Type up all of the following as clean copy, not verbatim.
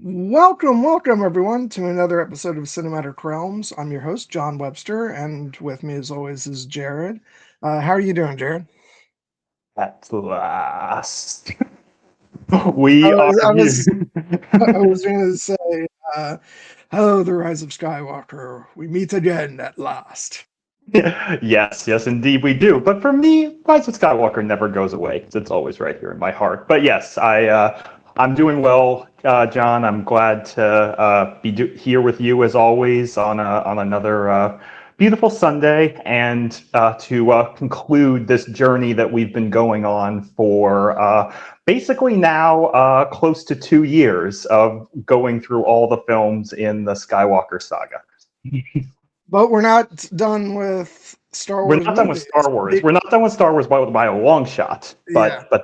Welcome everyone to another episode of Cinematic Realms. I'm your host, John Webster, and with me as always is Jared. How are you doing, Jared? At last, I we are was, I here. was, I was going to say, uh, hello, the Rise of Skywalker. We meet again at last. Yes, indeed, we do. But for me, Rise of Skywalker never goes away. It's always right here in my heart. But yes, I'm doing well, John. I'm glad to be here with you as always on another beautiful Sunday, and to conclude this journey that we've been going on for basically now close to 2 years of going through all the films in the Skywalker saga. But we're not done with Star We're Wars not done with movies. Star Wars. We're not done with Star Wars by a long shot. Yeah, But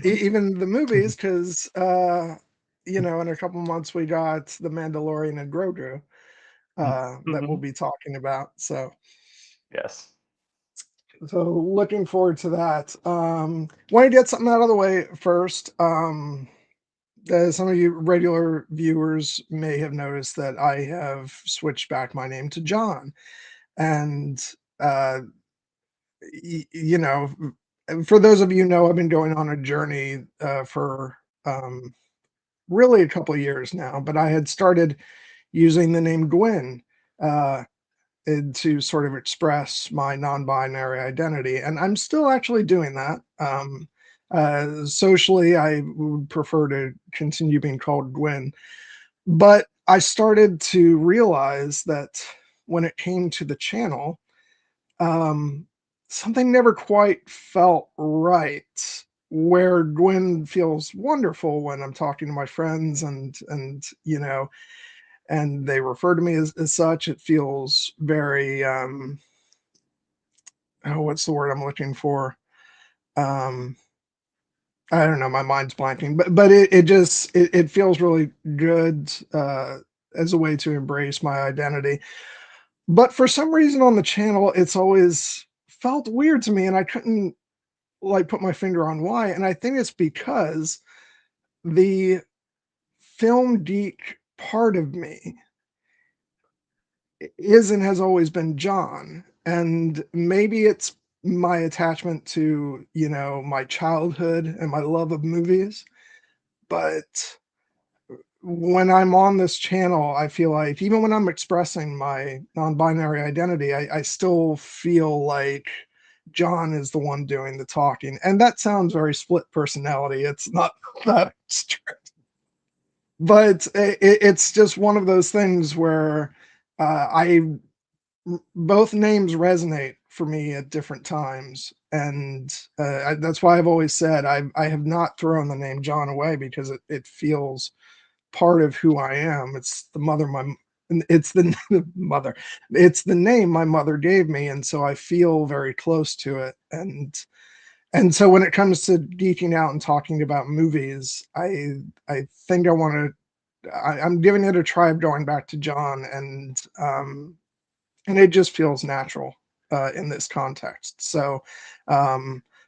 even the movies, because, in a couple months we got The Mandalorian and Grogu that we'll Mhm. be talking about. Yes. So looking forward to that. Want to get something out of the way first. As some of you regular viewers may have noticed that I have switched back my name to John, and uh, you know, for those of you who know, I've been going on a journey for really a couple of years now. But I had started using the name Gwen. Uh, to sort of express my non-binary identity, and I'm still actually doing that. Socially, I would prefer to continue being called Gwen, but I started to realize that when it came to the channel, um, something never quite felt right. Where Gwen feels wonderful when I'm talking to my friends and they refer to me as such. It feels very oh, what's the word I'm looking for? Um, I don't know, my mind's blanking, but it feels really good as a way to embrace my identity. But for some reason on the channel, it's always felt weird to me, and I couldn't like put my finger on why. And I think it's because the film geek part of me is and has always been John. And maybe it's my attachment to, my childhood and my love of movies. But when I'm on this channel, I feel like even when I'm expressing my non binary identity, I still feel like John is the one doing the talking. And that sounds very split personality. It's not that strict, but it's just one of those things where I both names resonate for me at different times, and that's why I've always said I have not thrown the name John away because it feels part of who I am. It's the mother, it's the name my mother gave me, and so I feel very close to it. And so when it comes to geeking out and talking about movies, I think I want to. I'm giving it a try of going back to John, and it just feels natural in this context. So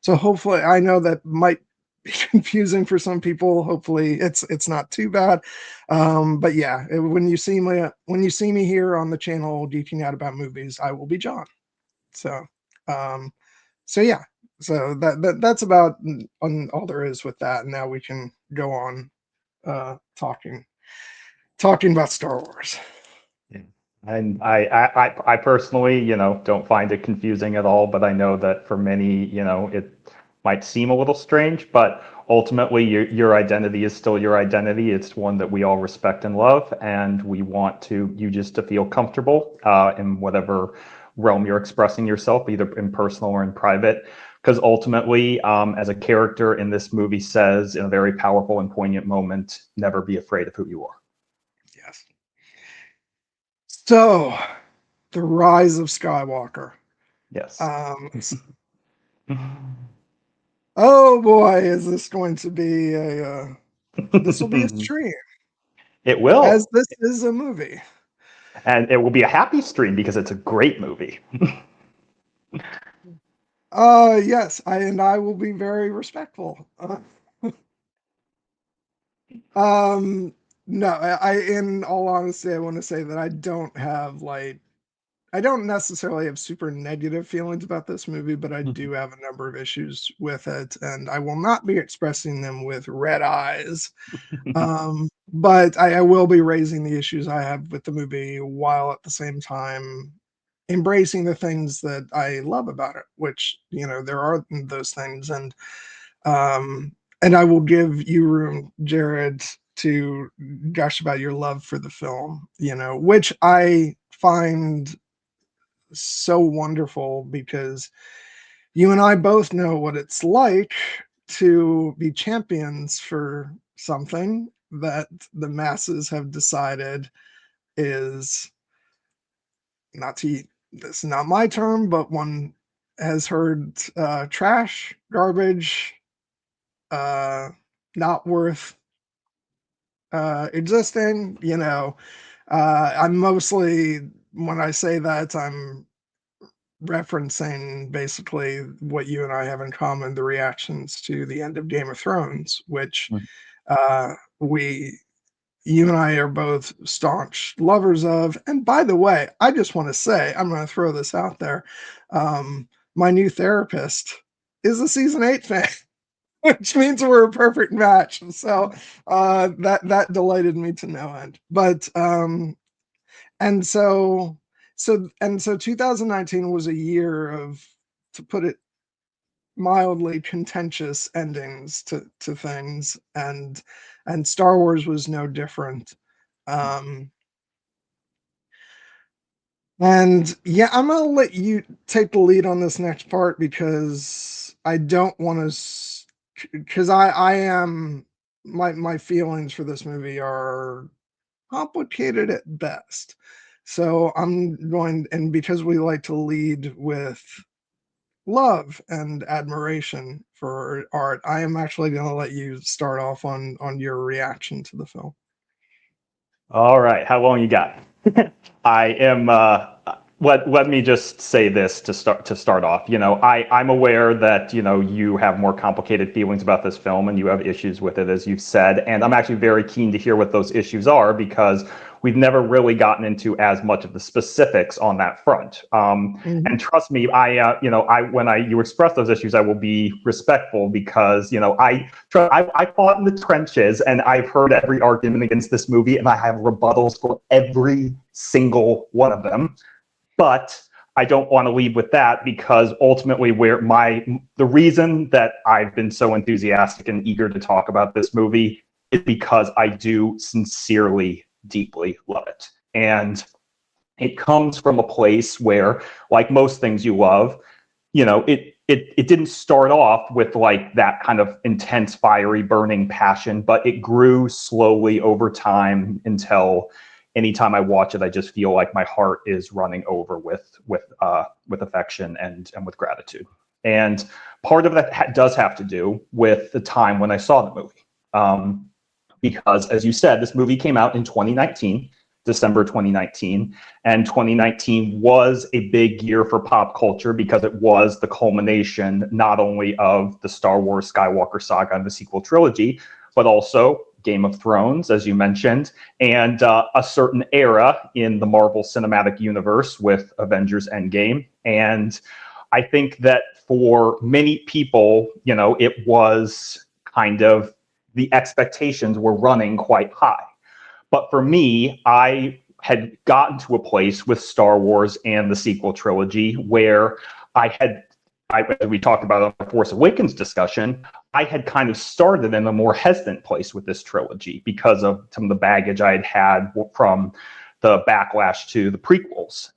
hopefully, I know that might be confusing for some people. Hopefully, it's not too bad. But yeah, when you see me here on the channel geeking out about movies, I will be John. So um, so yeah, so that's about all there is with that. And now we can go on talking about Star Wars. Yeah. And I personally, don't find it confusing at all. But I know that for many, it might seem a little strange. But ultimately, your identity is still your identity. It's one that we all respect and love, and we want you just to feel comfortable in whatever realm you're expressing yourself, either in personal or in private. Because ultimately, as a character in this movie says in a very powerful and poignant moment, never be afraid of who you are. Yes. So, the Rise of Skywalker. Yes. Um, oh boy, is this going to be this will be a stream, It as will. this is a movie. And it will be a happy stream because it's a great movie. Yes, I will be very respectful. Um, No, in all honesty, I want to say that I don't necessarily have super negative feelings about this movie, but I do have a number of issues with it, and I will not be expressing them with red eyes. But I will be raising the issues I have with the movie while at the same time embracing the things that I love about it, which, there are those things. And I will give you room, Jared, to gush about your love for the film, which I find so wonderful because you and I both know what it's like to be champions for something that the masses have decided is not to this is not my term, but one has heard trash, garbage, not worth existing. I'm mostly, when I say that, I'm referencing basically what you and I have in common, the reactions to the end of Game of Thrones, which we you and I are both staunch lovers of. And by the way, I just want to say, I'm going to throw this out there. My new therapist is a season 8 fan, which means we're a perfect match. So that delighted me to no end. But and so 2019 was a year of, to put it mildly, contentious endings to things, and Star Wars was no different. Um, and yeah, I'm gonna let you take the lead on this next part because I don't want to, because I am my feelings for this movie are complicated at best. So I'm going, and because we like to lead with love and admiration for art, I am actually going to let you start off on your reaction to the film. All right, how long you got? I am. Let me just say this to start off. I'm aware that you have more complicated feelings about this film and you have issues with it, as you've said, and I'm actually very keen to hear what those issues are because we've never really gotten into as much of the specifics on that front. And trust me, you express those issues, I will be respectful because I fought in the trenches and I've heard every argument against this movie and I have rebuttals for every single one of them. But I don't want to leave with that because ultimately the reason that I've been so enthusiastic and eager to talk about this movie is because I do sincerely, deeply love it. And it comes from a place where, like most things you love, it didn't start off with like that kind of intense, fiery, burning passion, but it grew slowly over time until anytime I watch it, I just feel like my heart is running over with affection and with gratitude. And part of that does have to do with the time when I saw the movie. Because as you said, this movie came out in 2019, December 2019, and 2019 was a big year for pop culture because it was the culmination not only of the Star Wars Skywalker saga and the sequel trilogy, but also Game of Thrones, as you mentioned, and a certain era in the Marvel Cinematic Universe with Avengers Endgame. And I think that for many people, it was kind of, the expectations were running quite high. But for me, I had gotten to a place with Star Wars and the sequel trilogy where as we talked about on the Force Awakens discussion, I had kind of started in a more hesitant place with this trilogy because of some of the baggage I had from the backlash to the prequels.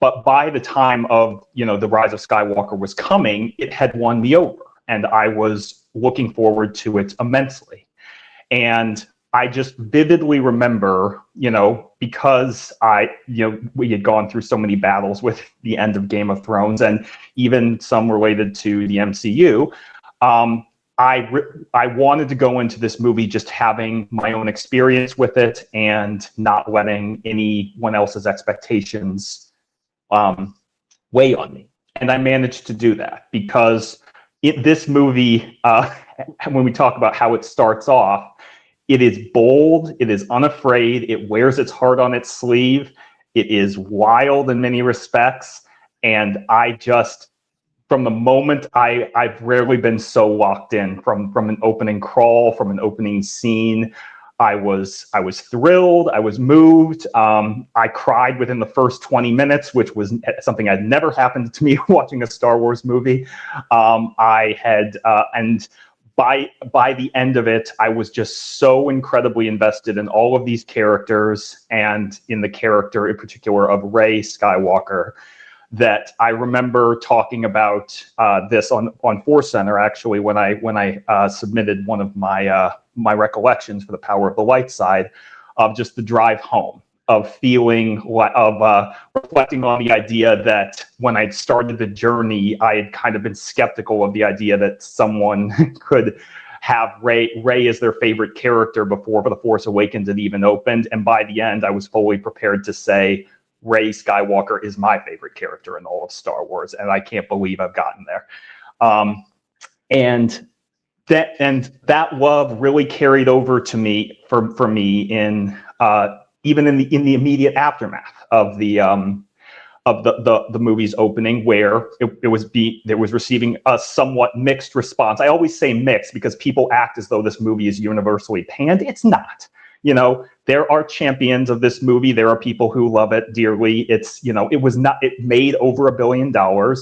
But by the time of, the Rise of Skywalker was coming, it had won me over. And I was looking forward to it immensely. And I just vividly remember, because we had gone through so many battles with the end of Game of Thrones and even some related to the MCU. I wanted to go into this movie just having my own experience with it and not letting anyone else's expectations weigh on me. And I managed to do that because this movie, when we talk about how it starts off, It is bold. It is unafraid. It wears its heart on its sleeve. It is wild in many respects. And I just, from the moment I've rarely been so locked in from an opening crawl, from an opening scene. I was thrilled. I was moved. I cried within the first 20 minutes, which was something had never happened to me watching a Star Wars movie. And by the end of it, I was just so incredibly invested in all of these characters and in the character in particular of Rey Skywalker, that I remember talking about this on Force Center actually when I submitted one of my recollections for the Power of the Light side of just the drive home, of feeling of reflecting on the idea that when I'd started the journey, I had kind of been skeptical of the idea that someone could have Rey as their favorite character before The Force Awakens had even opened, and by the end, I was fully prepared to say, Rey Skywalker is my favorite character in all of Star Wars, and I can't believe I've gotten there. And that love really carried over to me for me in even in the immediate aftermath of the movie's opening, where it was receiving a somewhat mixed response. I always say mixed because people act as though this movie is universally panned. It's not. You know, there are champions of this movie. There are people who love it dearly. It made over $1 billion.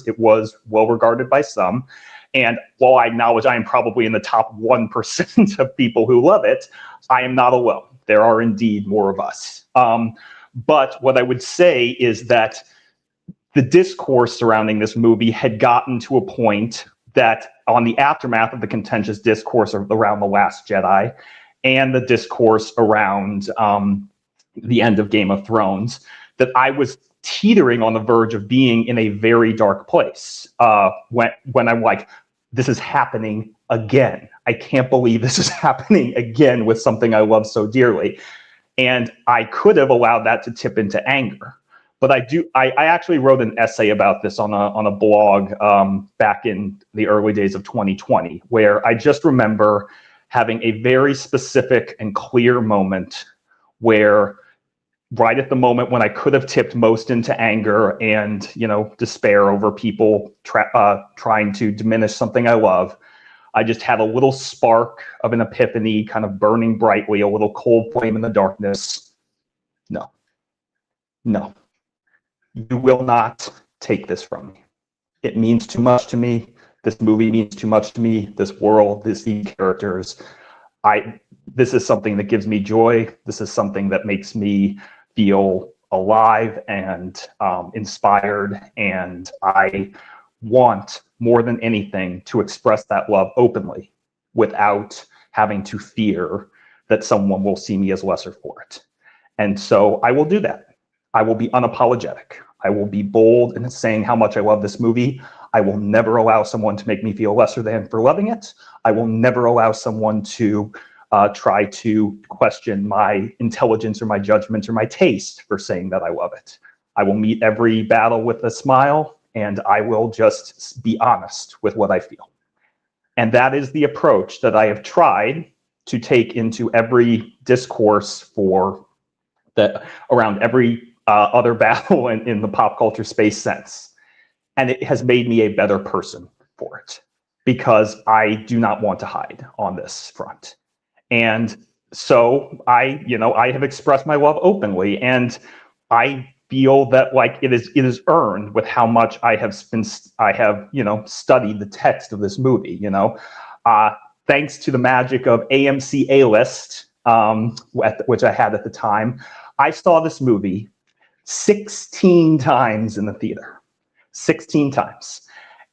It was well regarded by some. And while I acknowledge I am probably in the top 1% of people who love it, I am not alone. There are indeed more of us. But what I would say is that the discourse surrounding this movie had gotten to a point that on the aftermath of the contentious discourse around The Last Jedi and the discourse around the end of Game of Thrones, that I was teetering on the verge of being in a very dark place when I'm like, this is happening again. I can't believe this is happening again with something I love so dearly. And I could have allowed that to tip into anger. But I actually wrote an essay about this on a blog back in the early days of 2020, where I just remember having a very specific and clear moment where right at the moment when I could have tipped most into anger and, despair over people trying to diminish something I love, I just had a little spark of an epiphany kind of burning brightly, a little cold flame in the darkness. No, you will not take this from me. It means too much to me. This movie means too much to me. This world, these characters. This is something that gives me joy. This is something that makes me feel alive and inspired. And I want more than anything to express that love openly without having to fear that someone will see me as lesser for it. And so I will do that. I will be unapologetic. I will be bold in saying how much I love this movie. I will never allow someone to make me feel lesser than for loving it. I will never allow someone to try to question my intelligence or my judgment or my taste for saying that I love it. I will meet every battle with a smile, and I will just be honest with what I feel. And that is the approach that I have tried to take into every discourse around every other battle in the pop culture space sense. And it has made me a better person for it, because I do not want to hide on this front. And so I have expressed my love openly, and I feel that it is earned with how much I have studied the text of this movie. Thanks to the magic of AMC A-List, which I had at the time, I saw this movie 16 times in the theater. 16 times.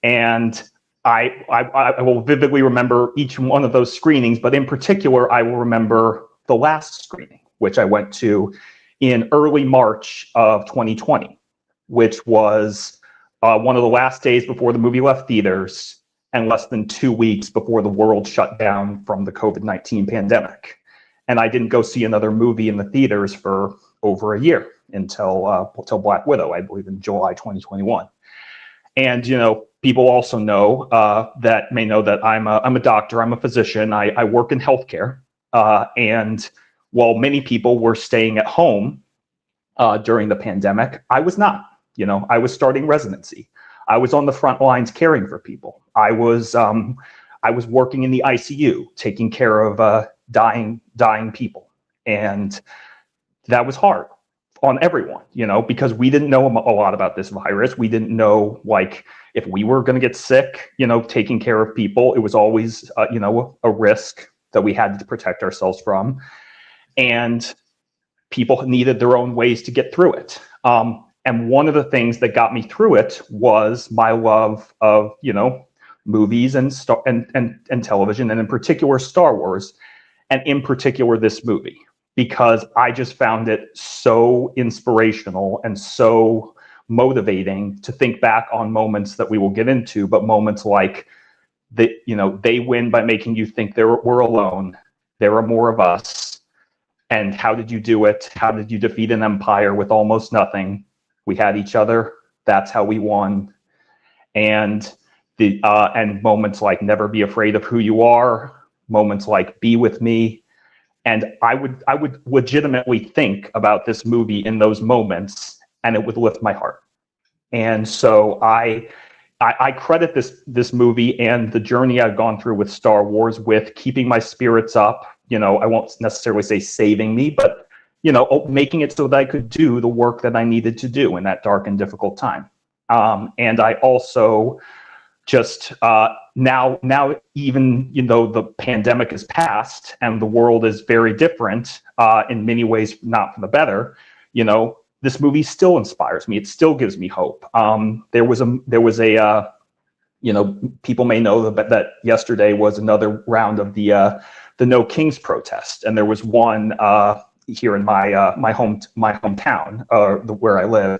And I will vividly remember each one of those screenings, but in particular, I will remember the last screening, which I went to in early March of 2020, which was one of the last days before the movie left theaters and less than 2 weeks before the world shut down from the COVID-19 pandemic. And I didn't go see another movie in the theaters for over a year until Black Widow, I believe in July 2021. And, people also know that I'm a doctor, I'm a physician, I work in healthcare. And while many people were staying at home during the pandemic, I was not. I was starting residency. I was on the front lines caring for people. I was working in the ICU, taking care of dying people, and that was hard on everyone, because we didn't know a lot about this virus. We didn't know, like, if we were going to get sick, taking care of people. It was always, a risk that we had to protect ourselves from. And people needed their own ways to get through it. And one of the things that got me through it was my love of, movies and television, and in particular Star Wars, and in particular this movie, because I just found it so inspirational and so motivating to think back on moments that we will get into, but moments like they win by making you think we're alone. There are more of us. And how did you do it? How did you defeat an empire with almost nothing? We had each other. That's how we won. And and moments like never be afraid of who you are. Moments like be with me. And I would legitimately think about this movie in those moments, and it would lift my heart. And so I credit this movie and the journey I've gone through with Star Wars with keeping my spirits up. I won't necessarily say saving me, but making it so that I could do the work that I needed to do in that dark and difficult time. And I also just now even the pandemic has passed and the world is very different in many ways, not for the better. This movie still inspires me. It still gives me hope. There was a people may know that yesterday was another round of the No Kings protest, and there was one here in my hometown, where I live.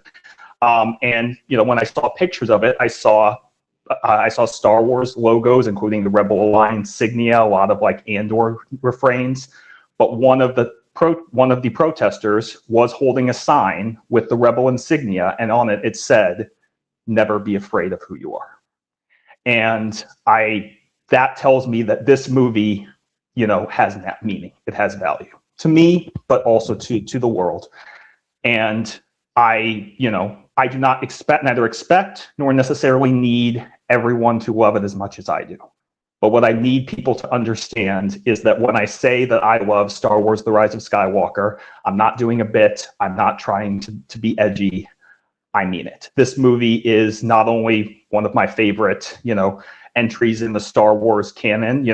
And when I saw pictures of it, I saw Star Wars logos, including the Rebel Alliance insignia, a lot of like Andor refrains. But one of the protesters was holding a sign with the Rebel insignia, and on it said, "Never be afraid of who you are." And that tells me that this movie, has that meaning. It has value to me, but also to the world. And I do not neither expect nor necessarily need everyone to love it as much as I do. But what I need people to understand is that when I say that I love Star Wars: The Rise of Skywalker, I'm not doing a bit. I'm not trying to be edgy. I mean it. This movie is not only one of my favorite, entries in the Star Wars canon.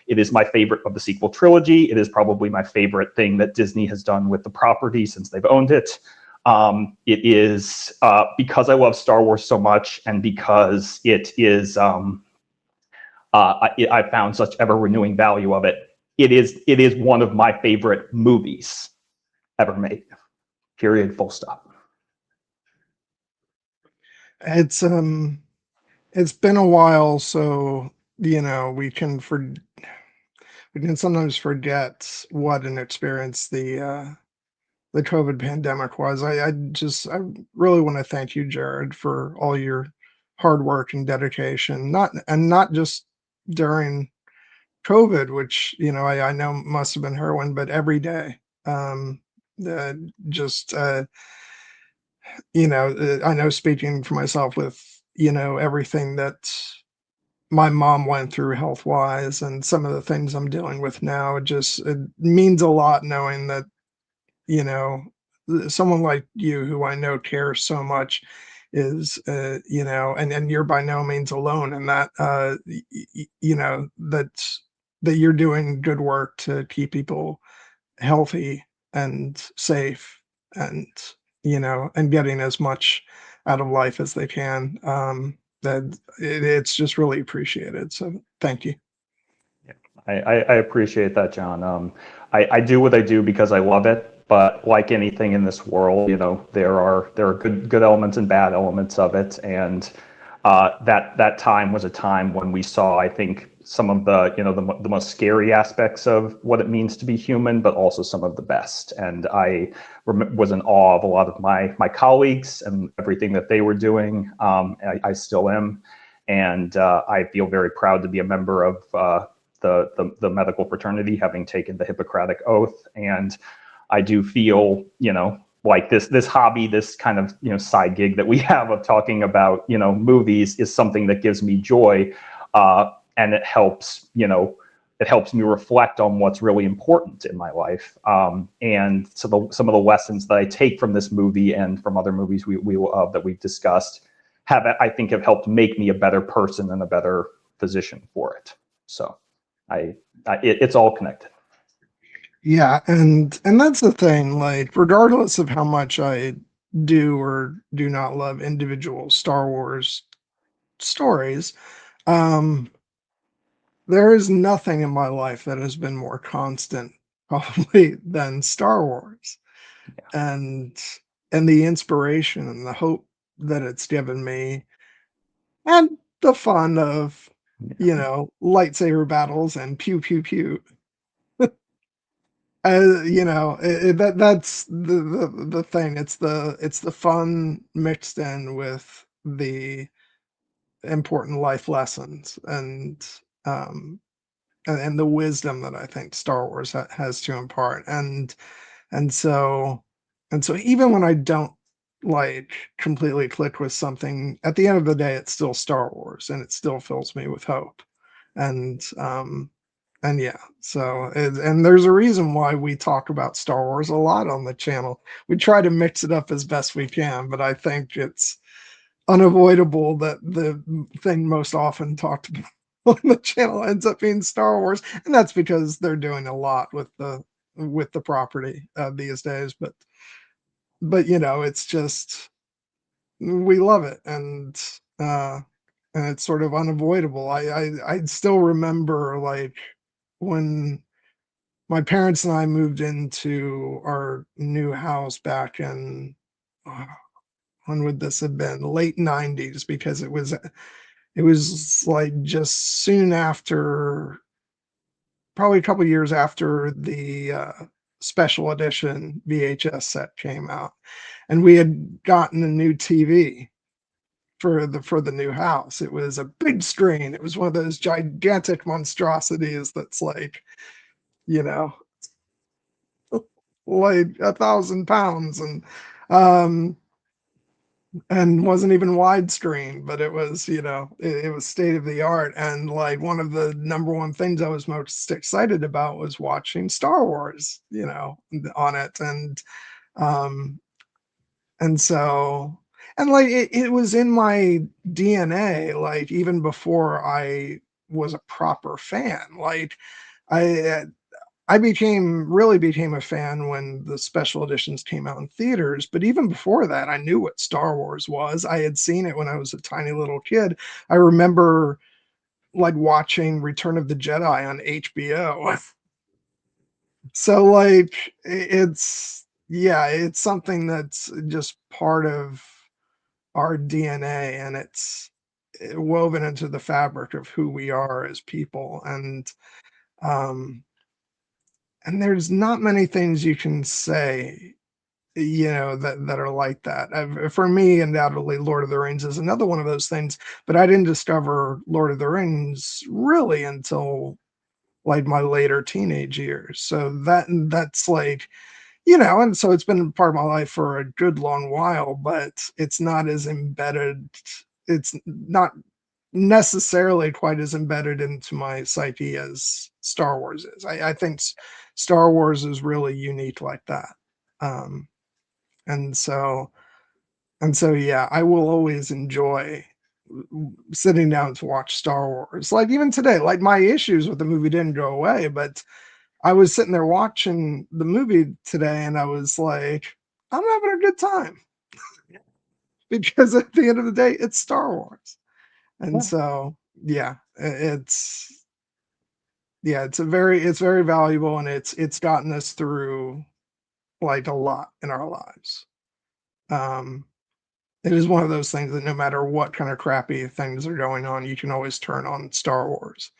It is my favorite of the sequel trilogy. It is probably my favorite thing that Disney has done with the property since they've owned it. It is because I love Star Wars so much, and because it is, I found such ever-renewing value of it. It is one of my favorite movies ever made. Period. Full stop. It's been a while, so we can sometimes forget what an experience the COVID pandemic was. I really want to thank you, Jared, for all your hard work and dedication. Not just during COVID, which I know must have been whirlwind, but every day. Just I know, speaking for myself, with everything that my mom went through health wise and some of the things I'm dealing with now, it means a lot knowing that someone like you, who I know cares so much, is and you're by no means alone in that. That you're doing good work to keep people healthy and safe, and and getting as much out of life as they can. It's just really appreciated, so thank you. I appreciate that, John. I do what I do because I love it, but like anything in this world, there are good elements and bad elements of it, and that time was a time when we saw, I think, some of the most scary aspects of what it means to be human, but also some of the best. And I was in awe of a lot of my colleagues and everything that they were doing. I still am, and I feel very proud to be a member of the medical fraternity, having taken the Hippocratic Oath. And I do feel, like this hobby, this kind of, side gig that we have of talking about, movies is something that gives me joy. And it helps, it helps me reflect on what's really important in my life. And so some of the lessons that I take from this movie and from other movies that we've discussed I think have helped make me a better person and a better physician for it. So it's all connected. Yeah, and that's the thing, like regardless of how much I do or do not love individual Star Wars stories, um there is nothing in my life that has been more constant probably than Star Wars. Yeah. And the inspiration and the hope that it's given me, and the fun of, lightsaber battles and pew pew pew. That's the thing. It's the fun mixed in with the important life lessons um and the wisdom that I think Star Wars has to impart. And so even when I don't like completely click with something, at the end of the day, it's still Star Wars, and it still fills me with hope. And yeah, and there's a reason why we talk about Star Wars a lot on the channel. We try to mix it up as best we can, but I think it's unavoidable that the thing most often talked about on the channel ends up being Star Wars, and that's because they're doing a lot with the property these days. But it's just, we love it, and it's sort of unavoidable. I still remember, like, when my parents and I moved into our new house back in, when would this have been? Late 90s, because it was like just soon after, probably a couple years after the special edition VHS set came out, and we had gotten a new TV for the new house. It was a big screen. It was one of those gigantic monstrosities that's like, you know, like 1,000 pounds, um, and wasn't even widescreen, but it was, it was state of the art. And like one of the number one things I was most excited about was watching Star Wars, on it. Um, and so, and like it was in my DNA, like even before I was a proper fan. Like I I really became a fan when the special editions came out in theaters, but even before that, I knew what Star Wars was. I had seen it when I was a tiny little kid. I remember like watching Return of the Jedi on HBO. So like it's something that's just part of our DNA, and it's woven into the fabric of who we are as people. Um and there's not many things you can say, that are like that. For me, undoubtedly, Lord of the Rings is another one of those things, but I didn't discover Lord of the Rings really until like my later teenage years. So that's like, and so it's been part of my life for a good long while, but it's not as embedded. It's not necessarily quite as embedded into my psyche as Star Wars is. I think Star Wars is really unique like that. Um, and so yeah, I will always enjoy sitting down to watch Star Wars. Like even today, like my issues with the movie didn't go away, but I was sitting there watching the movie today, and I was like, I'm having a good time because at the end of the day, it's Star Wars. And Yeah. so yeah, it's very valuable, and it's gotten us through like a lot in our lives. Um, it is one of those things that no matter what kind of crappy things are going on, you can always turn on Star Wars.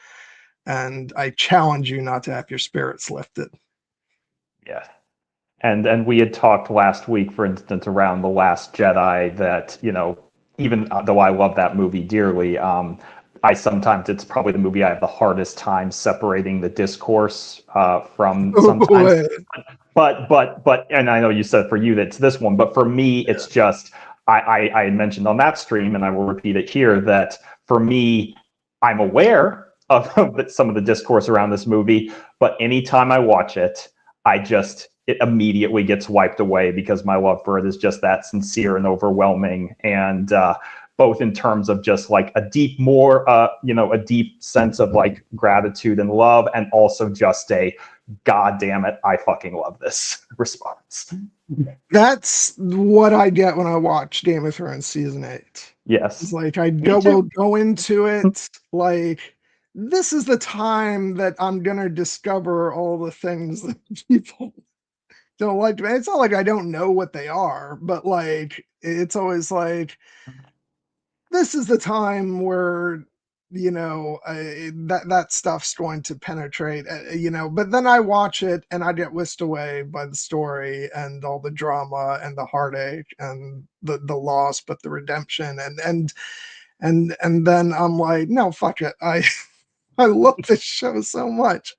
And I challenge you not to have your spirits lifted. Yeah. And we had talked last week, for instance, around The Last Jedi, that, even though I love that movie dearly, sometimes, it's probably the movie I have the hardest time separating the discourse from Oh sometimes. boy. But, and I know you said for you that's this one, but for me, it's just, I had mentioned on that stream, and I will repeat it here, that for me, I'm aware of some of the discourse around this movie, but anytime I watch it, it immediately gets wiped away because my love for it is just that sincere and overwhelming. And both in terms of just like a deep sense of like gratitude and love, and also just a God damn it, I fucking love this response. That's what I get when I watch Game of Thrones season 8. Yes. It's like will go into it like, this is the time that I'm gonna discover all the things that people don't like. It's not like I don't know what they are, but like, it's always like, this is the time where, that stuff's going to penetrate, but then I watch it and I get whisked away by the story and all the drama and the heartache and the loss, but the redemption, and then I'm like, no, fuck it. I love this show so much.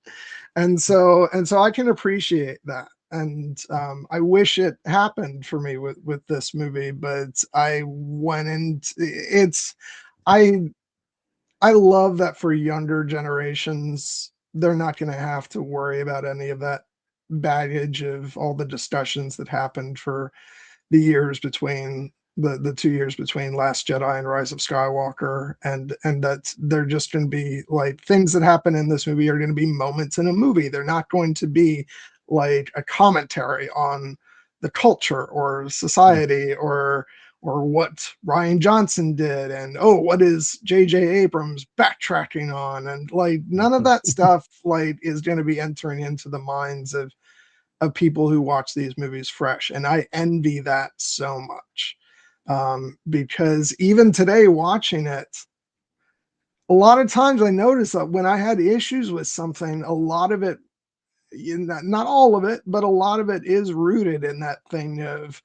And so I can appreciate that. And I wish it happened for me with this movie, but I went into it's I love that for younger generations, they're not going to have to worry about any of that baggage of all the discussions that happened for the years between the 2 years between Last Jedi and Rise of Skywalker, and that they're just going to be like, things that happen in this movie are going to be moments in a movie. They're not going to be like a commentary on the culture or society or what Rian Johnson did, and what is JJ Abrams backtracking on, and like none of that stuff like is going to be entering into the minds of people who watch these movies fresh, and I envy that so much, because even today watching it, a lot of times I notice that when I had issues with something, a lot of it, not all of it, but a lot of it is rooted in that thing of,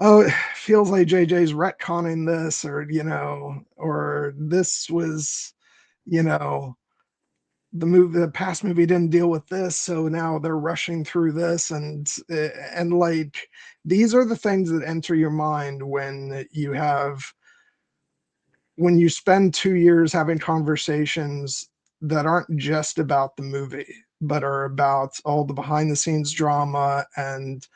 oh, it feels like JJ's retconning this, or this was, you know, the past movie didn't deal with this, so now they're rushing through this, and like, these are the things that enter your mind when you spend 2 years having conversations that aren't just about the movie, but are about all the behind the scenes drama and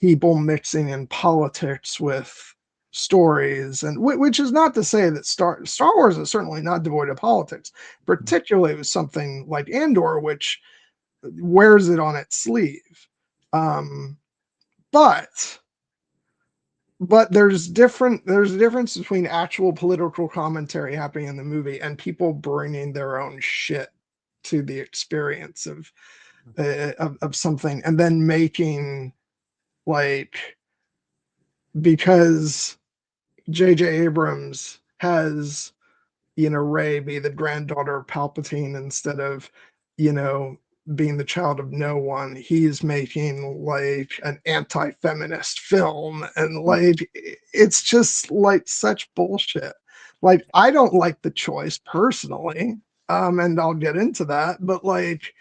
people mixing in politics with stories, and which is not to say that Star Wars is certainly not devoid of politics, particularly with something like Andor, which wears it on its sleeve. Um, but there's a difference between actual political commentary happening in the movie and people bringing their own shit to the experience of something, and then making, like, because JJ Abrams has, Rey be the granddaughter of Palpatine instead of, being the child of no one. He's making like an anti-feminist film, and like, it's just like such bullshit. Like, I don't like the choice personally, and I'll get into that, but like,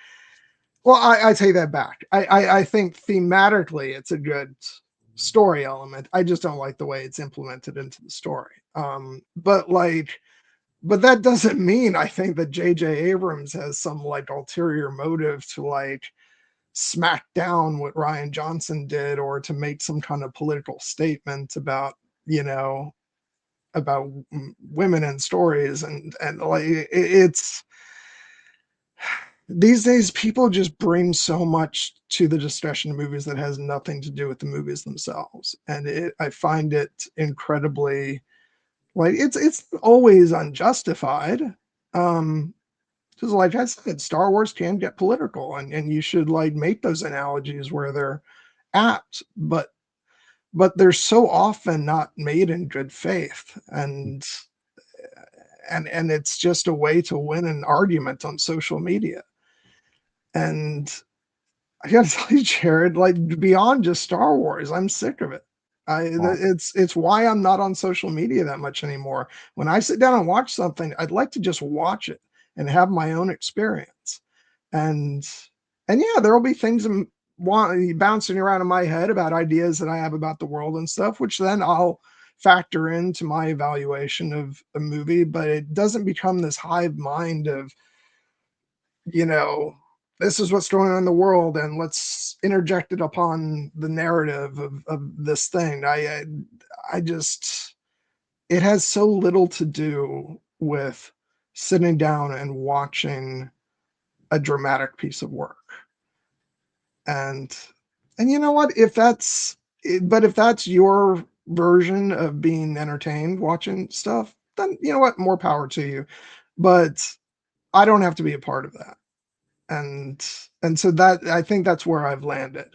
well, I take that back. I think thematically it's a good story element. I just don't like the way it's implemented into the story. But that doesn't mean I think that JJ Abrams has some like ulterior motive to like smack down what Rian Johnson did, or to make some kind of political statement about, about women in stories, and like, it's, these days people just bring so much to the discussion of movies that has nothing to do with the movies themselves, and I find it incredibly, like, it's always unjustified, because like I said, Star Wars can get political, and you should like make those analogies where they're apt, but they're so often not made in good faith, and it's just a way to win an argument on social media. And I gotta tell you, Jared, like, beyond just Star Wars, I'm sick of it. It's why I'm not on social media that much anymore. When I sit down and watch something, I'd like to just watch it and have my own experience. And yeah, there will be things bouncing around in my head about ideas that I have about the world and stuff, which then I'll factor into my evaluation of a movie. But it doesn't become this hive mind of, this is what's going on in the world and let's interject it upon the narrative of this thing. I just, it has so little to do with sitting down and watching a dramatic piece of work. And you know what, if that's your version of being entertained watching stuff, then you know what, more power to you. But I don't have to be a part of that. And so that, I think that's where I've landed,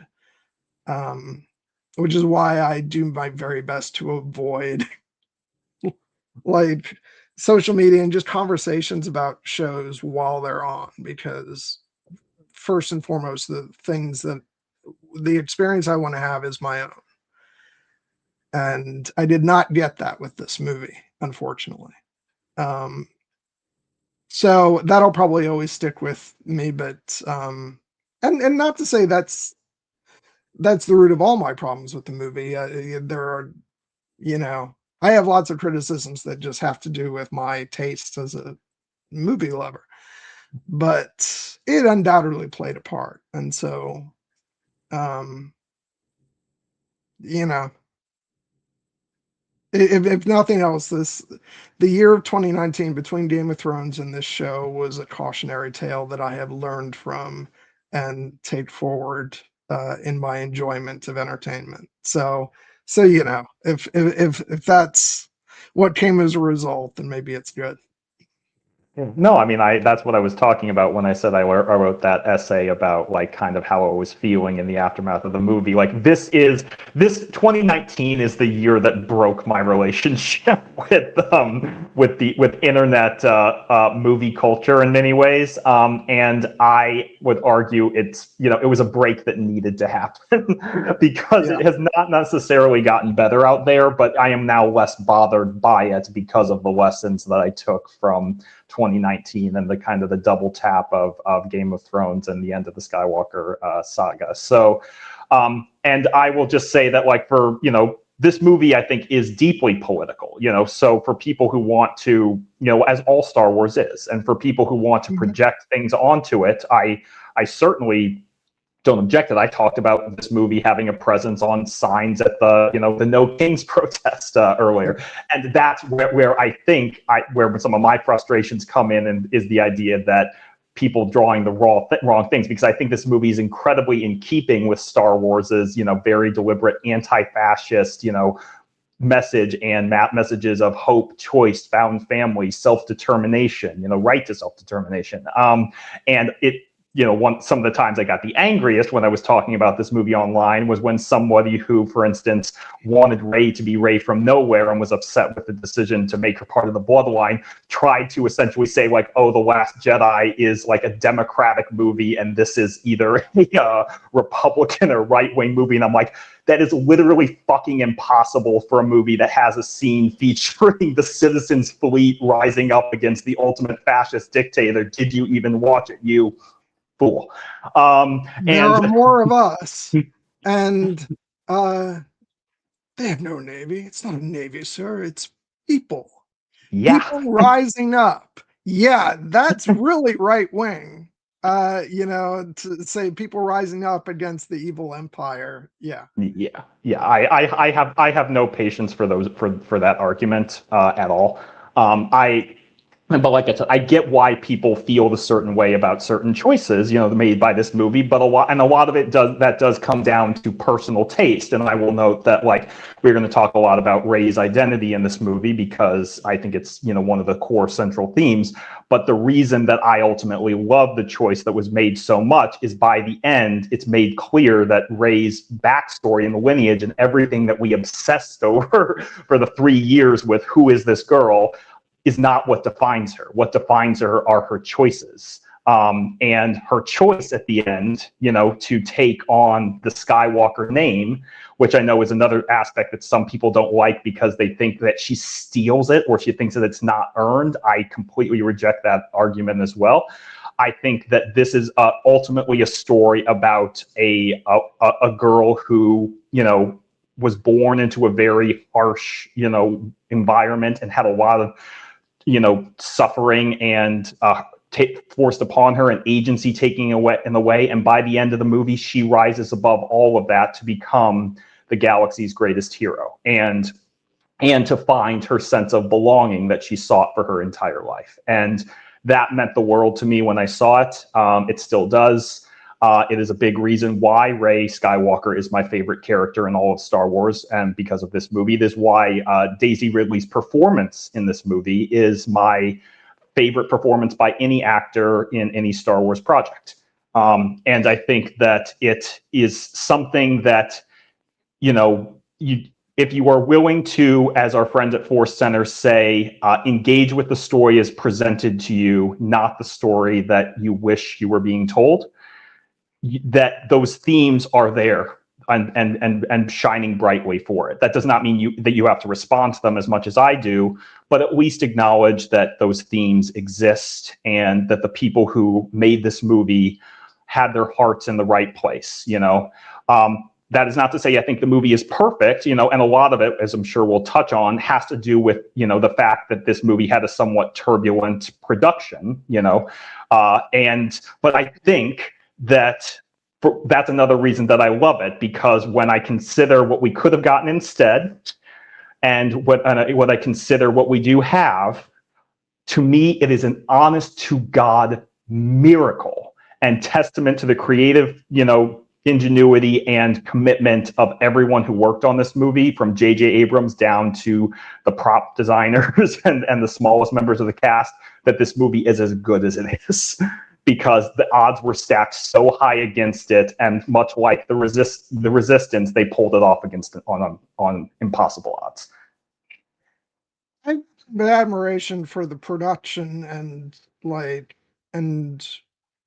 which is why I do my very best to avoid like social media and just conversations about shows while they're on, because first and foremost, the experience I want to have is my own. And I did not get that with this movie, unfortunately. So that'll probably always stick with me, but and not to say that's the root of all my problems with the movie. There are, I have lots of criticisms that just have to do with my taste as a movie lover, but it undoubtedly played a part. And so, if nothing else, the year of 2019 between Game of Thrones and this show was a cautionary tale that I have learned from and take forward in my enjoyment of entertainment. So if that's what came as a result, then maybe it's good. No, I mean, that's what I was talking about when I said I wrote that essay about like kind of how I was feeling in the aftermath of the movie. Like this 2019 is the year that broke my relationship with internet movie culture in many ways. And I would argue it was a break that needed to happen because it has not necessarily gotten better out there, but I am now less bothered by it because of the lessons that I took from 2019 and the kind of the double tap of Game of Thrones and the end of the Skywalker saga. So, and I will just say that, like, for, this movie, I think, is deeply political, so for people who want to, as all Star Wars is, and for people who want to project things onto it, I certainly don't object it. I talked about this movie having a presence on signs at the No Kings protest earlier, and that's where I think where some of my frustrations come in, and is the idea that people drawing the wrong things, because I think this movie is incredibly in keeping with Star Wars's very deliberate anti-fascist message and messages of hope, choice, found family, self-determination, right to self-determination, and it. Some of the times I got the angriest when I was talking about this movie online was when somebody who, for instance, wanted Rey to be Rey from nowhere and was upset with the decision to make her part of the bloodline, tried to essentially say, like, oh, The Last Jedi is like a democratic movie and this is either a Republican or right-wing movie. And I'm like, that is literally fucking impossible for a movie that has a scene featuring the Citizens Fleet rising up against the ultimate fascist dictator. Did you even watch it, you fool? There are more of us, and they have no navy. It's not a navy, sir. It's people. Yeah. People rising up. Yeah, that's really right wing. To say people rising up against the evil empire. Yeah. I have no patience for those for that argument at all. But like I said, I get why people feel a certain way about certain choices, made by this movie. But a lot of it does come down to personal taste. And I will note that, like, we're going to talk a lot about Rey's identity in this movie because I think it's one of the core central themes. But the reason that I ultimately love the choice that was made so much is by the end, it's made clear that Rey's backstory and the lineage and everything that we obsessed over for the 3 years with who is this girl is not what defines her. What defines her are her choices. And her choice at the end, to take on the Skywalker name, which I know is another aspect that some people don't like because they think that she steals it or she thinks that it's not earned. I completely reject that argument as well. I think that this is ultimately a story about a girl who, was born into a very harsh, environment and had a lot of, suffering and forced upon her, and agency taking away in the way. And by the end of the movie, she rises above all of that to become the galaxy's greatest hero, and to find her sense of belonging that she sought for her entire life. And that meant the world to me when I saw it. It still does. It is a big reason why Rey Skywalker is my favorite character in all of Star Wars, and because of this movie. It is why Daisy Ridley's performance in this movie is my favorite performance by any actor in any Star Wars project. And I think that it is something that, if you are willing to, as our friends at Force Center say, engage with the story as presented to you, not the story that you wish you were being told, that those themes are there and shining brightly for it. That does not mean that you have to respond to them as much as I do, but at least acknowledge that those themes exist and that the people who made this movie had their hearts in the right place. That is not to say I think the movie is perfect, and a lot of it, as I'm sure we'll touch on, has to do with, the fact that this movie had a somewhat turbulent production, but I think that that's another reason that I love it, because when I consider what we could have gotten instead and what I consider what we do have, to me, it is an honest to God miracle and testament to the creative, ingenuity and commitment of everyone who worked on this movie, from JJ Abrams down to the prop designers and the smallest members of the cast, that this movie is as good as it is. Because the odds were stacked so high against it, and much like the Resistance, they pulled it off against on impossible odds. I have admiration for the production and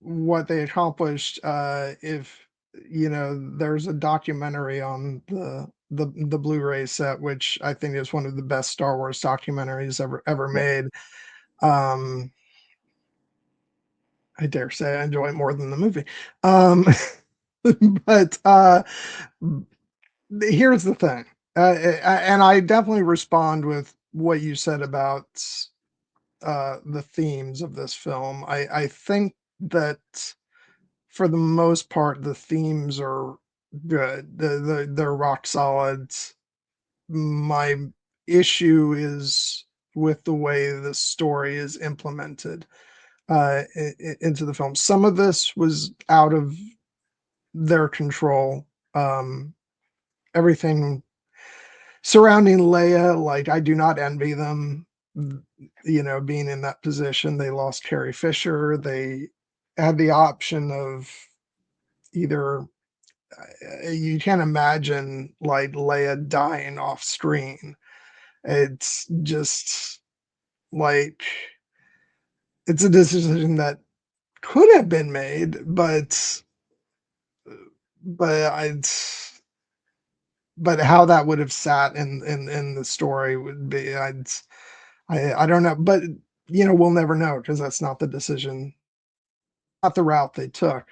what they accomplished. If there's a documentary on the Blu-ray set, which I think is one of the best Star Wars documentaries ever made. I dare say I enjoy it more than the movie. But here's the thing, and I definitely respond with what you said about the themes of this film. I think that for the most part, the themes are good. They're rock solid. My issue is with the way the story is implemented into the film. Some of this was out of their control. Everything surrounding Leia, I do not envy them, being in that position. They lost Carrie Fisher. They had the option of either, you can't imagine Leia dying off screen. It's just it's a decision that could have been made, but how that would have sat in the story would be, I don't know, but we'll never know, because that's not the decision, not the route they took.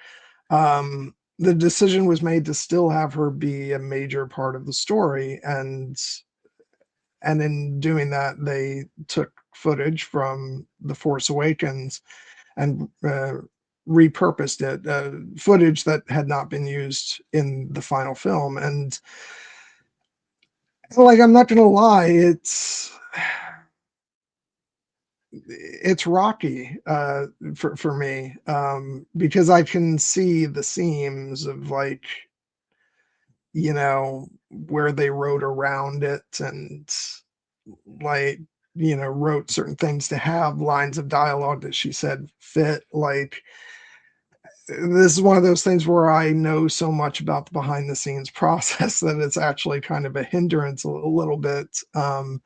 The decision was made to still have her be a major part of the story, and in doing that, they took footage from The Force Awakens and repurposed it, footage that had not been used in the final film. And I'm not gonna lie, it's rocky for me, because I can see the seams of where they wrote around it, and wrote certain things to have lines of dialogue that she said fit. This is one of those things where I know so much about the behind the scenes process that it's actually kind of a hindrance a little bit. And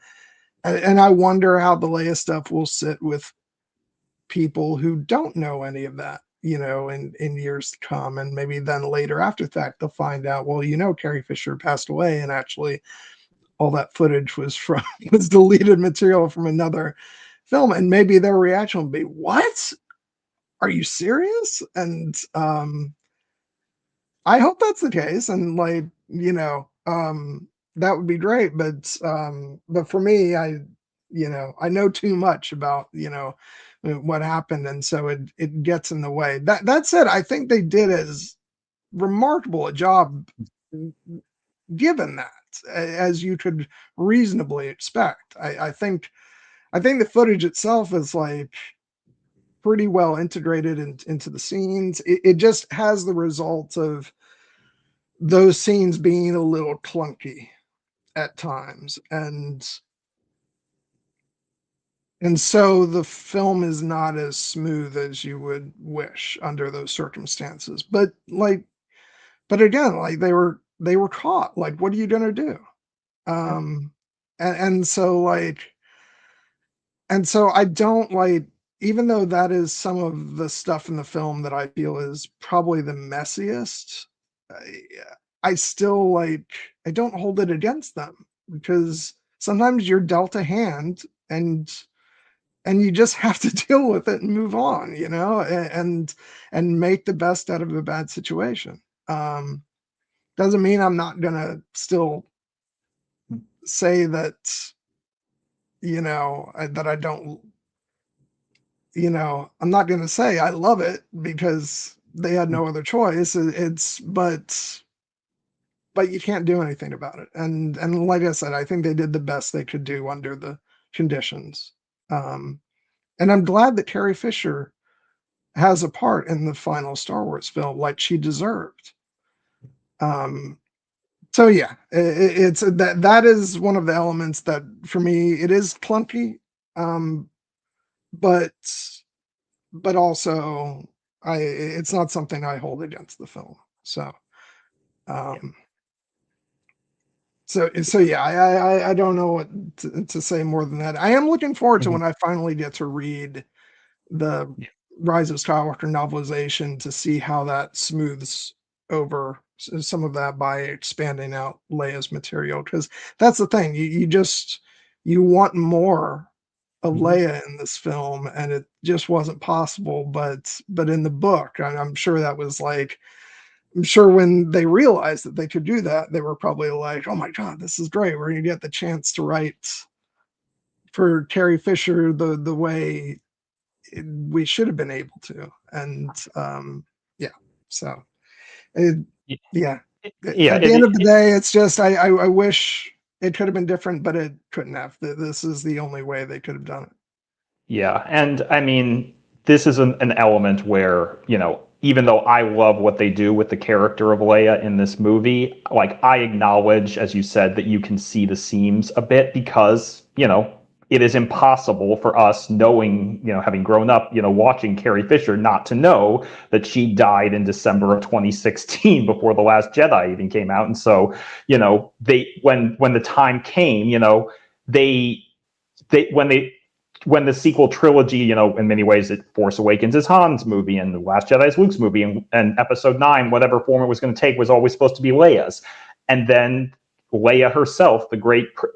I wonder how the Leia stuff will sit with people who don't know any of that, in years to come. And maybe then later after the fact, they'll find out, well, Carrie Fisher passed away, and actually all that footage was from was deleted material from another film. And maybe their reaction will be, what? Are you serious? And I hope that's the case. And that would be great. But for me, I know too much about, what happened. And so it gets in the way. That said, I think they did as remarkable a job given that, as you could reasonably expect. I think the footage itself is like pretty well integrated into the scenes. It just has the result of those scenes being a little clunky at times, and so the film is not as smooth as you would wish under those circumstances. But again, like they were caught. Like, what are you gonna do? And so I don't like, even though that is some of the stuff in the film that I feel is probably the messiest, I still I don't hold it against them, because sometimes you're dealt a hand, and you just have to deal with it and move on, and make the best out of a bad situation. Doesn't mean I'm not gonna still say that, that I don't, I'm not going to say I love it because they had no other choice. But you can't do anything about it. And like I said, I think they did the best they could do under the conditions. And I'm glad that Carrie Fisher has a part in the final Star Wars film, like she deserved. So yeah, it's that is one of the elements that for me it is clunky, but also it's not something I hold against the film. So so yeah, I don't know what to say more than that. I am looking forward to when I finally get to read the Rise of Skywalker novelization, to see how that smooths over some of that by expanding out Leia's material, because that's the thing, you want more of Leia in this film, and it just wasn't possible. But in the book, I'm sure that was like, I'm sure when they realized that they could do that, they were probably like, oh my God, this is great, we're gonna get the chance to write for Carrie Fisher the way we should have been able to. And so at the end of the day, it's just I wish it could have been different, but it couldn't have. This is the only way they could have done it. Yeah, and I mean, this is an element where, even though I love what they do with the character of Leia in this movie, like, I acknowledge, as you said, that you can see the seams a bit, because, it is impossible for us, knowing, having grown up, watching Carrie Fisher, not to know that she died in December of 2016 before The Last Jedi even came out. And so, when the time came, when the sequel trilogy, in many ways, Force Awakens is Han's movie, and The Last Jedi is Luke's movie, and Episode 9, whatever form it was going to take, was always supposed to be Leia's. And then Leia herself,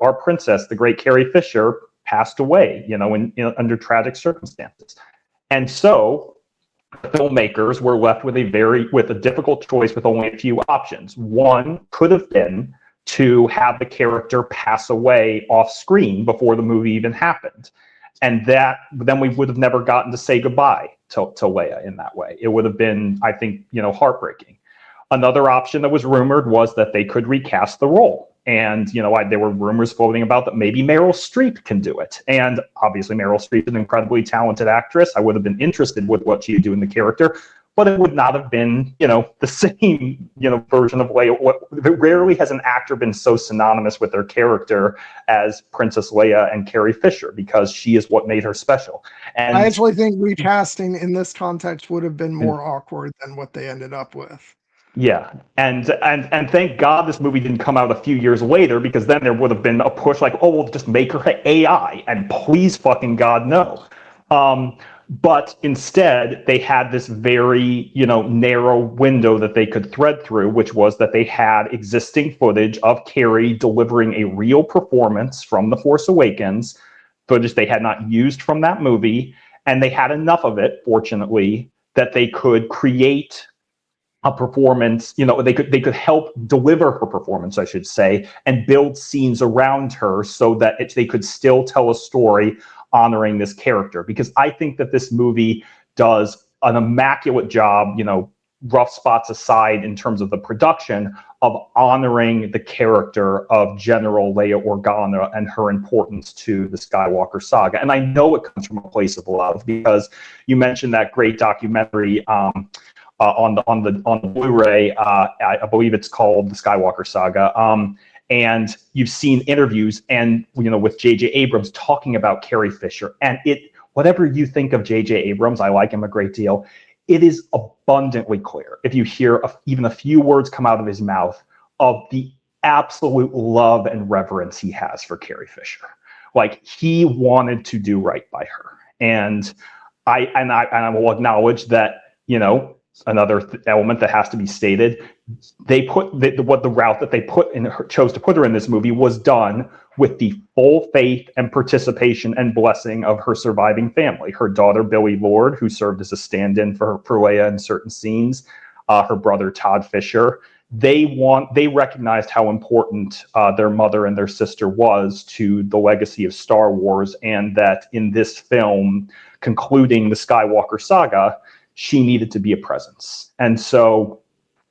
our princess, the great Carrie Fisher, passed away, under tragic circumstances. And so the filmmakers were left with a difficult choice, with only a few options. One could have been to have the character pass away off screen before the movie even happened. And then we would have never gotten to say goodbye to Leia in that way. It would have been, I think, heartbreaking. Another option that was rumored was that they could recast the role. And, there were rumors floating about that maybe Meryl Streep can do it. And obviously Meryl Streep is an incredibly talented actress. I would have been interested with what she would do in the character, but it would not have been, the same, version of Leia. Rarely has an actor been so synonymous with their character as Princess Leia and Carrie Fisher, because she is what made her special. And I actually think recasting in this context would have been more awkward than what they ended up with. Yeah, and thank God this movie didn't come out a few years later, because then there would have been a push like, oh, we'll just make her AI, and please fucking God, no. But instead, they had this very, narrow window that they could thread through, which was that they had existing footage of Carrie delivering a real performance from The Force Awakens, footage they had not used from that movie, and they had enough of it, fortunately, that they could create a performance. They could help deliver her performance, I should say, and build scenes around her so that they could still tell a story honoring this character. Because I think that this movie does an immaculate job, rough spots aside in terms of the production, of honoring the character of General Leia Organa and her importance to the Skywalker saga. And I know it comes from a place of love, because you mentioned that great documentary on the Blu-ray. I believe it's called The Skywalker Saga. And you've seen interviews and with JJ Abrams talking about Carrie Fisher. And whatever you think of JJ Abrams, I like him a great deal. It is abundantly clear, if you hear even a few words come out of his mouth, of the absolute love and reverence he has for Carrie Fisher. Like, he wanted to do right by her. And I will acknowledge that, another element that has to be stated, they put the route that they chose to put her in this movie was done with the full faith and participation and blessing of her surviving family. Her daughter, Billie Lourd, who served as a stand-in for Leia in certain scenes, her brother, Todd Fisher. They recognized how important their mother and their sister was to the legacy of Star Wars, and that in this film, concluding the Skywalker saga, she needed to be a presence. And so,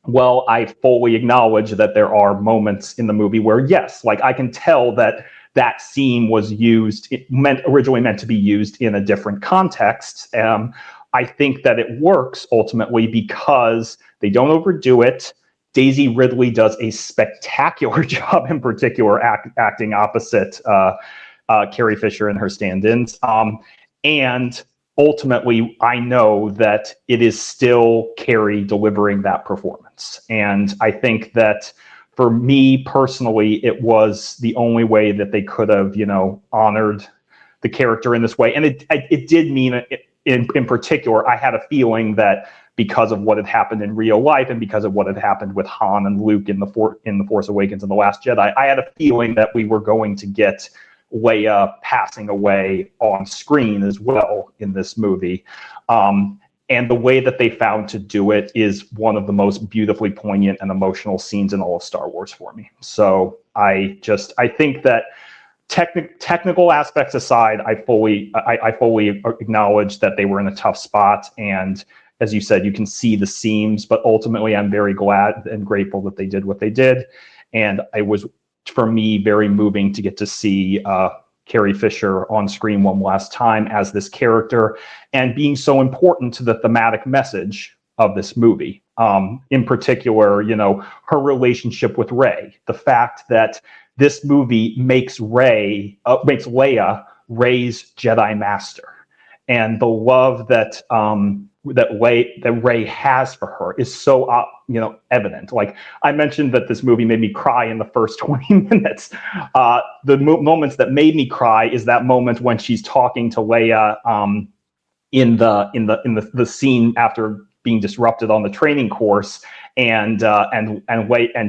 well, I fully acknowledge that there are moments in the movie where, yes, like, I can tell that that scene was originally meant to be used in a different context. I think that it works ultimately because they don't overdo it. Daisy Ridley does a spectacular job, in particular, acting opposite Carrie Fisher and her stand-ins. And ultimately, I know that it is still Carrie delivering that performance. And I think that for me personally, it was the only way that they could have, honored the character in this way. And it did mean, in particular, I had a feeling that because of what had happened in real life and because of what had happened with Han and Luke in The Force Awakens and The Last Jedi, I had a feeling that we were going to get Leia passing away on screen as well in this movie. And the way that they found to do it is one of the most beautifully poignant and emotional scenes in all of Star Wars for me. So I think that technical aspects aside, I fully acknowledge that they were in a tough spot. And as you said, you can see the seams, but ultimately I'm very glad and grateful that they did what they did. And it was, for me, very moving to get to see Carrie Fisher on screen one last time as this character, and being so important to the thematic message of this movie. In particular, her relationship with Rey, the fact that this movie makes Leia Rey's Jedi Master, and the love that Rey has for her is so evident. Like, I mentioned that this movie made me cry in the first 20 minutes. The moments that made me cry is that moment when she's talking to Leia in the scene after being disrupted on the training course, and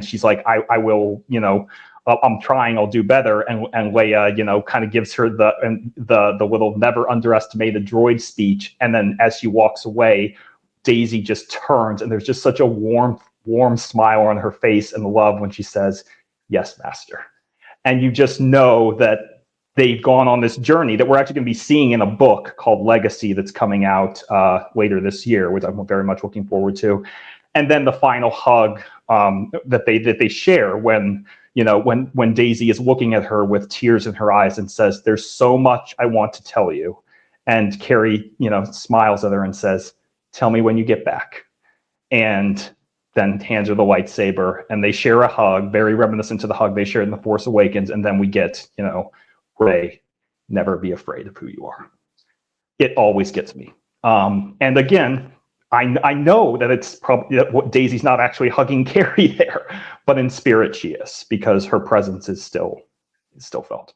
she's like, I will, I'm trying, I'll do better. And Leia, kind of gives her the little never underestimate a droid speech. And then as she walks away, Daisy just turns, and there's just such a warm smile on her face and love when she says, "Yes, Master." And you just know that they've gone on this journey that we're actually going to be seeing in a book called Legacy that's coming out later this year, which I'm very much looking forward to. And then the final hug that they share when Daisy is looking at her with tears in her eyes and says, "There's so much I want to tell you." And Carrie, smiles at her and says, "Tell me when you get back." And then hands her the lightsaber, and they share a hug, very reminiscent to the hug they shared in The Force Awakens. And then we get, Rey, never be afraid of who you are. It always gets me. And again, I know that it's probably that Daisy's not actually hugging Carrie there, but in spirit she is, because her presence is still felt.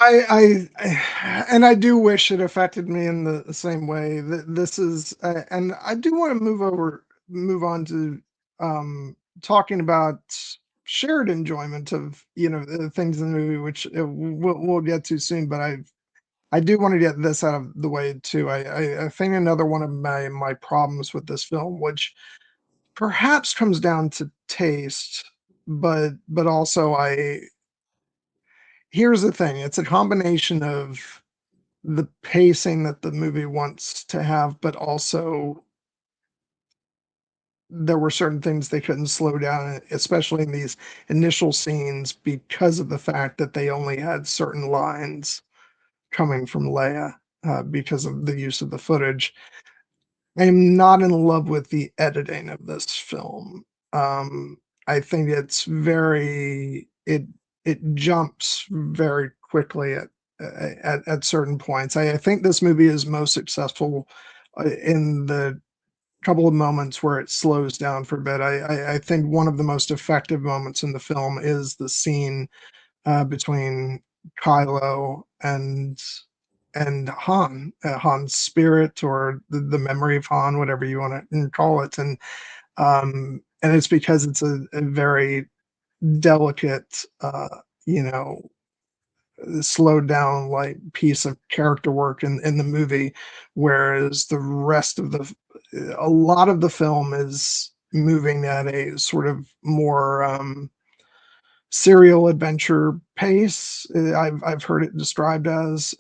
And I do wish it affected me in the same way. That this is, and I do want to move on to talking about shared enjoyment of the things in the movie, which we'll get to soon. But I do want to get this out of the way too. I think another one of my problems with this film, which perhaps comes down to taste, but also I here's the thing, it's a combination of the pacing that the movie wants to have, but also there were certain things they couldn't slow down, especially in these initial scenes, because of the fact that they only had certain lines coming from Leia, because of the use of the footage. I'm not in love with the editing of this film. Um, I think it's it jumps very quickly at certain points. I think this movie is most successful in the couple of moments where it slows down for a bit. I think one of the most effective moments in the film is the scene between Kylo and Han, Han's spirit or the memory of Han, whatever you want to call it, and it's because it's a very delicate, you know, slowed down like piece of character work in the movie, whereas the rest of a lot of the film is moving at a sort of more serial adventure pace. I've heard it described as.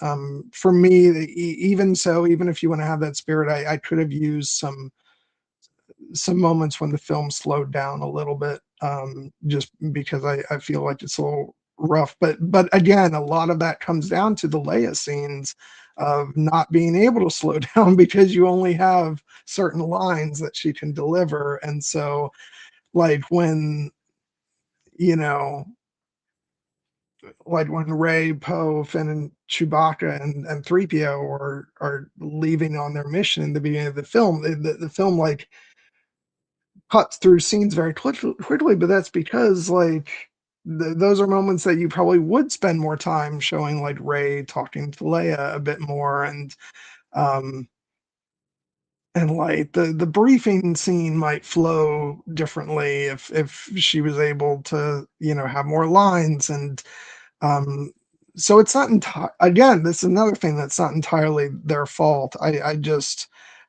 For me, even so, even if you want to have that spirit, I could have used some moments when the film slowed down a little bit, just because I feel like it's a little rough. But again, a lot of that comes down to the Leia scenes of not being able to slow down because you only have certain lines that she can deliver, and so like when you know like when Ray, Poe, Finn, and Chewbacca and 3PO are leaving on their mission in the beginning of the film, the film like cuts through scenes very quickly, but that's because like those are moments that you probably would spend more time showing like Ray talking to Leia a bit more, um and like the briefing scene might flow differently if she was able to have more lines. And um, so it's not again, this is another thing that's not entirely their fault. I just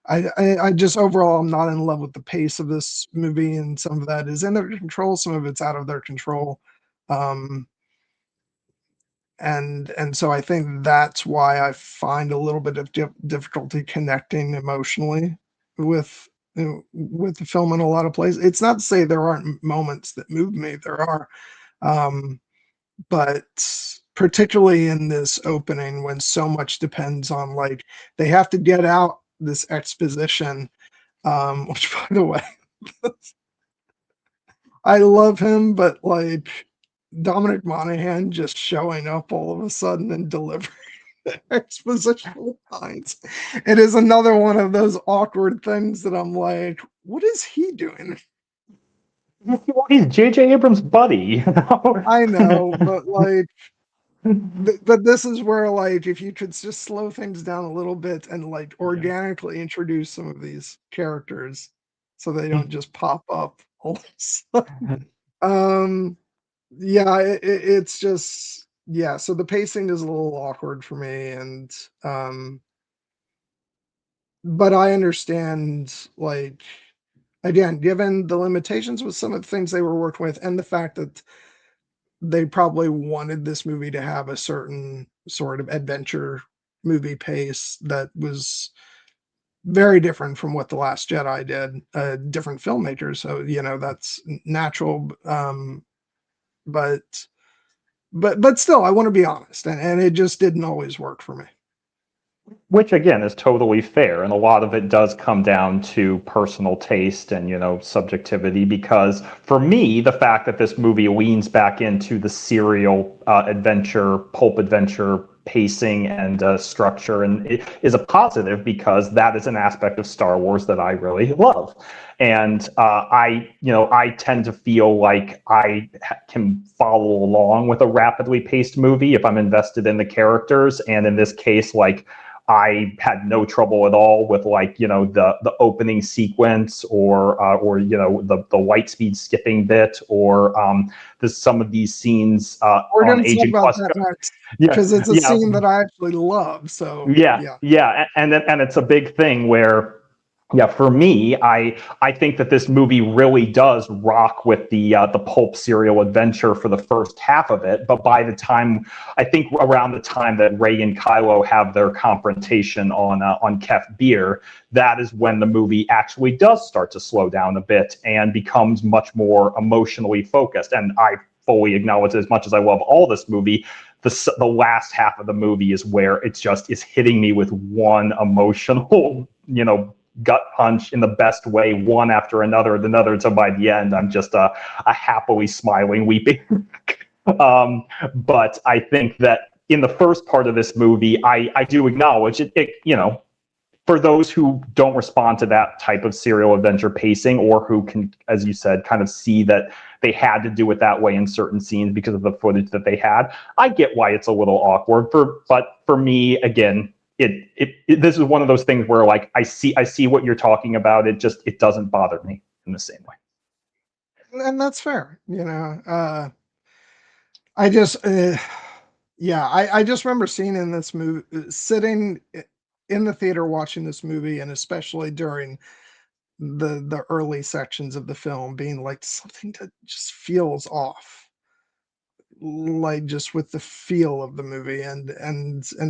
overall I'm not in love with the pace of this movie, and some of that is in their control, some of it's out of their control. Um, and so I think that's why I find a little bit of difficulty connecting emotionally with with the film in a lot of places. It's not to say there aren't moments that move me. There are. Um, but particularly in this opening when so much depends on like they have to get out this exposition, which by the way I love him, but like Dominic Monaghan just showing up all of a sudden and delivering expositional lines, it is another one of those awkward things that I'm like, what is he doing? Well, he's JJ Abrams' buddy. I know, but like but this is where like if you could just slow things down a little bit and like Yeah. organically introduce some of these characters so they don't just pop up all of a sudden. um yeah, it's just yeah, so the pacing is a little awkward for me, and but I understand like again, given the limitations with some of the things they were working with and the fact that they probably wanted this movie to have a certain sort of adventure movie pace that was very different from what The Last Jedi did, different filmmakers. So, that's natural. But but still, I want to be honest, and it just didn't always work for me. Which again is totally fair, and a lot of it does come down to personal taste and subjectivity. Because for me, the fact that this movie leans back into the serial adventure, pulp adventure pacing and structure, and it is a positive because that is an aspect of Star Wars that I really love. And I tend to feel like I can follow along with a rapidly paced movie if I'm invested in the characters. And in this case, like, I had no trouble at all with, like, the opening sequence, or the light speed skipping bit, or some of these scenes We're on going to talk Agent about that Quesco. next, Yeah, because it's a yeah, scene that I actually love. So yeah, yeah. yeah, and it's a big thing where, yeah, for me, I think that this movie really does rock with the pulp serial adventure for the first half of it. But by the time, I think around the time that Rey and Kylo have their confrontation on Kef Bir, that is when the movie actually does start to slow down a bit and becomes much more emotionally focused. And I fully acknowledge, as much as I love all this movie, the last half of the movie is where it's just is hitting me with one emotional, gut punch in the best way, one after another. So by the end, I'm just a happily smiling, weeping. But I think that in the first part of this movie, I do acknowledge it, for those who don't respond to that type of serial adventure pacing, or who can, as you said, kind of see that they had to do it that way in certain scenes because of the footage that they had. I get why it's a little awkward. But for me, again, this is one of those things where, like, I see what you're talking about. It doesn't bother me in the same way. And that's fair. I just, yeah, I just remember seeing in this movie, sitting in the theater watching this movie, and especially during the early sections of the film, being like, something that just feels off, like, just with the feel of the movie, and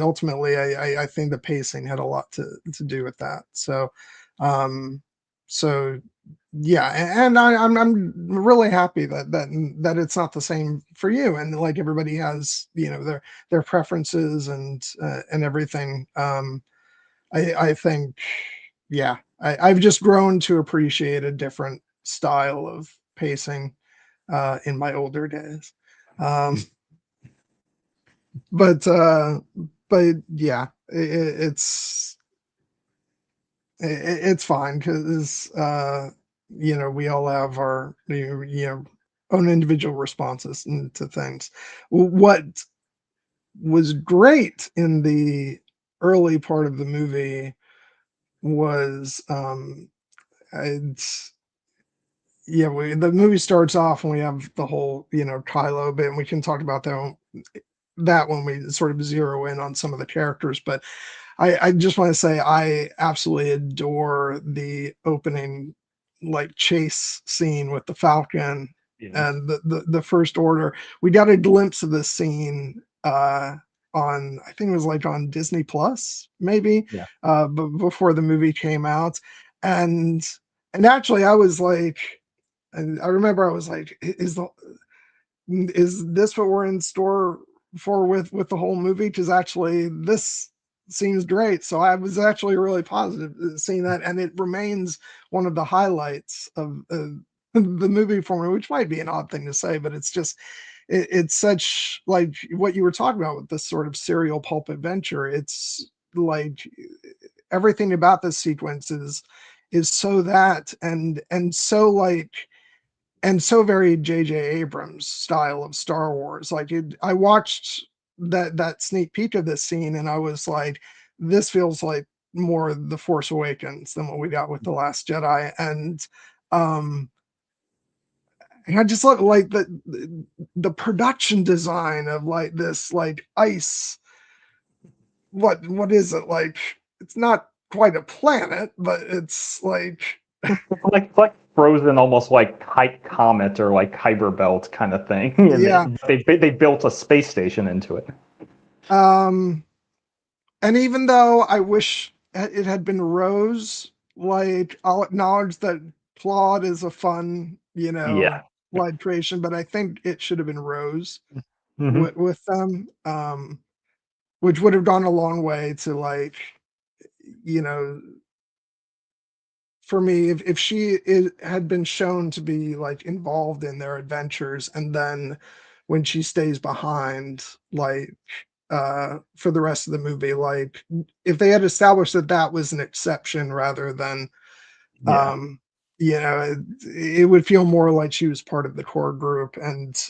ultimately, I think the pacing had a lot to do with that. So, um, so yeah, and I'm really happy that it's not the same for you, and like everybody has, their preferences and everything. I think, yeah, I've just grown to appreciate a different style of pacing in my older days. Um, but yeah, it's fine, because we all have our own individual responses to things. What was great in the early part of the movie was, it's yeah, the movie starts off and we have the whole, Kylo bit, and we can talk about that when we sort of zero in on some of the characters. But I just want to say I absolutely adore the opening, like, chase scene with the Falcon Yeah. and the First Order. We got a glimpse of this scene on, I think it was like on Disney Plus, maybe, Yeah. but before the movie came out. And actually I was like, and I remember I was like, is this what we're in store for with the whole movie? Because actually this seems great. So I was actually really positive seeing that, and it remains one of the highlights of the movie for me, which might be an odd thing to say, but it's just, it's such, like what you were talking about with this sort of serial pulp adventure. It's like everything about this sequence is so that, and so, like, and so very JJ Abrams style of Star Wars. Like, I watched that sneak peek of this scene, and I was like, this feels like more The Force Awakens than what we got with The Last Jedi. And um I just look like the production design of, like, this, like, ice, what is it, like, it's not quite a planet, but it's like, Like frozen, almost like comet or like Kyber belt kind of thing. yeah. And they built a space station into it. um And even though I wish it had been Rose, like, I'll acknowledge that Claude is a fun, Yeah. light creation, but I think it should have been Rose Hmm. with them, which would have gone a long way to, like, you know, for me, if had been shown to be, like, involved in their adventures, and then when she stays behind, like, for the rest of the movie. Like if they had established that that was an exception rather than you know, it would feel more like she was part of the core group. And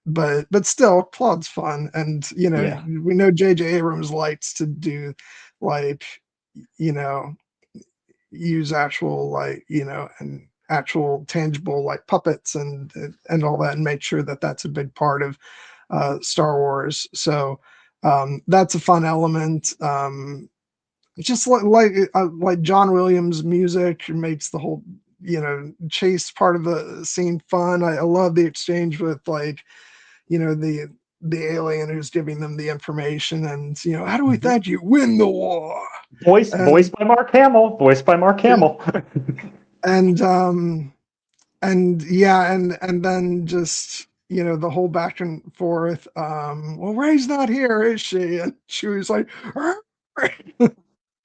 but still, Claude's fun, and you know, we know JJ Abrams likes to do like, you know, use actual, like, you know, and actual tangible like puppets and all that, and make sure that that's a big part of Star Wars. So that's a fun element. Just like John Williams' music makes the whole, you know, chase part of the scene fun. I love the exchange with, like, you know, the alien who's giving them the information, and you know, how do we think you win the war? Voiced by Mark Hamill. Voiced by Mark Hamill. And yeah, and then just, you know, the whole back and forth. Well, Rey's not here, is she? And she was like,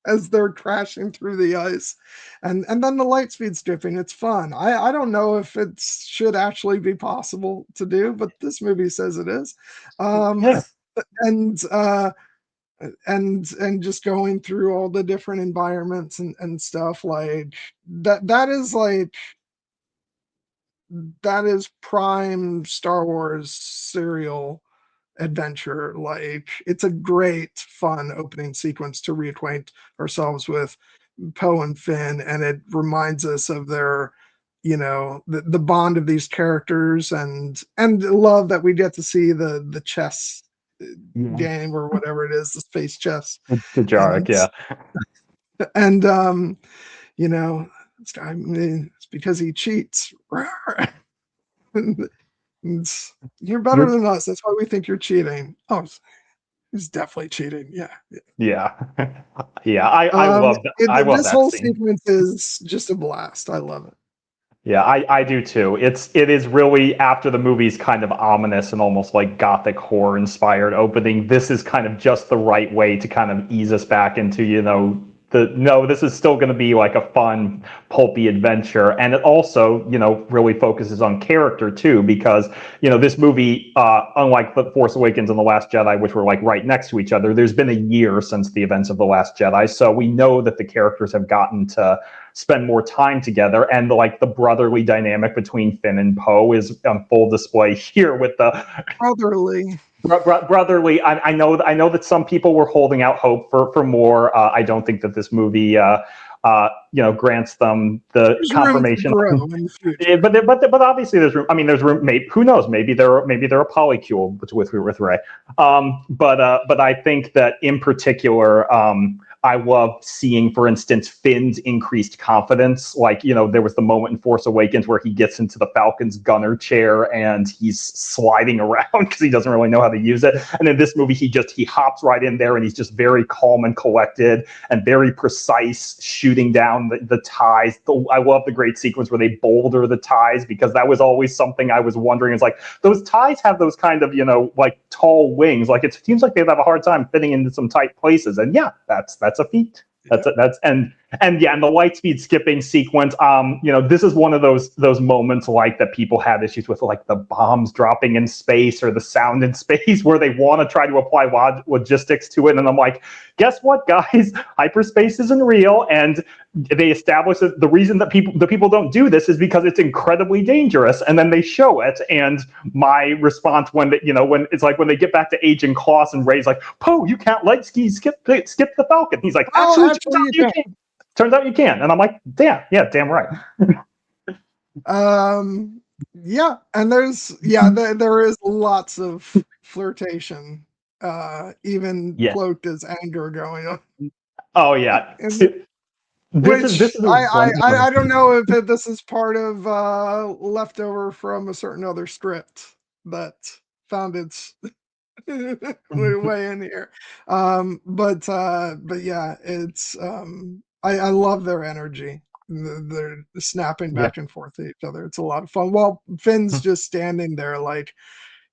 as they're crashing through the ice, and then the light speed's dipping. It's fun. I don't know if it should actually be possible to do, but this movie says it is. And just going through all the different environments and stuff like that is prime Star Wars serial adventure. Like, it's a great fun opening sequence to reacquaint ourselves with Poe and Finn, and it reminds us of their, you know, the bond of these characters, and love that we get to see the chess game or whatever it is, the space chess. The Jarek, and you know, it's because he cheats. You're better than us. That's why we think you're cheating. Oh, he's definitely cheating. Yeah. I love that. I love this that whole scene. sequence is just a blast. I love it. Yeah, I do too. It is really, after the movie's kind of ominous and almost like gothic horror inspired opening, this is kind of just the right way to kind of ease us back into, you know, this is still going to be like a fun, pulpy adventure. And it also, you know, really focuses on character too, because, you know, this movie, unlike The Force Awakens and The Last Jedi, which were like right next to each other, there's been a year since the events of The Last Jedi. So we know that the characters have gotten to spend more time together, and like the brotherly dynamic between Finn and Poe is on full display here with the brotherly. I know that some people were holding out hope for more. I don't think that this movie you know, grants them the confirmation. But obviously there's room. I mean, there's room. Maybe, who knows? Maybe they're a polycule with Rey. But I think that in particular, I love seeing, for instance, Finn's increased confidence. Like, you know, there was the moment in Force Awakens where he gets into the Falcon's gunner chair and he's sliding around because he doesn't really know how to use it. And in this movie, he hops right in there and he's just very calm and collected and very precise, shooting down the ties. I love the great sequence where they boulder the ties, because that was always something I was wondering. Is like, those ties have those kind of, you know, like tall wings. Like, it seems like they'd have a hard time fitting into some tight places. And yeah, that's a feat. And the light speed skipping sequence. You know, this is one of those moments like that people have issues with, like the bombs dropping in space or the sound in space, where they want to try to apply logistics to it. And I'm like, guess what, guys? Hyperspace isn't real, and they establish that the reason that people don't do this is because it's incredibly dangerous, and then they show it. And my response when it's like when they get back to Agent Kloss and Rey's like, Poe, you can't light ski skip the Falcon. He's like, actually you can. Turns out you can. And I'm like, damn right. Yeah, and there is lots of flirtation, even cloaked as anger going on. Oh yeah. I don't know if this is part of leftover from a certain other script that found its way in here. But yeah, it's I love their energy. They're snapping back and forth to each other. It's a lot of fun. While Finn's just standing there like,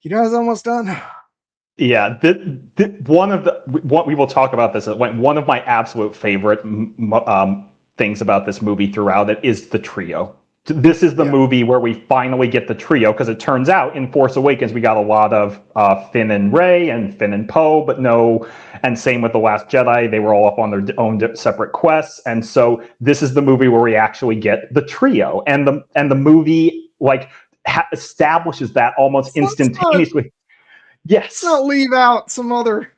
you guys almost done? Yeah, what we will talk about this. One of my absolute favorite things about this movie throughout it is the trio. this is the movie where we finally get the trio, because it turns out in Force Awakens we got a lot of Finn and Rey and Finn and Poe, but no, and same with The Last Jedi, they were all up on their own separate quests, and so this is the movie where we actually get the trio, and the movie like establishes that almost instantaneously. Yes. Let's not leave out some other.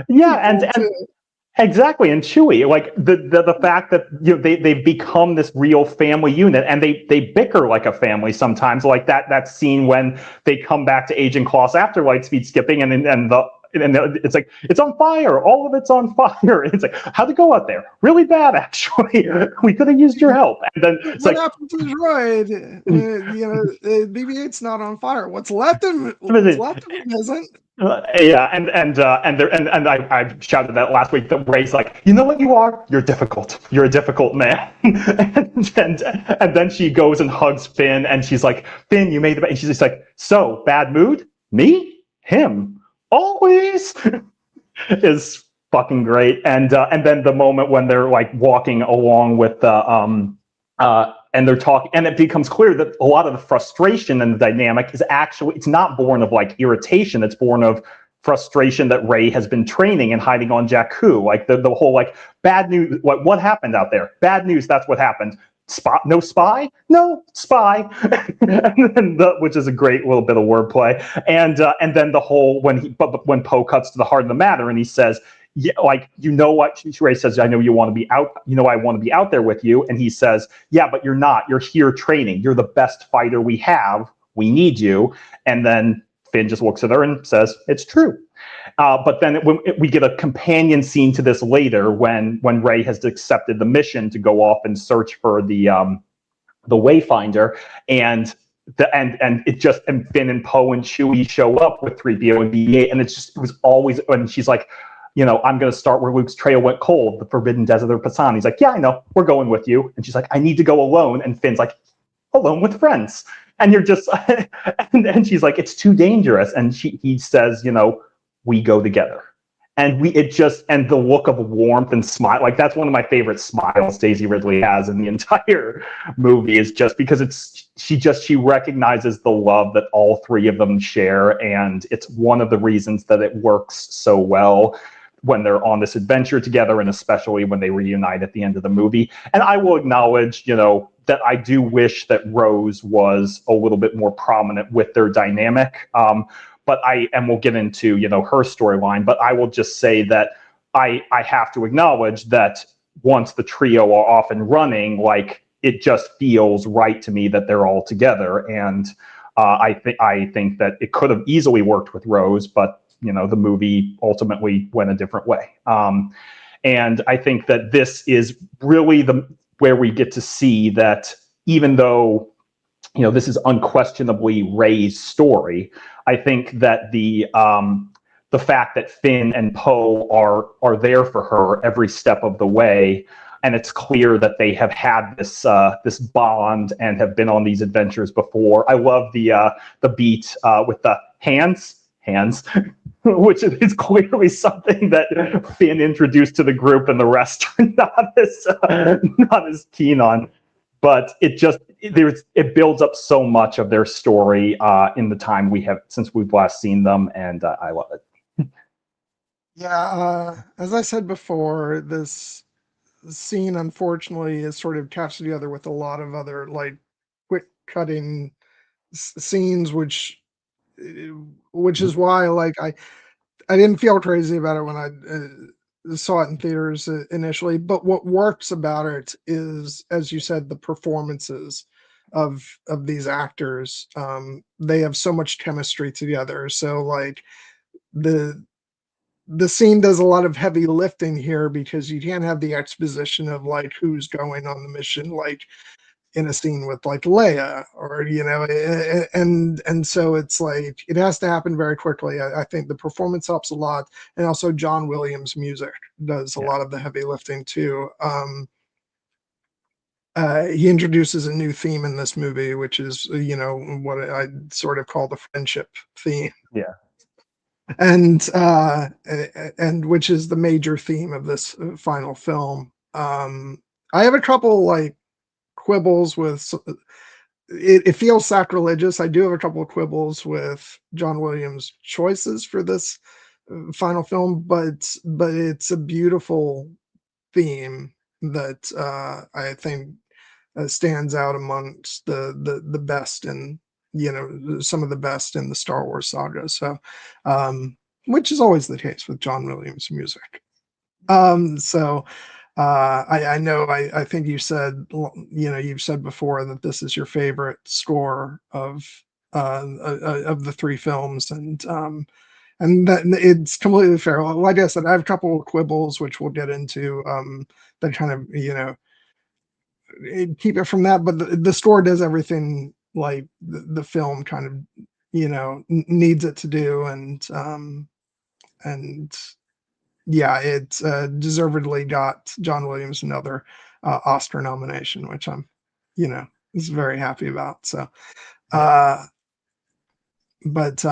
Yeah, and exactly, and Chewie, like the fact that they've become this real family unit, and they bicker like a family sometimes, like that scene when they come back to Agent Kloss after Lightspeed skipping, and it's like, it's on fire, all of it's on fire. It's like, how'd it go out there? Really bad, actually. We could have used your help. And then it's what like, happened to the droid? BB-8's not on fire. What's left of it isn't. Yeah, and I shouted that last week. That Rey's like, you know what you are? You're difficult. You're a difficult man. and then she goes and hugs Finn, and she's like, Finn, you made the. And she's just like, so bad mood? Me? Him? Always. Is fucking great. And then the moment when they're like walking along with the and they're talking, and it becomes clear that a lot of the frustration and the dynamic is actually, it's not born of like irritation, it's born of frustration that Rey has been training and hiding on Jakku. Like the whole like bad news, what happened out there? Bad news, that's what happened. No spy? No spy. And then which is a great little bit of wordplay. And then the whole when Poe cuts to the heart of the matter and he says, yeah, like, you know what? Rey says, I know you want to be out. You know, I want to be out there with you. And he says, yeah, but you're not. You're here training. You're the best fighter we have. We need you. And then Finn just looks at her and says, it's true. But then we get a companion scene to this later when Rey has accepted the mission to go off and search for the Wayfinder, and Finn and Poe and Chewie show up with 3PO and BB-8, and it was always, and she's like, you know, I'm going to start where Luke's trail went cold, the forbidden desert of Pasan. He's like, yeah, I know, we're going with you. And she's like, I need to go alone. And Finn's like, alone with friends. And you're just, and she's like, it's too dangerous. And he says, you know, we go together. And and the look of warmth and smile, like that's one of my favorite smiles Daisy Ridley has in the entire movie, is just because she recognizes the love that all three of them share. And it's one of the reasons that it works so well when they're on this adventure together, and especially when they reunite at the end of the movie. And I will acknowledge, you know, that I do wish that Rose was a little bit more prominent with their dynamic. But we'll get into, you know, her storyline, but I will just say that I have to acknowledge that once the trio are off and running, like, it just feels right to me that they're all together. And I think that it could have easily worked with Rose, but, you know, the movie ultimately went a different way. And I think that this is really where we get to see that even though, you know, this is unquestionably Rey's story, I think that the fact that Finn and Poe are there for her every step of the way, and it's clear that they have had this bond and have been on these adventures before. I love the beat with the hands, which is clearly something that Finn introduced to the group, and the rest are not as keen on. But it builds up so much of their story in the time we have since we've last seen them, and I love it. Yeah, as I said before, this scene unfortunately is sort of cast together with a lot of other like quick cutting scenes, which is why like I didn't feel crazy about it when I saw it in theaters initially, but what works about it is, as you said, the performances of these actors. They have so much chemistry together. So like the scene does a lot of heavy lifting here, because you can't have the exposition of like who's going on the mission like in a scene with like Leia, or, you know, and so it's like it has to happen very quickly. I think the performance helps a lot, and also John Williams' music does a lot of the heavy lifting too. He introduces a new theme in this movie, which is, you know, what I sort of call the friendship theme. Yeah. And which is the major theme of this final film. I have a couple like quibbles with it feels sacrilegious. I do have a couple of quibbles with John Williams' choices for this final film, but it's a beautiful theme that I think stands out amongst the best in some of the best in the Star Wars saga. So, which is always the case with John Williams music. So I know I think you said you've said before that this is your favorite score of the three films, and that it's completely fair. Like I said, I have a couple of quibbles which we'll get into that kind of keep it from that, but the score does everything like the film kind of needs it to do, and yeah, it deservedly got John Williams another Oscar nomination, which I'm is very happy about. So but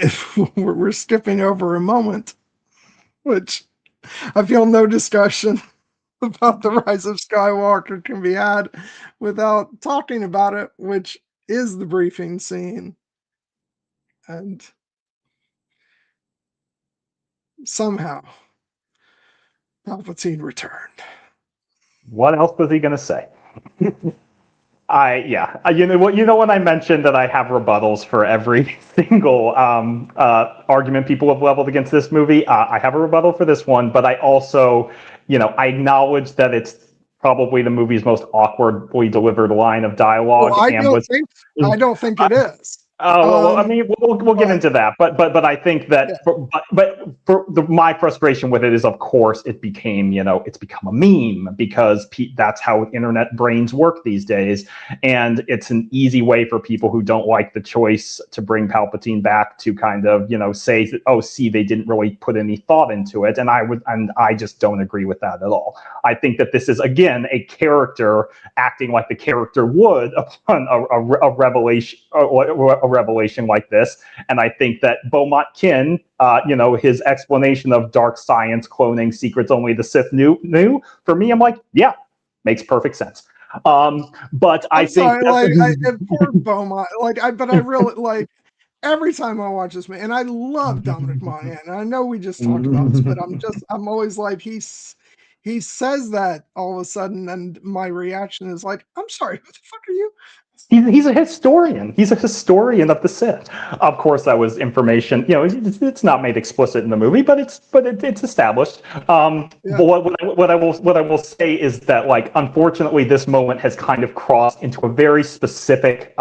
if we're skipping over a moment, which I feel no discussion about the Rise of Skywalker can be had without talking about it, which is the briefing scene. And somehow Palpatine returned. What else was he going to say? You know when I mentioned that I have rebuttals for every single argument people have leveled against this movie. I have a rebuttal for this one, but I also, I acknowledge that it's probably the movie's most awkwardly delivered line of dialogue. Well, I don't think it is. Oh, well, I mean, we'll get into that, but I think that, yeah. My frustration with it is, of course, it became, it's become a meme because that's how internet brains work these days, and it's an easy way for people who don't like the choice to bring Palpatine back to kind of, say that, oh, see, they didn't really put any thought into it, and I just don't agree with that at all. I think that this is again a character acting like the character would upon a revelation. A revelation like this, and I think that Beaumont Kin, his explanation of dark science cloning secrets only the Sith knew. For me, I'm like, yeah, makes perfect sense. But I think poor Beaumont, but I really every time I watch this man, and I love Dominic Monaghan, and I know we just talked about this, but I'm always like he says that all of a sudden, and my reaction is like, I'm sorry, who the fuck are you? He's a historian. He's a historian of the Sith. Of course, that was information. It's not made explicit in the movie, but it's established. But what I will say is that, unfortunately, this moment has kind of crossed into a very specific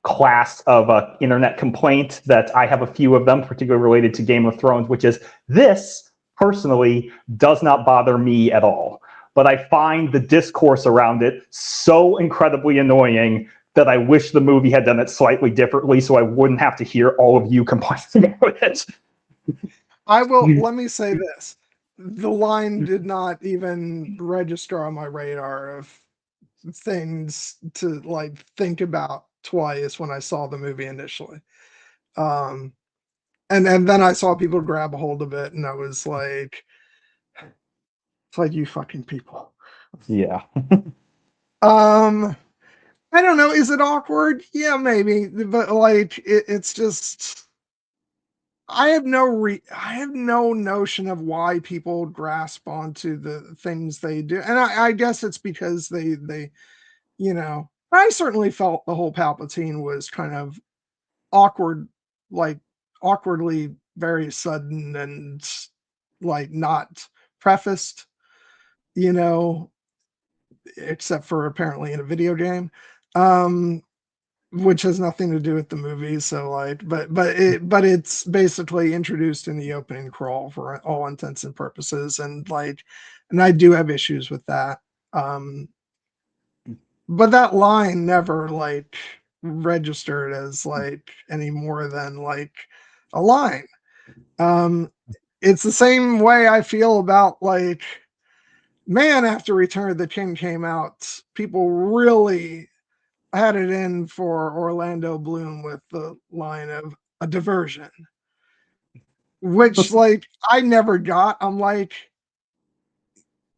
class of internet complaint that I have a few of them, particularly related to Game of Thrones, which is this personally does not bother me at all. But I find the discourse around it so incredibly annoying that I wish the movie had done it slightly differently so I wouldn't have to hear all of you complaining about it. Let me say this. The line did not even register on my radar of things to think about twice when I saw the movie initially. And then I saw people grab a hold of it, and I was like, it's like, you fucking people. Yeah. I don't know. Is it awkward? Yeah, maybe. But it's just, I have no notion of why people grasp onto the things they do, and I guess it's because they I certainly felt the whole Palpatine was kind of awkward, awkwardly very sudden and not prefaced, except for apparently in a video game, which has nothing to do with the movie. So but it's basically introduced in the opening crawl for all intents and purposes, and I do have issues with that. But that line never registered as any more than a line. It's the same way I feel about man, after Return of the King came out, people really had it in for Orlando Bloom with the line of a diversion. which like I never got. I'm like,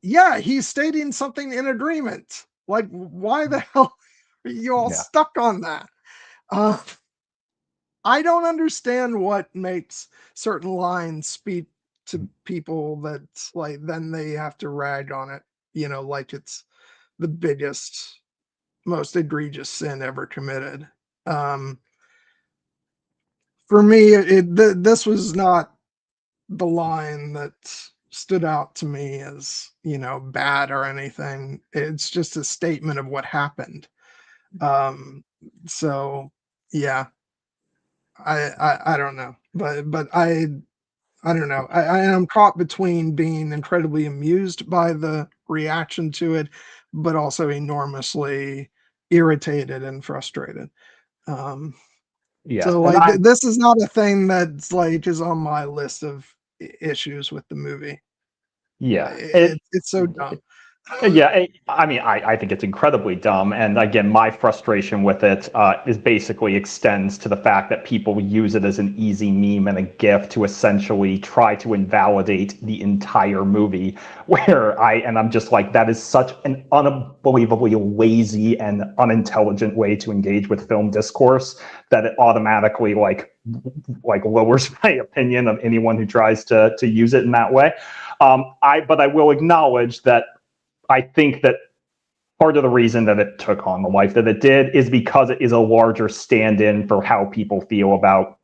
yeah, he's stating something in agreement. Like, why the hell are you all Yeah. stuck on that? Uh, I don't understand what makes certain lines speak to people that like then they have to rag on it, like it's the biggest, most egregious sin ever committed. Um, for me, this was not the line that stood out to me as bad or anything. It's just a statement of what happened. Um, so yeah, I don't know, but I don't know. I am caught between being incredibly amused by the reaction to it, but also enormously irritated and frustrated. Um, Yes, so and like this is not a thing that's like is on my list of issues with the movie. yeah, It's so dumb. yeah, I mean, I think it's incredibly dumb. And again, my frustration with it is basically extends to the fact that people use it as an easy meme and a GIF to essentially try to invalidate the entire movie. And I'm just like, that is such an unbelievably lazy and unintelligent way to engage with film discourse that it automatically like lowers my opinion of anyone who tries to use it in that way. But I will acknowledge that I think that part of the reason that it took on the life that it did is because it is a larger stand-in for how people feel about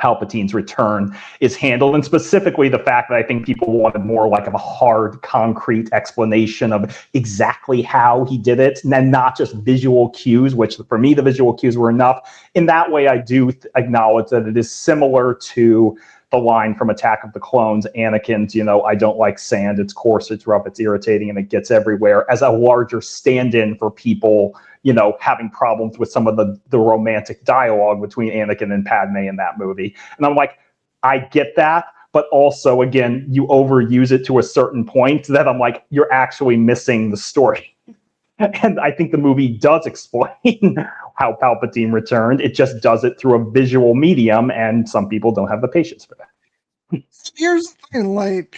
Palpatine's return is handled, and specifically the fact that I think people wanted more like of a hard, concrete explanation of exactly how he did it, and then not just visual cues, which for me the visual cues were enough. In that way, I do acknowledge that it is similar to the line from Attack of the Clones, Anakin's, I don't like sand, it's coarse, it's rough, it's irritating, and it gets everywhere, as a larger stand-in for people, having problems with some of the romantic dialogue between Anakin and Padme in that movie. And I'm like, I get that, but also, again, you overuse it to a certain point that I'm like, you're actually missing the story. And I think the movie does explain how Palpatine returned. It just does it through a visual medium, and some people don't have the patience for that. Here's the thing, like,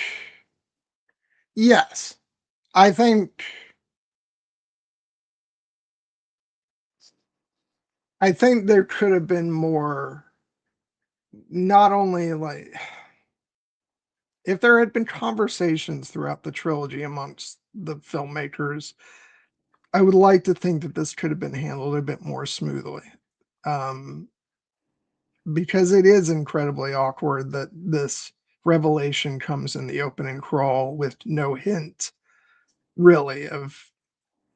yes, I think there could have been more, not only like if there had been conversations throughout the trilogy amongst the filmmakers, I would like to think that this could have been handled a bit more smoothly. Um, because it is incredibly awkward that this revelation comes in the opening crawl with no hint, really, of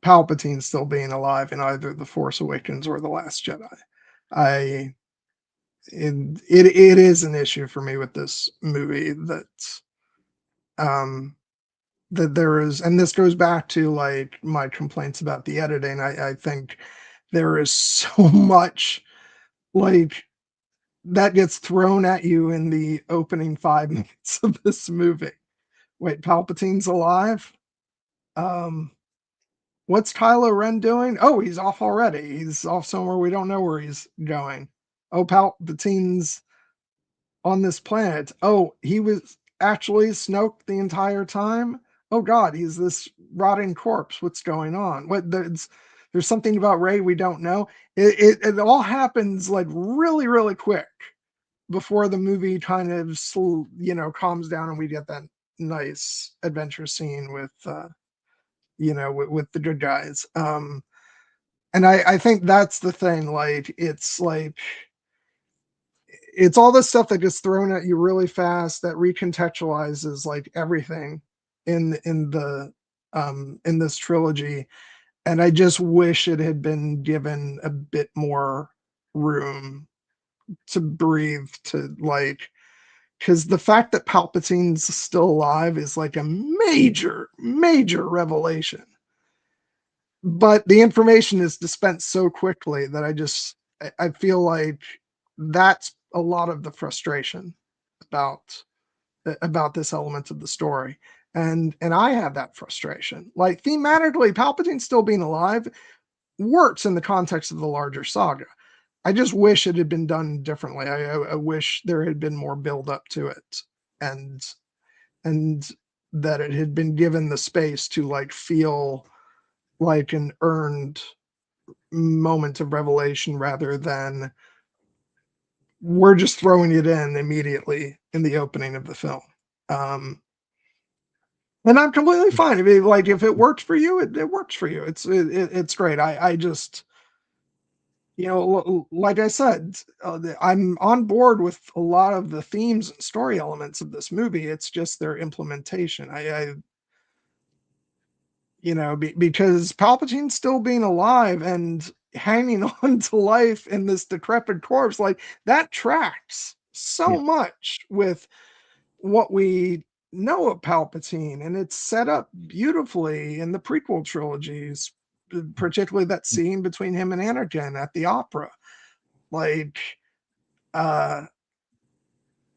Palpatine still being alive in either The Force Awakens or The Last Jedi. I it is an issue for me with this movie that um that there is, and this goes back to like my complaints about the editing. I think there is so much like that gets thrown at you in the opening 5 minutes of this movie. Wait, Palpatine's alive? Um, what's Kylo Ren doing? Oh, he's off already. He's off somewhere we don't know where he's going. Oh, Palpatine's on this planet. Oh, he was actually Snoke the entire time. Oh God, he's this rotting corpse. What's going on? There's something about Rey we don't know. It all happens like really really quick before the movie kind of calms down and we get that nice adventure scene with with the good guys. And I think that's the thing. It's all this stuff that gets thrown at you really fast that recontextualizes like everything in this trilogy. And I just wish it had been given a bit more room to breathe, to like, because the fact that Palpatine's still alive is like a major, major revelation. But the information is dispensed so quickly that I feel like that's a lot of the frustration about this element of the story. And I have that frustration. Like thematically, Palpatine still being alive works in the context of the larger saga. I just wish it had been done differently. I wish there had been more build up to it, and and that it had been given the space to like feel like an earned moment of revelation rather than we're just throwing it in immediately in the opening of the film. And I'm completely fine. If it works for you, it works for you. It's great. I just, like I said, I'm on board with a lot of the themes and story elements of this movie. It's just their implementation. Because Palpatine's still being alive and hanging on to life in this decrepit corpse, like that tracks so much with what we know of Palpatine, and it's set up beautifully in the prequel trilogies, particularly that scene between him and Anakin at the opera. Like, but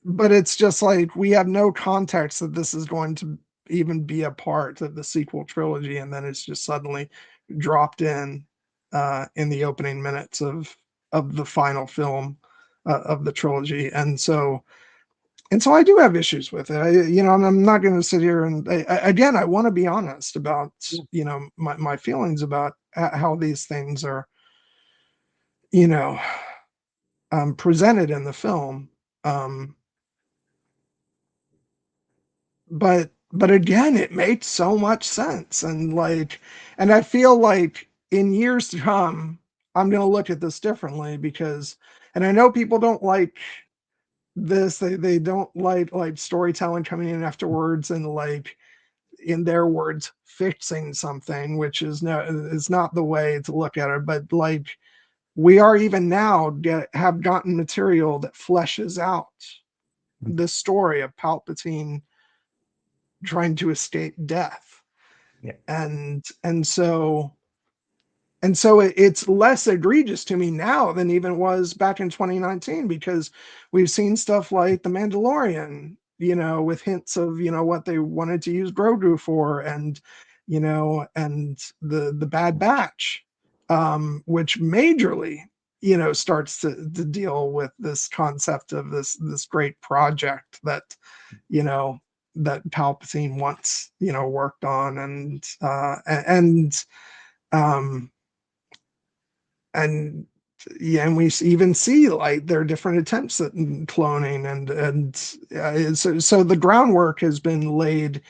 it's just like we have no context that this is going to even be a part of the sequel trilogy, and then it's just suddenly dropped in the opening minutes of the final film of the trilogy, and so I do have issues with it. I'm not going to sit here and again, I want to be honest about my feelings about how these things are presented in the film. But again, it made so much sense, and I feel like in years to come, I'm going to look at this differently because, and I know people don't like this, they don't like storytelling coming in afterwards and like, in their words, fixing something, which is not the way to look at it. But like, we are even now have gotten material that fleshes out the story of Palpatine trying to escape death. Yeah. And so it's less egregious to me now than even was back in 2019, because we've seen stuff like The Mandalorian, with hints of, what they wanted to use Grogu for, and, and the Bad Batch, which majorly, starts to deal with this concept of this great project that, that Palpatine once, worked on, and yeah, and we even see like their different attempts at cloning, so the groundwork has been laid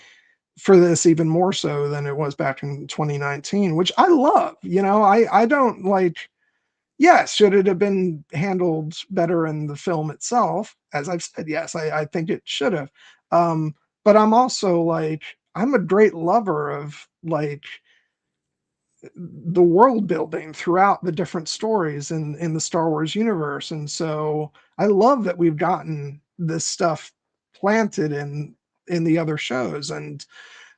for this even more so than it was back in 2019, which I love. I don't like. Yes, should it have been handled better in the film itself? As I've said, yes, I think it should have. But I'm also like, I'm a great lover of like the world building throughout the different stories in the Star Wars universe. And so I love that we've gotten this stuff planted in the other shows, and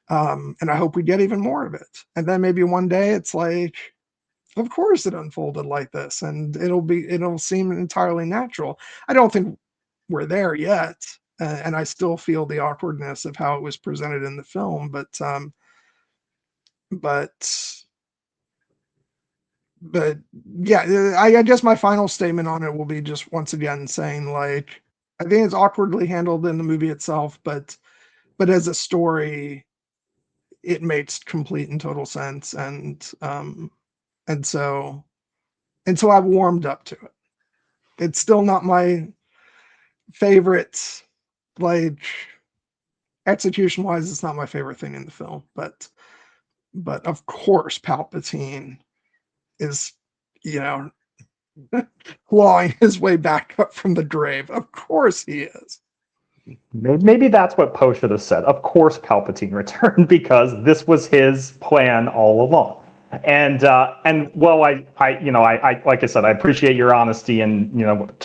I hope we get even more of it. And then maybe one day it's like, of course it unfolded like this, and it'll seem entirely natural. I don't think we're there yet, and I still feel the awkwardness of how it was presented in the film, but yeah, I guess my final statement on it will be just once again saying, like, I think it's awkwardly handled in the movie itself, but as a story, it makes complete and total sense, and so I've warmed up to it. It's still not my favorite, like, execution wise, it's not my favorite thing in the film, but of course Palpatine is, clawing his way back up from the grave. Of course he is. Maybe that's what Poe should have said. Of course Palpatine returned, because this was his plan all along. And well, I like I said, I appreciate your honesty and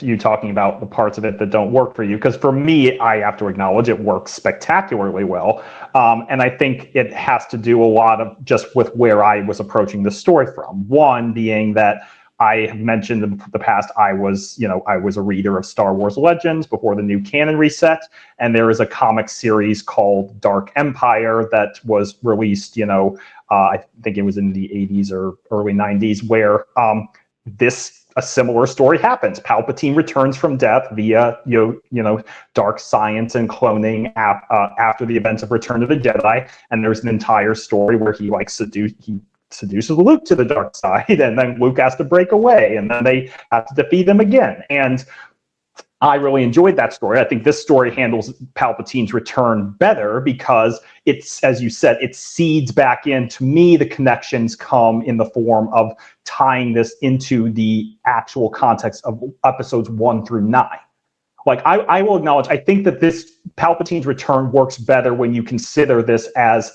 you talking about the parts of it that don't work for you, because for me, I have to acknowledge it works spectacularly well, and I think it has to do a lot of just with where I was approaching the story from. One being that I have mentioned in the past, I was a reader of Star Wars Legends before the new canon reset, and there is a comic series called Dark Empire that was released, I think it was in the 80s or early 90s, where a similar story happens. Palpatine returns from death via dark science and cloning after the events of Return of the Jedi, and there's an entire story where he seduces Luke to the dark side, and then Luke has to break away, and then they have to defeat him again. And I really enjoyed that story. I think this story handles Palpatine's return better because it's, as you said, it seeds back in. To me, the connections come in the form of tying this into the actual context of episodes 1 through 9. Like, I will acknowledge, I think that this Palpatine's return works better when you consider this as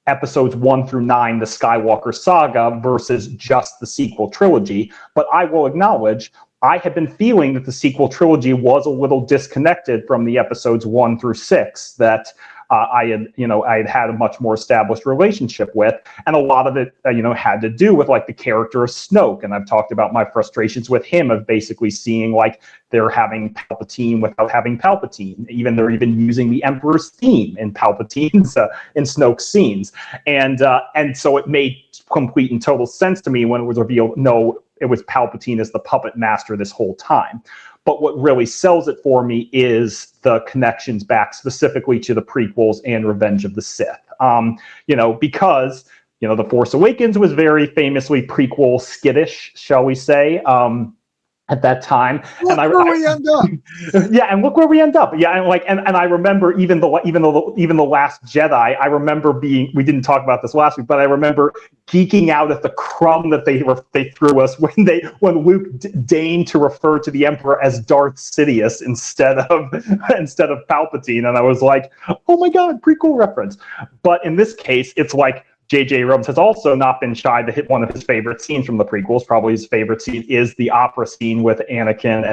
episodes 1 through 9, the Skywalker saga, versus just the sequel trilogy. But I will acknowledge, I had been feeling that the sequel trilogy was a little disconnected from the episodes 1 through 6 that I had a much more established relationship with, and a lot of it, had to do with like the character of Snoke. And I've talked about my frustrations with him of basically seeing like they're having Palpatine without having Palpatine. They're even using the Emperor's theme in Palpatine's in Snoke's scenes, and so it made complete and total sense to me when it was revealed. No, it was Palpatine as the puppet master this whole time. But what really sells it for me is the connections back specifically to the prequels and Revenge of the Sith. Because The Force Awakens was very famously prequel skittish, shall we say, at that time. Look where we end up. Yeah, and look where we end up. Yeah, and I remember even the Last Jedi. I remember we didn't talk about this last week, but I remember geeking out at the crumb that they threw us when Luke deigned to refer to the Emperor as Darth Sidious instead of Palpatine, and I was like, oh my god, prequel reference. But in this case, it's like JJ Abrams has also not been shy to hit one of his favorite scenes from the prequels. Probably his favorite scene is the opera scene with Anakin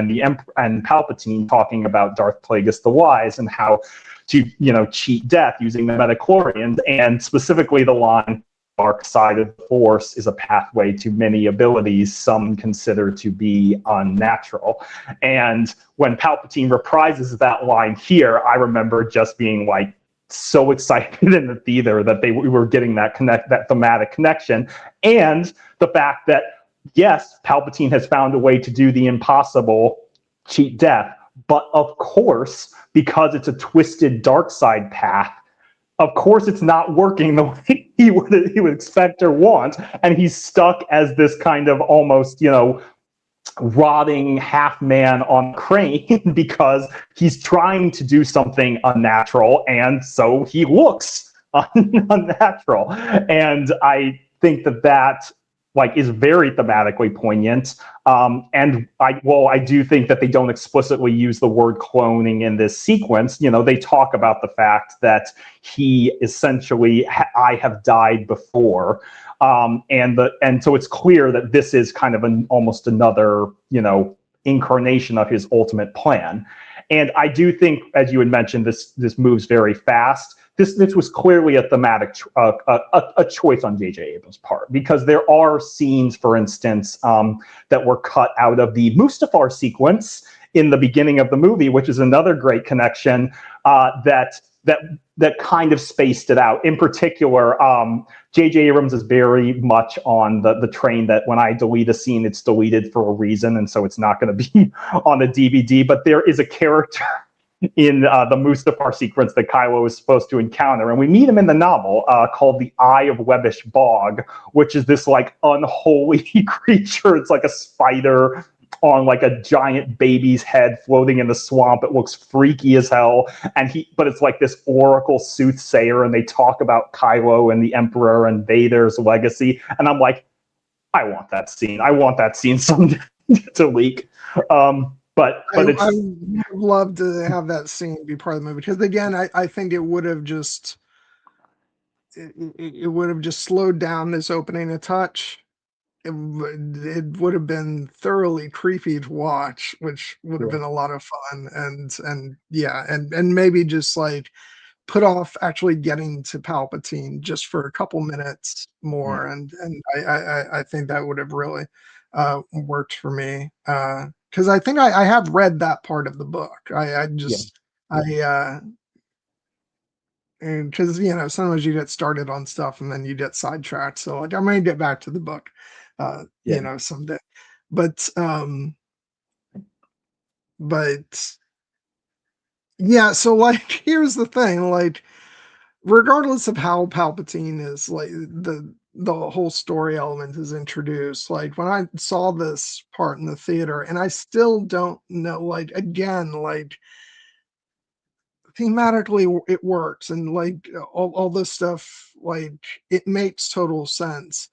and Palpatine talking about Darth Plagueis the Wise and how to cheat death using the midichlorians, and specifically the line, "Dark side of the Force is a pathway to many abilities some consider to be unnatural." And when Palpatine reprises that line here, I remember just being like, so excited in the theater that we were getting that thematic connection, and the fact that yes, Palpatine has found a way to do the impossible, cheat death, but of course, because it's a twisted dark side path, of course it's not working the way he would expect or want, and he's stuck as this kind of almost rotting half man on crane because he's trying to do something unnatural, and so he looks unnatural. And I think that is very thematically poignant. And I do think that they don't explicitly use the word cloning in this sequence. They talk about the fact that he essentially, I have died before. And so it's clear that this is kind of almost another, incarnation of his ultimate plan. And I do think, as you had mentioned, this moves very fast. This was clearly a thematic a choice on JJ Abrams' part, because there are scenes, for instance, that were cut out of the Mustafar sequence in the beginning of the movie, which is another great connection that kind of spaced it out. In particular, JJ Abrams is very much on the train that when I delete a scene, it's deleted for a reason, and so it's not going to be on a DVD. But there is a character in the Mustafar sequence that Kylo is supposed to encounter, and we meet him in the novel called the Eye of Webbish Bog, which is this unholy creature. It's like a spider on a giant baby's head floating in the swamp. It looks freaky as hell, but it's like this oracle soothsayer, and they talk about Kylo and the Emperor and Vader's legacy, and I'm like, I want that scene. I want that scene someday to leak. But I would love to have that scene be part of the movie, because again, I think it would have just slowed down this opening a touch. It would have been thoroughly creepy to watch, which would have been a lot of fun, and yeah, and maybe just put off actually getting to Palpatine just for a couple minutes more, and I think that would have really worked for me, because I think I have read that part of the book. Because sometimes you get started on stuff and then you get sidetracked. So I'm gonna get back to the book, someday. But yeah, so like here's the thing, like regardless of how Palpatine is, like the whole story element is introduced. Like when I saw this part in the theater, and I still don't know, like again, like thematically it works, and like all this stuff, like it makes total sense.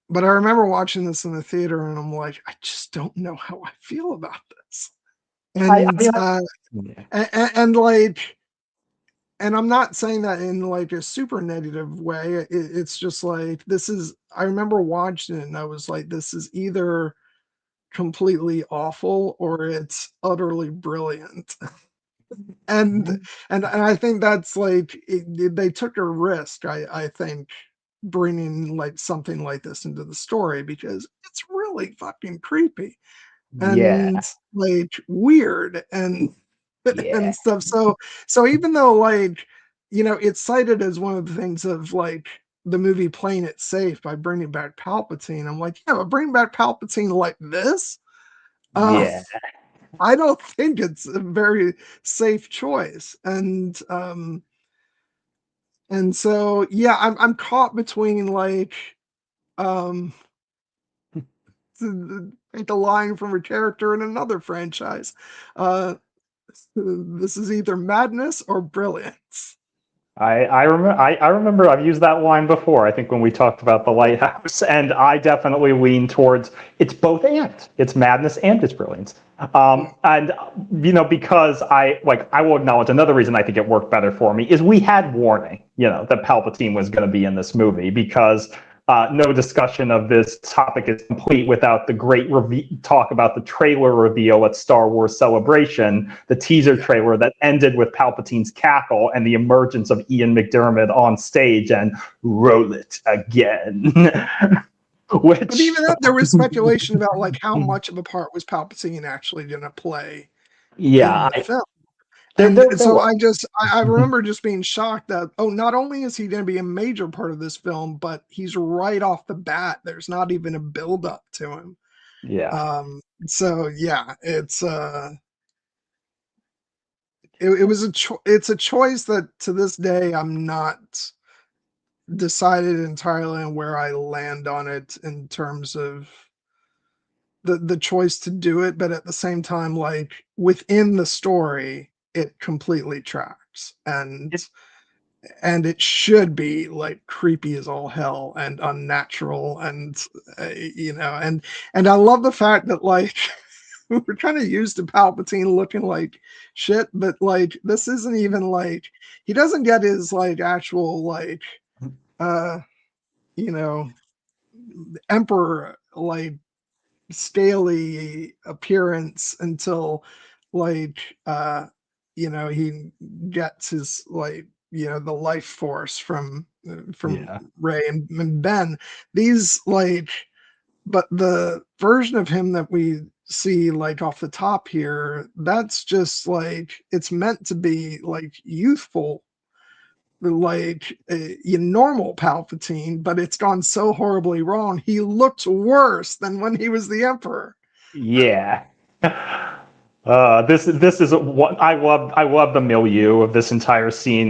But I remember watching this in the theater, and I'm like, I just don't know how I feel about this. I And mean, yeah. and like, and I'm not saying that in like a super negative way. It's just like this is. I remember watching it, and I was like, this is either completely awful or it's utterly brilliant. and and I think that's like they took a risk. I think bringing like something like this into the story because it's really fucking creepy and Yeah. like weird and Yeah. and stuff. So even though like it's cited as one of the things of like the movie playing it safe by bringing back Palpatine, I'm like, yeah, but bring back Palpatine like this. Uh, Yeah. I don't think it's a very safe choice, and so yeah, I'm caught between like um take a line from a character in another franchise. Uh, this is either madness or brilliance. I remember I've used that line before. I think when we talked about the lighthouse, and I definitely lean towards it's both and it's madness and it's brilliance. And because I will acknowledge another reason I think it worked better for me is we had warning, that Palpatine was going to be in this movie because no discussion of this topic is complete without the great talk about the trailer reveal at Star Wars Celebration, the teaser trailer that ended with Palpatine's cackle and the emergence of Ian McDiarmid on stage and roll it again. But even that, there was speculation about like how much of a part was Palpatine actually going to play Yeah, in the film. there And so was. I remember just being shocked that, oh, not only is he going to be a major part of this film, but he's right off the bat. There's not even a build up to him. Yeah. So yeah, it was it's a choice that to this day I'm not decided entirely on where I land on it in terms of the choice to do it, but at the same time, like within the story, it completely tracks and it should be like creepy as all hell and unnatural and and I love the fact that like we're kind of used to Palpatine looking like shit, but like this isn't even like he doesn't get his like actual like uh you know emperor like scaly appearance until like he gets his like the life force from Yeah. Ray and Ben. These like but the version of him that we see like off the top here, that's just like it's meant to be like youthful, like normal Palpatine, but it's gone so horribly wrong. He looked worse than when he was the Emperor. Yeah. This is what I love. I love the milieu of this entire scene.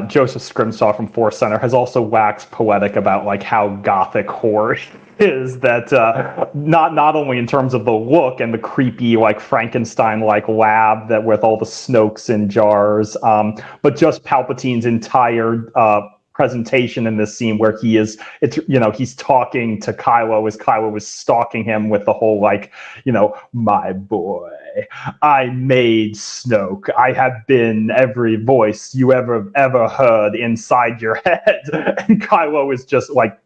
Joseph Scrimshaw from Force Center has also waxed poetic about like how gothic horror is. That not only in terms of the look and the creepy like Frankenstein like lab that with all the Snokes in jars, but just Palpatine's entire presentation in this scene where he's talking to Kylo as Kylo was stalking him with the whole like my boy, I made Snoke, I have been every voice you ever heard inside your head. And Kylo is just like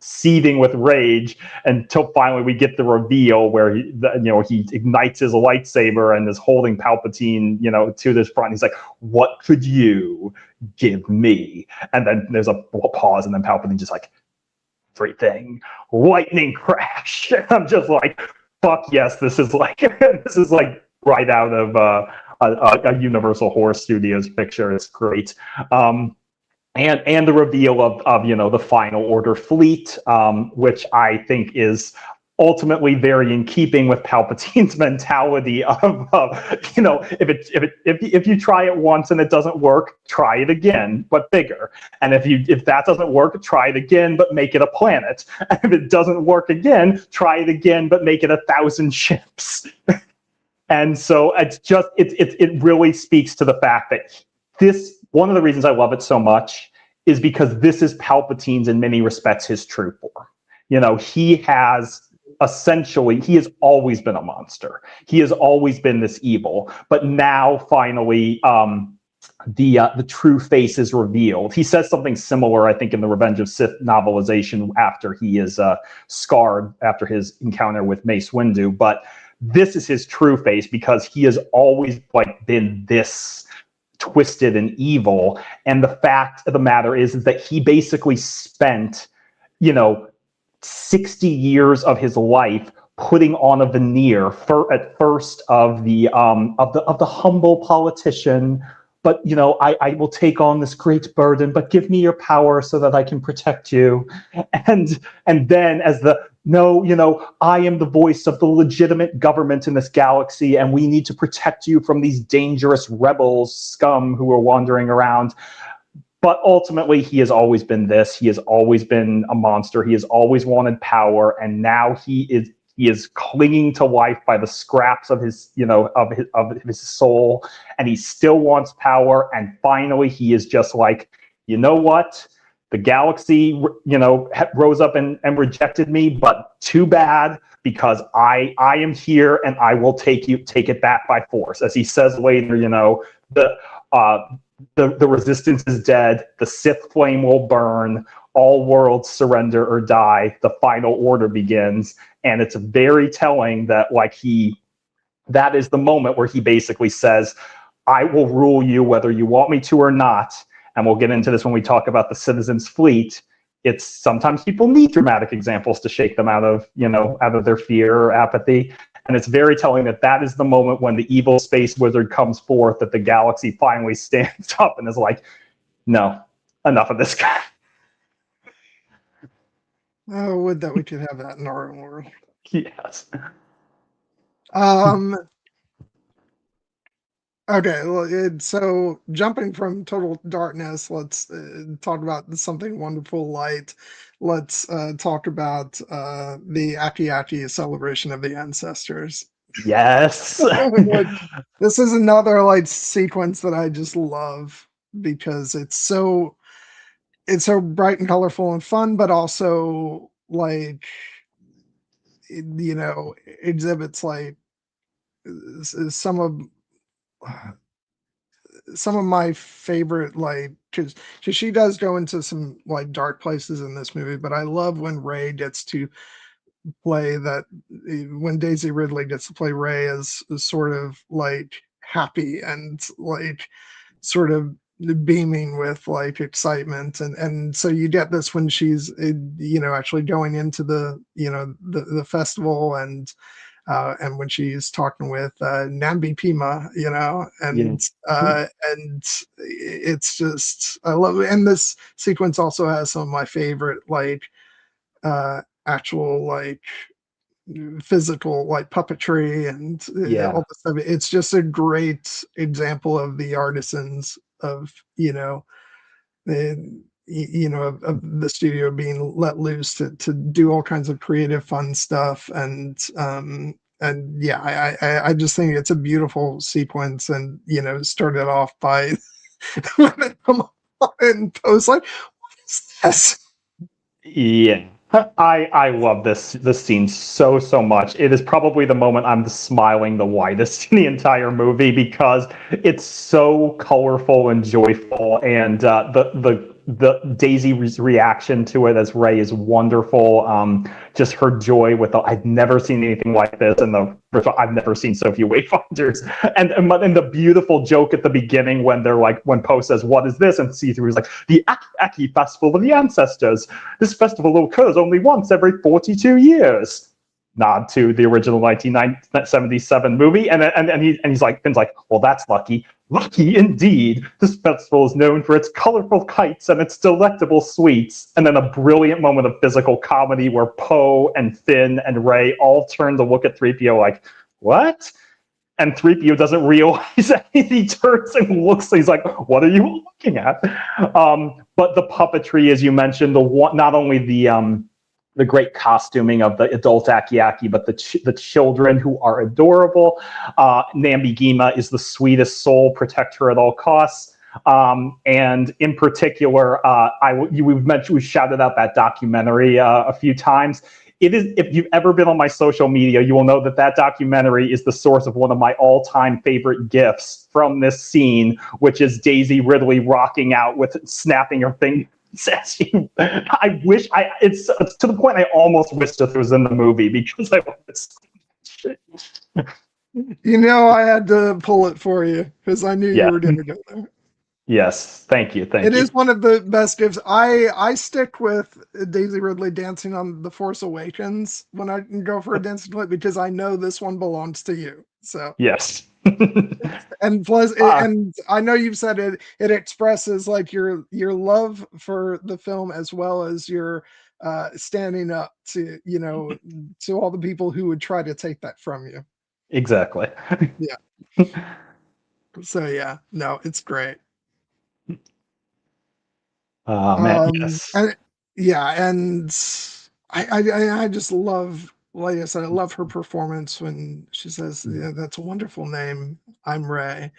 seething with rage until finally we get the reveal where he ignites his lightsaber and is holding Palpatine to this front. He's like, what could you give me? And then there's a pause, and then Palpatine just like, everything, lightning crash. I'm just like, fuck yes, this is like right out of a Universal Horror Studios picture. It's great. And the reveal of the Final Order fleet, which I think is ultimately very in keeping with Palpatine's mentality of, if you try it once and it doesn't work, try it again, but bigger. And if that doesn't work, try it again, but make it a planet. And if it doesn't work again, try it again, but make it 1,000 ships. And so it really speaks to the fact that one of the reasons I love it so much is because this is Palpatine's, in many respects, his true form. He has always been a monster. He has always been this evil, but now finally, the true face is revealed. He says something similar, I think, in the Revenge of Sith novelization after he is scarred after his encounter with Mace Windu, but this is his true face because he has always been this twisted and evil. And the fact of the matter is that he basically spent 60 years of his life putting on a veneer at first of the humble politician, but I will take on this great burden, but give me your power so that I can protect you. And then as I am the voice of the legitimate government in this galaxy, and we need to protect you from these dangerous rebels, scum who are wandering around. But ultimately, he has always been this. He has always been a monster. He has always wanted power, and now he is clinging to life by the scraps of his soul, and he still wants power. And finally, he is just like, you know what? The galaxy, rose up and rejected me, but too bad, because I am here and I will take it back by force. As he says later, the resistance is dead, the Sith flame will burn, all worlds surrender or die, the final order begins. And it's very telling that that is the moment where he basically says, I will rule you whether you want me to or not. And we'll get into this when we talk about the Citizens Fleet. It's sometimes people need dramatic examples to shake them out of their fear or apathy. And it's very telling that is the moment when the evil space wizard comes forth, that the galaxy finally stands up and is like, no, enough of this guy. Oh, would that we could have that in our own world. Yes. Okay, well, so jumping from total darkness, let's talk about something wonderful light. Let's talk about the Aki celebration of the ancestors. Yes. This is another sequence that I just love because it's so bright and colorful and fun, but also exhibits some of my favorite, because she does go into some dark places in this movie, but I love when Rey gets to play that, when Daisy Ridley gets to play Rey as sort of happy and sort of beaming with excitement, and so you get this when she's actually going into the festival, and when she's talking with Nambi Pima, and it's just, I love it. And this sequence also has some of my favorite actual physical puppetry and all this stuff. It's just a great example of the artisans of of the studio being let loose to do all kinds of creative, fun stuff. And yeah, I just think it's a beautiful sequence. And started off by when they come on and Poe's like, what is this? Yeah. I love this scene so much. It is probably the moment I'm smiling the widest in the entire movie, because it's so colorful and joyful, and the Daisy's reaction to it as Rey is wonderful. Just her joy with I've never seen anything like this, and I've never seen so few wayfinders, and the beautiful joke at the beginning when they're when Poe says, "What is this?" and C3 is like, "The Aki Festival of the Ancestors. This festival occurs only once every 42 years." Nod to the original 1977 movie, and he's like, Finn's like, "Well, that's lucky. Lucky indeed. This festival is known for its colorful kites and its delectable sweets. And then a brilliant moment of physical comedy where Poe and Finn and Rey all turn to look at 3PO like, what? And 3PO doesn't realize that. He turns and looks, he's like, what are you looking at? But the puppetry, as you mentioned, not only the great costuming of the adult Aki-Aki, but the children who are adorable. Nambi-Gima is the sweetest soul, protect her at all costs. And in particular, we've shouted out that documentary a few times. It is, if you've ever been on my social media, you will know that documentary is the source of one of my all-time favorite GIFs from this scene, which is Daisy Ridley rocking out with snapping her fingers. I wish it's to the point I almost wished it was in the movie because I love this shit. I had to pull it for you because I knew you were going to go there. Yes, thank you. It is one of the best gifts. I stick with Daisy Ridley dancing on The Force Awakens when I go for a dancing clip because I know this one belongs to you. So yes. And plus, and I know you've said it expresses like your love for the film as well as your standing up to to all the people who would try to take that from you. Exactly. Yeah. So yeah, no, it's great. Man, yes. And I just love, like I said, I love her performance when she says, yeah, that's a wonderful name. I'm Rey.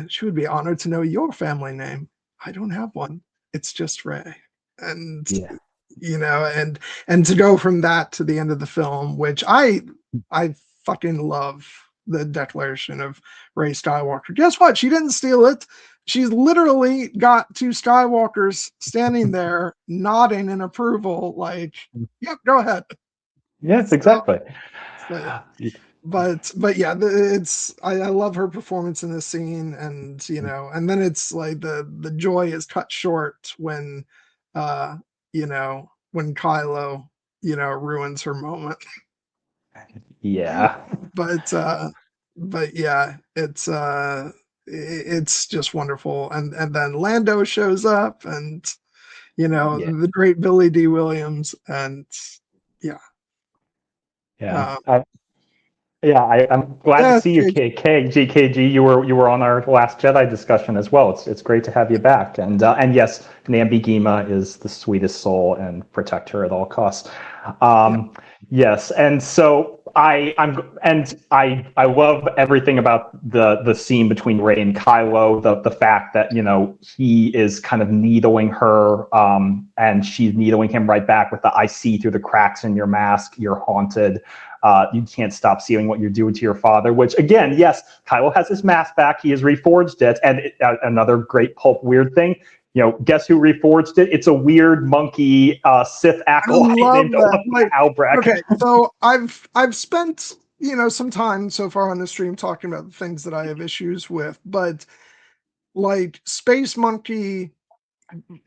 She would be honored to know your family name. I don't have one. It's just Rey. And and to go from that to the end of the film, which I fucking love the declaration of Rey Skywalker. Guess what? She didn't steal it. She's literally got two Skywalkers standing there nodding in approval, like, yep, go ahead. Yes, exactly. But yeah, I love her performance in this scene, and and then it's like the joy is cut short when when Kylo ruins her moment. Yeah. But yeah, it's just wonderful, and then Lando shows up, and the great Billy D. Williams, and I'm glad to see you, GKG. You were on our Last Jedi discussion as well. It's great to have you back, and yes, Nambi-Gima is the sweetest soul, and protect her at all costs. Yes, and so I love everything about the scene between Rey and Kylo. The fact that he is kind of needling her, and she's needling him right back with the "I see through the cracks in your mask. You're haunted. You can't stop seeing what you're doing to your father." Which again, yes, Kylo has his mask back. He has reforged it, and another great pulp weird thing. Guess who reforged it? It's a weird monkey Sith acolyte named Albrecht. Okay, so I've spent some time so far on the stream talking about the things that I have issues with, but like Space Monkey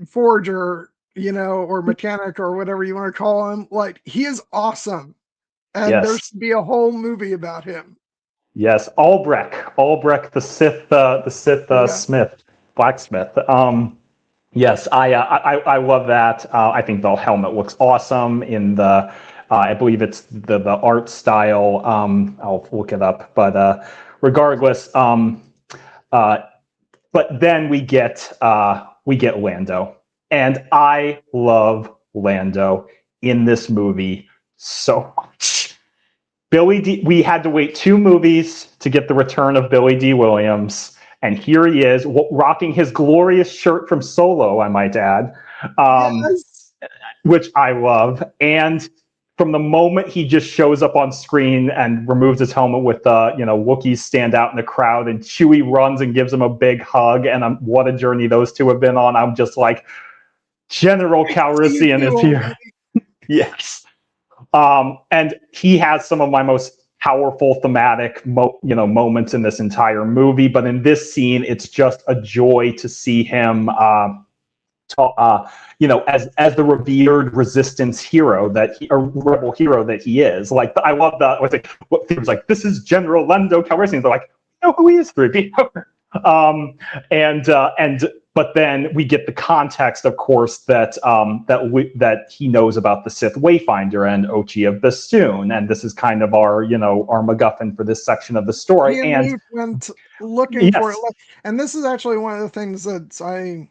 Forger, or mechanic or whatever you want to call him, like he is awesome, and there should be a whole movie about him. Yes, Albrecht, the Sith Smith, blacksmith. Yes, I love that. I think the helmet looks awesome in the. I believe it's the art style. I'll look it up, but regardless. But then we get Lando, and I love Lando in this movie so much. We had to wait 2 movies to get the return of Billy D. Williams. And here he is, rocking his glorious shirt from Solo, I might add, which I love. And from the moment he just shows up on screen and removes his helmet with Wookiees stand out in the crowd, and Chewie runs and gives him a big hug, and what a journey those two have been on. I'm just like, General Calrissian is here. Yes. And he has some of my most powerful thematic moments in this entire movie, but in this scene it's just a joy to see him as the revered resistance hero rebel hero that he is. Like, I love what he was like, this is General Lando Calrissian. They're like, who he is, 3PO. And but then we get the context, of course, that he knows about the Sith Wayfinder and Ochi of Bastoon, and this is kind of our our MacGuffin for this section of the story. He and Luke went looking for it, and this is actually one of the things that I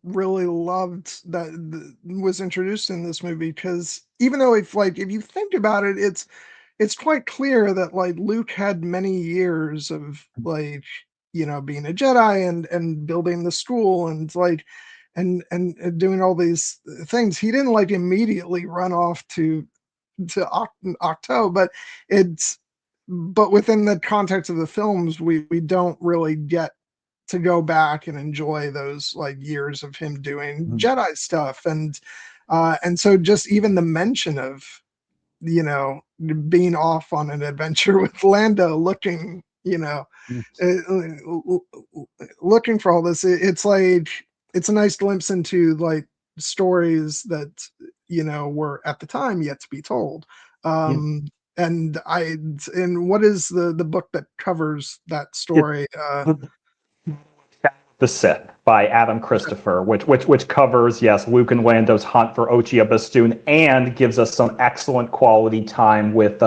really loved that was introduced in this movie, because even though if you think about it, it's quite clear that Luke had many years of being a Jedi and building the school and and doing all these things. He didn't immediately run off to Octo, but within the context of the films, we don't really get to go back and enjoy those years of him doing Jedi stuff, and so just even the mention of being off on an adventure with Lando, looking looking for all this, it's a nice glimpse into stories that were at the time yet to be told. And what is the book that covers that story? The Sith by Adam Christopher, which covers, yes, Luke and Lando's hunt for Ochi of Bastoon, and gives us some excellent quality time with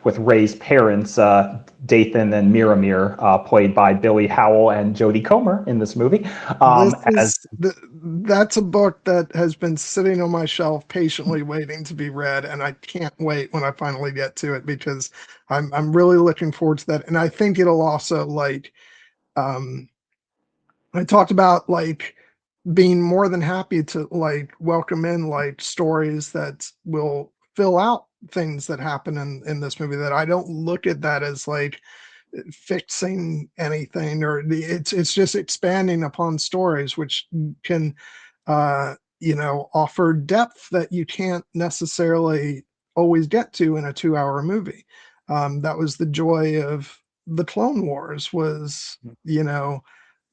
Rey's parents, Dathan and Miramir, played by Billy Howell and Jodie Comer in this movie. That's a book that has been sitting on my shelf patiently waiting to be read, and I can't wait when I finally get to it, because I'm really looking forward to that. And I think it'll also I talked about being more than happy to welcome in stories that will fill out things that happen in this movie, that I don't look at that as fixing anything, or it's just expanding upon stories which can offer depth that you can't necessarily always get to in a 2-hour movie. That was the joy of the Clone Wars, was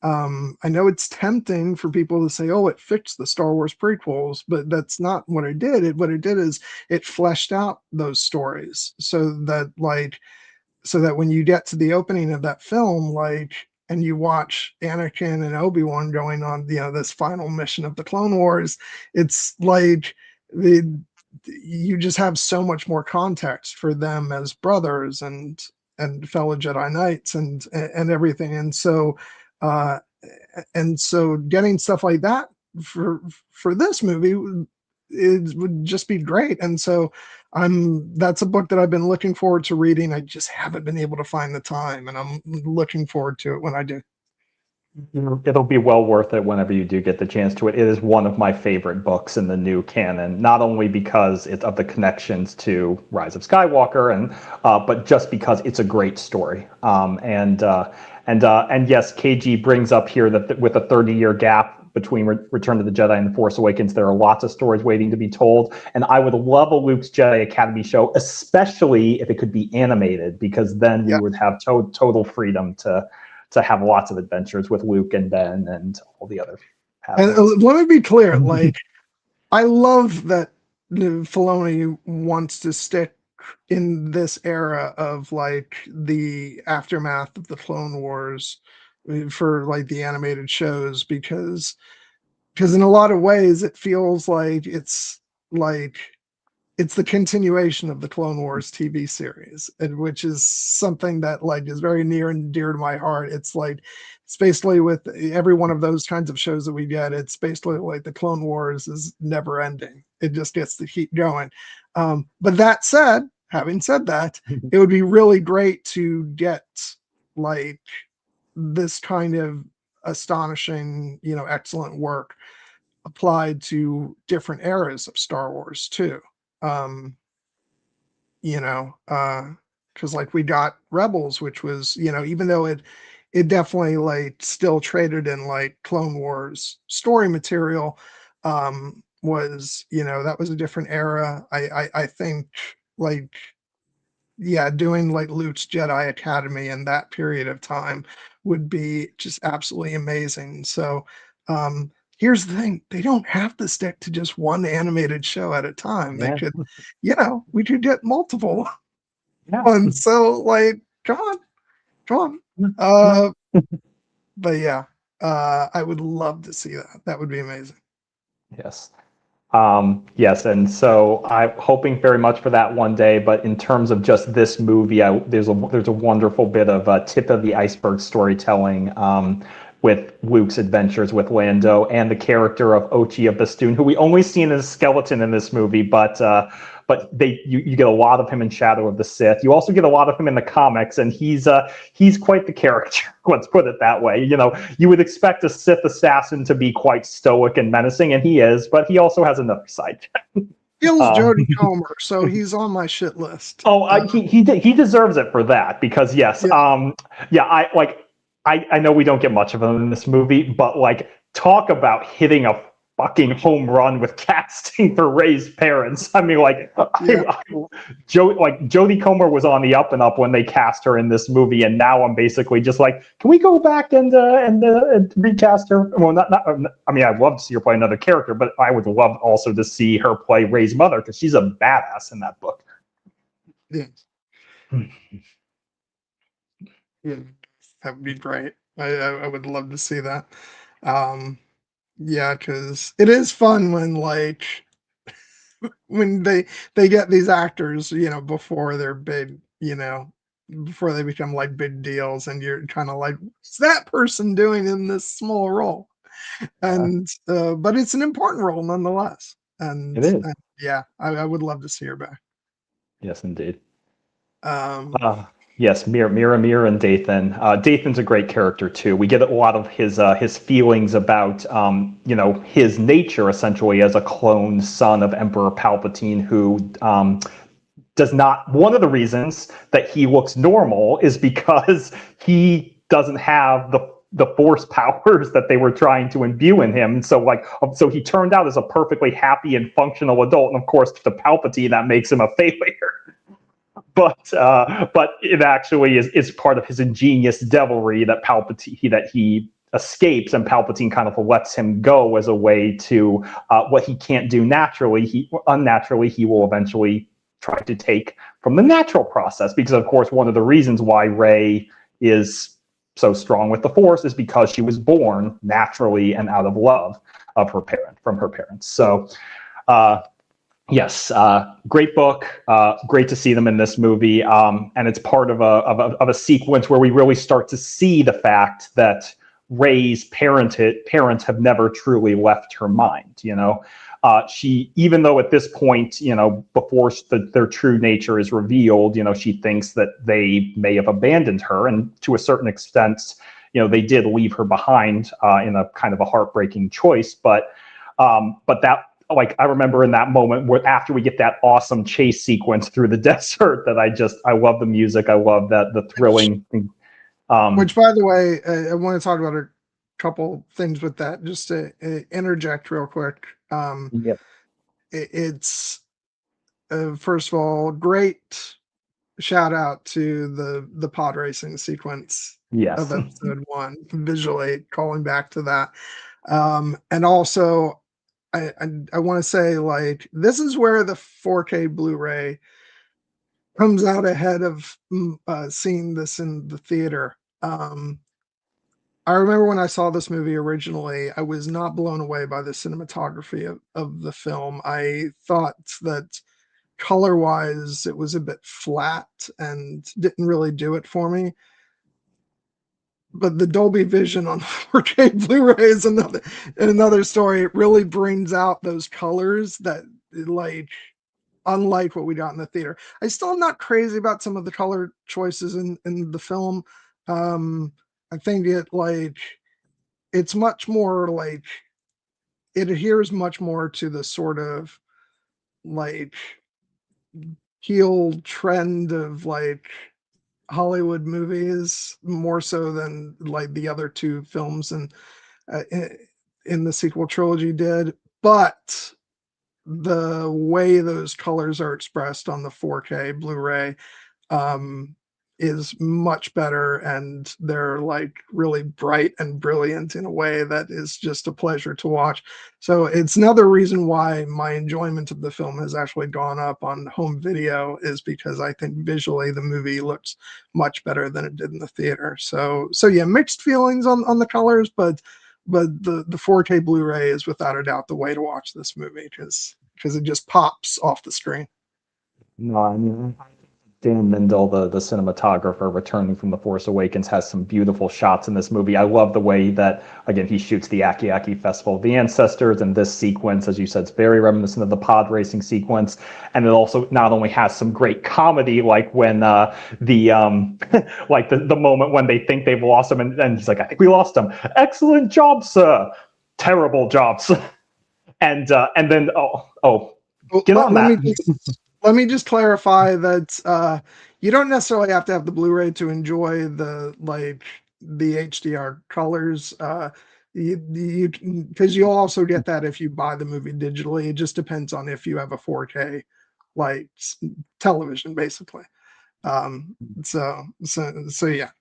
I know it's tempting for people to say, "Oh, it fixed the Star Wars prequels," but that's not what it did. What it did is it fleshed out those stories, so that when you get to the opening of that film, and you watch Anakin and Obi-Wan going on, this final mission of the Clone Wars, it's you just have so much more context for them as brothers and fellow Jedi Knights and everything, and so getting stuff like that for this movie would just be great. And so that's a book that I've been looking forward to reading. I just haven't been able to find the time, and I'm looking forward to it when I do. It'll be well worth it whenever you do get the chance to it. It is one of my favorite books in the new canon, not only because it's of the connections to Rise of Skywalker, but just because it's a great story. And yes, KG brings up here that with a 30-year gap between Return of the Jedi and The Force Awakens, there are lots of stories waiting to be told. And I would love a Luke's Jedi Academy show, especially if it could be animated, because then we would have total freedom to have lots of adventures with Luke and Ben and all the other pathways. And let me be clear, I love that Filoni wants to stick in this era of the aftermath of the Clone Wars for the animated shows, because in a lot of ways it feels like it's the continuation of the Clone Wars TV series, and which is something that is very near and dear to my heart. It's basically, with every one of those kinds of shows that we get, it's basically the Clone Wars is never ending. It just gets to keep going. But that said, having said that, it would be really great to get this kind of astonishing, excellent work applied to different eras of Star Wars too. Because we got Rebels, which was, even though it definitely still traded in Clone Wars story material, was, that was a different era. I think doing Luke's Jedi Academy in that period of time would be just absolutely amazing. So here's the thing: they don't have to stick to just one animated show at a time. They could, we could get multiple ones. So come Come on. But yeah, I would love to see that. That would be amazing. Yes. Yes, and so I'm hoping very much for that one day. But in terms of just this movie, there's a wonderful bit of tip of the iceberg storytelling with Luke's adventures with Lando and the character of Ochia Bastoon, who we only seen as a skeleton in this movie, but you get a lot of him in Shadow of the Sith. You also get a lot of him in the comics, and he's quite the character. Let's put it that way. You know, you would expect a Sith assassin to be quite stoic and menacing, and he is, but he also has another side. Kills Jodie Comer, so he's on my shit list. He deserves it for that, because yes, yeah. I know we don't get much of him in this movie, but like, talk about hitting a fucking home run with casting for Rey's parents. I mean, like, Jodie Comer was on the up and up when they cast her in this movie, and now I'm basically just like, can we go back and recast her? Well, not. I mean, I'd love to see her play another character, but I would love also to see her play Rey's mother, because she's a badass in that book. Yeah. Yeah, that would be great. I would love to see that. Yeah, because it is fun when, like, when they get these actors, you know, before they're big, you know, before they become like big deals, and you're kind of like, what's that person doing in this small role? And but it's an important role nonetheless. It is. And yeah, I would love to see her back. Yes, indeed. Yes, Mira, and Dathan. Dathan's a great character too. We get a lot of his feelings about you know, his nature essentially as a clone son of Emperor Palpatine, who does not. One of the reasons that he looks normal is because he doesn't have the force powers that they were trying to imbue in him. So he turned out as a perfectly happy and functional adult, and of course to Palpatine that makes him a failure. But it actually is part of his ingenious devilry that he escapes, and Palpatine kind of lets him go as a way to what he can't do naturally. Unnaturally, he will eventually try to take from the natural process, because of course one of the reasons why Rey is so strong with the Force is because she was born naturally and out of love of from her parents. So. Yes, great book. Great to see them in this movie, and it's part of a sequence where we really start to see the fact that Rey's parents have never truly left her mind. You know, she, even though at this point, you know, before their true nature is revealed, you know, she thinks that they may have abandoned her, and to a certain extent, you know, they did leave her behind in a kind of a heartbreaking choice, but that. Like, I remember in that moment where after we get that awesome chase sequence through the desert, that I love the music. I love the thrilling thing. Which, by the way, I want to talk about a couple things with that. Just to interject real quick. It's first of all, great shout out to the pod racing sequence of episode 1, visually calling back to that, and also. I want to say, like, this is where the 4K Blu-ray comes out ahead of seeing this in the theater. I remember when I saw this movie originally, I was not blown away by the cinematography of the film. I thought that color-wise, it was a bit flat and didn't really do it for me. But the Dolby Vision on 4K Blu-ray is another story. It really brings out those colors that, like, unlike what we got in the theater. I still am not crazy about some of the color choices in the film. I think it's much more like, it adheres much more to the sort of like heel trend of like Hollywood movies, more so than like the other two films and in the sequel trilogy did. But the way those colors are expressed on the 4K Blu-ray, is much better, and they're like really bright and brilliant in a way that is just a pleasure to watch. So it's another reason why my enjoyment of the film has actually gone up on home video, is because I think visually the movie looks much better than it did in the theater. So yeah, mixed feelings on the colors, but the 4K Blu-ray is without a doubt the way to watch this movie, because it just pops off the screen. No, I mean, Dan Mindel, the cinematographer returning from The Force Awakens, has some beautiful shots in this movie. I love the way that, again, he shoots the Aki Aki Festival of the Ancestors, and this sequence, as you said, is very reminiscent of the pod racing sequence. And it also not only has some great comedy, like when like the moment when they think they've lost him, and he's like, "I think we lost him. Excellent job, sir. Terrible job, sir." And then get on that. Let me just clarify that you don't necessarily have to have the Blu-ray to enjoy the HDR colors. You because you'll also get that if you buy the movie digitally. It just depends on if you have a 4K television, basically. So yeah,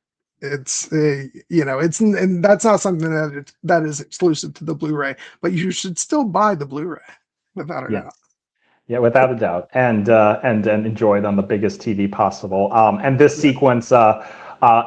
it's it's, and that's not something that is exclusive to the Blu-ray, but you should still buy the Blu-ray without a doubt. Yeah, without a doubt, and enjoy it on the biggest TV possible. And this sequence,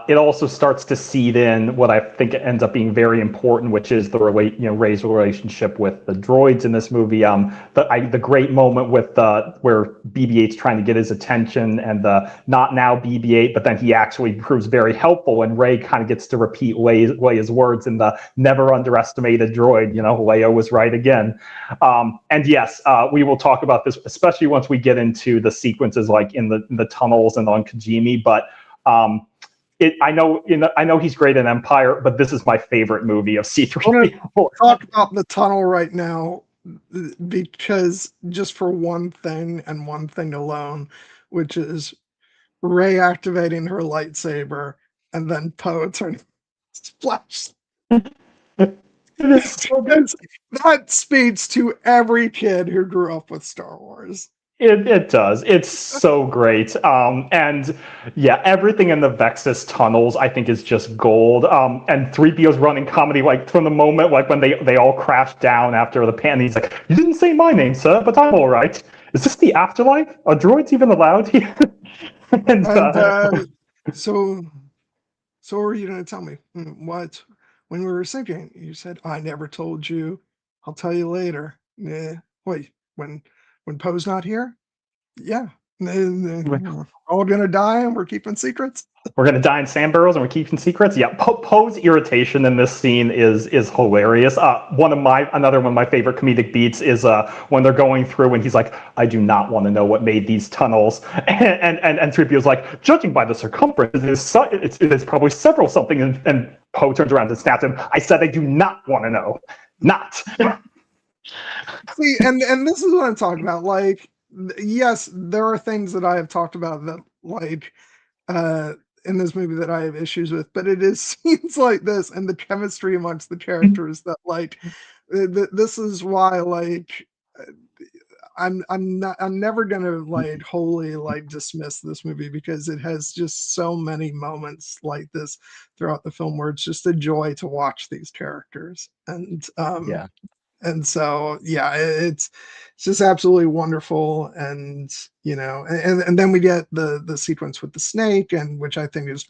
it also starts to seed in what I think ends up being very important, which is the Rey's relationship with the droids in this movie. The great moment with where BB-8's trying to get his attention, and the "not now, BB-8," but then he actually proves very helpful, and Rey kind of gets to repeat Leia's words in the "never underestimate a droid." Leia was right again. And yes, we will talk about this, especially once we get into the sequences like in the tunnels and on Kijimi. But I know he's great in Empire, but this is my favorite movie of C-3PO. Talk about the tunnel right now, because just for one thing and one thing alone, which is Rey activating her lightsaber and then Poe turning splash. That speaks to every kid who grew up with Star Wars. It does. It's so great. And yeah, everything in the Vexus tunnels, I think, is just gold. And 3PO's running comedy, like from the moment, like when they all crash down after the pan, he's like, "You didn't say my name, sir, but I'm all right. Is this the afterlife? Are droids even allowed here?" So what were you going to tell me? What? When we were syncing, you said, "I never told you. I'll tell you later." Wait, when Poe's not here? Yeah. We're all going to die and we're keeping secrets? We're going to die in sand barrels and we're keeping secrets? Yeah, Poe's irritation in this scene is hilarious. Another one of my favorite comedic beats is when they're going through and he's like, "I do not want to know what made these tunnels." And 3PO's like, "Judging by the circumference, it is probably several something." And Poe turns around and snaps him, "I said I do not want to know. Not." See, and this is what I'm talking about. Like, yes, there are things that I have talked about that in this movie that I have issues with, but it is scenes like this and the chemistry amongst the characters that this is why I'm never gonna wholly dismiss this movie, because it has just so many moments like this throughout the film where it's just a joy to watch these characters. And and so yeah, it's just absolutely wonderful. And and then we get the sequence with the snake, and which I think is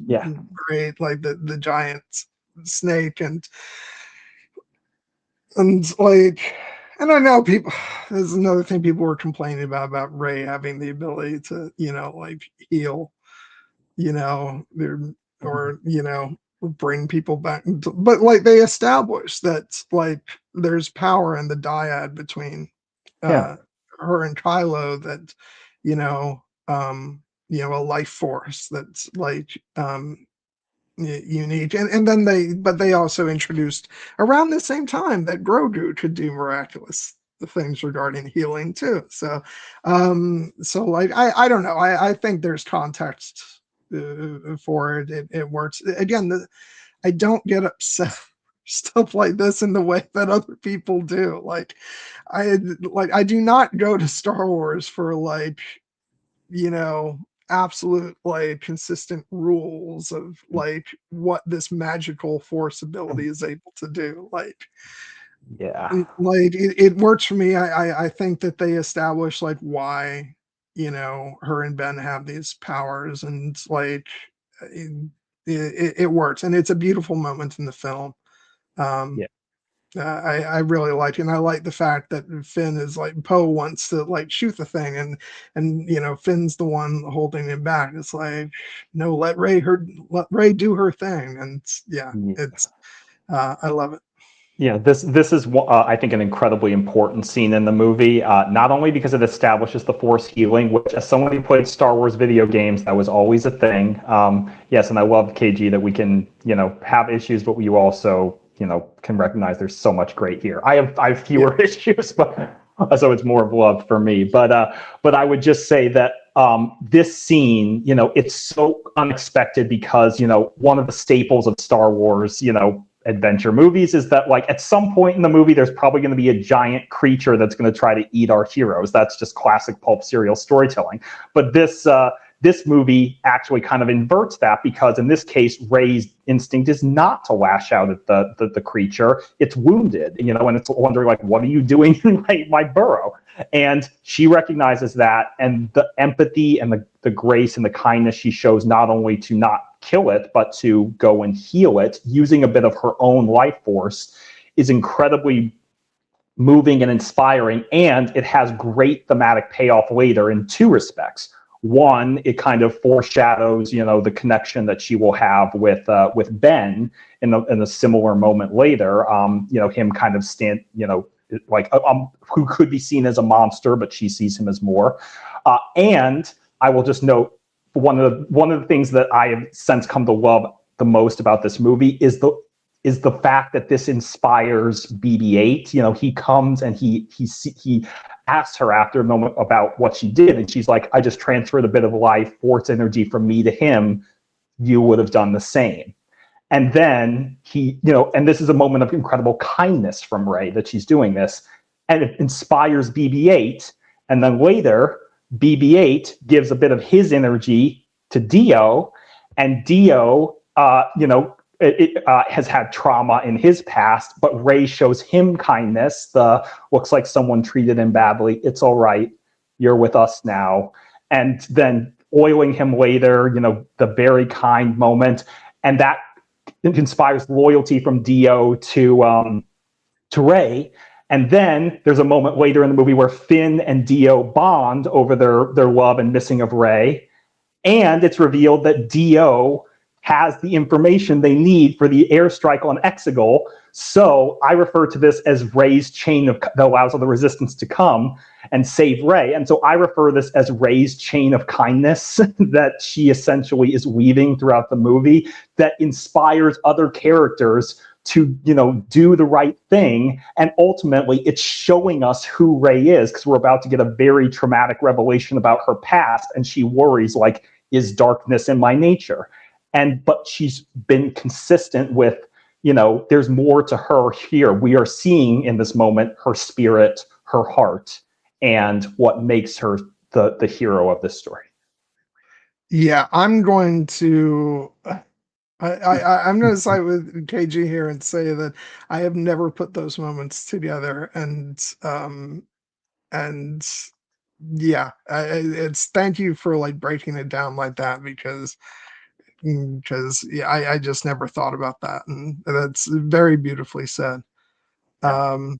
great, like the giant snake. And and I know people, there's another thing people were complaining about Rey having the ability to heal, or bring people back, but they established that there's power in the dyad between her and Kylo, that a life force that's unique. And then they also introduced around the same time that Grogu could do miraculous things regarding healing too. So I don't know, I think there's context for it. It works. Again, I don't get upset stuff like this in the way that other people do. I do not go to Star Wars for absolute like consistent rules of like what this magical force ability is able to do. Yeah. Like it works for me. I think that they establish like why, you know, her and Ben have these powers, and like it works, and it's a beautiful moment in the film. Um, Yeah. I really like it, and I like the fact that Finn is like Poe wants to like shoot the thing, and you know Finn's the one holding him back. It's like no, let Ray do her thing, and yeah, Yeah. it's I love it. Yeah, this is I think an incredibly important scene in the movie. Not only because it establishes the Force healing, which as someone who played Star Wars video games, that was always a thing. Yes, and I love KG that we can have issues, but you also can recognize there's so much great here. I have fewer Yeah. issues, but so it's more of love for me. But I would just say that this scene, it's so unexpected because one of the staples of Star Wars, adventure movies is that like at some point in the movie there's probably going to be a giant creature that's going to try to eat our heroes. That's just classic pulp serial storytelling. But this movie actually kind of inverts that, because in this case Rey's instinct is not to lash out at the creature. It's wounded, and it's wondering like, what are you doing in my burrow? And she recognizes that, and the empathy and the grace and the kindness she shows, not only to not kill it, but to go and heal it using a bit of her own life force, is incredibly moving and inspiring. And it has great thematic payoff later in two respects. One, it kind of foreshadows, the connection that she will have with Ben in a similar moment later. Him kind of who could be seen as a monster, but she sees him as more. And I will just note, one of the things that I have since come to love the most about this movie is the fact that this inspires BB-8. He comes and he asks her after a moment about what she did, and she's like, "I just transferred a bit of life force energy from me to him. You would have done the same." And then and this is a moment of incredible kindness from Rey that she's doing this, and it inspires BB-8. And then later, BB-8 gives a bit of his energy to Dio, and Dio, has had trauma in his past, but Rey shows him kindness. Looks like someone treated him badly. It's all right. You're with us now. And then oiling him later, the very kind moment, and that inspires loyalty from Dio to Rey. And then there's a moment later in the movie where Finn and Dio bond over their love and missing of Rey. And it's revealed that Dio has the information they need for the airstrike on Exegol. So I refer to this as Rey's chain that allows all the resistance to come and save Rey. And so I refer this as Rey's chain of kindness that she essentially is weaving throughout the movie, that inspires other characters to do the right thing. And ultimately it's showing us who Rey is, because we're about to get a very traumatic revelation about her past, and she worries like, is darkness in my nature? But she's been consistent with, there's more to her here. We are seeing in this moment her spirit, her heart, and what makes her the hero of this story. Yeah, I'm going to I'm going to side with KG here and say that I have never put those moments together, and yeah, it's thank you for like breaking it down like that, because yeah, I just never thought about that, and that's very beautifully said. Yeah. Um,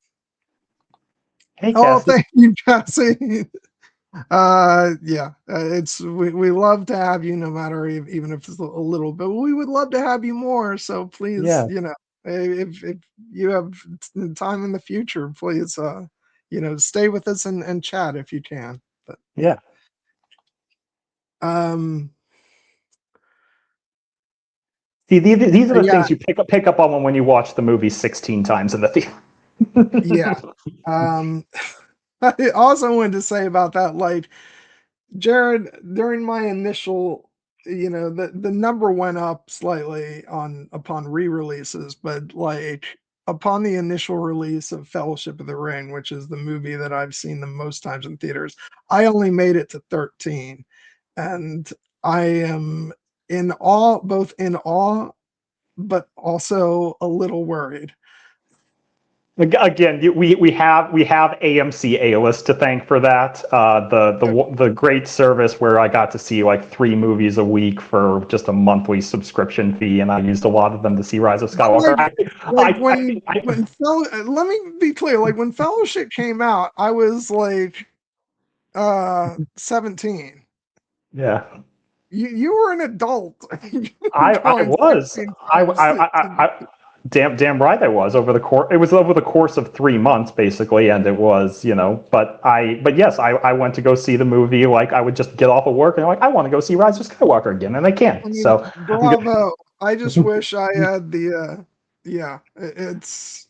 Hey, oh, Cassie. thank you, Cassie. Yeah, we love to have you, no matter even if it's a little bit. We would love to have you more. So please, Yeah. if you have time in the future, please, stay with us and chat if you can. But Yeah. um, See, these are the yeah, things you pick up on when you watch the movie 16 times in the theater. yeah. Um, I also wanted to say about that, like, Jared, during my initial, the number went up slightly upon re-releases, but like upon the initial release of Fellowship of the Ring, which is the movie that I've seen the most times in theaters, I only made it to 13. and I am in awe, both in awe, but also a little worried. Again, we have AMC A-list to thank for that. The great service where I got to see like 3 movies a week for just a monthly subscription fee, and I used a lot of them to see Rise of Skywalker. Let me be clear. Like when Fellowship came out, I was like 17. Yeah. You were an adult. I was. Damn right I was. It was over the course of 3 months basically, and it was, but yes, I went to go see the movie. Like I would just get off of work and I'm like, I want to go see Rise of Skywalker again, and I can't. I mean, So bravo. I just wish I had the it's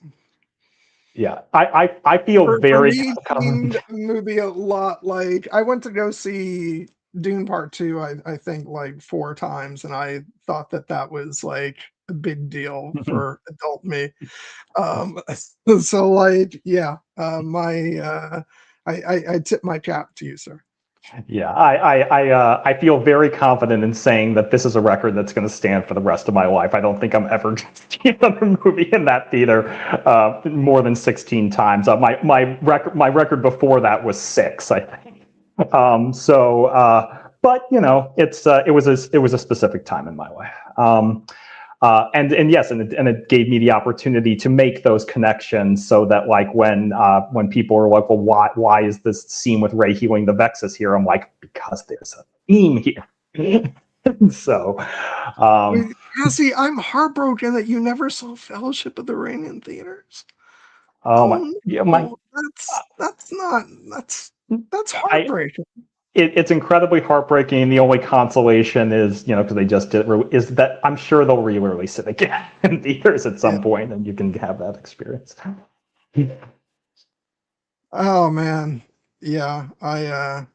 yeah. I feel for very me seemed a movie a lot like I went to go see Dune Part 2, I think like 4 times, and I thought that was like a big deal for adult me. So like, yeah, I tip my cap to you, sir. Yeah, I feel very confident in saying that this is a record that's going to stand for the rest of my life. I don't think I'm ever going to see another movie in that theater more than 16 times. My record before that was 6, I think. But it was a specific time in my life. And yes, and it gave me the opportunity to make those connections, so that like when people are like, well, why is this scene with Rey healing the Vexus here? I'm like, because there's a theme here. So, Cassie, I'm heartbroken that you never saw Fellowship of the Ring in theaters. That's heartbreaking. It's incredibly heartbreaking. The only consolation is, because they just did is that I'm sure they'll re-release it again in theaters at some point, and you can have that experience. Oh man, yeah, I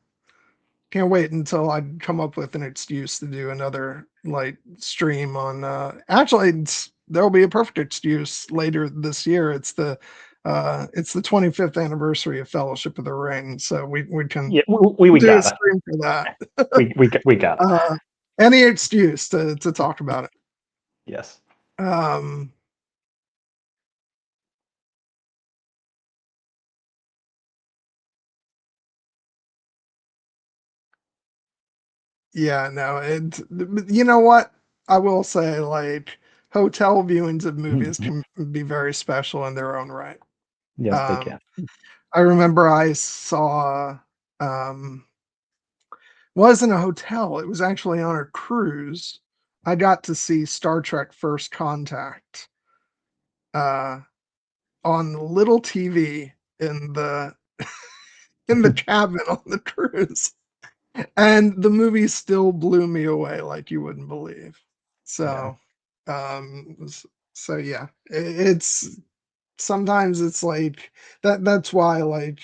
can't wait until I come up with an excuse to do another like stream on. Actually, there'll be a perfect excuse later this year. It's the 25th anniversary of Fellowship of the Ring, so we can we do a gotta. stream for that. we got any excuse to talk about it. Yes. Yeah, no, you know what? I will say, like, hotel viewings of movies can be very special in their own right. Yes, they can. I remember I saw, um, wasn't a hotel, it was actually on a cruise. I got to see Star Trek First Contact on little TV in the in the cabin on the cruise. And the movie still blew me away like you wouldn't believe. So, so yeah, it's sometimes it's like that's why, like,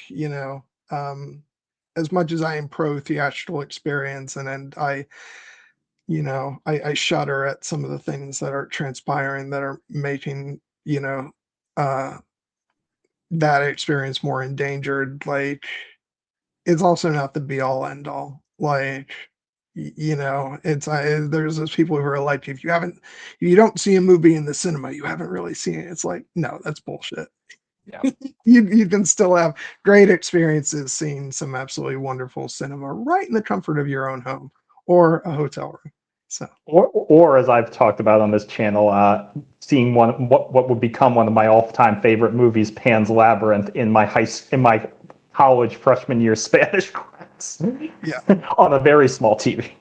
as much as I am pro theatrical experience, and I shudder at some of the things that are transpiring that are making, uh that experience more endangered. Like, it's also not the be all end all. Like, it's there's those people who are like, if you don't see a movie in the cinema, you haven't really seen it. It's like, no, that's bullshit. Yeah. You can still have great experiences seeing some absolutely wonderful cinema right in the comfort of your own home or a hotel room. So, or as I've talked about on this channel, seeing what would become one of my all-time favorite movies, Pan's Labyrinth, in my college freshman year Spanish class. Yeah. On a very small TV.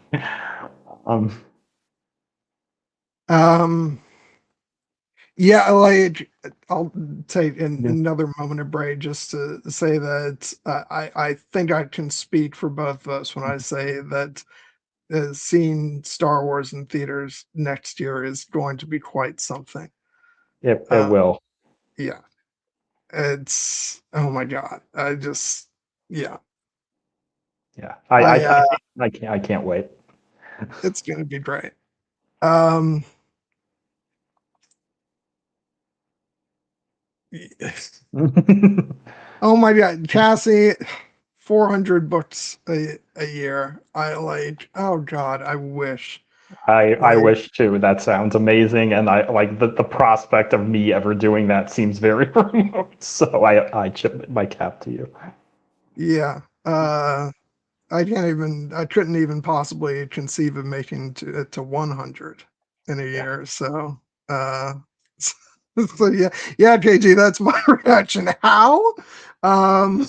Yeah, like, I'll take another moment of break just to say that I think I can speak for both of us when I say that seeing Star Wars in theaters next year is going to be quite something. It will. Yeah. It's, oh my God. Yeah. Yeah. I can't wait. It's going to be great. Oh my God, Cassie, 400 books a year. I like, oh God, I wish. I Like, wish too. That sounds amazing, and I like the prospect of me ever doing that seems very remote. So I tip my cap to you. yeah. I couldn't even possibly conceive of making to 100 in a Yeah. year. So, uh, so yeah, KG, that's my reaction. How? Um,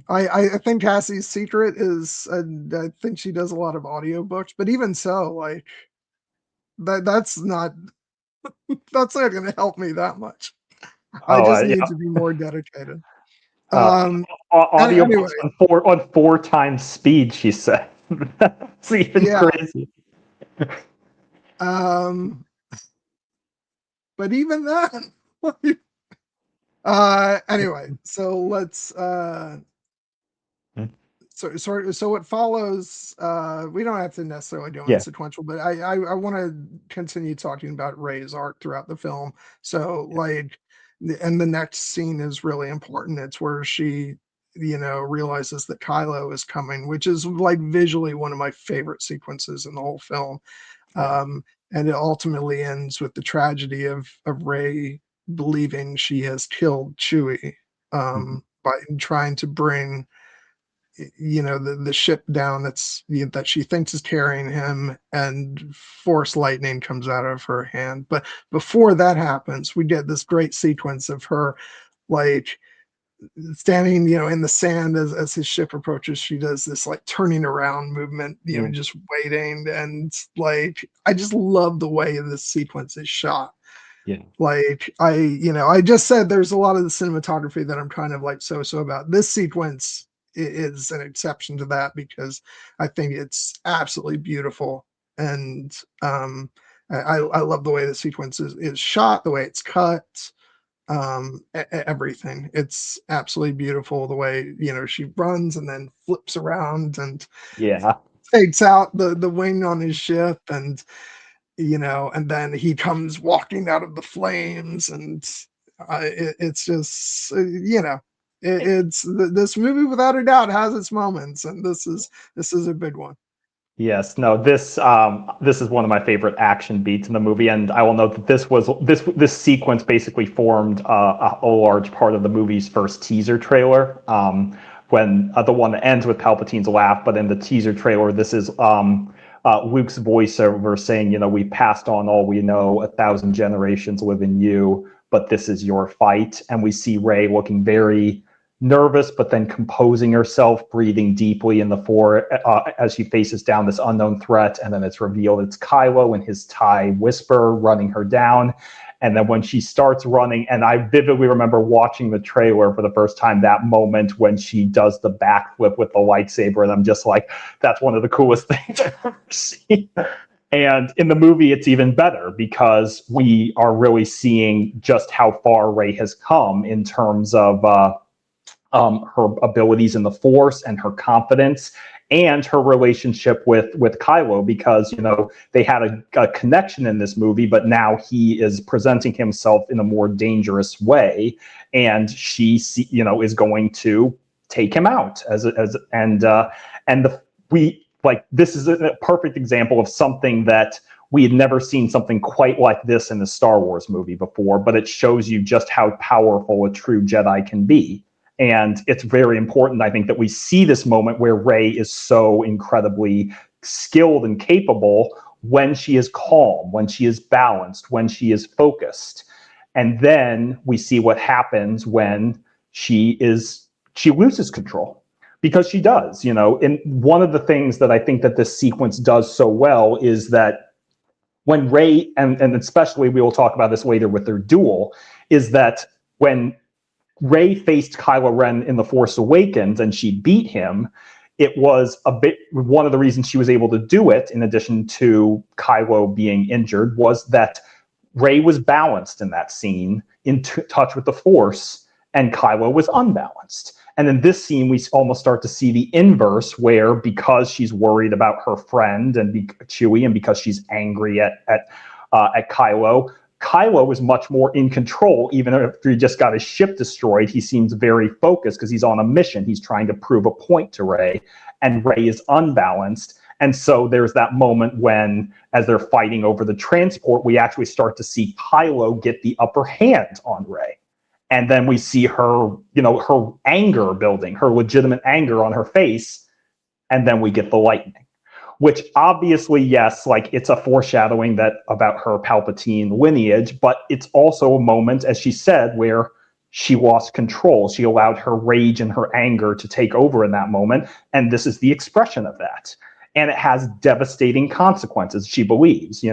I think Cassie's secret is, I think she does a lot of audiobooks, but even so, like that's not that's not going to help me that much. I Oh, just need yeah. to be more dedicated. Uh, Um, audiobooks anyway, on four times speed. She said. That's even yeah. crazy. Um, but even then, anyway, so let's so it follows, we don't have to necessarily go in Yeah, sequential, but I want to continue talking about Rey's arc throughout the film. So like, and the next scene is really important. It's where she, realizes that Kylo is coming, which is like visually one of my favorite sequences in the whole film. yeah, And it ultimately ends with the tragedy of Rey believing she has killed Chewie, mhm, by trying to bring, the ship down that she thinks is carrying him, and force lightning comes out of her hand. But before that happens, we get this great sequence of her, like, standing, in the sand as his ship approaches. She does this like turning around movement, mm, just waiting. And like, I just love the way this sequence is shot. yeah, Like, I just said there's a lot of the cinematography that I'm kind of like so about. This sequence is an exception to that, because I think it's absolutely beautiful. And I love the way the sequence is shot, the way it's cut, everything. It's absolutely beautiful the way, she runs and then flips around and yeah. takes out the wing on his ship. And and then he comes walking out of the flames. And it's just, this movie without a doubt has its moments, and this is a big one. Yes, no, this is one of my favorite action beats in the movie, and I will note that this sequence basically formed a large part of the movie's first teaser trailer. When the one that ends with Palpatine's laugh, but in the teaser trailer, this is Luke's voiceover saying, "We passed on all we know. 1,000 generations live in you, but this is your fight." And we see Rey looking very nervous, but then composing herself, breathing deeply in the as she faces down this unknown threat. And then it's revealed it's Kylo in his TIE Whisper running her down. And then when she starts running, and I vividly remember watching the trailer for the first time, that moment when she does the backflip with the lightsaber, and I'm just like, that's one of the coolest things I've ever seen. And in the movie, it's even better because we are really seeing just how far Rey has come in terms of her abilities in the Force and her confidence and her relationship with Kylo, because they had a connection in this movie, but now he is presenting himself in a more dangerous way, and she is going to take him out this is a perfect example of something that we had never seen something quite like this in the Star Wars movie before, but it shows you just how powerful a true Jedi can be. And it's very important, I think, that we see this moment where Rey is so incredibly skilled and capable when she is calm, when she is balanced, when she is focused. And then we see what happens when she loses control, because she does. And one of the things that I think that this sequence does so well is that when Rey, and especially we will talk about this later with their duel, is that when Rey faced Kylo Ren in The Force Awakens and she beat him, it was one of the reasons she was able to do it, in addition to Kylo being injured, was that Rey was balanced in that scene, in touch with the Force, and Kylo was unbalanced. And in this scene, we almost start to see the inverse, where because she's worried about her friend and Chewie, and because she's angry at Kylo, Kylo is much more in control. Even after he just got his ship destroyed, he seems very focused because he's on a mission. He's trying to prove a point to Rey, and Rey is unbalanced. And so there's that moment when, as they're fighting over the transport, we actually start to see Kylo get the upper hand on Rey. And then we see her, her anger building, her legitimate anger on her face. And then we get the lightning, which obviously, yes, like it's a foreshadowing that about her Palpatine lineage, but it's also a moment, as she said, where she lost control. She allowed her rage and her anger to take over in that moment. And this is the expression of that. And it has devastating consequences, she believes,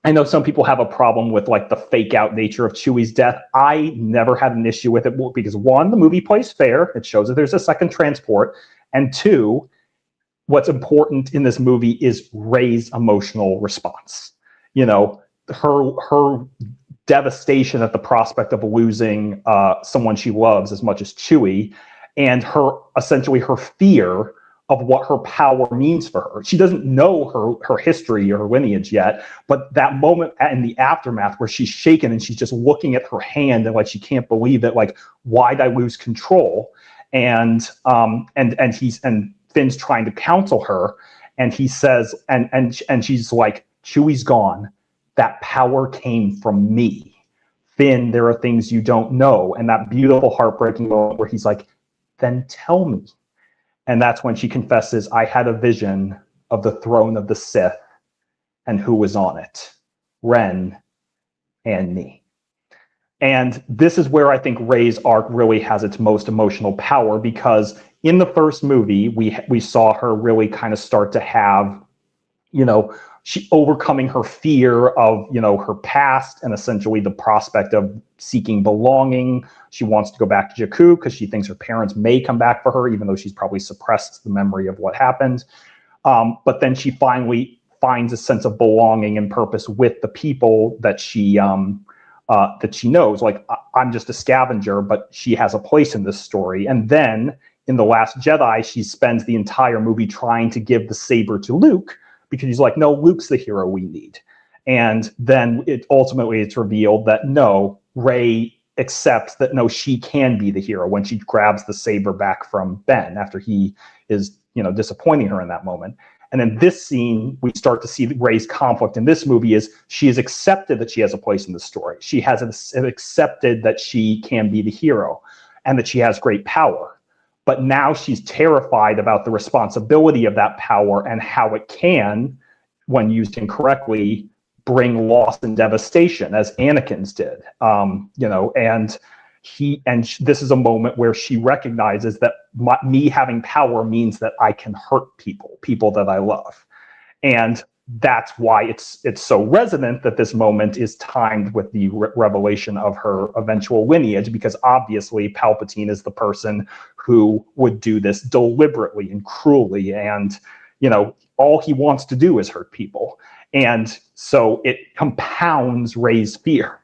I know some people have a problem with like the fake out nature of Chewie's death. I never had an issue with it because one, the movie plays fair. It shows that there's a second transport. And two, what's important in this movie is Rey's emotional response. Her devastation at the prospect of losing someone she loves as much as Chewie, and essentially her fear of what her power means for her. She doesn't know her history or her lineage yet, but that moment in the aftermath where she's shaken and she's just looking at her hand and like she can't believe it, like, why'd I lose control? And Finn's trying to counsel her, and he says, and she's like, Chewie's gone. That power came from me. Finn, there are things you don't know. And that beautiful, heartbreaking moment where he's like, then tell me. And that's when she confesses, I had a vision of the throne of the Sith and who was on it, Ren and me. And this is where I think Rey's arc really has its most emotional power, because in the first movie, we saw her really kind of start to have, she overcoming her fear of, her past and essentially the prospect of seeking belonging. She wants to go back to Jakku because she thinks her parents may come back for her, even though she's probably suppressed the memory of what happened. But then she finally finds a sense of belonging and purpose with the people that she knows. Like, I'm just a scavenger, but she has a place in this story. And then in The Last Jedi, she spends the entire movie trying to give the saber to Luke, because he's like, no, Luke's the hero we need. And then it's revealed that no, Rey accepts that no, she can be the hero when she grabs the saber back from Ben after he is, disappointing her in that moment. And in this scene, we start to see Rey's conflict in this movie is she has accepted that she has a place in the story. She has accepted that she can be the hero and that she has great power. But now she's terrified about the responsibility of that power and how it can, when used incorrectly, bring loss and devastation, as Anakin's did. This is a moment where she recognizes that me having power means that I can hurt people that I love. And that's why it's so resonant that this moment is timed with the revelation of her eventual lineage, because obviously Palpatine is the person who would do this deliberately and cruelly, and all he wants to do is hurt people. And so it compounds Rey's fear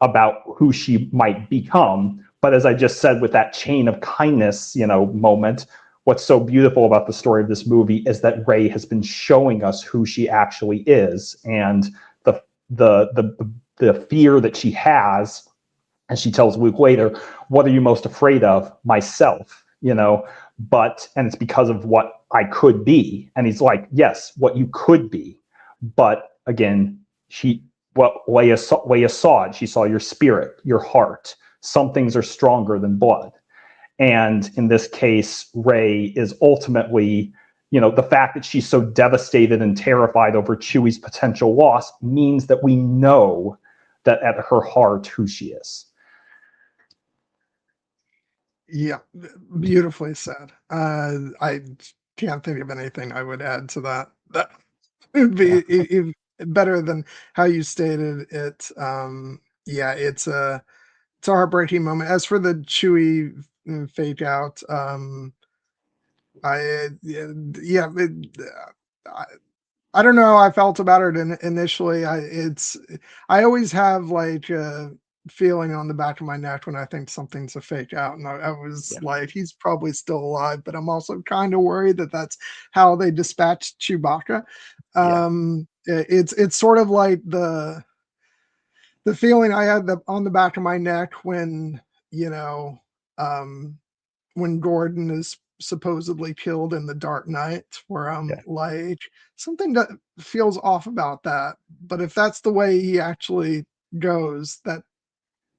about who she might become. But as I just said, with that chain of kindness, moment, what's so beautiful about the story of this movie is that Rey has been showing us who she actually is, and the fear that she has. And she tells Luke later, what are you most afraid of? Myself, and it's because of what I could be. And he's like, yes, what you could be. But again, Leia saw it. She saw your spirit, your heart. Some things are stronger than blood. And in this case, Rey is ultimately, the fact that she's so devastated and terrified over Chewie's potential loss means that we know that at her heart who she is. Yeah, beautifully said. I can't think of anything I would add to that. That would be better than how you stated it. It's a heartbreaking moment. As for the Chewie fake out, I don't know how I felt about it initially. I always have like a feeling on the back of my neck when I think something's a fake out, and I was like, he's probably still alive, but I'm also kind of worried that that's how they dispatched Chewbacca. It's sort of like the feeling I had on the back of my neck when, you know, when Gordon is supposedly killed in the Dark Knight, where I'm Yeah. like, something that feels off about that. But if that's the way he actually goes, that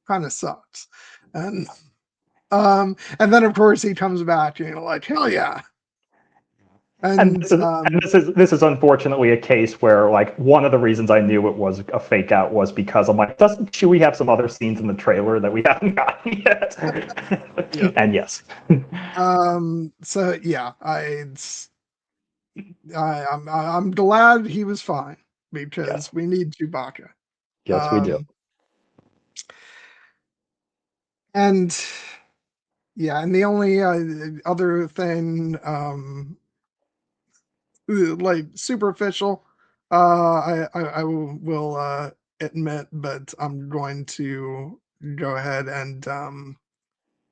kind of sucks. And then of course he comes back and you're like, hell yeah. And, And and this is unfortunately a case where like one of the reasons I knew it was a fake out was because I'm like, doesn't Chewie have some other scenes in the trailer that we haven't gotten yet? yeah. And yes. So yeah, I'm glad he was fine because Yes. we need Chewbacca. Yes, we do. Um, and yeah, and the only other thing, like superficial, I will admit, but I'm going to go ahead and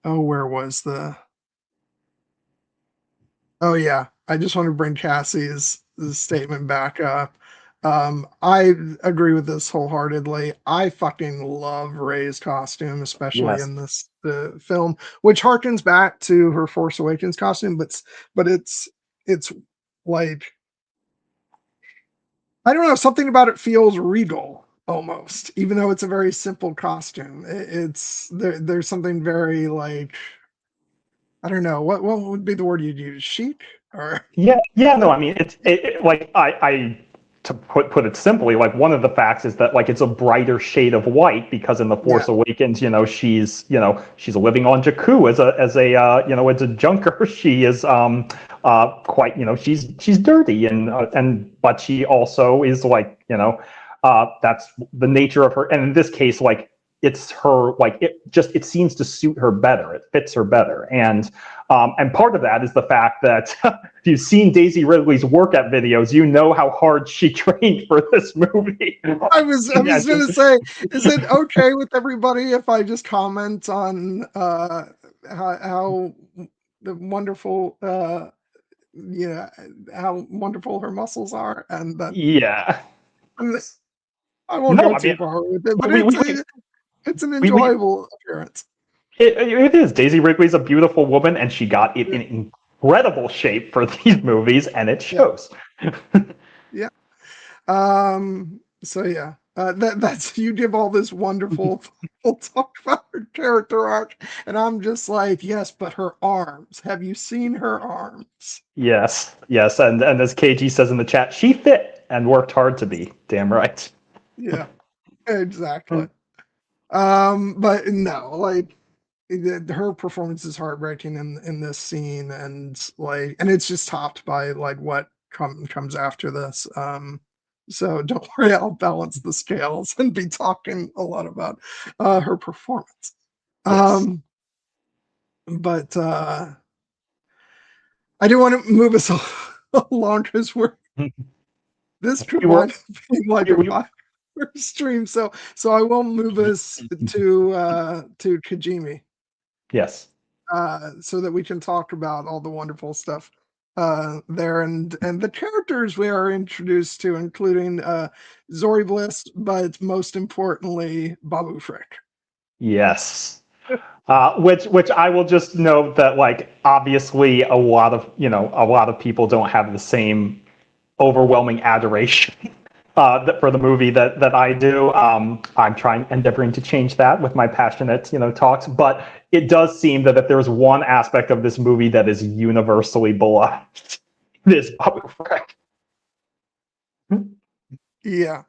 oh, where was the? Oh yeah, I just want to bring Cassie's statement back up. I agree with this wholeheartedly. I fucking love Rey's costume, especially Yes. in this the film, which harkens back to her Force Awakens costume, but it's like I don't know, something about it feels regal almost, even though it's a very simple costume. It's there's something very like I don't know what would be the word you'd use, chic or Yeah, no, I mean like I to put it simply, like one of the facts is that like it's a brighter shade of white because in the yeah. Force Awakens, she's living on Jakku as a junker. She is quite she's dirty and but she also is like that's the nature of her. And in this case, like it's her like it seems to suit her better. It fits her better. And part of that is the fact that if you've seen Daisy Ridley's workout videos, you know how hard she trained for this movie. I was going to say, is it okay with everybody if I just comment on how the wonderful how wonderful her muscles are, and that Yeah. I won't No, go I mean, too far with it, but we it's an we enjoyable appearance. it is. Daisy Ridley's a beautiful woman, and she got it Yeah, in incredible shape for these movies, and it yeah, shows. yeah. So yeah, that's you give all this wonderful we'll talk about her character arc, and I'm just like, yes, but her arms. Have you seen her arms? Yes, yes, and as KG says in the chat, she fit and worked hard to be. Damn right. Yeah, exactly. But no, like her performance is heartbreaking in this scene, and it's just topped by like what comes after this. So don't worry, I'll balance the scales and be talking a lot about her performance. Yes. Um, but I do want to move us along because this could We were wind up being like a we 5 hour stream. So I will move us to Kajimi yes. so that we can talk about all the wonderful stuff there and the characters we are introduced to, including Zori Bliss, but most importantly, Babu Frick. Yes. Which I will just note that like obviously a lot of people don't have the same overwhelming adoration for the movie that I do. I'm endeavoring to change that with my passionate talks, but it does seem that if there's one aspect of this movie that is universally beloved, it is Babu Frick. Yeah,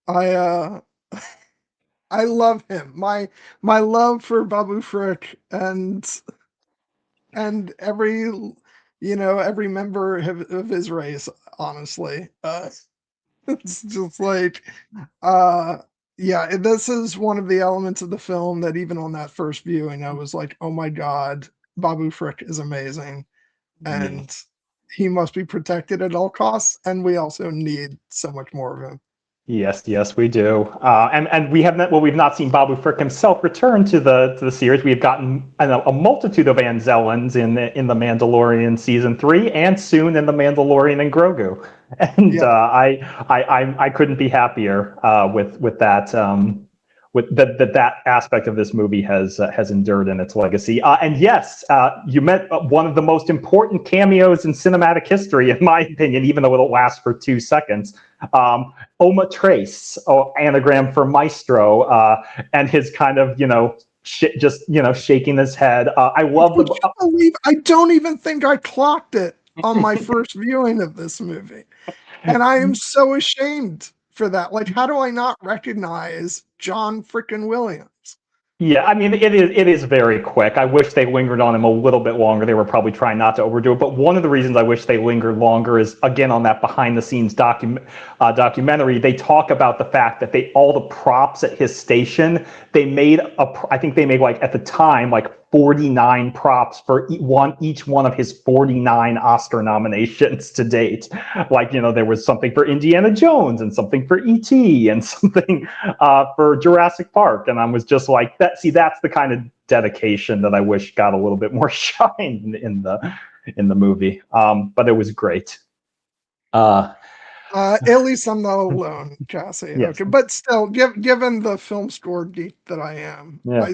I I love him. My love for Babu Frick and every member of his race, honestly. It's just like uh yeah, this is one of the elements of the film that even on that first viewing I was like, oh my god, Babu Frick is amazing Yeah. and he must be protected at all costs, and we also need so much more of him. Yes, we do. And we have not, well, we've not seen Babu Frick himself return to the series. We've gotten a multitude of Anzellans in the Mandalorian season 3, and soon in the Mandalorian and Grogu. And Yeah. I couldn't be happier with that. With that aspect of this movie has endured in its legacy. And yes, you met one of the most important cameos in cinematic history, in my opinion, even though it'll last for 2 seconds. Oma Trace, anagram for Maestro, and his kind of, shaking his head. I love I don't even think I clocked it on my first viewing of this movie. And I am so ashamed for that. Like, how do I not recognize John frickin' Williams? Yeah, I mean, it is very quick. I wish they lingered on him a little bit longer. They were probably trying not to overdo it. But one of the reasons I wish they lingered longer is, again, on that behind-the-scenes documentary, they talk about the fact that all the props at his station, I think they made, like, at the time, like 49 props for each one of his 49 Oscar nominations to date. Like, there was something for Indiana Jones and something for E.T. and something for Jurassic Park. And I was just like, that's the kind of dedication that I wish got a little bit more shine in the movie. But it was great. At least I'm not alone, Cassie. Yes. Okay, but still, given the film score geek that I am, yeah.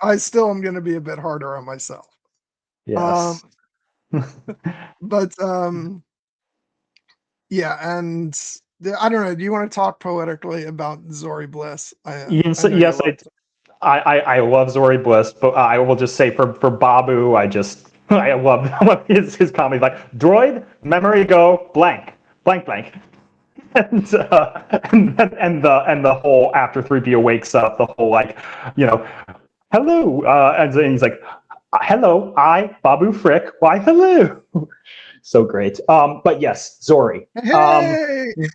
I still am going to be a bit harder on myself. Yes. But yeah, and I don't know. Do you want to talk poetically about Zori Bliss? Yes, I love Zori Bliss, but I will just say for Babu, I love his comedy. Like, droid, memory go, blank. And the whole, after 3PO wakes up, the whole, like, hello, and then he's like, hello, I, Babu Frick, why hello. So great. But yes, Zori.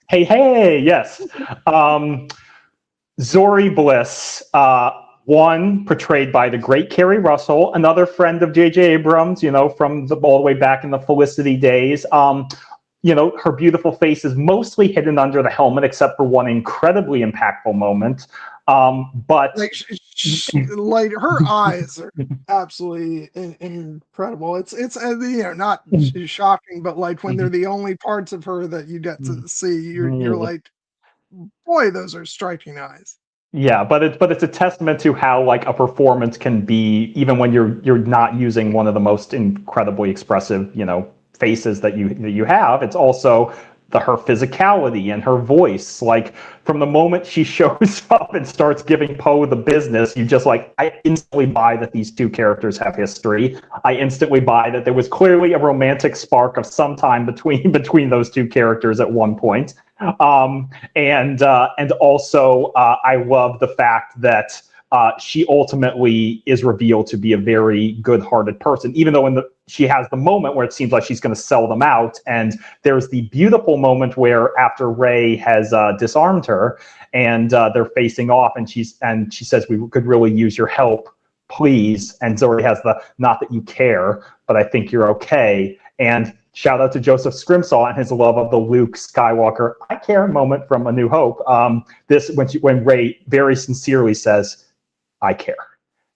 Hey, yes. Zori Bliss, one portrayed by the great Kerry Russell, another friend of JJ Abrams, from all the way back in the Felicity days. Her beautiful face is mostly hidden under the helmet, except for one incredibly impactful moment. But like her eyes are absolutely incredible. It's not shocking, but like when they're the only parts of her that you get to see, you're like, boy, those are striking eyes. Yeah, but it's a testament to how, like, a performance can be, even when you're not using one of the most incredibly expressive, faces that you have. It's also her physicality and her voice. Like, from the moment she shows up and starts giving Poe the business, you just, like, I instantly buy that these two characters have history. I instantly buy that there was clearly a romantic spark of some time between those two characters at one point. And also I love the fact that she ultimately is revealed to be a very good-hearted person, even though she has the moment where it seems like she's going to sell them out. And there's the beautiful moment where, after Rey has disarmed her and they're facing off, and she says, we could really use your help, please. And Zori has the, not that you care, but I think you're okay. And shout out to Joseph Scrimsaw and his love of the Luke Skywalker I care moment from A New Hope. When Rey very sincerely says, I care,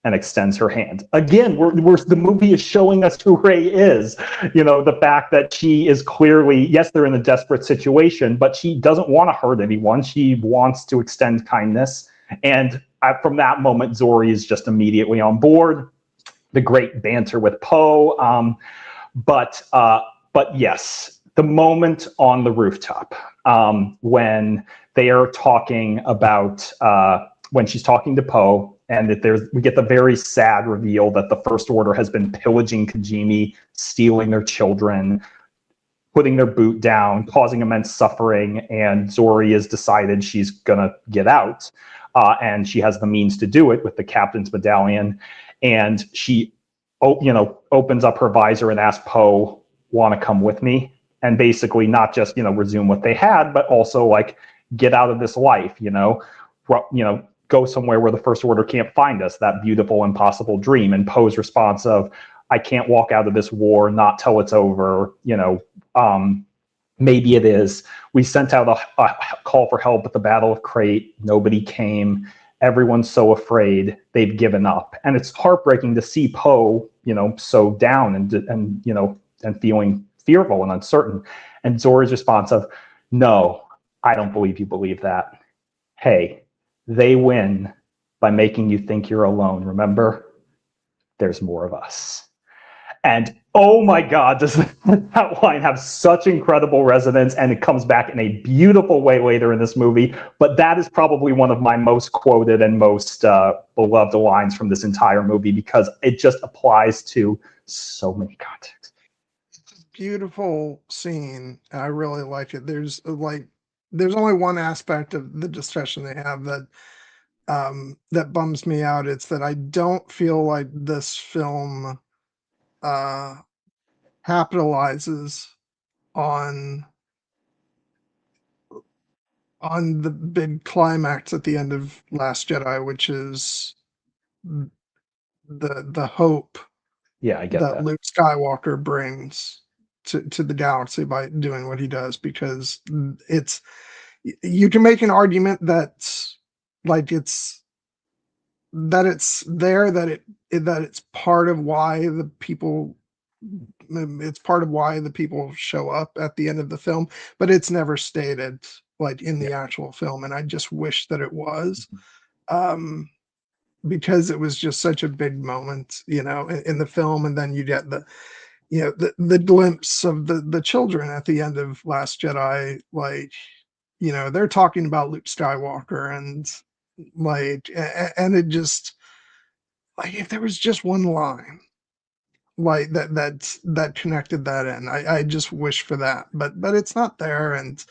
and extends her hand. Again, the movie is showing us who Rey is. The fact that she is clearly, yes, they're in a desperate situation, but she doesn't want to hurt anyone. She wants to extend kindness. And from that moment, Zori is just immediately on board. The great banter with Poe. But yes, the moment on the rooftop, when they are talking about, when she's talking to Poe, and that we get the very sad reveal that the First Order has been pillaging Kijimi, stealing their children, putting their boot down, causing immense suffering, and Zori has decided she's gonna get out, and she has the means to do it with the captain's medallion, and she, opens up her visor and asks Poe, "Want to come with me?" And basically not just resume what they had, but also, like, get out of this life, go somewhere where the First Order can't find us, that beautiful, impossible dream. And Poe's response of, I can't walk out of this war, not till it's over, Maybe it is. We sent out a call for help at the Battle of Crate. Nobody came. Everyone's so afraid they've given up, and it's heartbreaking to see Poe, so down and feeling fearful and uncertain. And Zora's response of, "No, I don't believe you believe that. Hey, they win by making you think you're alone. Remember, there's more of us." And oh my God, does that line have such incredible resonance, and it comes back in a beautiful way later in this movie. But that is probably one of my most quoted and most beloved lines from this entire movie, because it just applies to so many contexts. Beautiful scene. I really like it. There's only one aspect of the discussion they have that bums me out. It's that I don't feel like this film capitalizes on the big climax at the end of Last Jedi, which is the hope I get that that. Luke Skywalker brings to the galaxy by doing what he does, because you can make an argument that it's there, that it's part of why the people show up at the end of the film, but it's never stated in the actual film, and I just wish that it was, because it was just such a big moment, in the film. And then you get the glimpse of the children at the end of Last Jedi, they're talking about Luke Skywalker, and it just, if there was just one line that connected that in, I just wish for that, but it's not there. And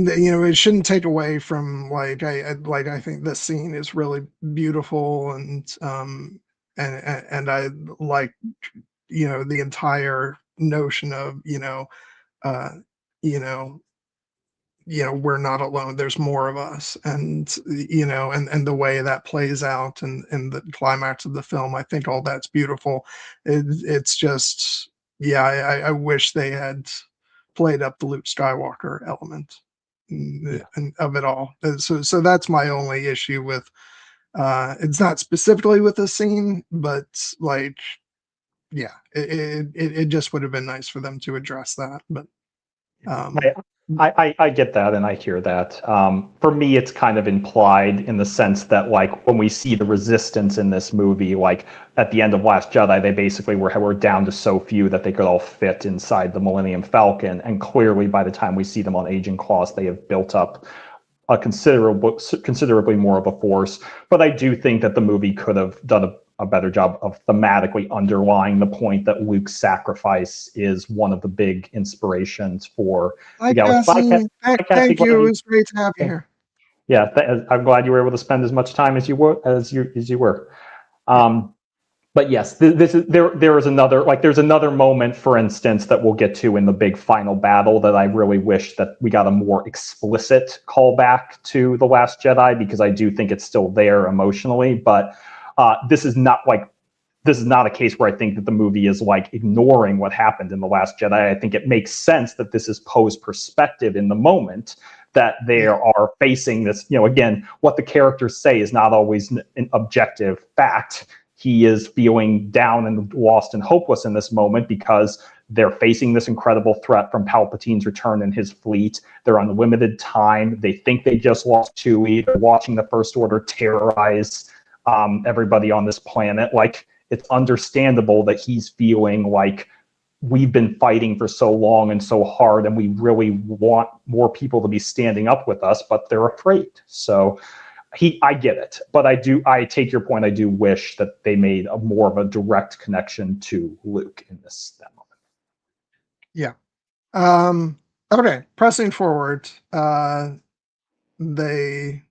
it shouldn't take away from, I think this scene is really beautiful, and I like, the entire notion of, uh you know we're not alone, there's more of us, and and the way that plays out, and the climax of the film, I think all that's beautiful. It's just, yeah, I wish they had played up the Luke Skywalker element, and of it all. So that's my only issue with, it's not specifically with the scene, but yeah, it just would have been nice for them to address that. But I get that, and I hear that. For me, it's kind of implied in the sense that, when we see the resistance in this movie, at the end of Last Jedi, they basically were down to so few that they could all fit inside the Millennium Falcon. And clearly, by the time we see them on Agent Claws, they have built up a considerably more of a force. But I do think that the movie could have done a better job of thematically underlying the point that Luke's sacrifice is one of the big inspirations for the galaxy. Thank you. It was great to have you here. Yeah, I'm glad you were able to spend as much time as you were. But yes, there is another, there's another moment, for instance, that we'll get to in the big final battle, that I really wish that we got a more explicit callback to The Last Jedi, because I do think it's still there emotionally. But this is not a case where I think that the movie is ignoring what happened in The Last Jedi. I think it makes sense that this is Poe's perspective in the moment, that they are facing this. Again, what the characters say is not always an objective fact. He is feeling down and lost and hopeless in this moment because they're facing this incredible threat from Palpatine's return and his fleet. They're on limited time. They think they just lost Chewie. They're watching the First Order terrorize everybody on this planet. It's understandable that he's feeling like, we've been fighting for so long and so hard, and we really want more people to be standing up with us, but they're afraid. So I get it, but I take your point. I do wish that they made more of a direct connection to Luke in that moment. Yeah. Okay. Pressing forward. They,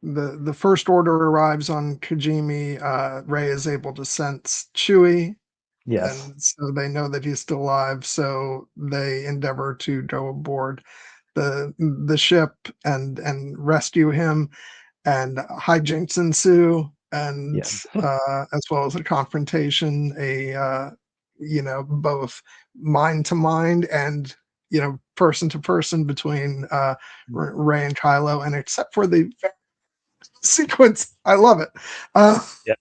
the First Order arrives on Kijimi. Rey is able to sense Chewie. Yes. And so they know that he's still alive. So they endeavor to go aboard the ship and rescue him, and hijinks ensue, and as well as a confrontation. both mind to mind and person to person between Rey and Kylo, and except for the sequence, I love it. Yeah.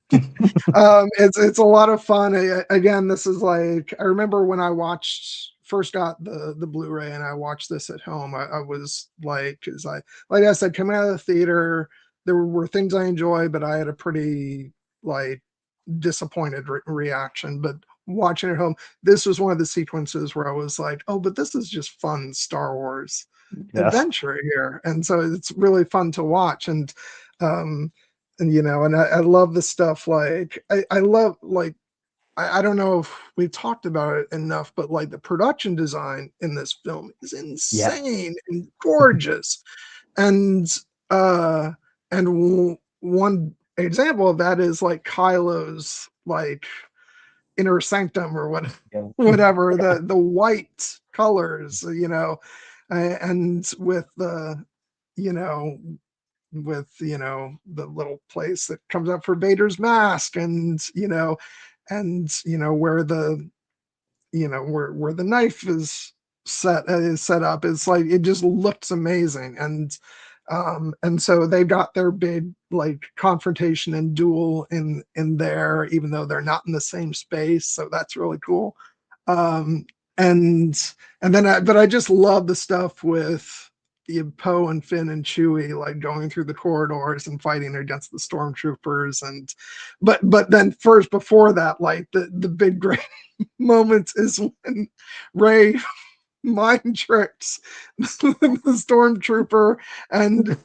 It's a lot of fun. Again, this is like, I remember when I first got the Blu-ray and I watched this at home. I was like, because like I said, coming out of the theater, there were things I enjoyed, but I had a pretty like disappointed reaction. But watching at home, this was one of the sequences where I was like, oh, but this is just fun Star Wars adventure here, and so it's really fun to watch. And I love the stuff. Like I love, like, I don't know if we've talked about it enough, but like the production design in this film is insane and gorgeous. And uh one example of that is like Kylo's like inner sanctum or whatever, the white colors, and with the the little place that comes up for Vader's mask, and where the where the knife is set up. It's like, it just looks amazing. And so they got their big like confrontation and duel in there, even though they're not in the same space, so that's really cool. um and then but I just love the stuff with Poe and Finn and Chewie like going through the corridors and fighting against the stormtroopers. And but then first, before that, like the big great moment is when Rey mind tricks the stormtrooper, and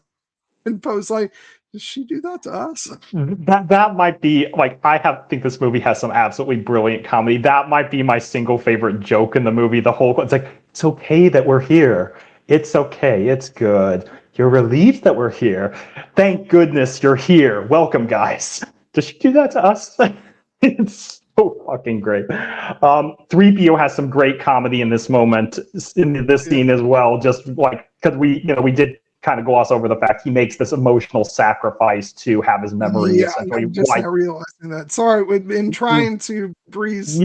Poe's like, did she do that to us? That might be like, think this movie has some absolutely brilliant comedy. That might be my single favorite joke in the movie. It's like, it's okay that we're here. It's okay. It's good. You're relieved that we're here. Thank goodness you're here. Welcome, guys. Does she do that to us? It's so fucking great. 3PO has some great comedy in this moment, in this scene as well. Just like, because we did kind of gloss over the fact he makes this emotional sacrifice to have his memory essentially I'm just not realizing that. Sorry, in trying to breeze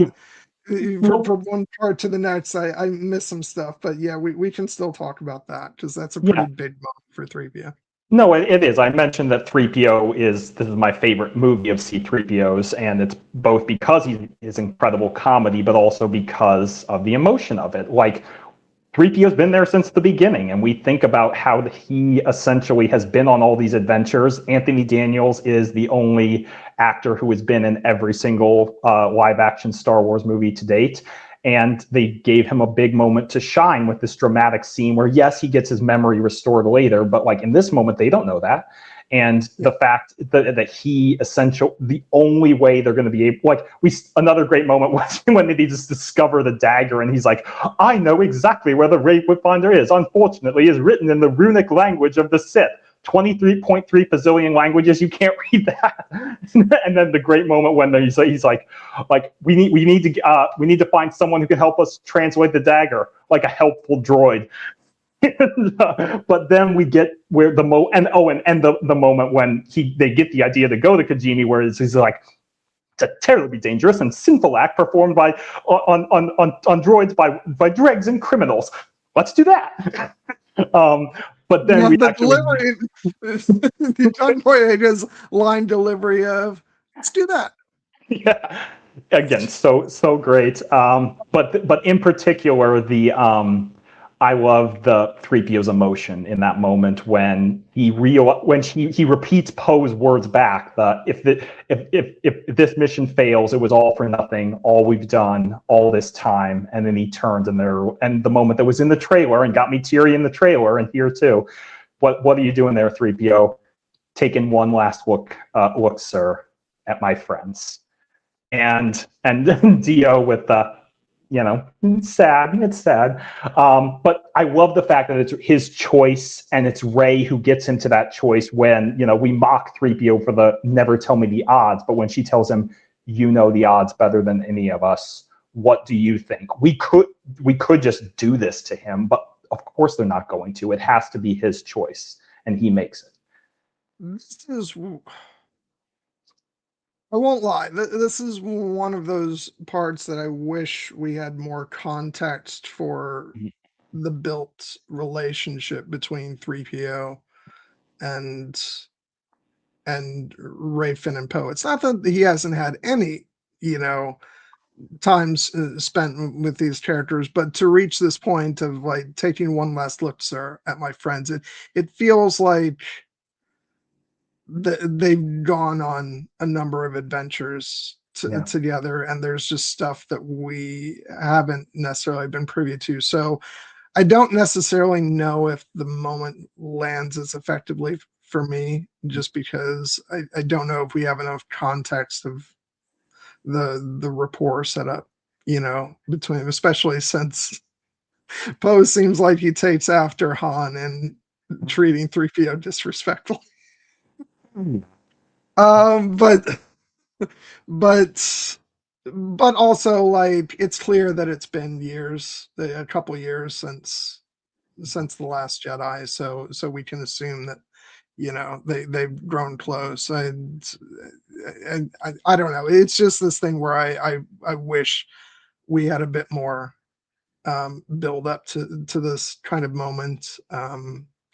from one part to the next, I missed some stuff. But yeah, we can still talk about that, because that's a pretty big moment for 3PO. No, it is. I mentioned that 3PO this is my favorite movie of C-3PO's, and it's both because his incredible comedy, but also because of the emotion of it. Like, 3PO's been there since the beginning, and we think about how he essentially has been on all these adventures. Anthony Daniels is the only actor who has been in every single live-action Star Wars movie to date, and they gave him a big moment to shine with this dramatic scene where, yes, he gets his memory restored later, but like in this moment, they don't know that. And the fact that he the only way they're going to be able, another great moment was when they just discover the dagger, and he's like, I know exactly where the Ray Finder is. Unfortunately, it's written in the runic language of the Sith. 23.3 bazillion languages. You can't read that. And then the great moment when he's like, we need to find someone who can help us translate the dagger, like a helpful droid. But then we get where the moment when they get the idea to go to Kijimi, where he's like, it's a terribly dangerous and sinful act performed on droids by dregs and criminals. Let's do that. But then the delivery, the John Boyega's line delivery of, let's do that. Yeah, again, so great. But in particular, I love the 3PO's emotion in that moment when he repeats Poe's words back. If this mission fails, it was all for nothing. All we've done all this time, and then he turns and the moment that was in the trailer and got me teary in the trailer and here too. What are you doing there, 3PO? Taking one last look, sir, at my friends, and Dio with the. It's sad. But I love the fact that it's his choice, and it's Rey who gets into that choice when, we mock 3PO for the never tell me the odds. But when she tells him, you know the odds better than any of us, what do you think? We could just do this to him, but of course they're not going to. It has to be his choice, and he makes it. This is I won't lie. This is one of those parts that I wish we had more context for the built relationship between 3PO and Ray, Finn, and Poe. It's not that he hasn't had any, you know, times spent with these characters, but to reach this point of like taking one last look, sir, at my friends, it feels like they've gone on a number of adventures Yeah. together, and there's just stuff that we haven't necessarily been privy to. So I don't necessarily know if the moment lands as effectively for me, just because I don't know if we have enough context of the rapport set up, you know, between them, especially since Poe seems like he takes after Han and treating 3PO disrespectful. Mm. But but but also like it's clear that it's been years, a couple years since the Last Jedi, so we can assume that, you know, they've grown close. And I don't know. It's just this thing where I wish we had a bit more build up to this kind of moment.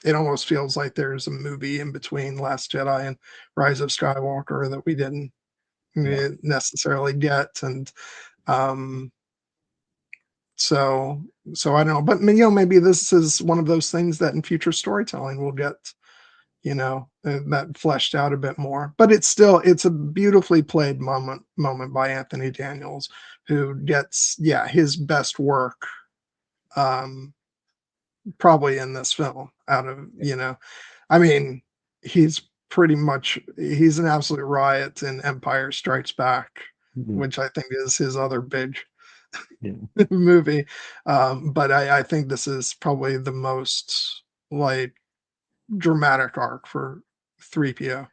It almost feels like there's a movie in between Last Jedi and Rise of Skywalker that we didn't Yeah. necessarily get, and um, so I don't know. But you know, maybe this is one of those things that in future storytelling we'll get, you know, that fleshed out a bit more. But it's a beautifully played moment by Anthony Daniels, who gets, yeah, his best work um probably in this film out of, you know, I mean, he's he's an absolute riot in Empire Strikes Back, Mhm. which I think is his other big Yeah. movie. But I think this is probably the most like dramatic arc for 3PO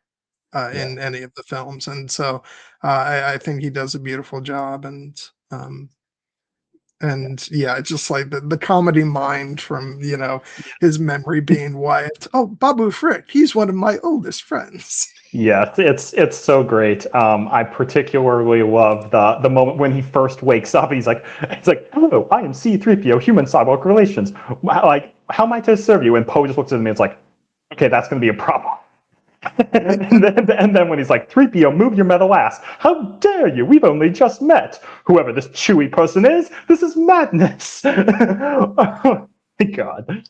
Yeah. in any of the films. And so I think he does a beautiful job. Um, Yeah. and yeah, it's just like the comedy mind from, you know, his memory being Wyatt. Oh, Babu Frick, he's one of my oldest friends. Yeah, it's so great. I particularly love the moment when he first wakes up. He's like, it's like, hello, I am C-3PO, human cyborg relations. Like, how am I to serve you? And Poe just looks at me. And it's like, okay, that's going to be a problem. And then when he's like, 3PO, move your metal ass. How dare you? We've only just met. Whoever this Chewy person is, this is madness. Oh my God.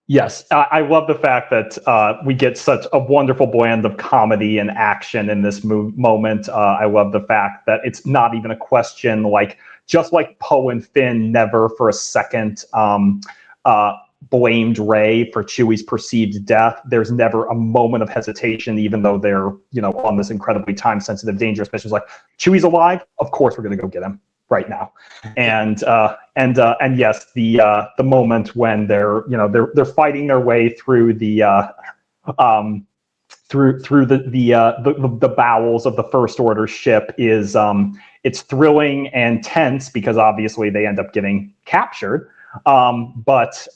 Yes, I love the fact that we get such a wonderful blend of comedy and action in this moment. I love the fact that it's not even a question, like, just like Poe and Finn never for a second blamed Rey for Chewie's perceived death. There's never a moment of hesitation, even though they're, you know, on this incredibly time-sensitive, dangerous mission. It's like, Chewie's alive? Of course we're going to go get him right now. And yes, the moment when they're, you know, they're fighting their way through the through the bowels of the First Order ship is it's thrilling and tense because obviously they end up getting captured. But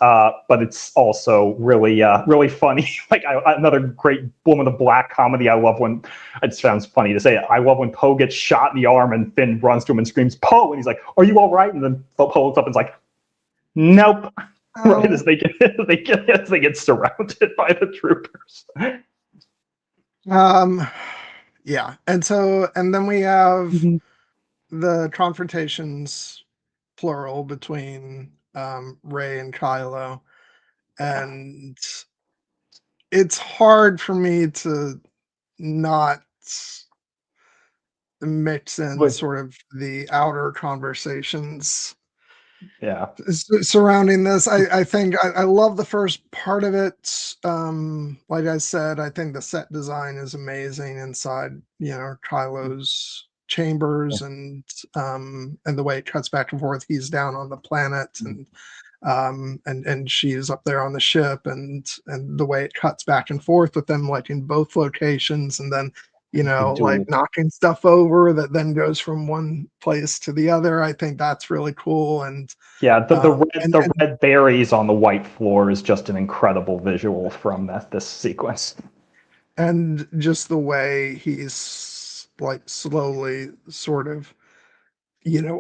it's also really really funny. Like another great moment of black comedy. I love when, it sounds funny to say it, I love when Poe gets shot in the arm and Finn runs to him and screams Poe, and he's like, "Are you all right?" And then Poe looks up and is like, "Nope." Right as Oh, they get surrounded by the troopers. um, yeah, and then we have Mhm. the confrontations, plural, between Ray and Kylo, Yeah. and it's hard for me to not mix in But sort of the outer conversations yeah. surrounding this. I think I love the first part of it. Like I said, I think the set design is amazing inside, you know, Kylo's chambers, and the way it cuts back and forth. He's down on the planet, and she's up there on the ship, and the way it cuts back and forth with them like in both locations, and then, you The know, like duel. knocking stuff over that then goes from one place to the other. I think that's really cool. Yeah, And the red berries on the white floor is just an incredible visual from this sequence. and just the way he's like slowly sort of,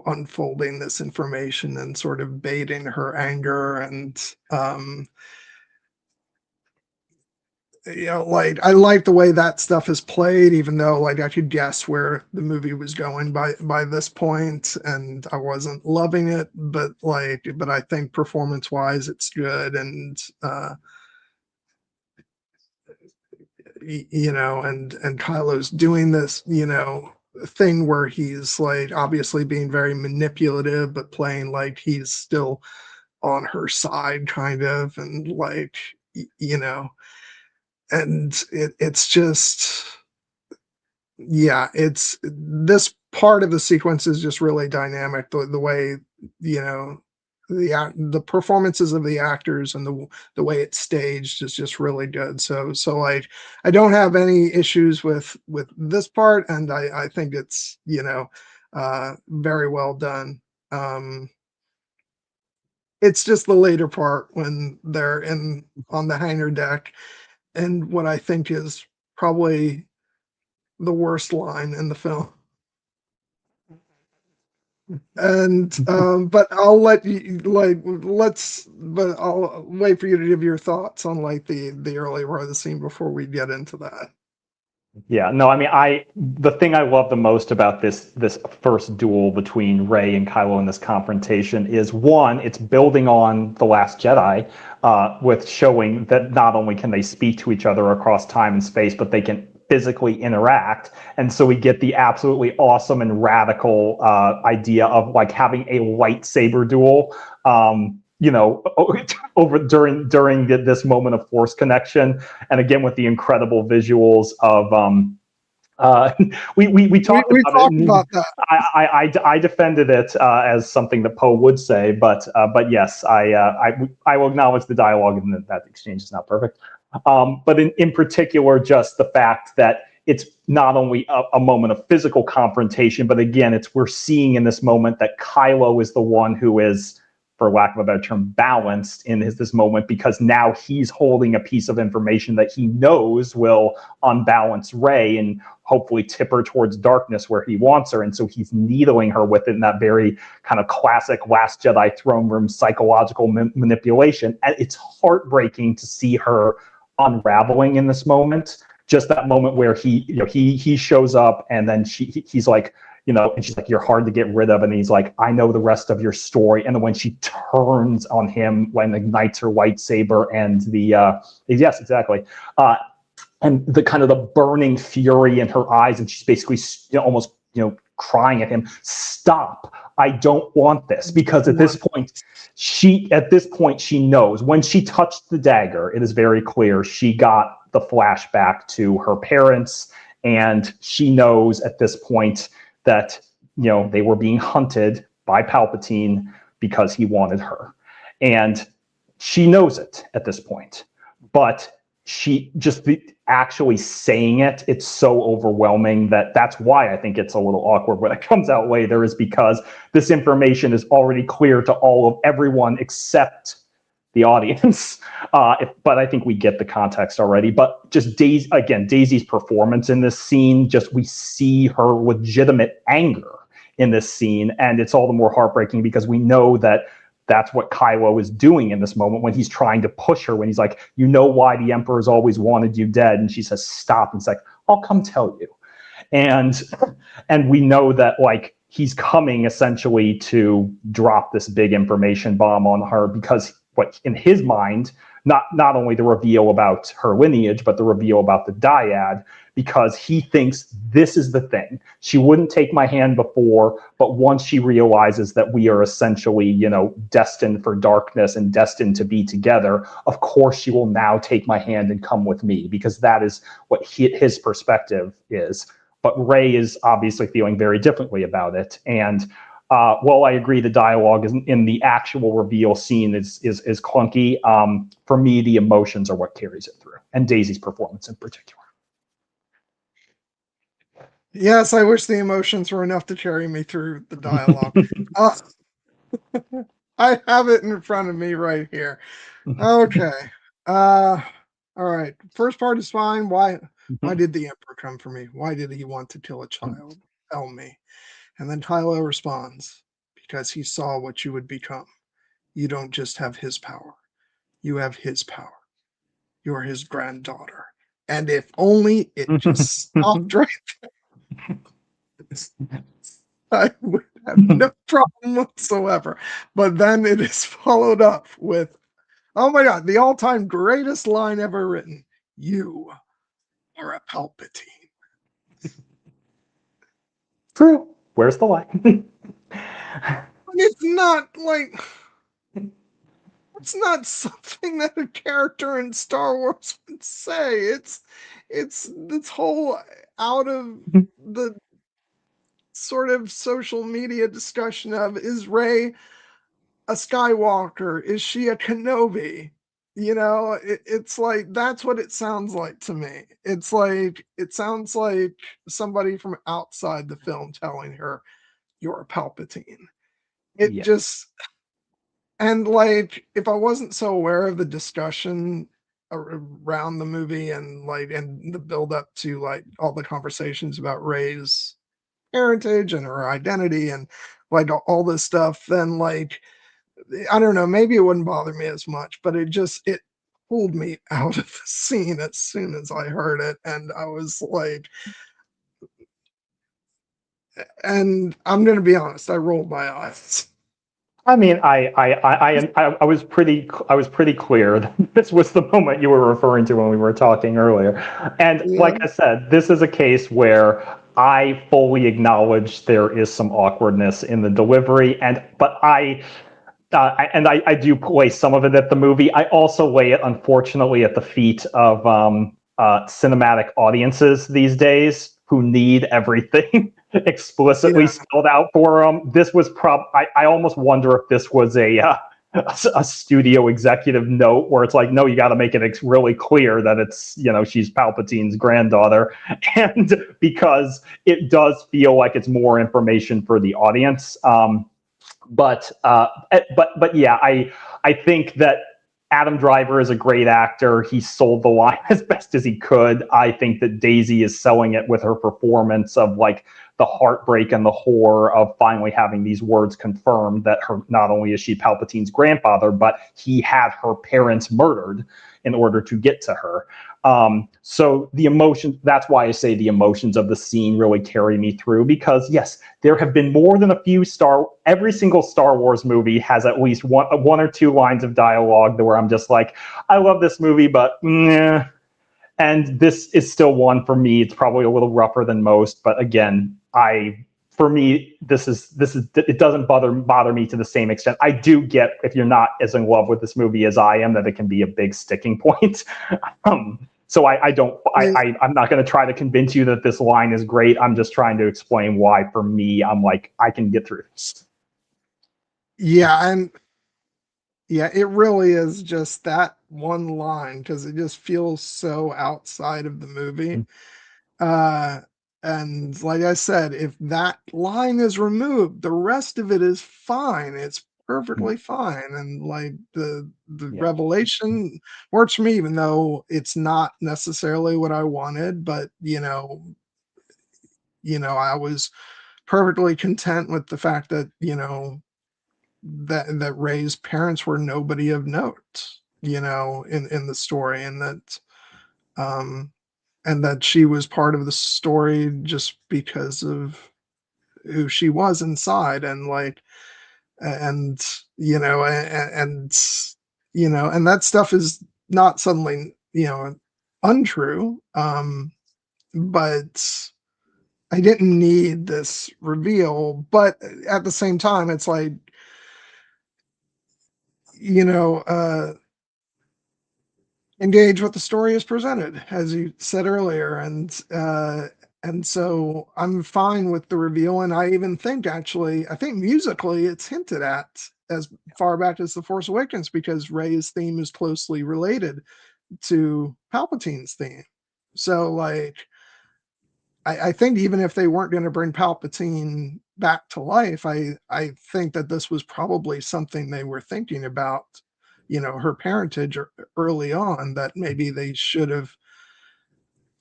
unfolding this information and sort of baiting her anger. And like, I like the way that stuff is played, even though like I could guess where the movie was going by this point, and I wasn't loving it, but I think performance wise it's good. And and Kylo's doing this, thing where he's like obviously being very manipulative, but playing like he's still on her side, kind of, and like, and it's just, yeah, it's this part of the sequence is just really dynamic. The way, you know, the performances of the actors and the way it's staged is just really good. So like I don't have any issues with this part, and I think it's, very well done. It's just the later part when they're in on the hangar deck, and what I think is probably the worst line in the film. And but I'll let you like let's but I'll wait for you to give your thoughts on like the early part of the scene before we get into that. Yeah, no, I mean, the thing I love the most about this first duel between Rey and Kylo in this confrontation is, one, it's building on The Last Jedi, with showing that not only can they speak to each other across time and space, but they can physically interact. And so we get the absolutely awesome and radical idea of like having a lightsaber duel. Over during this moment of force connection, and again with the incredible visuals of uh, we talked We about it. talked And about that. I defended it as something that Poe would say, but yes, I will acknowledge the dialogue and that exchange is not perfect. But in particular, just the fact that it's not only a moment of physical confrontation, but again, we're seeing in this moment that Kylo is the one who is, for lack of a better term, balanced in this moment, because now he's holding a piece of information that he knows will unbalance Rey and hopefully tip her towards darkness where he wants her. And so he's needling her with it in that very kind of classic Last Jedi throne room psychological manipulation. And it's heartbreaking to see her unraveling in this moment. Just that moment where he shows up, and then he's like, and she's like, "You're hard to get rid of," and he's like, "I know the rest of your story." And then when she turns on him, when ignites her lightsaber, and yes, exactly, and the kind of the burning fury in her eyes, and she's basically almost crying at him, "Stop! I don't want this." Because at this point she knows, when she touched the dagger, it is very clear she got the flashback to her parents, and she knows at this point that they were being hunted by Palpatine because he wanted her, and she knows it at this point. But she just actually saying it's so overwhelming that's why I think it's a little awkward when it comes out later, is because this information is already clear to everyone except the audience. But I think we get the context already. But just Daisy's performance in this scene, just we see her legitimate anger in this scene, and it's all the more heartbreaking because we know that that's what Kylo is doing in this moment when he's trying to push her, when he's like, why the Emperor's always wanted you dead, and she says, "Stop," and it's like, "I'll come tell you." And we know that like he's coming essentially to drop this big information bomb on her, because what in his mind, not only the reveal about her lineage, but the reveal about the dyad, because he thinks this is the thing. She wouldn't take my hand before, but once she realizes that we are essentially, destined for darkness and destined to be together, of course she will now take my hand and come with me, because that is what his perspective is. But Rey is obviously feeling very differently about it. And while I agree the dialogue in the actual reveal scene is clunky, for me, the emotions are what carries it through, and Daisy's performance in particular. Yes, I wish the emotions were enough to carry me through the dialogue. I have it in front of me right here. Okay. All right. First part is fine. Why Why did the Emperor come for me? Why did he want to kill a child? Tell me. And then Kylo responds, because he saw what you would become. You don't just have his power. You have his power. You're his granddaughter. And if only it just stopped right there, I would have no problem whatsoever. But then it is followed up with, oh my God, the all-time greatest line ever written. You are a Palpatine. True. Where's the line? It's not like, it's not something that a character in Star Wars would say. It's this whole out of the sort of social media discussion of, is Rey a Skywalker? Is she a Kenobi? You know, it's like, that's what it sounds like to me. It's like, it sounds like somebody from outside the film telling her, you're a Palpatine. It Yeah. just, and like, if I wasn't so aware of the discussion around the movie and like, and the build up to like all the conversations about Rey's heritage and her identity and like all this stuff, then like, I don't know, maybe it wouldn't bother me as much, but it pulled me out of the scene as soon as I heard it. And I was like, and I'm going to be honest, I rolled my eyes. I mean, I was pretty clear that this was the moment you were referring to when we were talking earlier. And Yeah. like I said, this is a case where I fully acknowledge there is some awkwardness in the delivery, but I do place some of it at the movie. I also lay it, unfortunately, at the feet of cinematic audiences these days who need everything explicitly spelled out for them. This was I almost wonder if this was a studio executive note where it's like, no, you got to make it really clear that it's, she's Palpatine's granddaughter, and because it does feel like it's more information for the audience. But yeah, I think that Adam Driver is a great actor. He sold the line as best as he could. I think that Daisy is selling it with her performance of like the heartbreak and the horror of finally having these words confirmed that her, not only is she Palpatine's grandfather, but he had her parents murdered in order to get to her. So the emotions, that's why I say the emotions of the scene really carry me through, because yes, there have been more than a few every single Star Wars movie has at least one or two lines of dialogue where I'm just like, I love this movie, but nah. And this is still one for me. It's probably a little rougher than most, but again, for me, this is it doesn't bother me to the same extent. I do get, if you're not as in love with this movie as I am, that it can be a big sticking point. So I'm not going to try to convince you that this line is great. I'm just trying to explain why, for me, I'm like, I can get through this. Yeah, and yeah, it really is just that one line because it just feels so outside of the movie. And like I said, if that line is removed, the rest of it is fine. It's perfectly fine. And like the revelation works for me, even though it's not necessarily what I wanted, but I was perfectly content with the fact that, that Rey's parents were nobody of note, in the story, um and that she was part of the story just because of who she was inside, and like, and and that stuff is not suddenly untrue, but I didn't need this reveal. But at the same time, it's like, you know uh engage what the story is presented, as you said earlier, and so I'm fine with the reveal. And I even think, actually, I think musically it's hinted at as far back as The Force Awakens, because Rey's theme is closely related to Palpatine's theme. So like, I think even if they weren't going to bring Palpatine back to life, I think that this was probably something they were thinking about, her parentage early on, that maybe they should have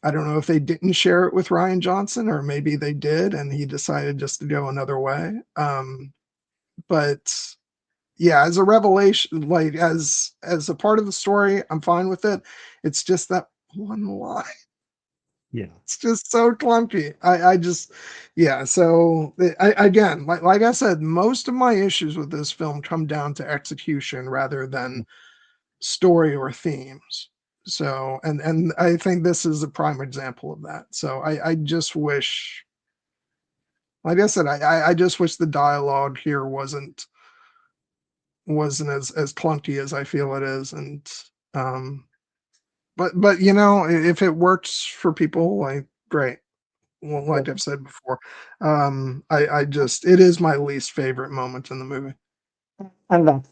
I don't know if they didn't share it with Rian Johnson, or maybe they did and he decided just to go another way. But yeah, as a revelation, like as a part of the story, I'm fine with it. It's just that one line. Yeah. It's just so clunky. I just, yeah. So again, like I said, most of my issues with this film come down to execution rather than story or themes. So, and I think this is a prime example of that. So I just wish, like I said, I just wish the dialogue here wasn't as clunky as I feel it is. And um but you know, if it works for people, like great. Well, like I've said before, I just, it is my least favorite moment in the movie. And that's,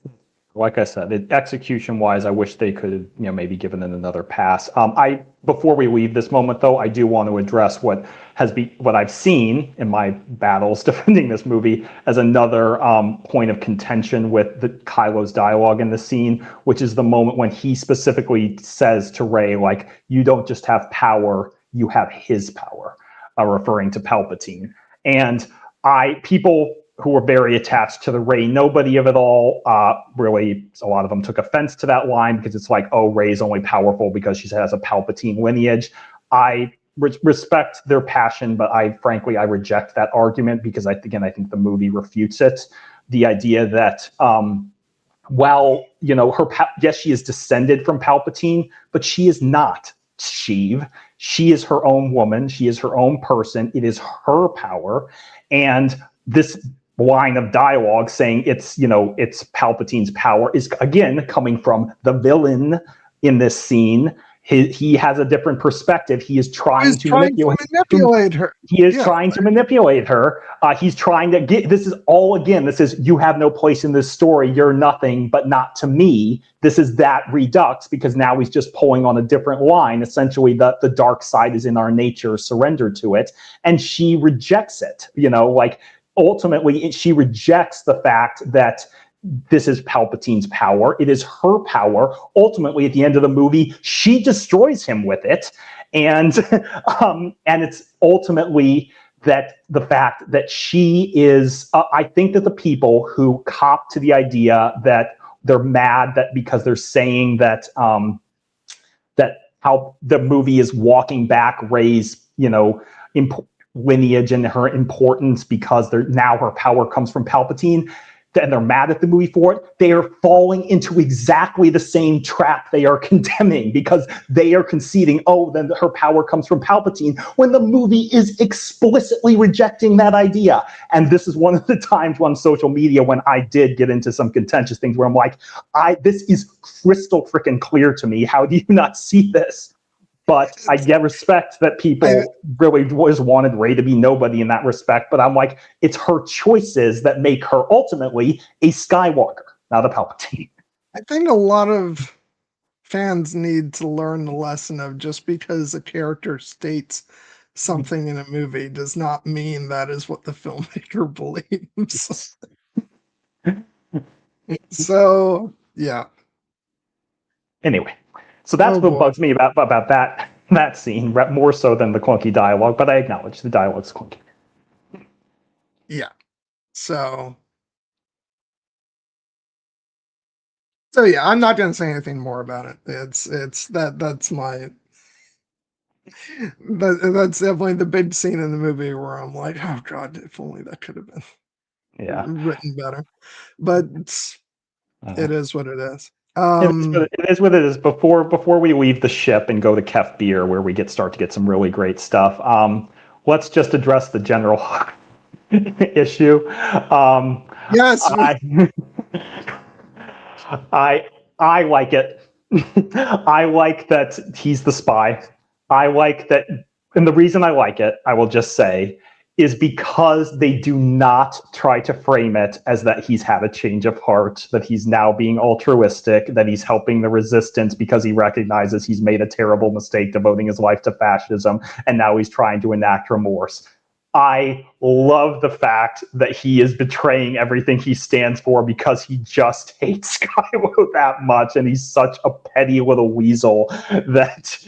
like I said, execution wise, I wish they could, maybe given it another pass. Before we leave this moment though, I do want to address what I've seen in my battles defending this movie as another point of contention with the Kylo's dialogue in the scene, which is the moment when he specifically says to Rey, like, you don't just have power, you have his power, referring to Palpatine. And people who were very attached to the Rey nobody of it all, really, a lot of them took offense to that line because it's like, oh, Rey's only powerful because she has a Palpatine lineage. I respect their passion, but frankly, I reject that argument because I think the movie refutes it. The idea that, while, yes, she is descended from Palpatine, but she is not Sheev. She is her own woman. She is her own person. It is her power. And this line of dialogue saying it's Palpatine's power is again coming from the villain in this scene. He has a different perspective. He is trying to manipulate her. He is trying to manipulate her. He's trying to get, this is, you have no place in this story. You're nothing, but not to me. This is that redux, because now he's just pulling on a different line. Essentially, the dark side is in our nature, surrender to it. And she rejects it, ultimately she rejects the fact that this is Palpatine's power. It is her power. Ultimately, at the end of the movie, she destroys him with it. And it's ultimately that the fact that she is, I think that the people who cop to the idea that they're mad that because they're saying that, that how the movie is walking back Rey's, lineage and her importance because now her power comes from Palpatine, and they're mad at the movie for it. They are falling into exactly the same trap they are condemning, because they are conceding, oh, then her power comes from Palpatine, when the movie is explicitly rejecting that idea. And this is one of the times on social media when I did get into some contentious things where I'm like, this is crystal freaking clear to me. How do you not see this? But I get respect that people really always wanted Rey to be nobody in that respect. But I'm like, it's her choices that make her ultimately a Skywalker, not a Palpatine. I think a lot of fans need to learn the lesson of just because a character states something in a movie does not mean that is what the filmmaker believes. So, yeah. Anyway. So that's what bugs me about that scene, more so than the clunky dialogue, but I acknowledge the dialogue's clunky. Yeah. So yeah, I'm not going to say anything more about it. That's my that's definitely the big scene in the movie where I'm like, oh god, if only that could have been written better. But it is what it is. It is what it is. Before we leave the ship and go to Kef Beer, where we start to get some really great stuff, let's just address the general issue. Yes, I like it. I like that he's the spy. I like that, and the reason I like it, I will just say, is because they do not try to frame it as that he's had a change of heart, that he's now being altruistic, that he's helping the resistance because he recognizes he's made a terrible mistake devoting his life to fascism, and now he's trying to enact remorse. I love the fact that he is betraying everything he stands for because he just hates Kylo that much, and he's such a petty little weasel that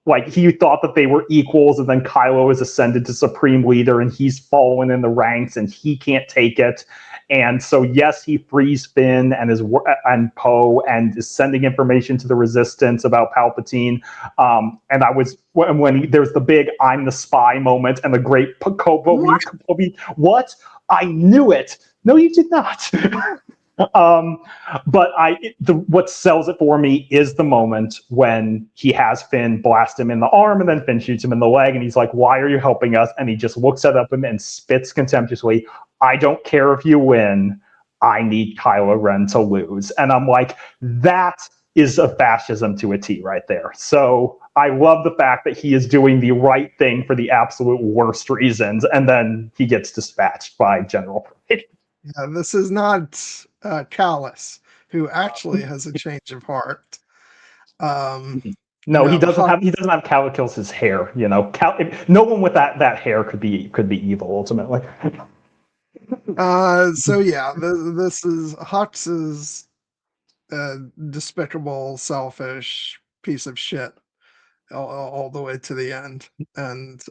like he thought that they were equals, and then Kylo is ascended to supreme leader, and he's fallen in the ranks, and he can't take it. And so, yes, he frees Finn and Poe, and is sending information to the Resistance about Palpatine. And I was when there's the big "I'm the spy" moment, and the great Kobe. What? I knew it. No, you did not. But what sells it for me is the moment when he has Finn blast him in the arm, and then Finn shoots him in the leg, and he's like, "Why are you helping us?" And he just looks at him and spits contemptuously, "I don't care if you win. I need Kylo Ren to lose." And I'm like, that is a fascism to a T right there. So I love the fact that he is doing the right thing for the absolute worst reasons, and then he gets dispatched by General Pride. Yeah, this is not Callus, who actually has a change of heart. No, he doesn't have. He doesn't have Calicos' hair. You know, no one with that hair could be evil ultimately. So yeah, this is Hux's despicable, selfish piece of shit all the way to the end, and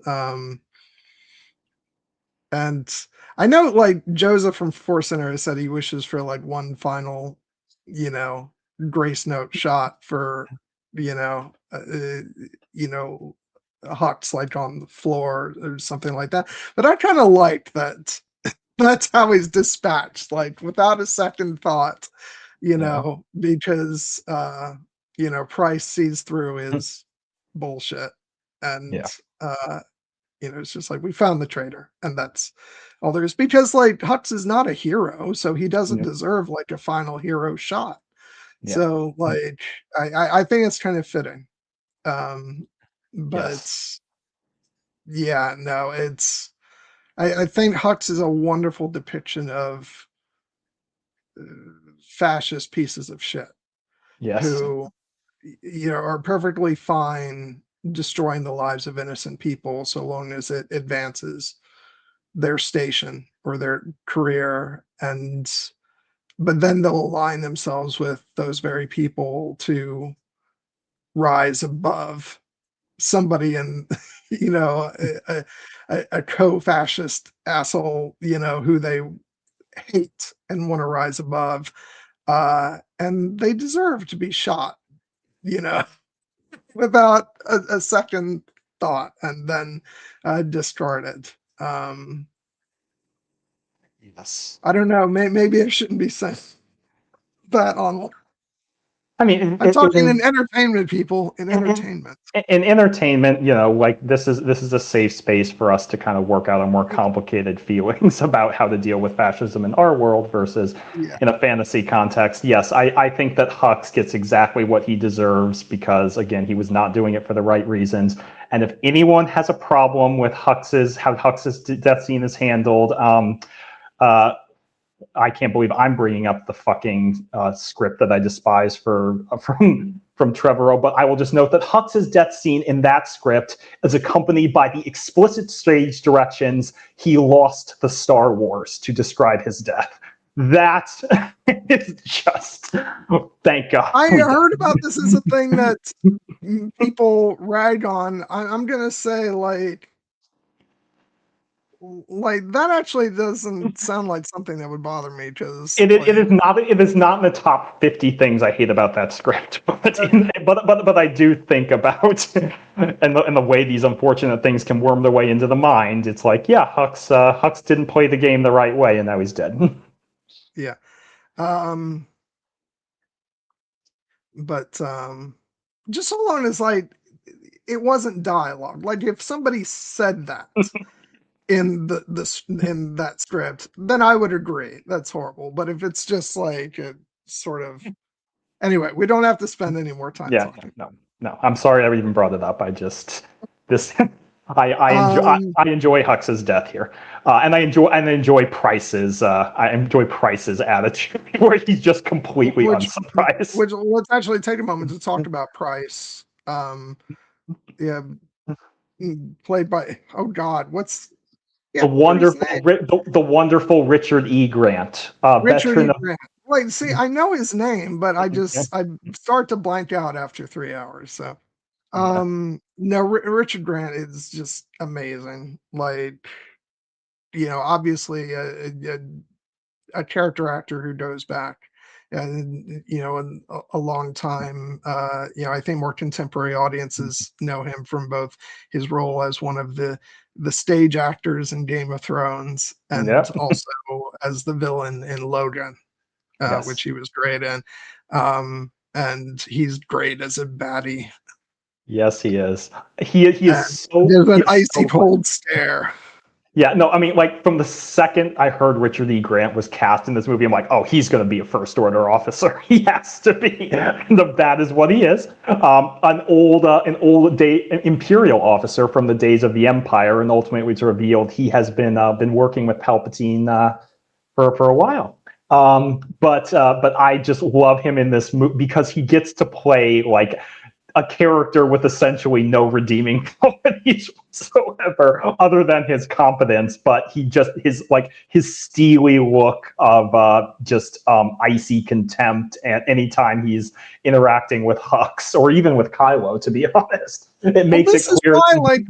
I know, like, Joseph from Force Center has said he wishes for like one final, grace note shot for, Hux like on the floor or something like that. But I kind of like that. That's how he's dispatched, like without a second thought, because Price sees through his bullshit, and it's just like, we found the traitor, and that's all there is. Because like Hux is not a hero, so he doesn't deserve like a final hero shot. So like I think it's kind of fitting. But yeah, no, it's I think Hux is a wonderful depiction of fascist pieces of shit who are perfectly fine destroying the lives of innocent people so long as it advances their station or their career, but then they'll align themselves with those very people to rise above somebody in a co-fascist asshole, who they hate and want to rise above, and they deserve to be shot, without a second thought, and then discarded. Yes. I don't know. Maybe I shouldn't be saying that on. I mean, I'm talking in entertainment, people. In entertainment. In entertainment, like this is a safe space for us to kind of work out our more complicated feelings about how to deal with fascism in our world versus in a fantasy context. Yes, I think that Hux gets exactly what he deserves because, again, he was not doing it for the right reasons. And if anyone has a problem with how Hux's death scene is handled, I can't believe I'm bringing up the fucking script that I despise from Trevorrow, but I will just note that Hux's death scene in that script is accompanied by the explicit stage directions he lost the Star Wars to describe his death. That is just, thank God. I heard about this as a thing that people rag on. I'm gonna say like that actually doesn't sound like something that would bother me, because it is not in the top 50 things I hate about that script, but I do think about and the way these unfortunate things can worm their way into the mind. It's like, Hux didn't play the game the right way, and now he's dead. Yeah. But just so long as like it wasn't dialogue. Like if somebody said that in in that script, then I would agree. That's horrible. But if it's just like a sort of, anyway, we don't have to spend any more time talking. No. I'm sorry I even brought it up. I enjoy Hux's death here, and I enjoy Price's attitude, where he's just completely unsurprised. Let's actually take a moment to talk about Price. Played by, oh God, what's the wonderful Richard E. Grant, Richard E. Grant. Wait, see, I know his name, but I start to blank out after 3 hours. So, No, Richard Grant is just amazing. Like, obviously a character actor who goes back and a long time. I think more contemporary audiences know him from both his role as one of the stage actors in Game of Thrones and Yep. also as the villain in Logan, which Yes. he was great in. And he's great as a baddie. Yes, he is. He is And so there's he an is icy so funny. cold stare. Yeah, no, I mean, like from the second I heard Richard E. Grant was cast in this movie, I'm like, oh, he's going to be a first order officer. He has to be. That is what he is. An old day an imperial officer from the days of the Empire, and ultimately it's revealed he has been working with Palpatine for a while. But I just love him in this movie because he gets to play like a character with essentially no redeeming qualities whatsoever, other than his competence. But his steely look of just icy contempt, and anytime he's interacting with Hux or even with Kylo, to be honest, it Well, makes it this is clear. why, like,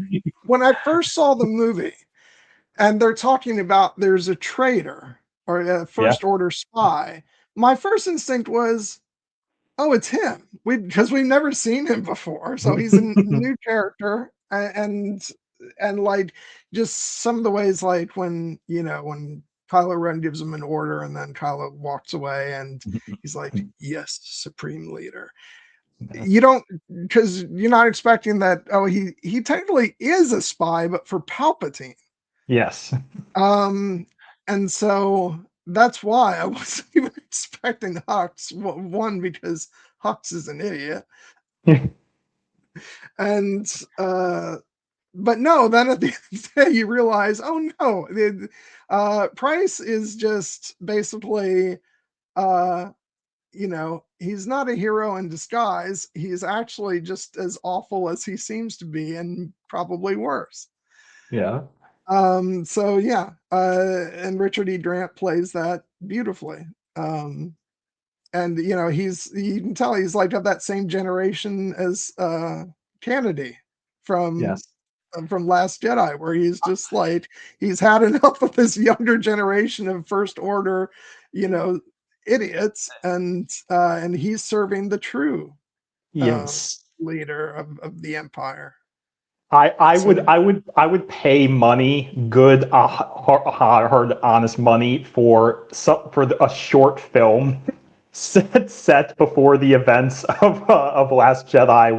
when I first saw the movie and they're talking about there's a traitor or a Yeah. first order spy, my first instinct was, oh, it's him. Because we've never seen him before. So he's a new character. And like just some of the ways, like when Kylo Ren gives him an order and then Kylo walks away and he's like, yes, Supreme Leader. You don't, because you're not expecting that. Oh, he technically is a spy, but for Palpatine. Yes. Um, and so that's why I wasn't even expecting Hux. One, because Hux is an idiot, and but no. Then at the end of the day, you realize, oh no, Price is just basically, uh, he's not a hero in disguise. He's actually just as awful as he seems to be, and probably worse. Yeah. So yeah, and Richard E. Grant plays that beautifully. Um, and you can tell he's like of that same generation as Kennedy from Yes. Last Jedi, where he's just like he's had enough of this younger generation of First Order, you know, idiots, and he's serving the true uh, Yes. leader of the Empire. I So would pay money, good, hard, honest money for a short film set before the events of Last Jedi,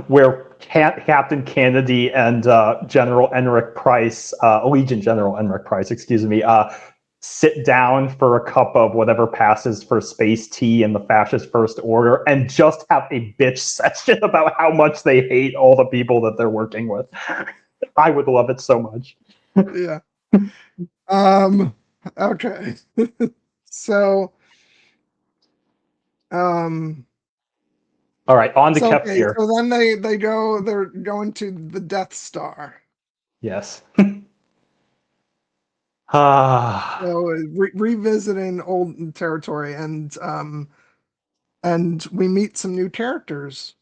where Captain Kennedy and General Enric Price, Legion General Enric Price, excuse me, sit down for a cup of whatever passes for space tea in the fascist First Order and just have a bitch session about how much they hate all the people that they're working with. I would love it so much. yeah. Um. Okay. So um. All right, on to So Kep okay. here. So then they're going to the Death Star. Yes. Ah, So revisiting old territory, and we meet some new characters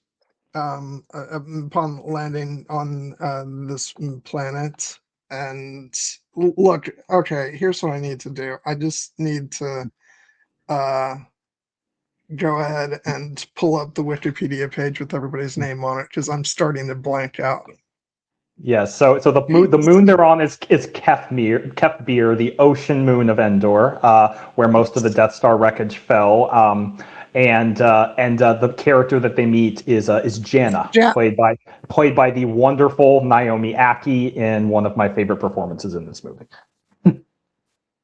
upon landing on this planet. And look, okay, here's what I need to do. I just need to uh go ahead and pull up the Wikipedia page with everybody's name on it because I'm starting to blank out. yes. So the moon they're on is Kefmir, the ocean moon of Endor, where most of the Yes. Death Star wreckage fell. And the character that they meet is Janna, Ja- played by the wonderful Naomi Aki in one of my favorite performances in this movie.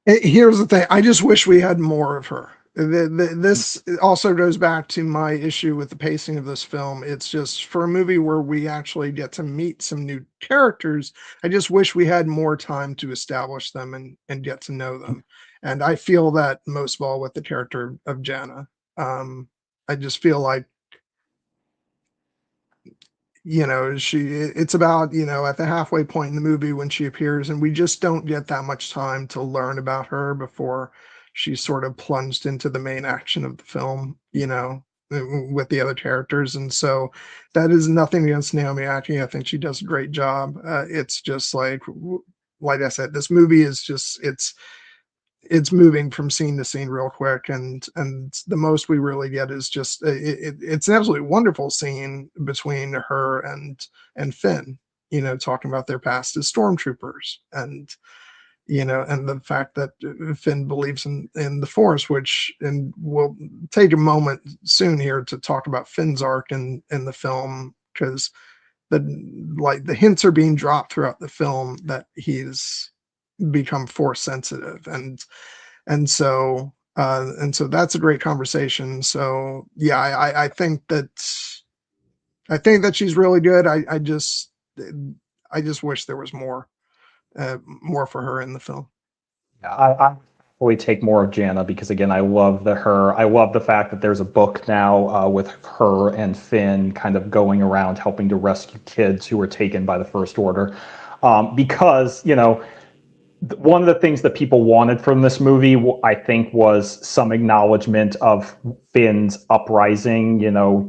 Here's the thing. I just wish we had more of her. This also goes back to my issue with the pacing of this film. It's just for a movie where we actually get to meet some new characters. I just wish we had more time to establish them and get to know them. And I feel that most of all with the character of Janna. I just feel like it's about at the halfway point in the movie when she appears, and we just don't get that much time to learn about her before she's sort of plunged into the main action of the film. with the other characters. And so that is nothing against Naomi Ackie. I think she does a great job. It's just like I said, this movie is just it's moving from scene to scene real quick, and the most we really get is just it's an absolutely wonderful scene between her and Finn, talking about their past as stormtroopers, and and the fact that Finn believes in the Force, and we'll take a moment soon here to talk about Finn's arc in the film, because the hints are being dropped throughout the film that he's become Force sensitive, and so that's a great conversation. So yeah, I think that she's really good. I just wish there was more for her in the film. Yeah, I probably take more of Jana, because again, I love the fact that there's a book now with her and Finn kind of going around helping to rescue kids who were taken by the First Order, because one of the things that people wanted from this movie, I think, was some acknowledgement of Finn's uprising,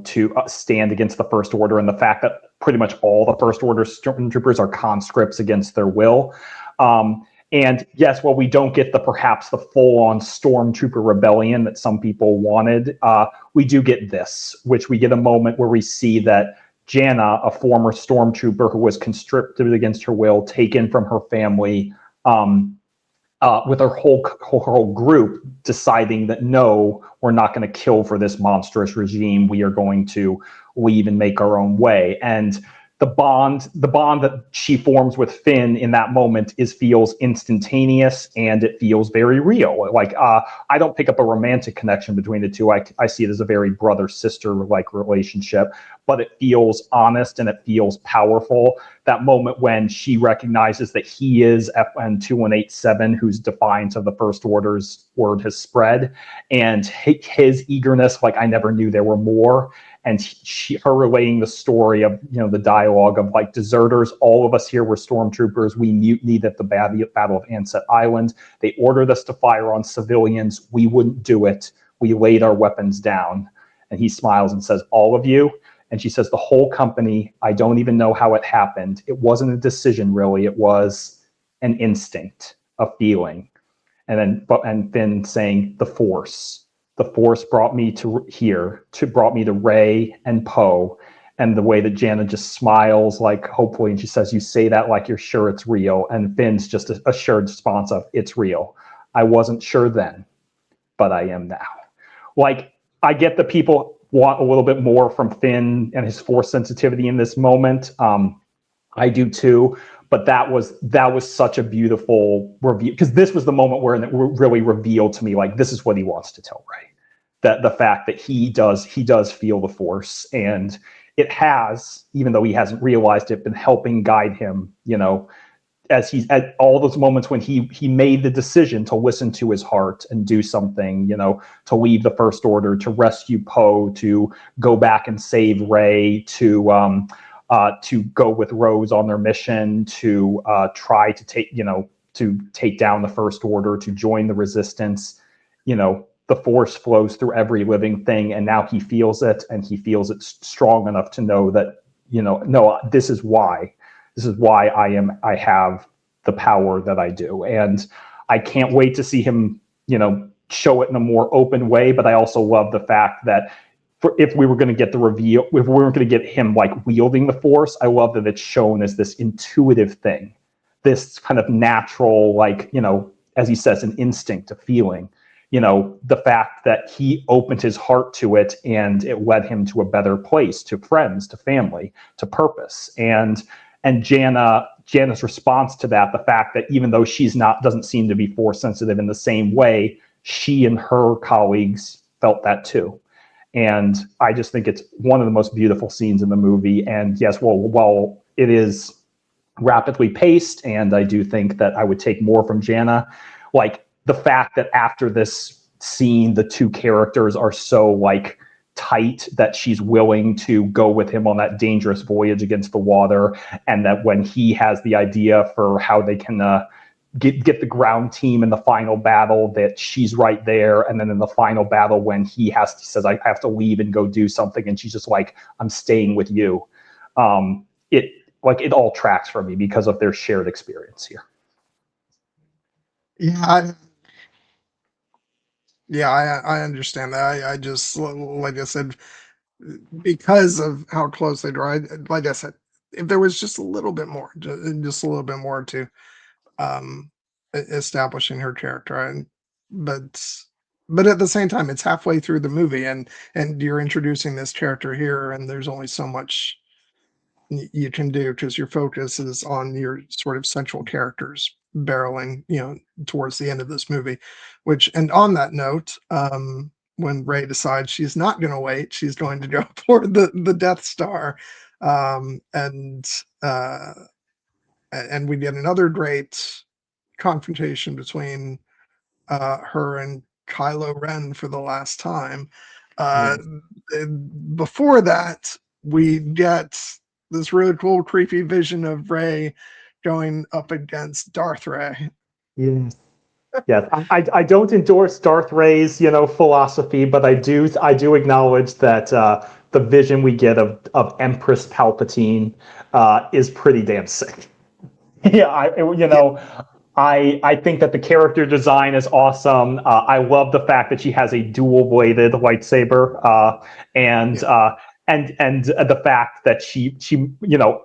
to stand against the First Order, and the fact that pretty much all the First Order stormtroopers are conscripts against their will. And yes, while we don't get perhaps the full-on stormtrooper rebellion that some people wanted, we do get this, which we get a moment where we see that Jana, a former stormtrooper who was conscripted against her will, taken from her family, with her whole group, deciding that no, we're not going to kill for this monstrous regime. We are going to leave and make our own way. And the bond that she forms with Finn in that moment feels instantaneous, and it feels very real. I don't pick up a romantic connection between the two. I see it as a very brother-sister like relationship, but it feels honest and it feels powerful. That moment when she recognizes that he is FN 2187, whose defiance of the First Order's word has spread, and his eagerness, I never knew there were more. And her relaying the story of, the dialogue of deserters. All of us here were stormtroopers. We mutinied at the Battle of Ansett Island. They ordered us to fire on civilians. We wouldn't do it. We laid our weapons down. And he smiles and says, all of you? And she says, the whole company. I don't even know how it happened. It wasn't a decision, really. It was an instinct, a feeling. And Finn saying, the Force. The Force brought me to here, brought me to Rey and Poe, and the way that Jana just smiles, hopefully, and she says, you say that like you're sure it's real, and Finn's just a assured response of, it's real. I wasn't sure then, but I am now. I get that people want a little bit more from Finn and his Force sensitivity in this moment. I do too. But that was such a beautiful review, because this was the moment where it really revealed to me, this is what he wants to tell Rey. That the fact that he does feel the Force, and it has, even though he hasn't realized it, been helping guide him, as he's at all those moments when he made the decision to listen to his heart and do something, to leave the First Order, to rescue Poe, to go back and save Rey, to go with Rose on their mission, to try to take down the First Order, to join the Resistance. The Force flows through every living thing, and now he feels it, and he feels it strong enough to know that, no, this is why I have the power that I do. And I can't wait to see him, show it in a more open way. But I also love the fact that if we were going to get the reveal, if we weren't going to get him wielding the Force, I love that it's shown as this intuitive thing, this kind of natural, as he says, an instinct, a feeling. The fact that he opened his heart to it, and it led him to a better place, to friends, to family, to purpose. And Jana's response to that, the fact that even though doesn't seem to be Force sensitive in the same way, she and her colleagues felt that too. And I just think it's one of the most beautiful scenes in the movie. And yes, while it is rapidly paced, and I do think that I would take more from Jana, the fact that after this scene, the two characters are so tight that she's willing to go with him on that dangerous voyage against the water, and that when he has the idea for how they can get the ground team in the final battle, that she's right there, and then in the final battle when he says I have to leave and go do something, and she's just like, I'm staying with you. It all tracks for me because of their shared experience here. Yeah, I understand that. I just, like I said, because of how close they draw, like I said, if there was just a little bit more, just a little bit more to establishing her character, but at the same time, it's halfway through the movie, and you're introducing this character here, and there's only so much you can do because your focus is on your sort of central characters barreling, towards the end of this movie. And on that note, when Rey decides she's not going to wait, she's going to go for the Death Star, and we get another great confrontation between her and Kylo Ren for the last time. Before that, we get this really cool, creepy vision of Rey going up against Darth Rey. Yes. Yes, I don't endorse Darth Rey's philosophy, but I do acknowledge that the vision we get of Empress Palpatine is pretty damn sick. Yeah, I think that the character design is awesome. I love the fact that she has a dual bladed lightsaber, and the fact that she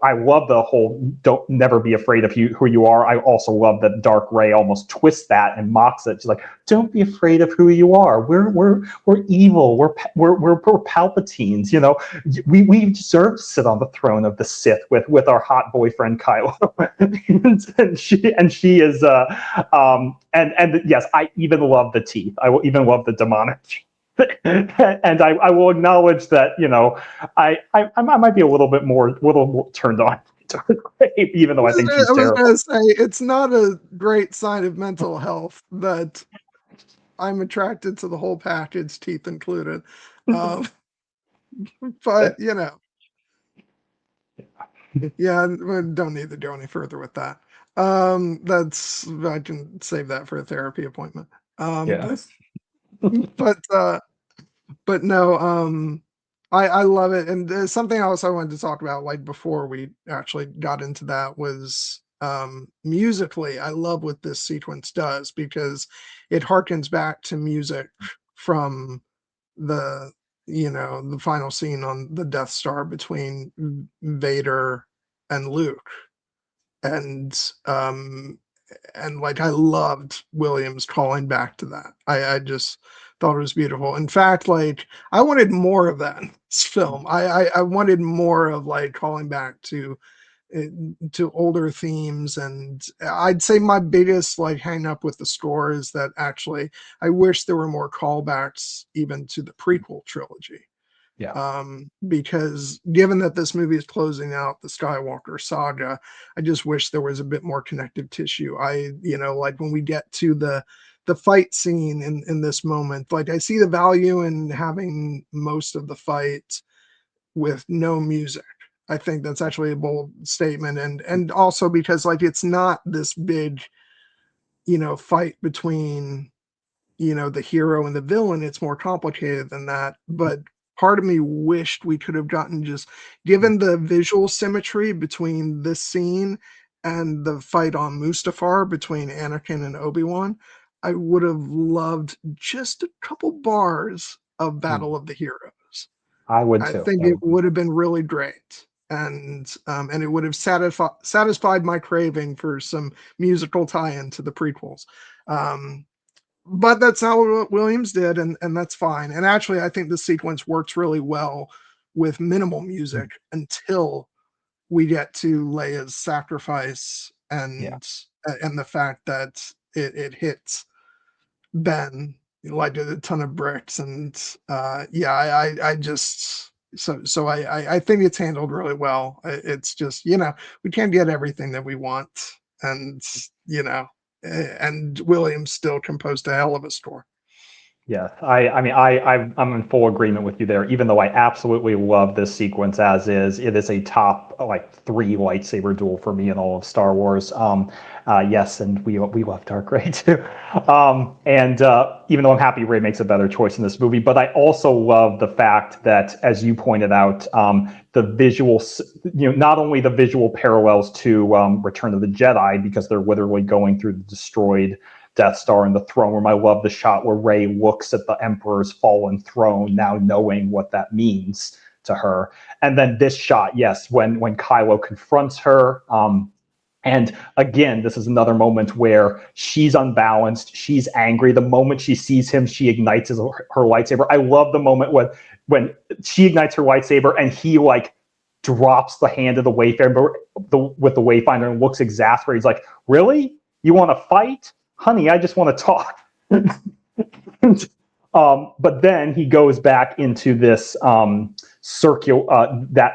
I love the whole don't never be afraid of who you are. I also love that Dark Rey almost twists that and mocks it. She's like, don't be afraid of who you are. We're evil. We're Palpatines. We deserve to sit on the throne of the Sith with our hot boyfriend Kylo. and she is and yes, I even love the teeth. I will even love the demonic. And I will acknowledge that I might be a little more turned on, even though I think she's terrible. I was going to say, it's not a great sign of mental health that I'm attracted to the whole package, teeth included. But yeah, don't need to go any further with that. I can save that for a therapy appointment. But no, I love it. And something else I wanted to talk about, like before we actually got into that, was musically, I love what this sequence does because it harkens back to music from the the final scene on the Death Star between Vader and Luke. And like I loved Williams calling back to that. I just thought it was beautiful. In fact, like I wanted more of that in this film. I wanted more of like calling back to older themes, and I'd say my biggest like hang up with the score is that actually I wish there were more callbacks even to the prequel trilogy. Yeah. Because given that this movie is closing out the Skywalker saga, I just wish there was a bit more connective tissue. Like when we get to the fight scene in this moment, like I see the value in having most of the fight with no music. I think that's actually a bold statement, and also because like it's not this big, fight between the hero and the villain. It's more complicated than that. But part of me wished we could have gotten, just given the visual symmetry between this scene and the fight on Mustafar between Anakin and Obi-Wan, I would have loved just a couple bars of Battle of the Heroes. I would I too. think it would have been really great. And it would have satisfied my craving for some musical tie-in to the prequels. But that's not what Williams did, and that's fine. And actually, I think the sequence works really well with minimal music until we get to Leia's sacrifice and the fact that it hits Ben like a ton of bricks. And I just I think it's handled really well. It's just we can't get everything that we want, and and Williams still composed a hell of a score. Yeah, I mean, I'm in full agreement with you there. Even though I absolutely love this sequence as is, it is a top like 3 lightsaber duel for me in all of Star Wars. Yes, and we love Dark Ray too. And even though I'm happy Ray makes a better choice in this movie, but I also love the fact that, as you pointed out, the visual, not only the visual parallels to Return of the Jedi, because they're literally going through the destroyed Death Star in the throne room. I love the shot where Rey looks at the Emperor's fallen throne, now knowing what that means to her. And then this shot, yes, when Kylo confronts her. And again, this is another moment where she's unbalanced, she's angry. The moment she sees him, she ignites her lightsaber. I love the moment when she ignites her lightsaber and he like drops the hand of the Wayfinder with the Wayfinder and looks exasperated. He's like, "Really? You want to fight? Honey, I just want to talk." But then he goes back into this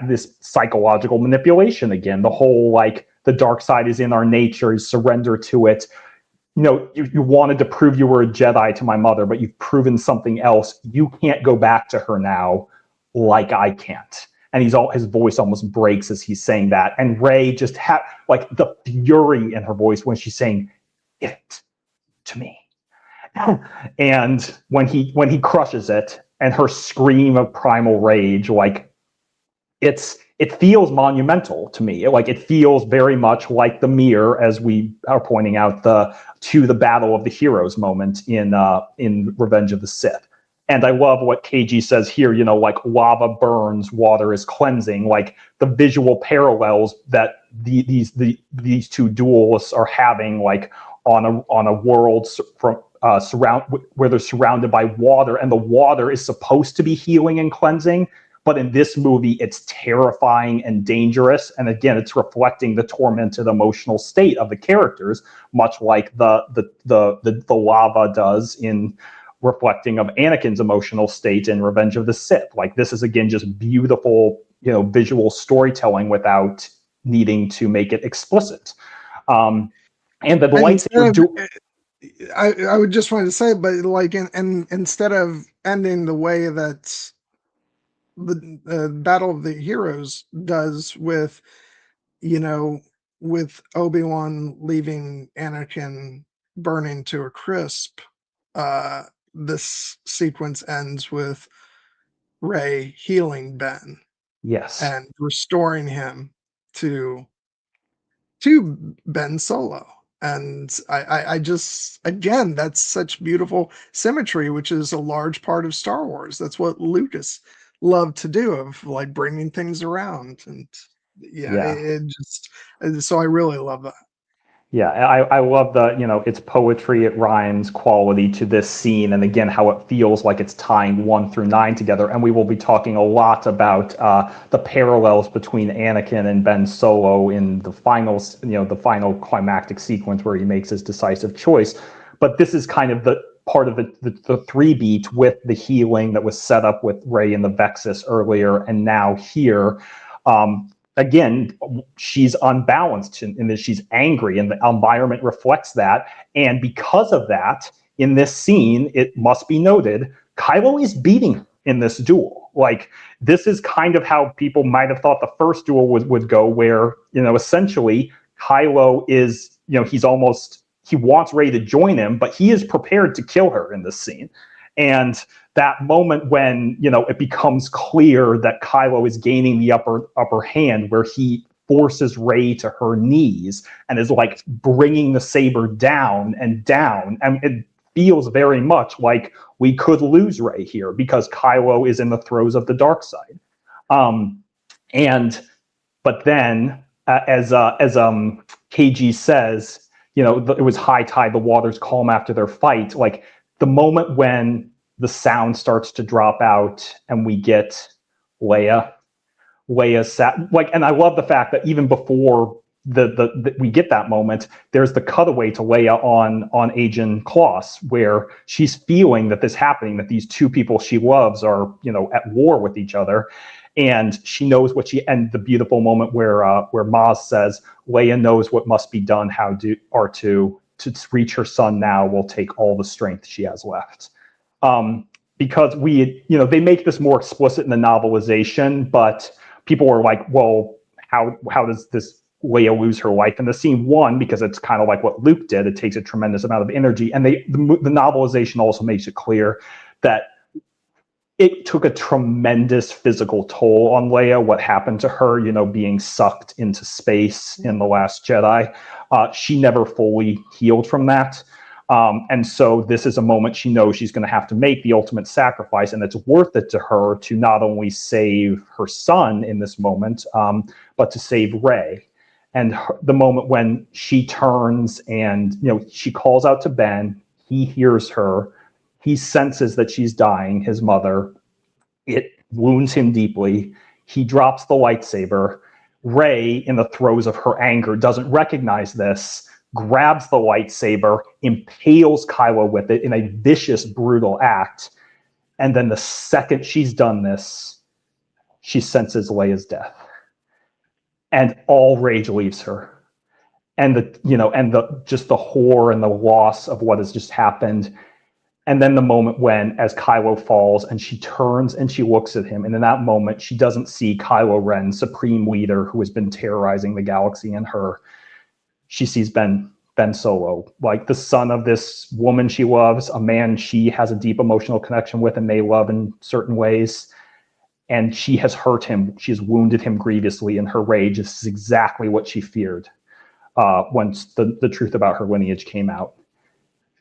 this psychological manipulation again. The whole like the dark side is in our nature, surrender to it. You wanted to prove you were a Jedi to my mother, but you've proven something else. You can't go back to her now like I can't. And his voice almost breaks as he's saying that. And Rey just had like the fury in her voice when she's saying it to me. And when he crushes it and her scream of primal rage, like it feels monumental to me. It feels very much like the mirror, as we are pointing out, the battle of the heroes moment in Revenge of the Sith. And I love what KG says here, like lava burns, water is cleansing, like the visual parallels that these two duelists are having, like on a world where they're surrounded by water, and the water is supposed to be healing and cleansing, but in this movie it's terrifying and dangerous. And again, it's reflecting the tormented emotional state of the characters, much like the lava does in reflecting of Anakin's emotional state in Revenge of the Sith. Like, this is again just beautiful, visual storytelling without needing to make it explicit. And the lightsaber I would just want to say, but like, and instead of ending the way that the Battle of the Heroes does with, with Obi-Wan leaving Anakin burning to a crisp, this sequence ends with Rey healing Ben. Yes. And restoring him to Ben Solo. And I just, again, that's such beautiful symmetry, which is a large part of Star Wars. That's what Lucas loved to do, of like bringing things around. And it just, so I really love that. Yeah, I love it's poetry, it rhymes quality to this scene, and again, how it feels like it's tying 1 through 9 together. And we will be talking a lot about the parallels between Anakin and Ben Solo in the finals, the final climactic sequence where he makes his decisive choice. But this is kind of the part of the 3 beat with the healing that was set up with Rey in the Vexus earlier, and now here. Again, she's unbalanced in that she's angry, and the environment reflects that. And because of that, in this scene, it must be noted, Kylo is beating her in this duel. Like, this is kind of how people might have thought the first duel would go, where, essentially Kylo is, he wants Rey to join him, but he is prepared to kill her in this scene. And that moment when, it becomes clear that Kylo is gaining the upper hand, where he forces Rey to her knees and is like bringing the saber down and down. And it feels very much like we could lose Rey here because Kylo is in the throes of the dark side. But then, as KG says, it was high tide, the waters calm after their fight. Like, the moment when the sound starts to drop out and we get Leia and I love the fact that even before we get that moment, there's the cutaway to Leia on Agen Kloss, where she's feeling that this happening, that these two people she loves are, at war with each other. And she knows and the beautiful moment where Maz says, Leia knows what must be done, to reach her son now will take all the strength she has left. because they make this more explicit in the novelization, but people were like, well, how does this Leia lose her life in the scene? One, because it's kind of like what Luke did. It takes a tremendous amount of energy. And the novelization also makes it clear that it took a tremendous physical toll on Leia, what happened to her, being sucked into space in The Last Jedi. She never fully healed from that. And so this is a moment she knows she's going to have to make the ultimate sacrifice, and it's worth it to her to not only save her son in this moment, but to save Rey. And the moment when she turns and, she calls out to Ben, he hears her, he senses that she's dying, his mother. It wounds him deeply. He drops the lightsaber. Rey, in the throes of her anger, doesn't recognize this, grabs the lightsaber, impales Kylo with it in a vicious, brutal act. And then the second she's done this, she senses Leia's death. And all rage leaves her. And just the horror and the loss of what has just happened. And then the moment when, as Kylo falls and she turns and she looks at him, and in that moment, she doesn't see Kylo Ren, supreme leader who has been terrorizing the galaxy, in her. She sees Ben Solo, like the son of this woman she loves, a man she has a deep emotional connection with and may love in certain ways. And she has hurt him. She has wounded him grievously in her rage. This is exactly what she feared once the truth about her lineage came out.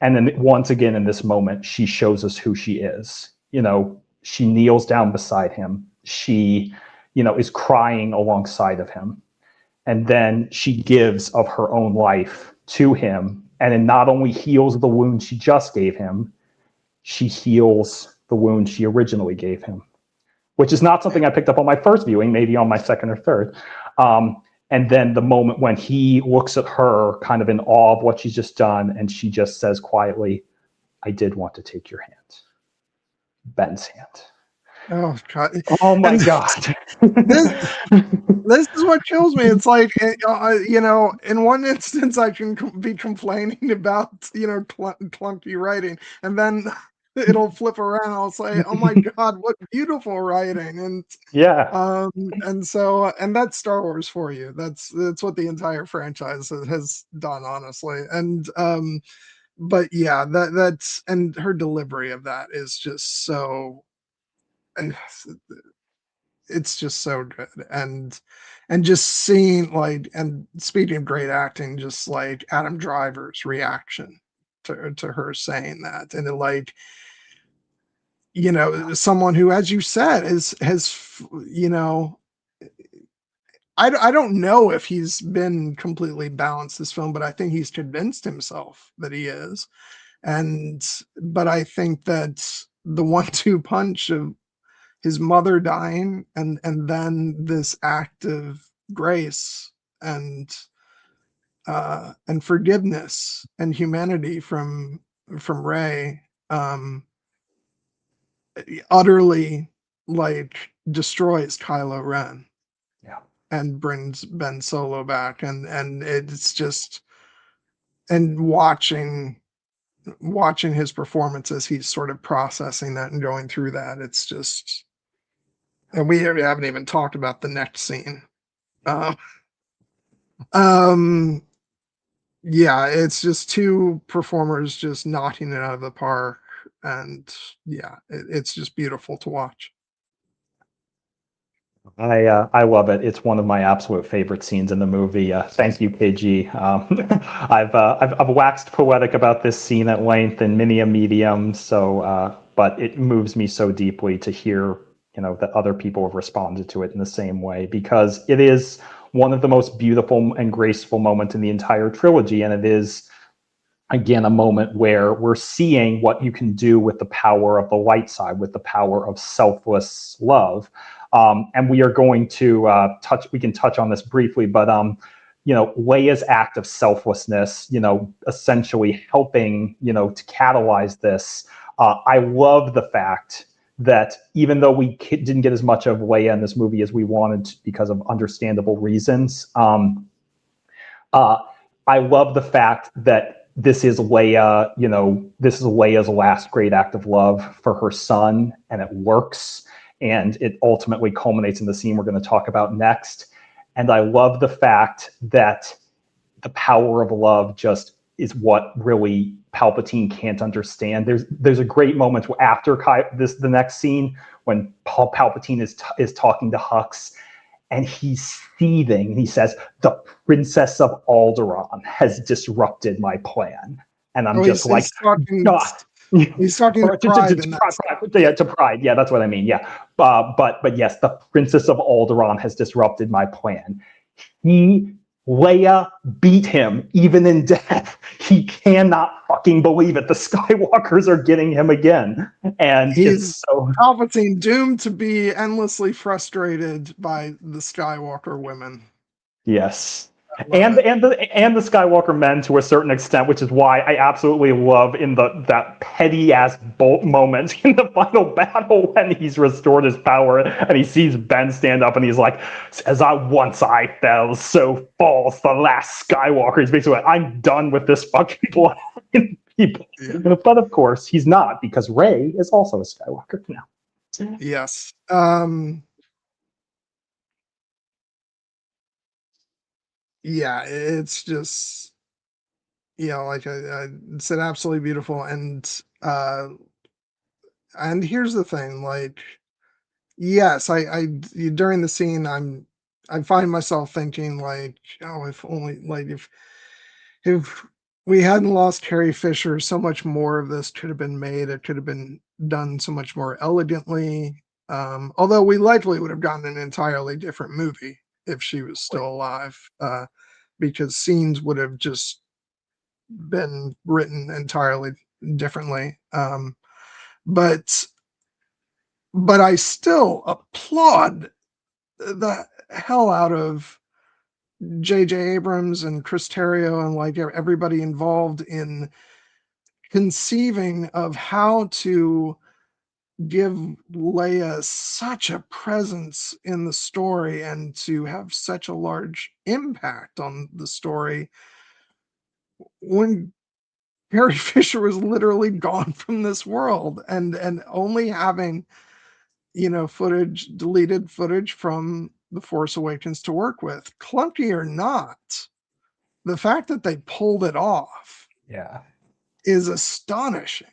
And then once again in this moment, she shows us who she is. She kneels down beside him. She, is crying alongside of him. And then she gives of her own life to him. And it not only heals the wound she just gave him, she heals the wound she originally gave him, which is not something I picked up on my first viewing, maybe on my second or third. And then the moment when he looks at her kind of in awe of what she's just done, and she just says quietly, "I did want to take your hand." Ben's hand. Oh God! Oh my God! This is what kills me. It's like, in one instance I can be complaining about, clunky writing, and then it'll flip around. I'll say, "Oh my God, what beautiful writing!" And yeah, and that's Star Wars for you. That's what the entire franchise has done, honestly. And but yeah, that's, and her delivery of that is just so. And it's just so good. And just seeing, like, and speaking of great acting, just like Adam Driver's reaction to her saying that, and like, someone who, as you said, has I don't know if he's been completely balanced this film, but I think he's convinced himself that he is. But I think that the 1-2 punch of his mother dying, and then this act of grace and forgiveness and humanity from Rey, utterly, like, destroys Kylo Ren. Yeah. And brings Ben Solo back, and it's just, and watching his performance as he's sort of processing that and going through that, it's just. And we haven't even talked about the next scene. Yeah, it's just two performers just knocking it out of the park, and yeah, it's just beautiful to watch. I love it. It's one of my absolute favorite scenes in the movie. Thank you, KG. I've waxed poetic about this scene at length in many a medium. So, but it moves me so deeply to hear, that other people have responded to it in the same way, because it is one of the most beautiful and graceful moments in the entire trilogy, and it is, again, a moment where we're seeing what you can do with the power of the light side, with the power of selfless love. And we are going to we can touch on this briefly, but Leia's act of selflessness, essentially helping, to catalyze this. I love the fact that even though we didn't get as much of Leia in this movie as we wanted because of understandable reasons, I love the fact that this is Leia, this is Leia's last great act of love for her son, and it works. And it ultimately culminates in the scene we're going to talk about next. And I love the fact that the power of love just is what really Palpatine can't understand. There's a great moment after the next scene when Palpatine is talking to Hux, and he's seething. He says, "The Princess of Alderaan has disrupted my plan," and I'm just like, God. He's talking to Pride. To Pride. Yeah, that's what I mean. Yeah, but yes, the Princess of Alderaan has disrupted my plan. Leia beat him even in death. He cannot fucking believe it. The Skywalkers are getting him again, and he's Palpatine, doomed to be endlessly frustrated by the Skywalker women. Yes. And the Skywalker men to a certain extent, which is why I absolutely love that petty ass bolt moment in the final battle when he's restored his power and he sees Ben stand up and he's like, "As once I fell, so falls the last Skywalker." He's basically like, "I'm done with this fucking blood people." Yeah. But of course he's not, because Rey is also a Skywalker now. Yes. Yeah, it's just, like it's an absolutely beautiful, and here's the thing, like, yes, I during the scene, I find myself thinking, like, oh, if only, like, if we hadn't lost Carrie Fisher, so much more of this could have been made. It could have been done so much more elegantly. Although we likely would have gotten an entirely different movie if she was still alive, because scenes would have just been written entirely differently. But I still applaud the hell out of JJ Abrams and Chris Terrio and like everybody involved in conceiving of how to give Leia such a presence in the story and to have such a large impact on the story when Carrie Fisher was literally gone from this world, and only having, deleted footage from The Force Awakens to work with. Clunky or not, the fact that they pulled it off, is astonishing.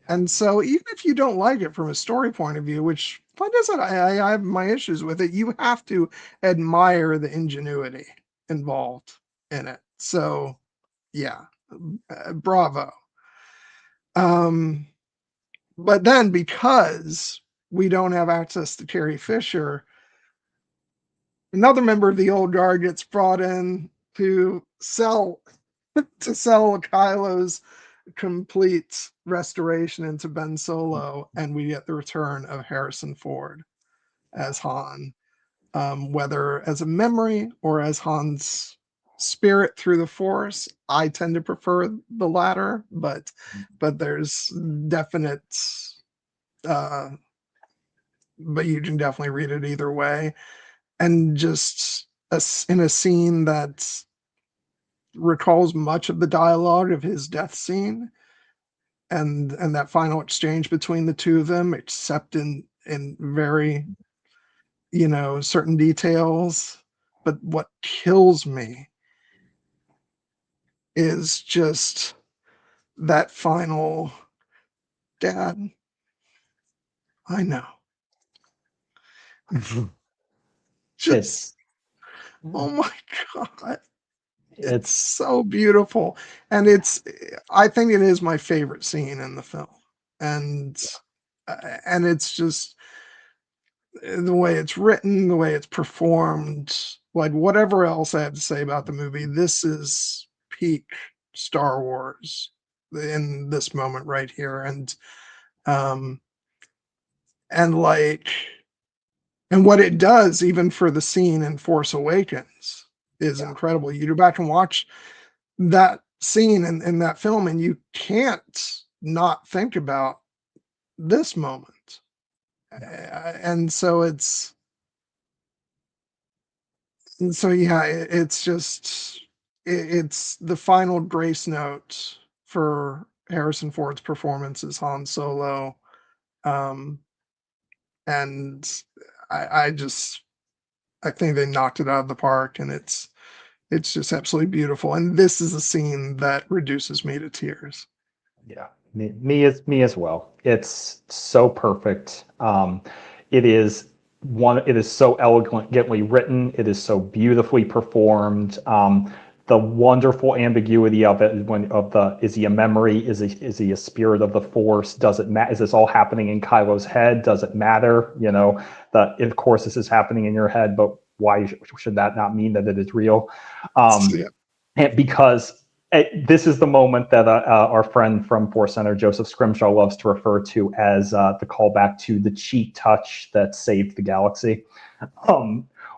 And so even if you don't like it from a story point of view, which, like I said, I have my issues with it, you have to admire the ingenuity involved in it. So yeah, bravo. But then, because we don't have access to Carrie Fisher, another member of the old guard gets brought in to sell Kylo's complete restoration into Ben Solo, and we get the return of Harrison Ford as Han, whether as a memory or as Han's spirit through the Force. I tend to prefer the latter, but there's definite, but you can definitely read it either way. And just in a scene that recalls much of the dialogue of his death scene, and that final exchange between the two of them, except in very, certain details. But what kills me is just that final, "Dad, I know." Just, oh my God. It's so beautiful. And I think it is my favorite scene in the film. And it's just the way it's written, the way it's performed, like whatever else I have to say about the movie, this is peak Star Wars in this moment right here. And like, and what it does even for the scene in Force Awakens is incredible. You go back and watch that scene in that film, and you can't not think about this moment. And so yeah, it's just it's the final grace note for Harrison Ford's performance as Han Solo. And I just I think they knocked it out of the park, and it's just absolutely beautiful. And this is a scene that reduces me to tears. Yeah, me as well. It's so perfect. It is it is so elegantly written. It is so beautifully performed. The wonderful ambiguity of it is he a memory? Is he a spirit of the Force? Does it matter? Is this all happening in Kylo's head? Does it matter? Of course this is happening in your head, but why should that not mean that it is real? Yeah. And because this is the moment that our friend from Force Center, Joseph Scrimshaw, loves to refer to as the callback to the cheat touch that saved the galaxy.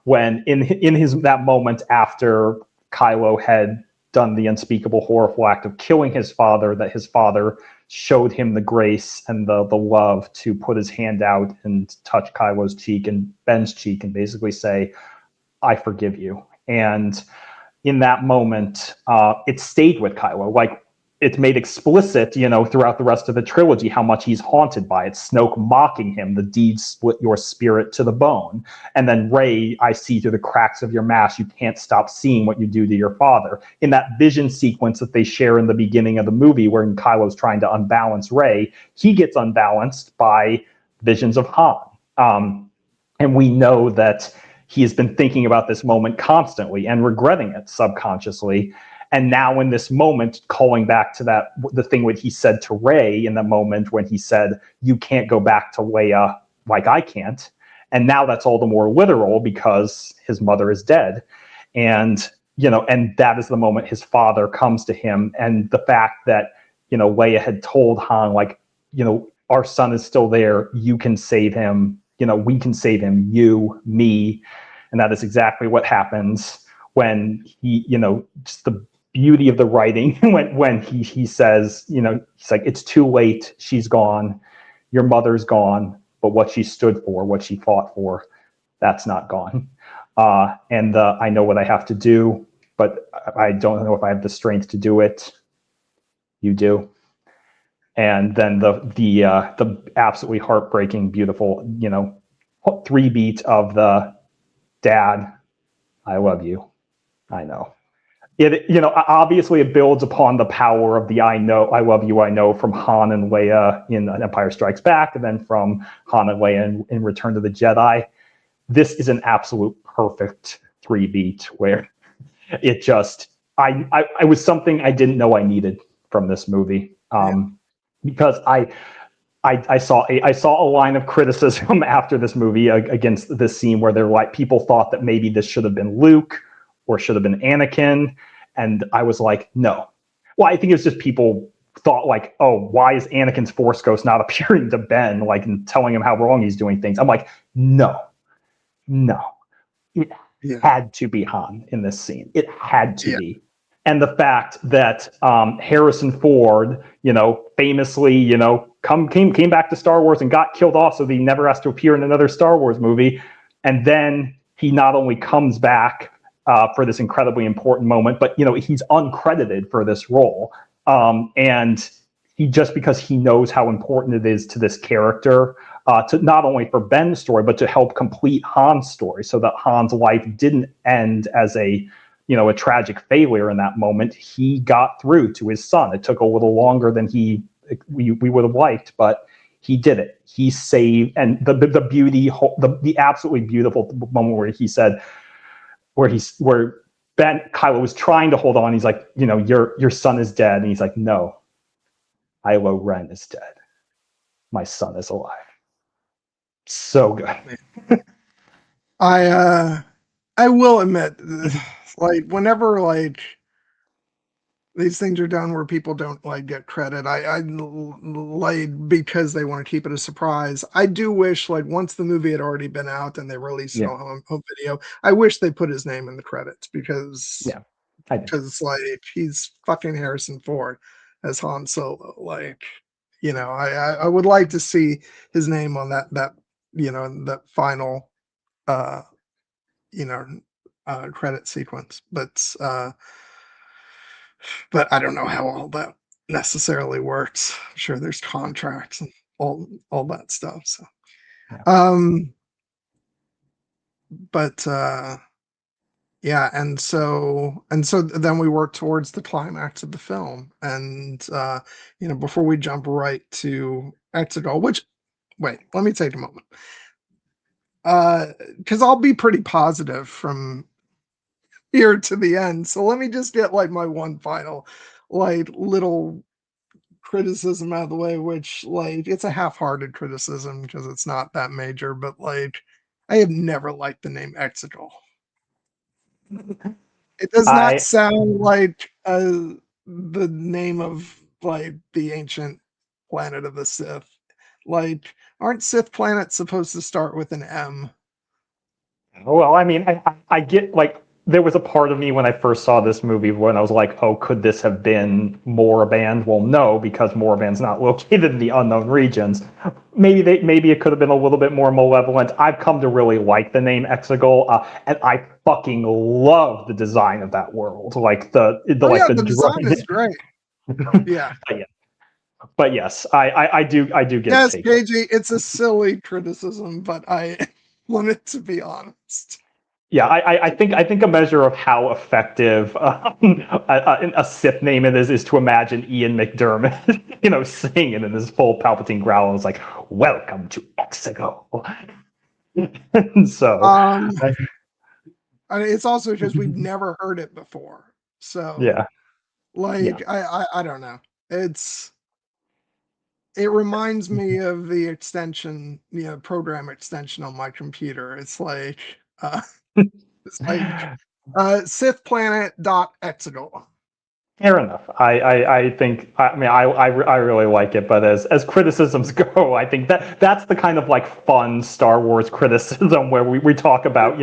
When in his that moment after Kylo had done the unspeakable, horrible act of killing his father, that his father showed him the grace and the love to put his hand out and touch Kylo's cheek and Ben's cheek and basically say, "I forgive you." And in that moment, it stayed with Kylo. Like, it's made explicit, throughout the rest of the trilogy, how much he's haunted by it. Snoke mocking him, the deed split your spirit to the bone. And then Rey, I see through the cracks of your mask, you can't stop seeing what you do to your father. In that vision sequence that they share in the beginning of the movie, where Kylo's trying to unbalance Rey, he gets unbalanced by visions of Han. And we know that he has been thinking about this moment constantly and regretting it subconsciously. And now in this moment, calling back to the thing what he said to Rey in the moment when he said, "You can't go back to Leia like I can't." And now that's all the more literal because his mother is dead. And, and that is the moment his father comes to him. And the fact that, Leia had told Han, like, our son is still there. You can save him. We can save him, you, me. And that is exactly what happens when he, just the beauty of the writing when he says, he's like, "It's too late. She's gone. Your mother's gone. But what she stood for, what she fought for, that's not gone." And I know what I have to do, but I don't know if I have the strength to do it. You do. And then the absolutely heartbreaking, beautiful, 3-beat of the "Dad, I love you. I know." It, obviously it builds upon the power of the "I know, I love you, I know" from Han and Leia in Empire Strikes Back, and then from Han and Leia in Return to the Jedi. This is an absolute perfect 3-beat where it just, I was something I didn't know I needed from this movie. Because I saw a line of criticism after this movie against this scene where they're like, people thought that maybe this should have been Luke or should have been Anakin, and I was like, no. Well, I think it was just people thought like, oh, why is Anakin's Force Ghost not appearing to Ben, like, and telling him how wrong he's doing things? I'm like, no, it had to be Han in this scene. It had to be. And the fact that Harrison Ford, famously, came back to Star Wars and got killed off, so that he never has to appear in another Star Wars movie. And then he not only comes back for this incredibly important moment, but he's uncredited for this role. And he, just because he knows how important it is to this character, to not only for Ben's story, but to help complete Han's story, so that Han's life didn't end as a tragic failure in that moment. He got through to his son. It took a little longer than we would have liked, but he did it. He saved, and the beauty, the absolutely beautiful moment where he said, where Kylo was trying to hold on. He's like, your son is dead, and he's like, no, Kylo Ren is dead. My son is alive. So good. I will admit, like, whenever like these things are done where people don't like get credit, I like, because they want to keep it a surprise. I do wish, like, once the movie had already been out and they released it on home video, I wish they put his name in the credits because like, he's fucking Harrison Ford as Han Solo. Like, I would like to see his name on that final credit sequence. But but I don't know how all that necessarily works. I'm sure there's contracts and all that stuff. So, Yeah. but yeah, and so then we work towards the climax of the film, and before we jump right to Exegol, which wait, let me take a moment, because I'll be pretty positive from here to the end. So let me just get like my one final like little criticism out of the way, which like it's a half-hearted criticism because it's not that major, but like I have never liked the name Exegol. It does not I sound like the name of like the ancient planet of the Sith. Like, aren't Sith planets supposed to start with an M? Well, I mean, I get like there was a part of me when I first saw this movie when I was like, oh, could this have been Moraband? Well, no, because Moraband's not located in the unknown regions. Maybe it could have been a little bit more malevolent. I've come to really like the name Exegol, and I fucking love the design of that world. Like the The design is great. Yeah. But yes, I do get yes, it. KG, it's a silly criticism, but I want it to be honest. Yeah, I think a measure of how effective a Sith name it is to imagine Ian McDermott, singing in his full Palpatine growl. And it's like, "Welcome to Exegol." So, it's also because we've never heard it before. So yeah, like I don't know. It reminds me of the extension, program extension on my computer. It's like Sith Planet.exegol. fair enough. I think I really like it, but as criticisms go, I think that's the kind of like fun Star Wars criticism where we talk about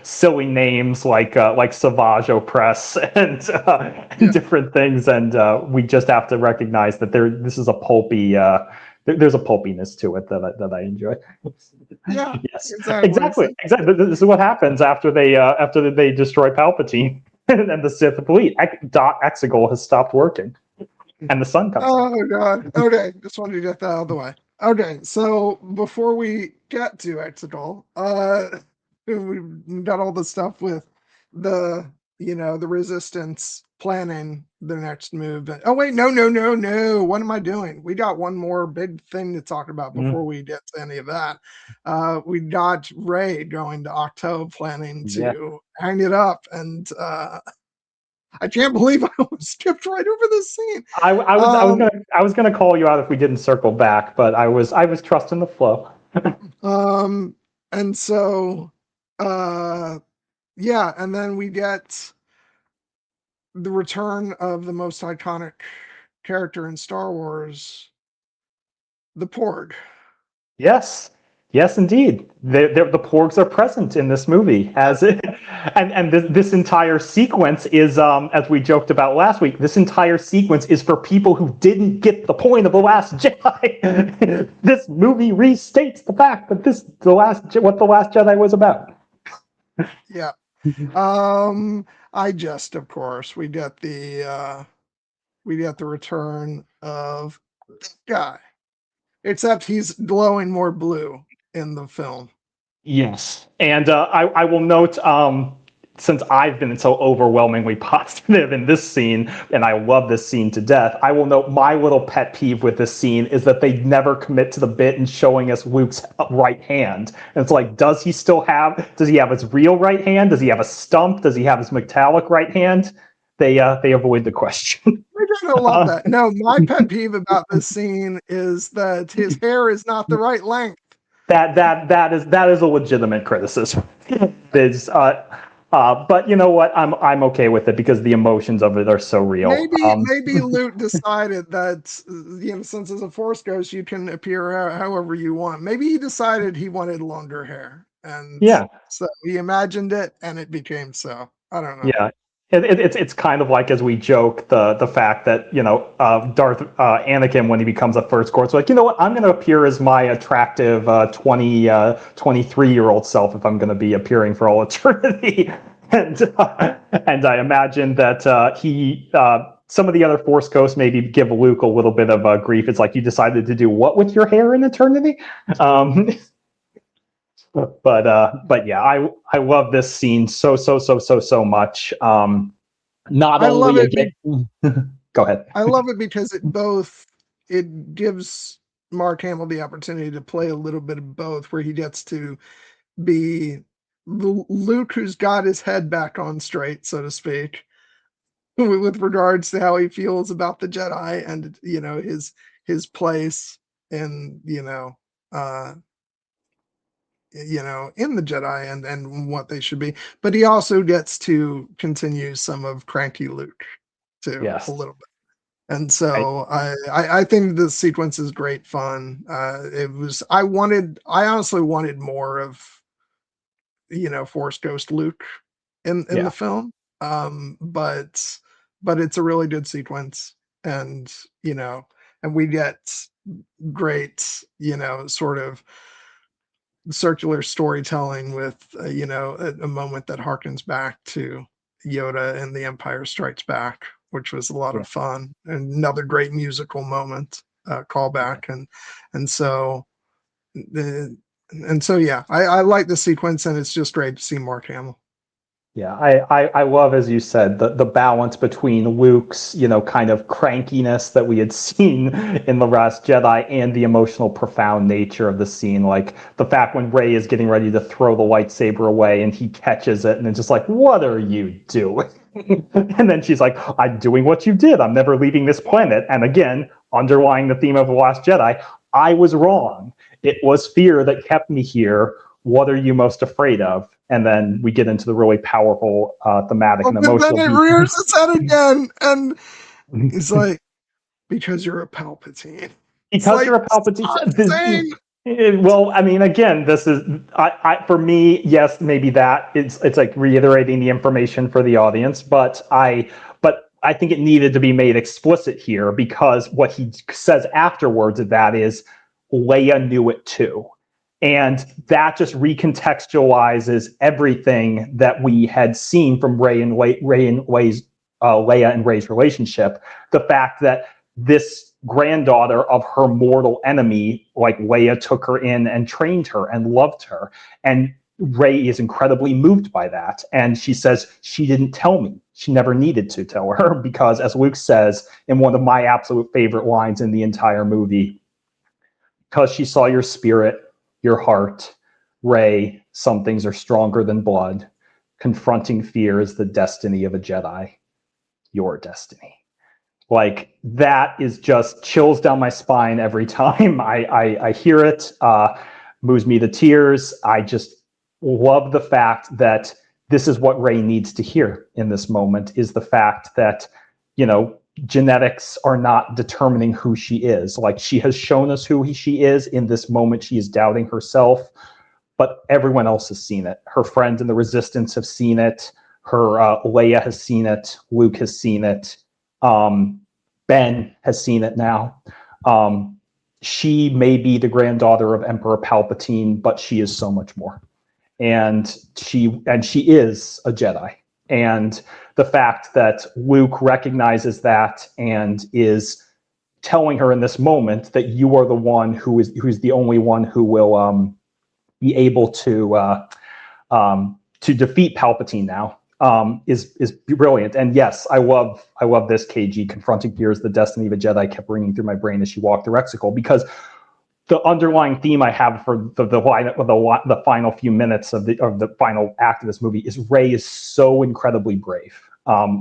silly names like Savage Opress and different things, and we just have to recognize that this is a pulpy. There's a pulpiness to it that I enjoy. Yeah, yes, exactly. This is what happens after they destroy Palpatine. And the Sith fleet, Exegol has stopped working, and the sun comes. Oh god. Okay, just wanted to get that out of the way. Okay, so before we get to Exegol, we've got all the stuff with the the Resistance planning their next move. Oh wait, no. What am I doing? We got one more big thing to talk about before we get to any of that. We got Rey going to Octo planning to hang it up, and I can't believe I skipped right over this scene. I was gonna call you out if we didn't circle back, but I was trusting the flow. And so yeah, and then we get the return of the most iconic character in Star Wars, the Porg. Yes, indeed. The Porgs are present in this movie, and this entire sequence is, as we joked about last week. This entire sequence is for people who didn't get the point of the Last Jedi. This movie restates the fact that what the Last Jedi was about. Yeah. Of course, we get the return of this guy, except he's glowing more blue in the film. Yes, and I will note, since I've been so overwhelmingly positive in this scene, and I love this scene to death, I will note my little pet peeve with this scene is that they never commit to the bit in showing us Luke's right hand. And it's like, does he have his real right hand? Does he have a stump? Does he have his metallic right hand? They avoid the question. I love that. No, my pet peeve about this scene is that his hair is not the right length. That is a legitimate criticism. But you know what? I'm okay with it because the emotions of it are so real. Maybe Luke decided that since as a Force ghost you can appear however you want. Maybe he decided he wanted longer hair, and so he imagined it, and it became so. I don't know. Yeah. It's kind of like, as we joke, the fact that Darth Anakin, when he becomes a first course, like, you know what, I'm going to appear as my attractive 23-year-old self if I'm going to be appearing for all eternity. And I imagine that he some of the other Force ghosts maybe give Luke a little bit of grief. It's like, you decided to do what with your hair in eternity? But yeah, I love this scene so much. Not I love only it. again, go ahead. I love it because it gives Mark Hamill the opportunity to play a little bit of both, where he gets to be Luke who's got his head back on straight, so to speak, with regards to how he feels about the Jedi and his place in in the Jedi and what they should be. But he also gets to continue some of cranky Luke too, a Yes. little bit. And so I think the sequence is great fun. I honestly wanted more of Force Ghost Luke in the film. But it's a really good sequence, and and we get great sort of circular storytelling with a moment that harkens back to Yoda and The Empire Strikes Back, which was a lot of fun, and another great musical moment, callback, and so yeah, I like the sequence, and it's just great to see Mark Hamill. Yeah, I love, as you said, the balance between Luke's, kind of crankiness that we had seen in The Last Jedi and the emotional, profound nature of the scene. Like the fact when Rey is getting ready to throw the lightsaber away and he catches it and it's just like, what are you doing? And then she's like, I'm doing what you did. I'm never leaving this planet. And again, underlying the theme of The Last Jedi, I was wrong. It was fear that kept me here. What are you most afraid of? And then we get into the really powerful thematic and emotional. Then it rears its head again, and he's like, because you're a Palpatine. Because you're a Palpatine. Well, I mean, again, this is for me. Yes, maybe that it's like reiterating the information for the audience, but I think it needed to be made explicit here, because what he says afterwards of that is Leia knew it too. And that just recontextualizes everything that we had seen from Leia and Rey's relationship. The fact that this granddaughter of her mortal enemy, like Leia, took her in and trained her and loved her. And Rey is incredibly moved by that. And she says, she didn't tell me. She never needed to tell her, because as Luke says in one of my absolute favorite lines in the entire movie, because she saw your spirit, your heart, Rey, some things are stronger than blood. Confronting fear is the destiny of a Jedi. Your destiny. Like, that is just chills down my spine every time I hear it. Moves me to tears. I just love the fact that this is what Rey needs to hear in this moment, is the fact that, genetics are not determining who she is. Like, she has shown us who she is. In this moment, she is doubting herself, but everyone else has seen it. Her friends in the Resistance have seen it. Her Leia has seen it. Luke has seen it. Ben has seen it now. She may be the granddaughter of Emperor Palpatine, but she is so much more. And she is a Jedi. And the fact that Luke recognizes that and is telling her in this moment that you are the one who's the only one who will be able to defeat Palpatine now, is brilliant. And yes, I love this, KG. Confronting fear is the destiny of a Jedi kept ringing through my brain as she walked the Rexicle, because the underlying theme I have for the final few minutes of the final act of this movie is Rey is so incredibly brave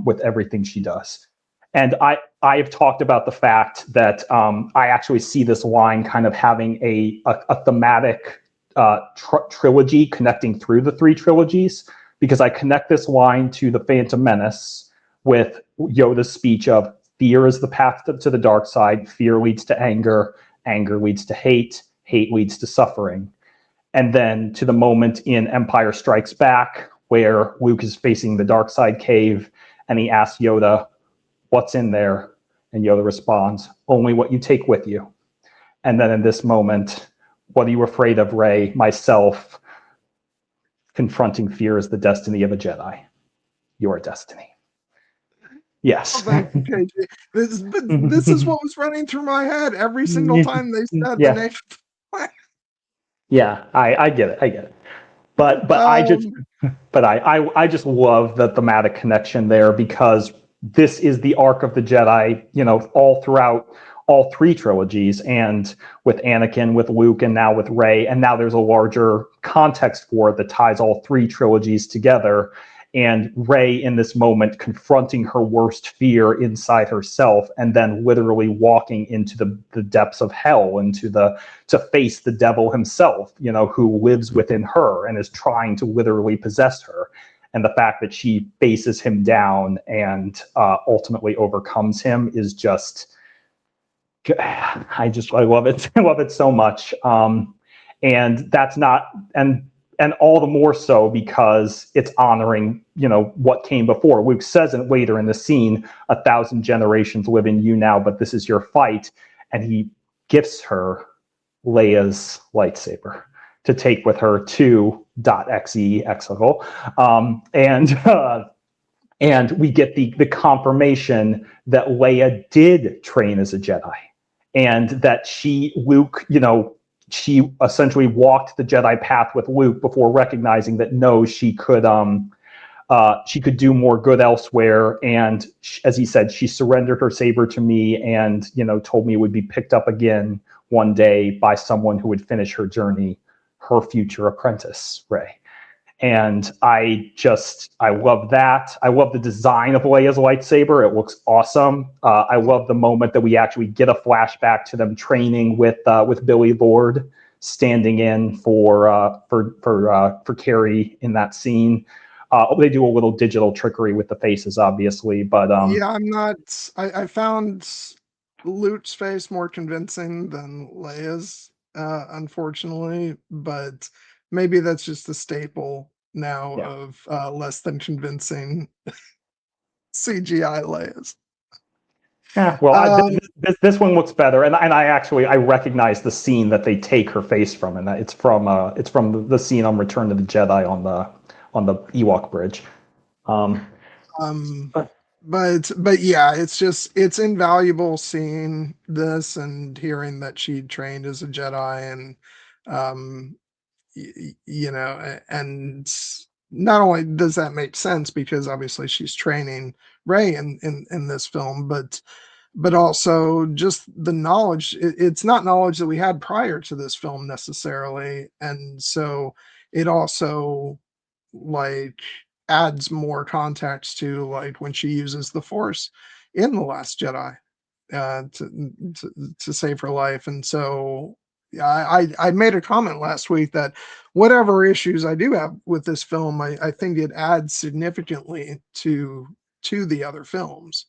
with everything she does. And I have talked about the fact that I actually see this line kind of having a thematic trilogy connecting through the three trilogies, because I connect this line to The Phantom Menace with Yoda's speech of fear is the path to the dark side, fear leads to anger, anger leads to hate, hate leads to suffering. And then to the moment in Empire Strikes Back where Luke is facing the dark side cave and he asks Yoda, what's in there? And Yoda responds, only what you take with you. And then in this moment, what are you afraid of, Rey? Myself. Confronting fear is the destiny of a Jedi. Your destiny. Yes. thank you, KG. This is what was running through my head every single time they said the Yeah. name of the planet. Yeah, I get it. I get it. But Um, I just love the thematic connection there because this is the arc of the Jedi, all throughout all three trilogies, and with Anakin, with Luke, and now with Rey, and now there's a larger context for it that ties all three trilogies together. And Rey in this moment confronting her worst fear inside herself, and then literally walking into the depths of hell, to face the devil himself, who lives within her and is trying to literally possess her. And the fact that she faces him down and ultimately overcomes him is just, I love it. I love it so much. And that's not, and all the more so because it's honoring, what came before. Luke says it later in the scene, 1,000 generations live in you now, but this is your fight. And he gifts her Leia's lightsaber to take with her to .exe exegol, and we get the confirmation that Leia did train as a Jedi, and that Luke, she essentially walked the Jedi path with Luke before recognizing that no, she could do more good elsewhere. And as he said, she surrendered her saber to me, and told me it would be picked up again one day by someone who would finish her journey, her future apprentice, Rey. And I love that. I love the design of Leia's lightsaber. It looks awesome. I love the moment that we actually get a flashback to them training with Billy Lord, standing in for Carrie in that scene. They do a little digital trickery with the faces, obviously, but yeah, I'm not. I found Luke's face more convincing than Leia's, unfortunately, but maybe that's just a staple now yeah. of less than convincing CGI Leia's. Yeah, well, Um, this one looks better, and I recognize the scene that they take her face from, and that it's from the scene on Return of the Jedi on the Ewok bridge. Um, um, but yeah, it's invaluable seeing this and hearing that she trained as a Jedi, and um, and not only does that make sense because obviously she's training Rey in this film, but also just the knowledge. It's not knowledge that we had prior to this film necessarily, and so it also like adds more context to like when she uses the Force in the Last Jedi to save her life. And so I made a comment last week that whatever issues I do have with this film, I think it adds significantly to the other films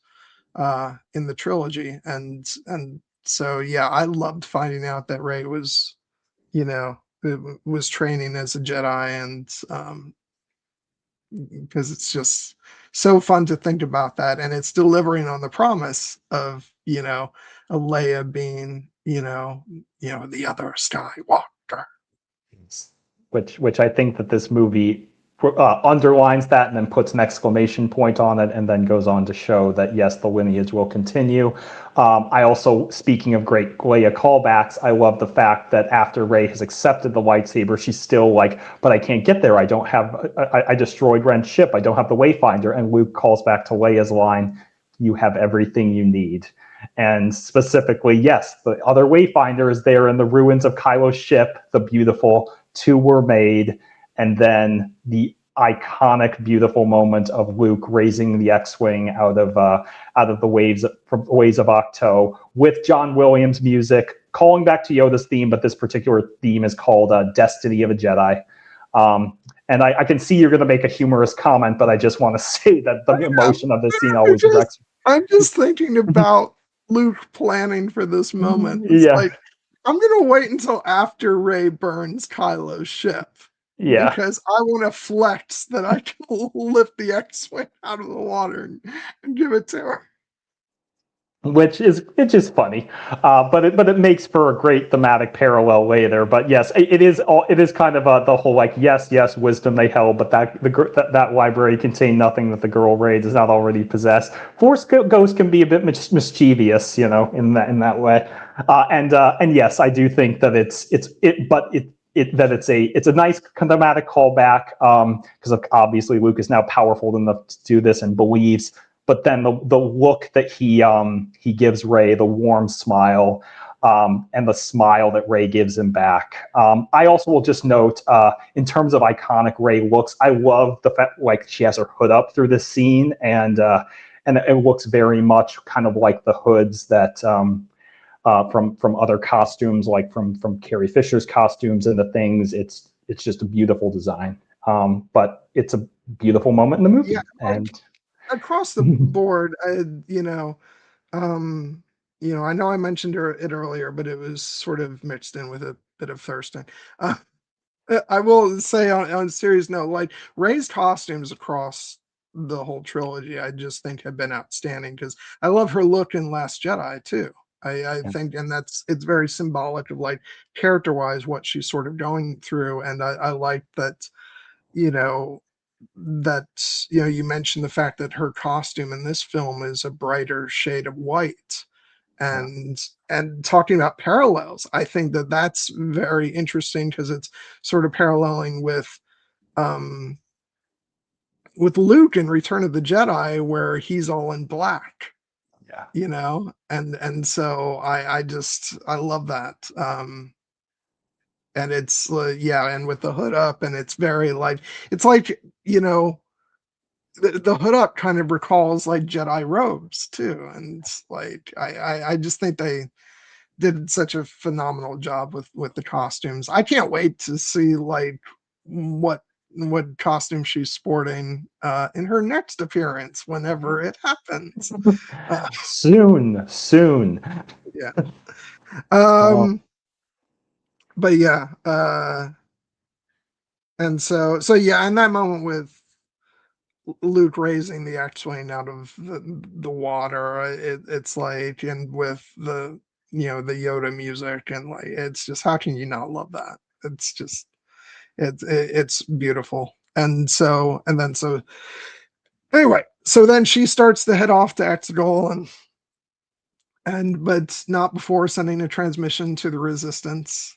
in the trilogy. And so yeah, I loved finding out that Rey was, was training as a Jedi, and because it's just so fun to think about that, and it's delivering on the promise of a Leia being the other Skywalker. which I think that this movie underlines that and then puts an exclamation point on it, and then goes on to show that yes, the lineage will continue. I also, speaking of great Leia callbacks, I love the fact that after Rey has accepted the lightsaber, she's still like, but I can't get there. I don't have. I destroyed Ren's ship. I don't have the Wayfinder. And Luke calls back to Leia's line, "You have everything you need." And specifically, yes, the other Wayfinder is there in the ruins of Kylo's ship, the beautiful. Two were made, and then the iconic, beautiful moment of Luke raising the X-wing out of the waves of Ahch-To with John Williams music, calling back to Yoda's theme, but this particular theme is called "Destiny of a Jedi." And I can see you're going to make a humorous comment, but I just want to say that the emotion of this scene always wrecks. I'm just thinking about Luke planning for this moment. It's Yeah, like, I'm gonna wait until after Rey burns Kylo's ship yeah. because I want to flex that I can lift the X-wing out of the water and give it to her. which is funny, but it makes for a great thematic parallel later. But yes, it is kind of the whole like yes wisdom they held, but that library contained nothing that the girl Rey does not already possess. Force Ghost can be a bit mischievous, in that way, and yes, I do think that it's a nice thematic callback, because obviously Luke is now powerful enough to do this and believes. But then the look that he gives Rey, the warm smile, and the smile that Rey gives him back. I also will just note, in terms of iconic Rey looks, I love the fact like she has her hood up through this scene, and it looks very much kind of like the hoods that from other costumes, like from Carrie Fisher's costumes and the things. It's just a beautiful design, but it's a beautiful moment in the movie. Yeah, like, and across the board, I know I mentioned it earlier, but it was sort of mixed in with a bit of Thurston. I will say on a serious note, like Rey's costumes across the whole trilogy, I just think have been outstanding because I love her look in Last Jedi too. I think, and it's very symbolic of like character wise what she's sort of going through, and I like that, you know, you mentioned the fact that her costume in this film is a brighter shade of white, yeah. and talking about parallels, I think that that's very interesting because it's sort of paralleling um with Luke in Return of the Jedi where he's all in black, Yeah. and so I love that. And it's and with the hood up, and it's very like it's like, the hood up kind of recalls like Jedi robes too, and like I just think they did such a phenomenal job with the costumes. I can't wait to see like what costume she's sporting in her next appearance whenever it happens. Soon. Yeah. Oh, But yeah, and so yeah, in that moment with Luke raising the X-wing out of the water, it's like, and with the Yoda music, and like it's just, how can you not love that? It's just it's beautiful. And so anyway, so then she starts to head off to Exegol, but not before sending a transmission to the Resistance,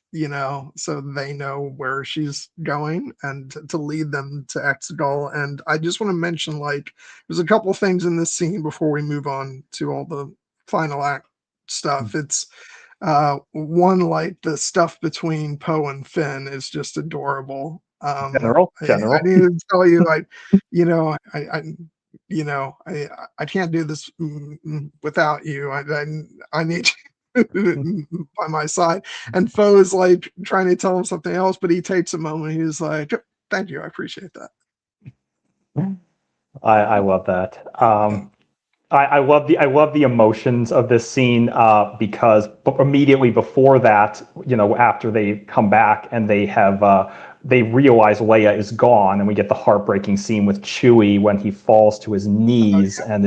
so they know where she's going and to lead them to Exegol. And I just want to mention, like, there's a couple things in this scene before we move on to all the final act stuff. It's one, like the stuff between Poe and Finn is just adorable. I General. need to tell you, you know, I I can't do this without you. I need you by my side. And Foe is like trying to tell him something else, but he takes a moment. He's like, "Thank you, I appreciate that." I love that. I love the emotions of this scene, because immediately before that, after they come back and they realize Leia is gone, and we get the heartbreaking scene with Chewie when he falls to his knees, and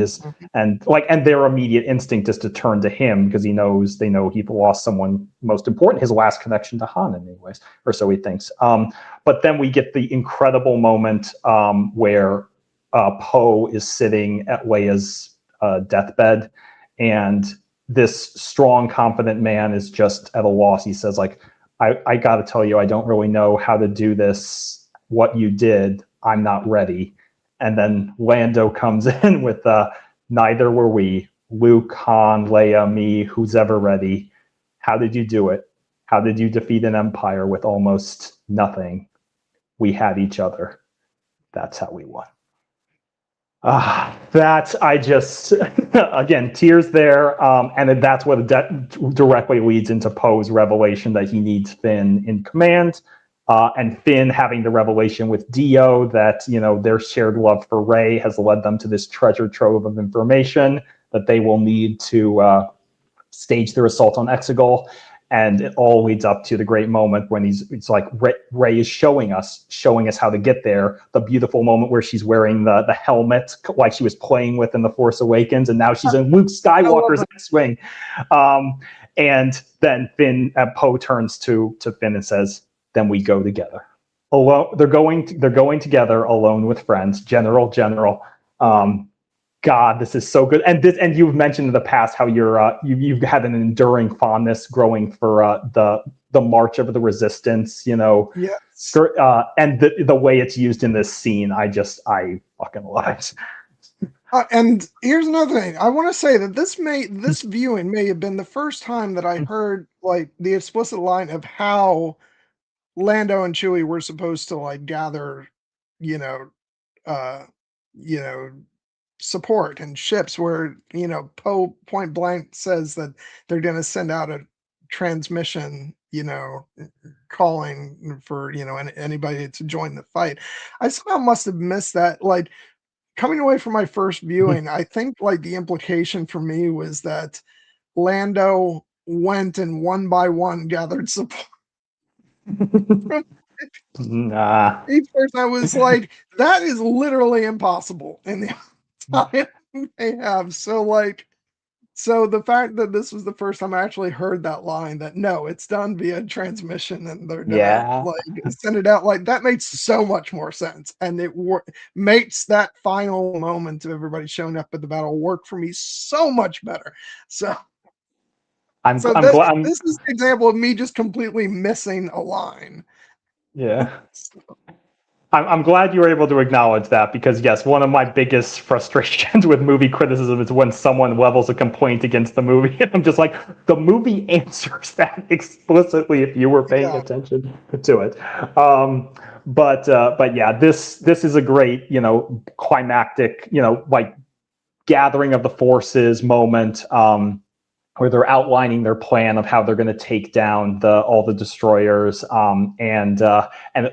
their immediate instinct is to turn to him because they know he lost someone most important, his last connection to Han, anyways, or so he thinks. But then we get the incredible moment where Poe is sitting at Leia's deathbed, and this strong, confident man is just at a loss. He says, like, I got to tell you, I don't really know how to do this. What you did, I'm not ready. And then Lando comes in with neither were we. Luke, Han, Leia, me, who's ever ready. How did you do it? How did you defeat an empire with almost nothing? We had each other. That's how we won. That I just, again, tears there. And that's what directly leads into Poe's revelation that he needs Finn in command. And Finn having the revelation with Dio that, their shared love for Rey has led them to this treasure trove of information that they will need to stage their assault on Exegol. And it all leads up to the great moment when it's like Rey is showing us how to get there. The beautiful moment where she's wearing the helmet like she was playing with in The Force Awakens, and now she's in Luke Skywalker's X-wing. And then Poe turns to Finn and says, "Then we go together." Alone, they're going together alone with friends. General. God, this is so good. And you've mentioned in the past how you've had an enduring fondness growing for the March of the Resistance, Yes. And the way it's used in this scene, I fucking love it. And here's another thing. I want to say that this viewing may have been the first time that I heard like the explicit line of how Lando and Chewie were supposed to like gather, uh, you know, support and ships where, Poe point blank says that they're going to send out a transmission, calling for, anybody to join the fight. I somehow must have missed that. Like coming away from my first viewing, I think like the implication for me was that Lando went and one by one gathered support. Nah. Each person, I was like, that is literally impossible in the time they have. So the fact that this was the first time I actually heard that line, that no, it's done via transmission and they're gonna like send it out, like that makes so much more sense, and it makes that final moment of everybody showing up at the battle work for me so much better. So this is an example of me just completely missing a line. Yeah. I'm glad you were able to acknowledge that, because yes, one of my biggest frustrations with movie criticism is when someone levels a complaint against the movie, and I'm just like, the movie answers that explicitly if you were paying attention to it. But yeah, this is a great, climactic, like gathering of the forces moment, where they're outlining their plan of how they're going to take down all the destroyers, and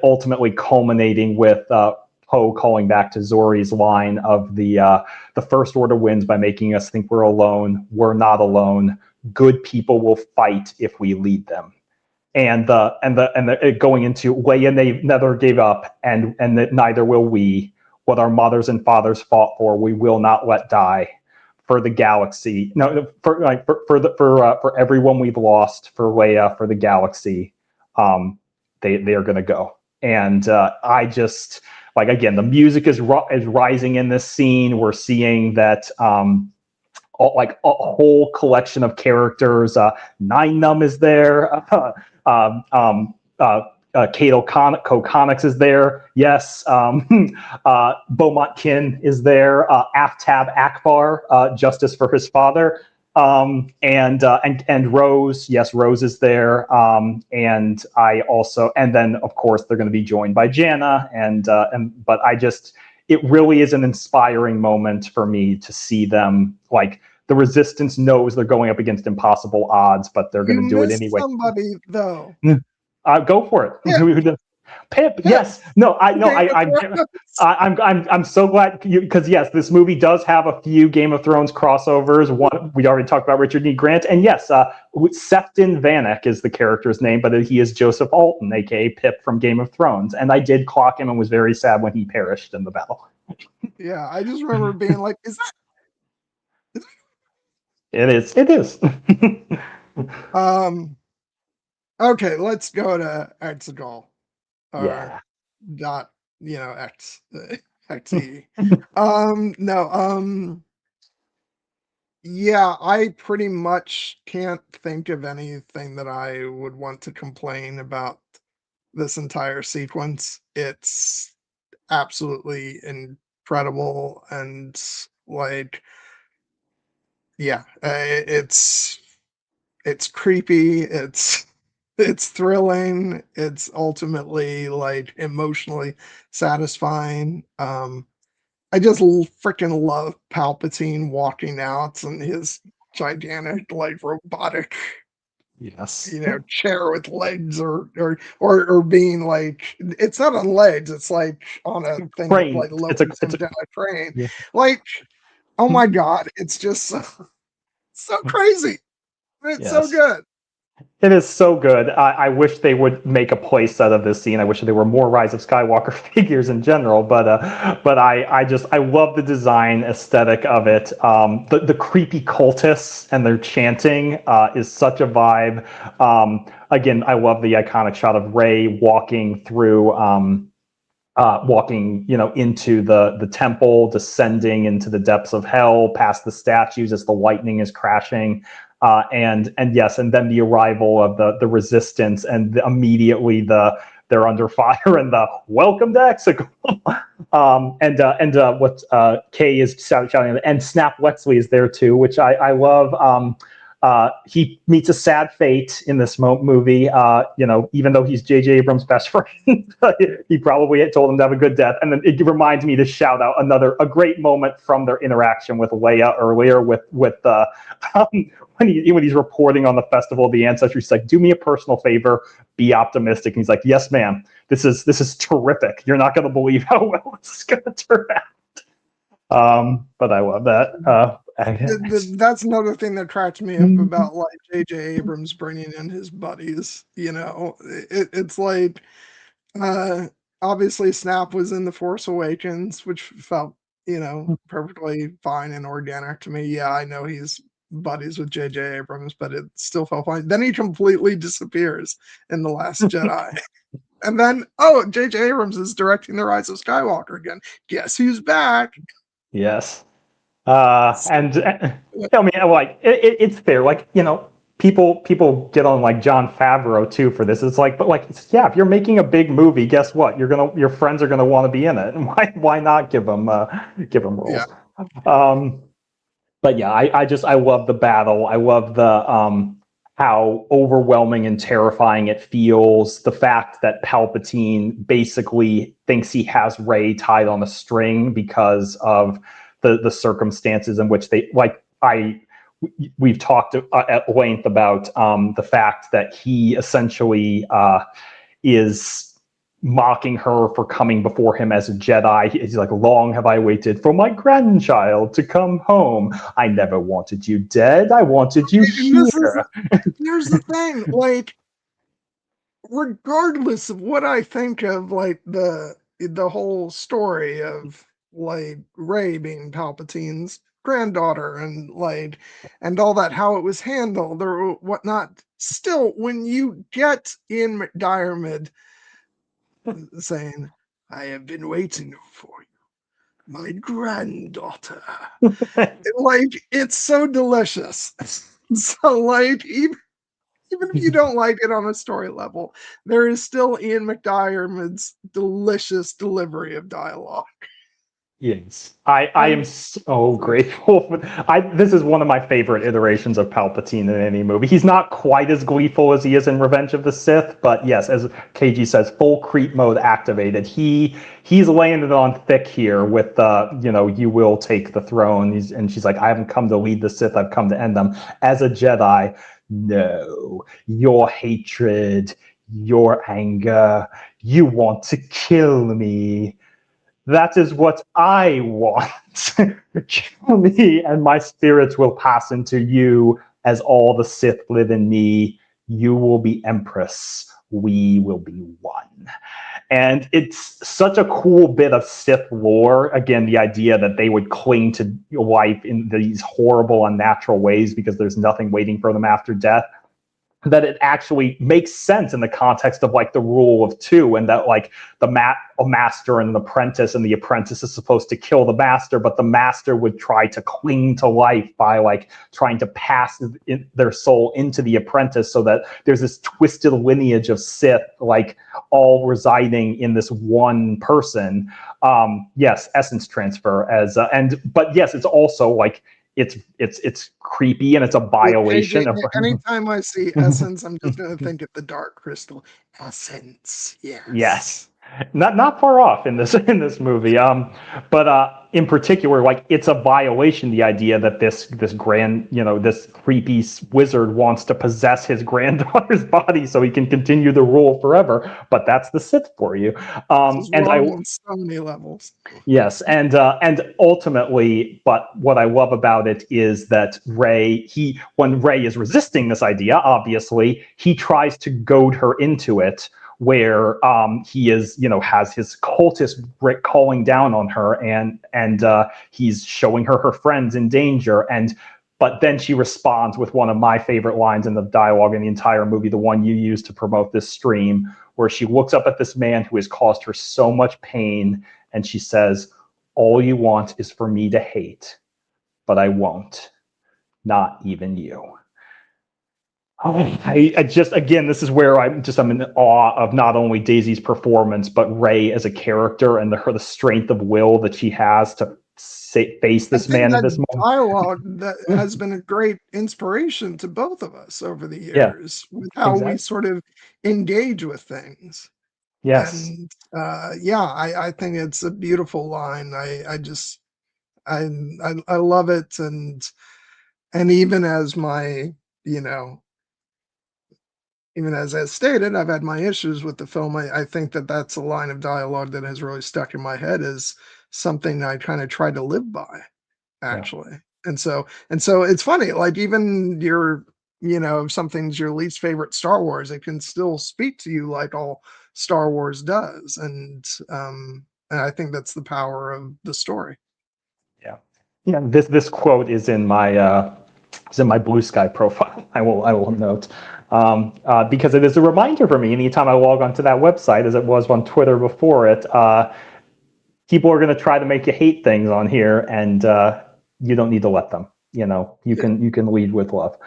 ultimately culminating with Poe calling back to Zori's line of the First Order wins by making us think we're alone. We're not alone. Good people will fight if we lead them. And going into Leia never gave up, and that neither will we. What our mothers and fathers fought for, we will not let die. For the galaxy, for everyone we've lost, for Leia, for the galaxy, they are going to go. And I just like, again, the music is rising in this scene. We're seeing that like a whole collection of characters. Nine Numb is there. Kato Connix is there. Yes. Beaumont Kin is there. Aftab Akbar, Justice for His Father. And Rose. Yes, Rose is there. And then of course they're going to be joined by Jannah. But it really is an inspiring moment for me to see them, like, the Resistance knows they're going up against impossible odds, but they're going to do it anyway. Somebody though. Go for it. Yeah. Pip. Yes. No. I'm so glad, because yes, this movie does have a few Game of Thrones crossovers. One, we already talked about Richard D. Grant, and yes, Sefton Vanek is the character's name, but he is Joseph Alton, aka Pip from Game of Thrones. And I did clock him and was very sad when he perished in the battle. Yeah, I just remember being like, "Is that?" It is. It is. Okay, let's go to Exegol. Yeah. Dot, XE. Yeah, I pretty much can't think of anything that I would want to complain about this entire sequence. It's absolutely incredible, and like, yeah, it's creepy, it's thrilling, it's ultimately like emotionally satisfying. I just freaking love Palpatine walking out and his gigantic, like, robotic, Yes. chair with legs, or being like, it's not on legs, it's like on a thing that, like, lowers some Jedi train. Yeah. Like, oh my God, it's just so crazy. It's so good. It is so good. I wish they would make a play set of this scene. I wish there were more Rise of Skywalker figures in general, but I love the design aesthetic of it. The creepy cultists and their chanting is such a vibe. Again, I love the iconic shot of Rey walking through. Walking, into the temple, descending into the depths of hell, past the statues as the lightning is crashing, and yes, and then the arrival of the resistance, and immediately they're under fire, and the welcome to Exegol. What Kay is shouting, and Snap Wexley is there too, which I love. He meets a sad fate in this movie. Even though he's JJ Abrams' best friend, he probably told him to have a good death. And then it reminds me to shout out a great moment from their interaction with Leia earlier, with when he's reporting on the Festival of the Ancestors. He's like, "Do me a personal favor, be optimistic." And he's like, "Yes, ma'am. This is terrific. You're not going to believe how well this is going to turn out." But I love that. That's another thing that cracks me up about like JJ Abrams bringing in his buddies. It's like obviously Snap was in The Force Awakens, which felt perfectly fine and organic to me. Yeah, I know he's buddies with JJ Abrams, but it still felt fine. Then he completely disappears in The Last Jedi. And then, JJ Abrams is directing The Rise of Skywalker again. Guess who's back? Yes. And I mean, like it's fair. Like, people get on like Jon Favreau too for this. It's like, but like, yeah, if you're making a big movie, guess what? Your friends are gonna want to be in it, and why not give them roles? Yeah. But yeah, I love the battle. I love the how overwhelming and terrifying it feels. The fact that Palpatine basically thinks he has Rey tied on a string because of the circumstances in which we've talked at length about the fact that he essentially is mocking her for coming before him as a Jedi. He's like, "Long have I waited for my grandchild to come home. I never wanted you dead. I wanted you here." Here's the thing, like, regardless of what I think of like the whole story of like Rey being Palpatine's granddaughter and all that, how it was handled or whatnot, still when you get in McDiarmid saying, "I have been waiting for you, my granddaughter," it's so delicious. So like even if you don't like it on a story level, there is still Ian McDiarmid's delicious delivery of dialogue. Yes, I am so grateful for. This is one of my favorite iterations of Palpatine in any movie. He's not quite as gleeful as he is in Revenge of the Sith, but yes, as KG says, full creep mode activated. He's laying it on thick here with you will take the throne. And she's like, "I haven't come to lead the Sith. I've come to end them." As a Jedi, no, your hatred, your anger, you want to kill me. That is what I want. Kill me, and my spirits will pass into you as all the Sith live in me. You will be Empress. We will be one. And it's such a cool bit of Sith lore. Again, the idea that they would cling to life in these horrible, unnatural ways because there's nothing waiting for them after death. That it actually makes sense in the context of like the rule of two, and that like a master and an apprentice, and the apprentice is supposed to kill the master, but the master would try to cling to life by like trying to pass their soul into the apprentice, so that there's this twisted lineage of Sith like all residing in this one person. Yes, essence transfer but yes, it's also like it's creepy, and it's a violation of. Anytime I see essence, I'm just going to think of the Dark Crystal essence. Yes. Not far off in this movie. But in particular, like it's a violation. The idea that this grand, this creepy wizard wants to possess his granddaughter's body so he can continue the rule forever. But that's the Sith for you. This is And I wrong on so many levels. Yes, and ultimately, but what I love about it is that when Rey is resisting this idea, obviously, he tries to goad her into it, where he is, has his cultist calling down on her, and he's showing her friends in danger, but then she responds with one of my favorite lines in the dialogue in the entire movie, the one you used to promote this stream, where she looks up at this man who has caused her so much pain, and she says, "All you want is for me to hate, but I won't. Not even you." I just, again, this is where I'm in awe of not only Daisy's performance, but Rey as a character and the strength of will that she has to face this man in this moment. Dialogue that has been a great inspiration to both of us over the Yeah, years with how exactly. we sort of engage with things. Yes. And I think it's a beautiful line. I love it, and even as my, even as stated, I've had my issues with the film. I think that that's a line of dialogue that has really stuck in my head as something I kind of try to live by, Yeah. actually. And so it's funny, like even if something's your least favorite Star Wars, it can still speak to you like all Star Wars does. And I think that's the power of the story. Yeah. Yeah. This quote is in my Blue Sky profile. I will note, because it is a reminder for me anytime I log onto that website, as it was on Twitter before it. People are going to try to make you hate things on here, and you don't need to let them. You can lead with love.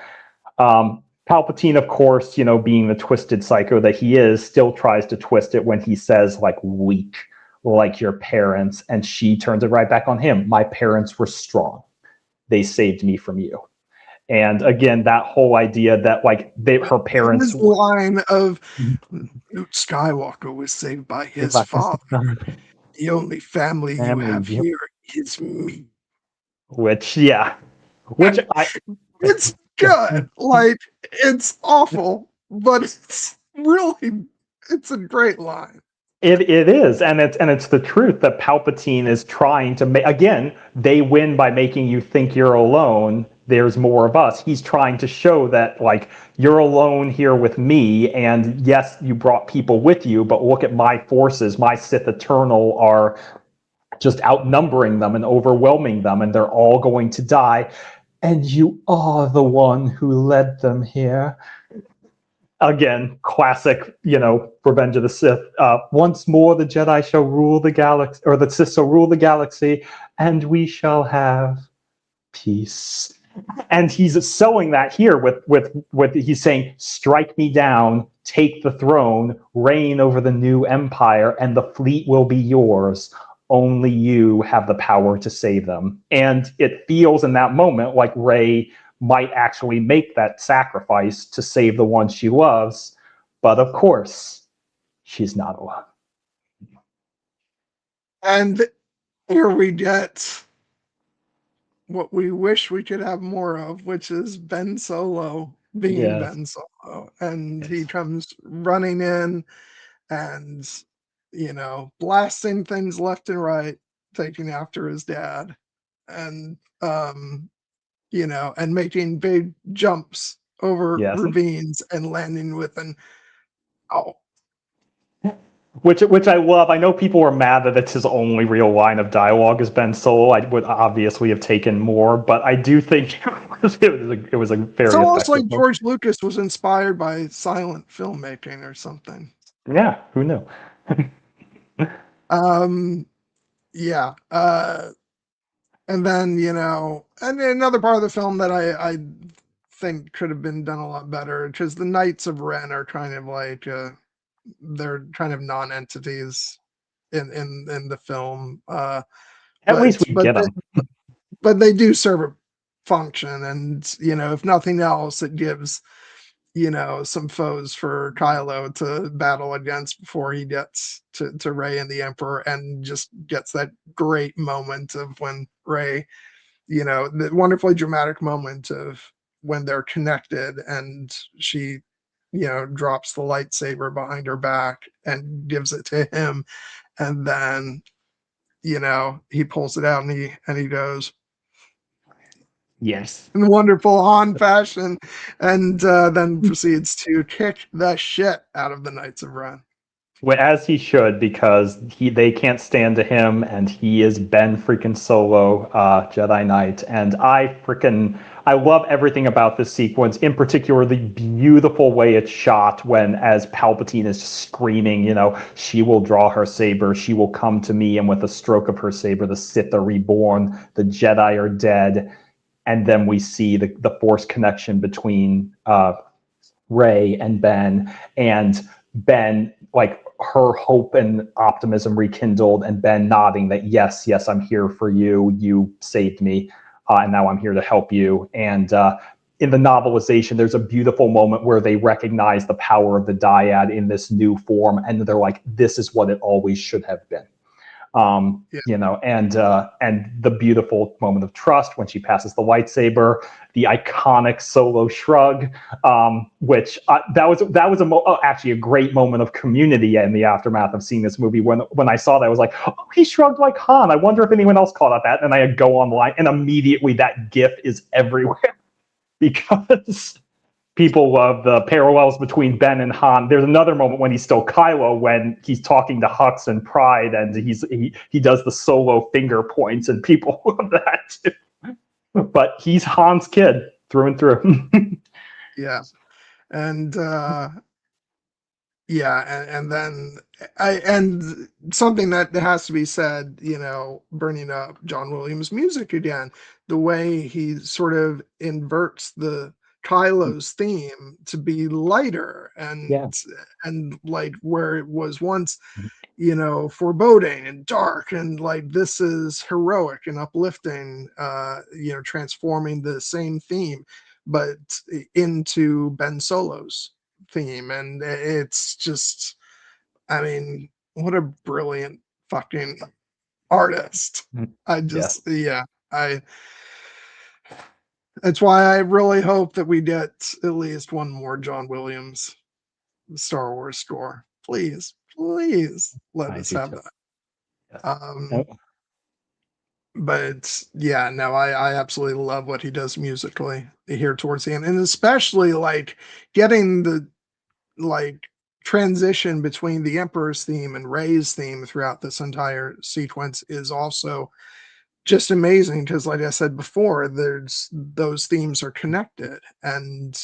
Palpatine, of course, being the twisted psycho that he is, still tries to twist it when he says, like, weak, like your parents, and she turns it right back on him. My parents were strong. They saved me from you. And again, that whole idea that like her parents. His line of Luke Skywalker was saved by his father. The only family you have here is me. Which, yeah. Which It's good. Like, it's awful, but it's a great line. It is, and it's the truth that Palpatine is trying to make. Again, they win by making you think you're alone. There's more of us. He's trying to show that, like, you're alone here with me, and yes, you brought people with you, but look at my forces. My Sith Eternal are just outnumbering them and overwhelming them, and they're all going to die. And you are the one who led them here. Again, classic, Revenge of the Sith. Once more, the Jedi shall rule the galaxy, or the Sith shall rule the galaxy, and we shall have peace. And he's sowing that here with he's saying, strike me down, take the throne, reign over the new empire, and the fleet will be yours. Only you have the power to save them. And it feels in that moment like Rey might actually make that sacrifice to save the one she loves. But of course, she's not alone. And here we get what we wish we could have more of, which is Ben Solo being Ben Solo. And he comes running in and, blasting things left and right, taking after his dad. And, and making big jumps over ravines and landing with an ow. Which I love. I know people were mad that it's his only real line of dialogue as Ben Solo. I would obviously have taken more, but I do think it was a very. It's almost like George Lucas was inspired by silent filmmaking or something. Yeah, who knew? Yeah. And then, and another part of the film that I think could have been done a lot better, because the Knights of Ren are kind of like they're kind of non-entities in the film. At least we get them. But they do serve a function, and if nothing else, it gives some foes for Kylo to battle against before he gets to Rey and the Emperor, and just gets that great moment of when Rey, the wonderfully dramatic moment of when they're connected and she, drops the lightsaber behind her back and gives it to him. And then, he pulls it out and he goes, yes, in wonderful Han fashion, and then proceeds to kick the shit out of the Knights of Ren. well, as he should, because they can't stand to him, and he is Ben freaking Solo, Jedi Knight, and I love everything about this sequence, in particular the beautiful way it's shot when, as Palpatine is screaming, she will draw her saber, she will come to me, and with a stroke of her saber, the Sith are reborn, the Jedi are dead, and then we see the Force connection between Rey and Ben, and Ben, like, her hope and optimism rekindled, and Ben nodding that yes, I'm here for you. You saved me, and now I'm here to help you. And in the novelization, there's a beautiful moment where they recognize the power of the dyad in this new form, and they're like, "This is what it always should have been." And the beautiful moment of trust when she passes the lightsaber, the iconic Solo shrug, which that was actually a great moment of community in the aftermath of seeing this movie. When I saw that, I was like, oh, he shrugged like Han. I wonder if anyone else caught that. And I go online, and immediately that GIF is everywhere because people love the parallels between Ben and Han. There's another moment when he's still Kylo, when he's talking to Hux and Pride, and he does the Solo finger points, and people love that too. But he's Han's kid through and through. Yeah, and and then and something that has to be said, bringing up John Williams' music again, the way he sort of inverts the Kylo's theme to be lighter and like where it was once, foreboding and dark, and like this is heroic and uplifting, transforming the same theme but into Ben Solo's theme. And it's just, I mean, what a brilliant fucking artist. I just that's why I really hope that we get at least one more John Williams Star Wars score. Please let us have that. Yes. But yeah, no, I absolutely love what he does musically here towards the end, and especially like getting the like transition between the Emperor's theme and Rey's theme throughout this entire sequence is also just amazing, because like I said before, there's those themes are connected, and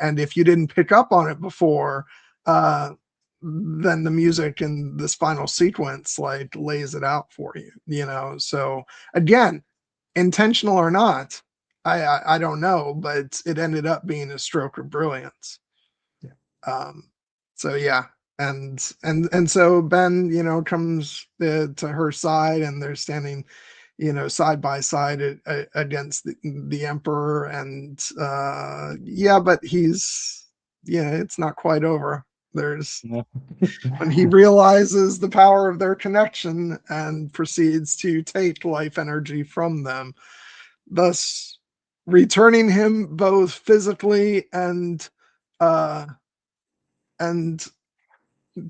if you didn't pick up on it before, then the music in this final sequence like lays it out for you. So again, intentional or not, I don't know, but it ended up being a stroke of brilliance. So yeah, and so Ben, comes to her side, and they're standing, side by side against the Emperor, and but it's not quite over. There's when he realizes the power of their connection and proceeds to take life energy from them, thus returning him both physically and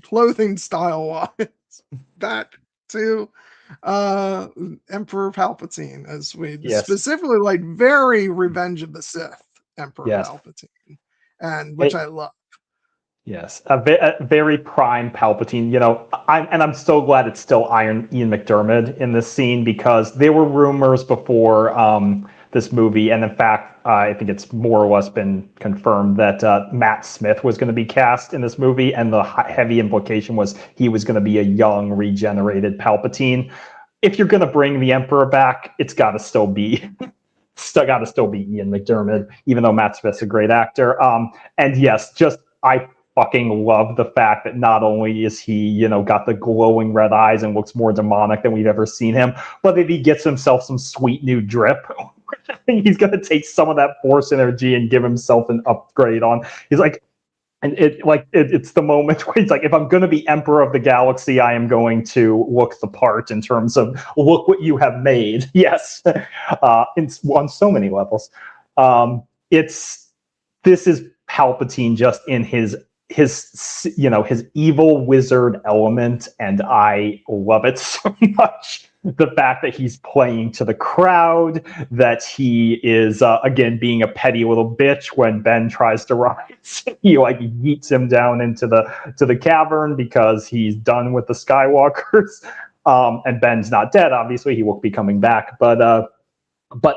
clothing style wise back to Emperor Palpatine, as we specifically like very Revenge of the Sith Emperor Palpatine, and which I love. Yes, a very prime Palpatine. I'm so glad it's still Ian McDiarmid in this scene, because there were rumors before this movie, and in fact, I think it's more or less been confirmed that Matt Smith was going to be cast in this movie, and the heavy implication was he was going to be a young, regenerated Palpatine. If you're going to bring the Emperor back, it's got to still be Ian McDiarmid, even though Matt Smith's a great actor. And yes, I fucking love the fact that not only is he, got the glowing red eyes and looks more demonic than we've ever seen him, but that he gets himself some sweet new drip He's going to take some of that Force energy and give himself an upgrade on. He's like, and it's the moment where he's like, if I'm going to be Emperor of the Galaxy, I am going to look the part in terms of look what you have made. Yes, on so many levels. This is Palpatine just in his evil wizard element, and I love it so much. The fact that he's playing to the crowd, that he is again being a petty little bitch when Ben tries to rise. He yeets him down into the cavern because he's done with the Skywalkers. And Ben's not dead, obviously. He will be coming back, but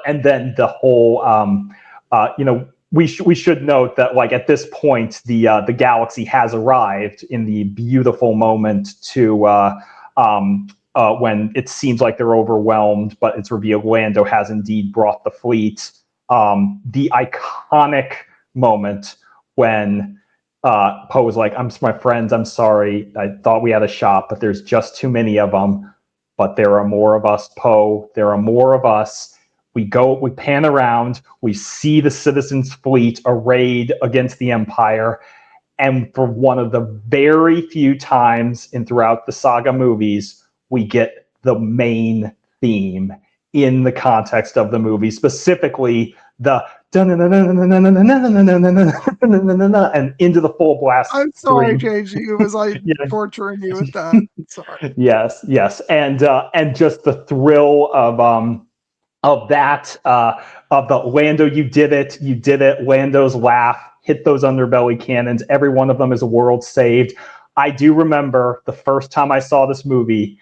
and then the whole we should note that at this point the galaxy has arrived in the beautiful moment to when it seems like they're overwhelmed, but it's revealed Lando has indeed brought the fleet. The iconic moment when Poe's like, my friends, I'm sorry. I thought we had a shot, but there's just too many of them. But there are more of us, Poe. There are more of us. We pan around, we see the Citizens' fleet arrayed against the Empire. And for one of the very few times throughout the saga movies, we get the main theme in the context of the movie, specifically the and into the full blast. I'm sorry, JG. Was I torturing you with that? Sorry. Yes, and just the thrill of that, of the Lando, you did it. Lando's laugh hit those underbelly cannons. Every one of them is a world saved. I do remember the first time I saw this movie.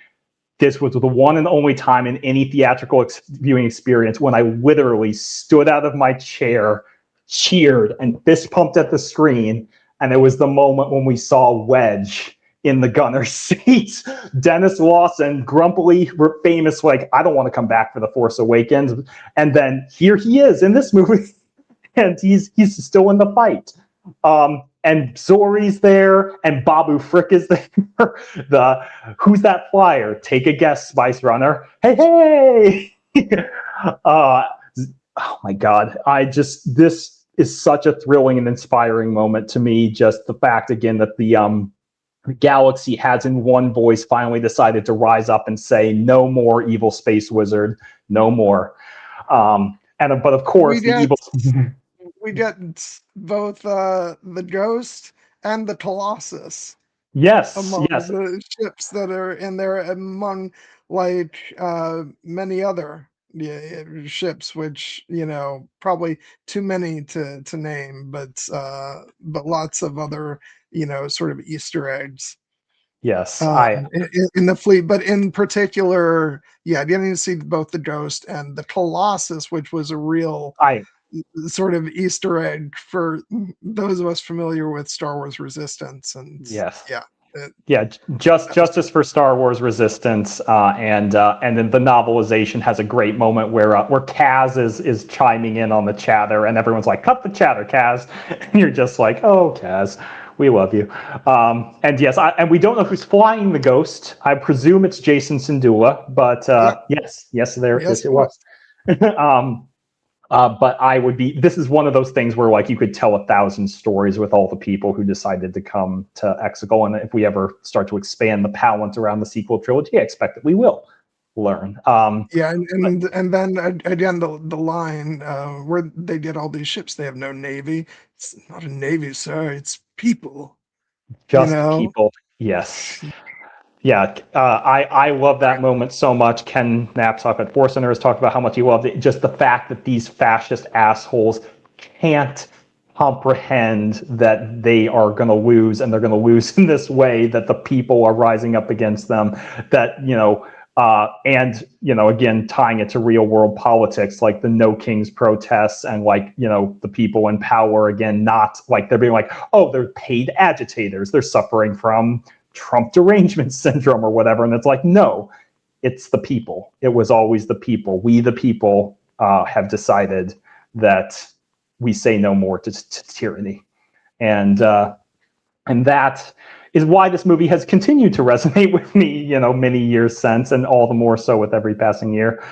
This was the one and only time in any theatrical viewing experience when I literally stood out of my chair, cheered, and fist pumped at the screen. And it was the moment when we saw Wedge in the gunner's seat. Dennis Lawson, grumpily famous, I don't want to come back for The Force Awakens. And then here he is in this movie, and he's still in the fight. And Zori's there, and Babu Frick is there. Who's that flyer? Take a guess, Spice Runner. Hey! Oh my God! This is such a thrilling and inspiring moment to me. Just the fact again that the galaxy has in one voice finally decided to rise up and say, "No more evil space wizard, no more." But of course, the evil. We get both the Ghost and the Colossus. Yes, among the ships that are in there, among many other ships, which probably too many to name, but lots of other sort of Easter eggs. Yes, in the fleet, but in particular, getting to see both the Ghost and the Colossus, which was a real sort of Easter egg for those of us familiar with Star Wars Resistance. And justice for Star Wars Resistance, and then the novelization has a great moment where Kaz is chiming in on the chatter, and everyone's like, "Cut the chatter, Kaz," and you're just like, "Oh, Kaz, we love you." And yes, and we don't know who's flying the Ghost. I presume it's Jason Syndulla, but yes, it was. But this is one of those things where you could tell 1,000 stories with all the people who decided to come to Exegol. And if we ever start to expand the palette around the sequel trilogy, I expect that we will learn. And then again, the line where they get all these ships, they have no navy. It's not a navy, sir. It's people. Just people. Yes. Yeah, I love that moment so much. Ken Knapsack at Force Center has talked about how much he loved it. Just the fact that these fascist assholes can't comprehend that they are going to lose, and they're going to lose in this way, that the people are rising up against them, that, again, tying it to real world politics, like the No Kings protests, and the people in power, again, not they're being oh, they're paid agitators. They're suffering from Trump derangement syndrome or whatever. And it's no, it's the people. It was always the people. We, the people, have decided that we say no more to tyranny. And that is why this movie has continued to resonate with me, many years since, and all the more so with every passing year.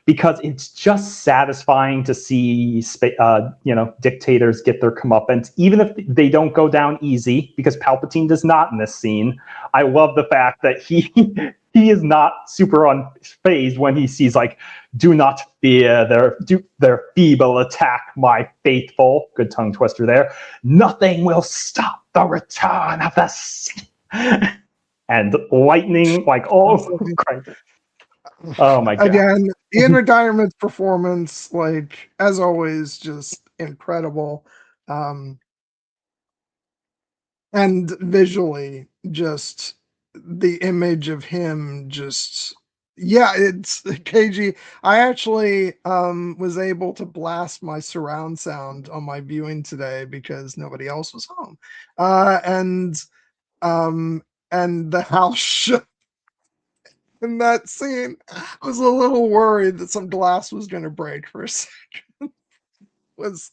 because it's just satisfying to see dictators get their comeuppance, even if they don't go down easy, because Palpatine does not in this scene. I love the fact that he he is not super unfazed when he sees, like, do not fear their feeble attack, my faithful. Good tongue twister there. Nothing will stop the return of the Sith. And lightning, like, oh, oh my god. Again, Ian Retirement's performance, like, as always, just incredible. And visually, just the image of him just, yeah, it's KG. I actually was able to blast my surround sound on my viewing today because nobody else was home. Um and the house shook in that scene. I was a little worried that some glass was going to break for a second. It was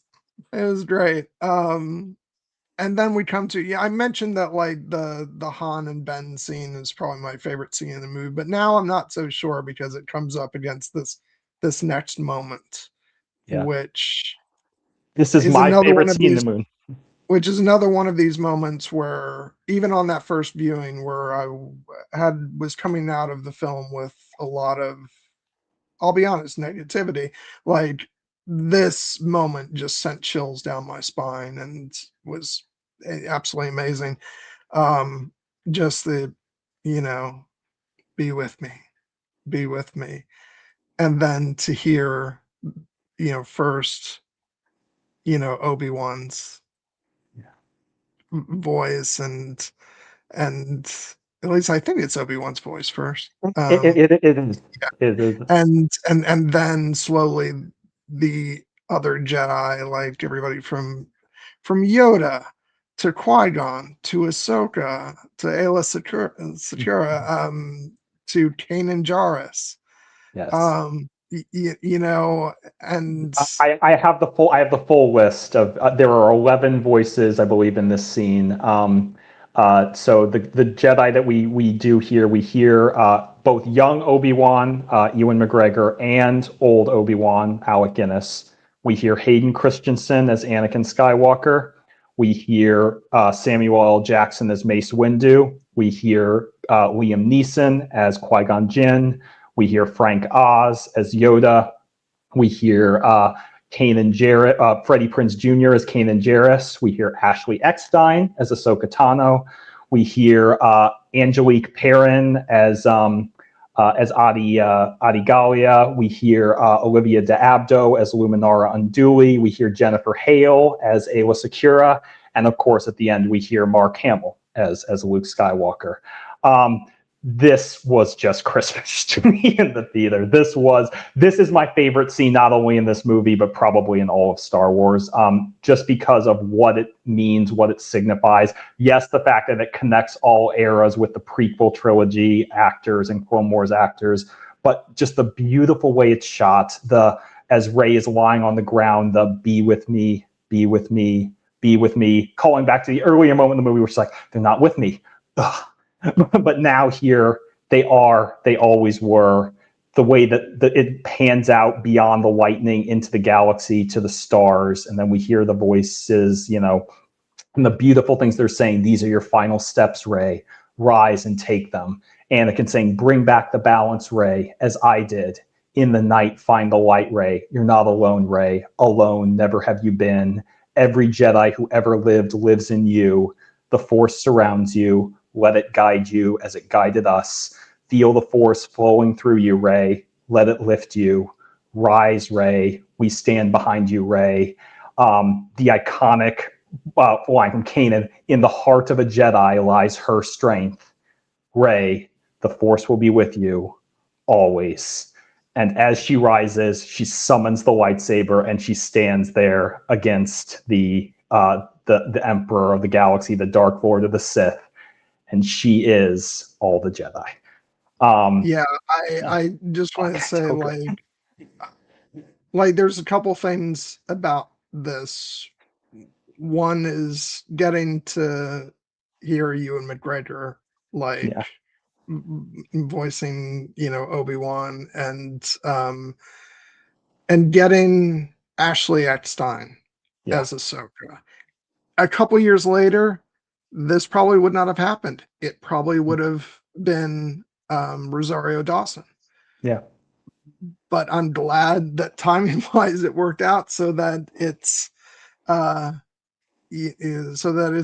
great. And then we come to, I mentioned that, like, the Han and Ben scene is probably my favorite scene in the movie, but now I'm not so sure because it comes up against this next moment, Yeah. which This is my another one favorite of scene in these, the moon. which is another one of these moments where, even on that first viewing, where I was coming out of the film with a lot of, I'll be honest, negativity. Like, this moment just sent chills down my spine and was absolutely amazing. Um, just the, you know, be with me, be with me. And then to hear, first, Obi-Wan's voice, and at least I think it's Obi-Wan's voice first. It is. Yeah. It is. And then slowly the other Jedi, like everybody from Yoda to Qui-Gon to Ahsoka to Aayla Secura, to Kanan Jarrus. Yes. And I have the full list of there are 11 voices, I believe, in this scene. So the Jedi that we do here, we hear both young Obi-Wan, Ewan McGregor, and old Obi-Wan, Alec Guinness. We hear Hayden Christensen as Anakin Skywalker. We hear Samuel L. Jackson as Mace Windu. We hear Liam Neeson as Qui-Gon Jinn. We hear Frank Oz as Yoda. We hear Kanan Jarrus, Freddie Prinze Jr. as Kanan Jarrus. We hear Ashley Eckstein as Ahsoka Tano. We hear Angelique Perrin as Adi Gallia. We hear Olivia D'Abdo as Luminara Unduli. We hear Jennifer Hale as Aayla Secura. And of course, at the end, we hear Mark Hamill as Luke Skywalker. This was just Christmas to me in the theater. This is my favorite scene, not only in this movie, but probably in all of Star Wars, just because of what it means, what it signifies. Yes, the fact that it connects all eras with the prequel trilogy actors and Clone Wars actors, but just the beautiful way it's shot, as Rey is lying on the ground, the be with me, be with me, be with me, calling back to the earlier moment in the movie where she's like, they're not with me. Ugh. But now here they always were. The way that it pans out beyond the lightning into the galaxy to the stars, and then we hear the voices, and the beautiful things they're saying. These are your final steps, Rey. Rise and take them. Anakin saying, bring back the balance, Rey, as I did. In the night, find the light, Rey. You're not alone, Rey. Alone, never have you been. Every Jedi who ever lived lives in you. The Force surrounds you. Let it guide you as it guided us. Feel the Force flowing through you, Rey. Let it lift you. Rise, Rey. We stand behind you, Rey. The iconic line from Kanan, in the heart of a Jedi lies her strength. Rey, the Force will be with you always. And as she rises, she summons the lightsaber and she stands there against the Emperor of the Galaxy, the Dark Lord of the Sith. And she is all the Jedi. Yeah, I just want to say, so like there's a couple things about this. One is getting to hear Ewan McGregor, like, Yeah. voicing, Obi-Wan, and getting Ashley Eckstein as Ahsoka. A couple years later, this probably would not have happened. It probably would have been Rosario Dawson. Yeah. But I'm glad that timing-wise it worked out so that it's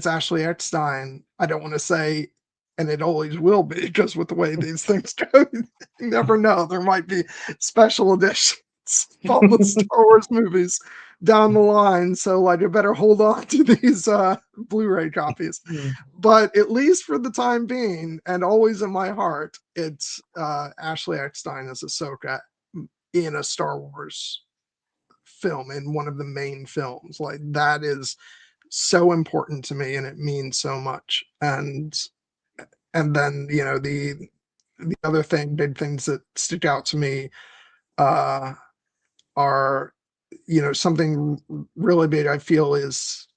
Ashley Eckstein. I don't want to say, and it always will be, because with the way these things go, you never know. There might be special editions of the Star Wars movies down the line. So like, I better hold on to these Blu-ray copies. But at least for the time being, and always in my heart, it's Ashley Eckstein as Ahsoka in a Star Wars film, in one of the main films. Like, that is so important to me, and it means so much. And then, the other big things that stick out to me are, something really big, I feel, is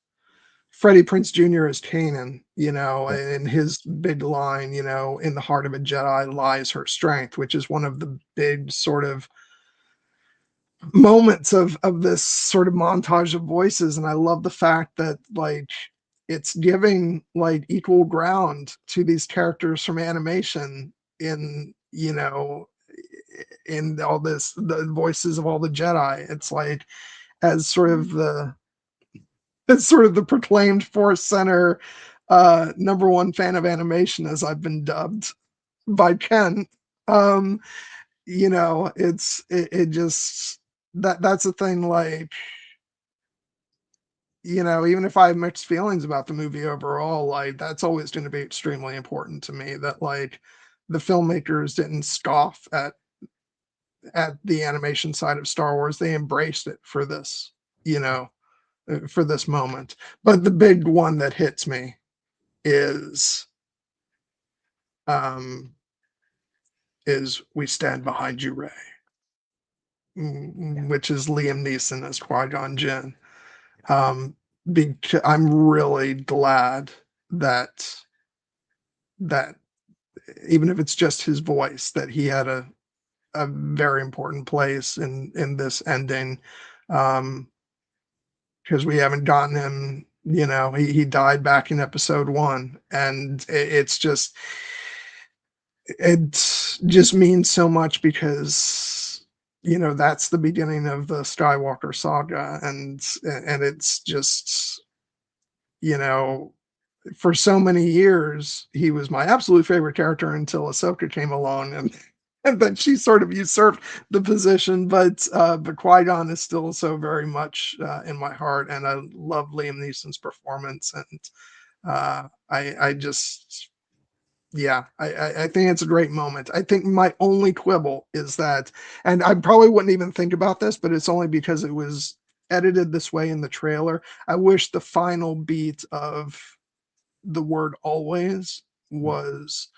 Freddie Prinze Jr. as Kanan, and his big line, in the heart of a Jedi lies her strength, which is one of the big sort of moments of this sort of montage of voices. And I love the fact that, like, it's giving like equal ground to these characters from animation in all this, the voices of all the Jedi. It's like, as sort of the proclaimed Force Center #1 fan of animation, as I've been dubbed by Ken. It just, that's a thing. Like, even if I have mixed feelings about the movie overall, like, that's always going to be extremely important to me, that like the filmmakers didn't scoff at the animation side of Star Wars. They embraced it for this, for this moment. But the big one that hits me is "We Stand Behind You, Rey," which is Liam Neeson as Qui-Gon Jinn. Because I'm really glad that even if it's just his voice, that he had a very important place in this ending, because we haven't gotten him. He died back in episode 1, and it just means so much, because that's the beginning of the Skywalker saga, and it's just, for so many years he was my absolute favorite character until Ahsoka came along, and then she sort of usurped the position. But Qui-Gon is still so very much in my heart, and I love Liam Neeson's performance, and I just, yeah, I think it's a great moment. I think my only quibble is that, and I probably wouldn't even think about this, but it's only because it was edited this way in the trailer. I wish the final beat of the word "always" was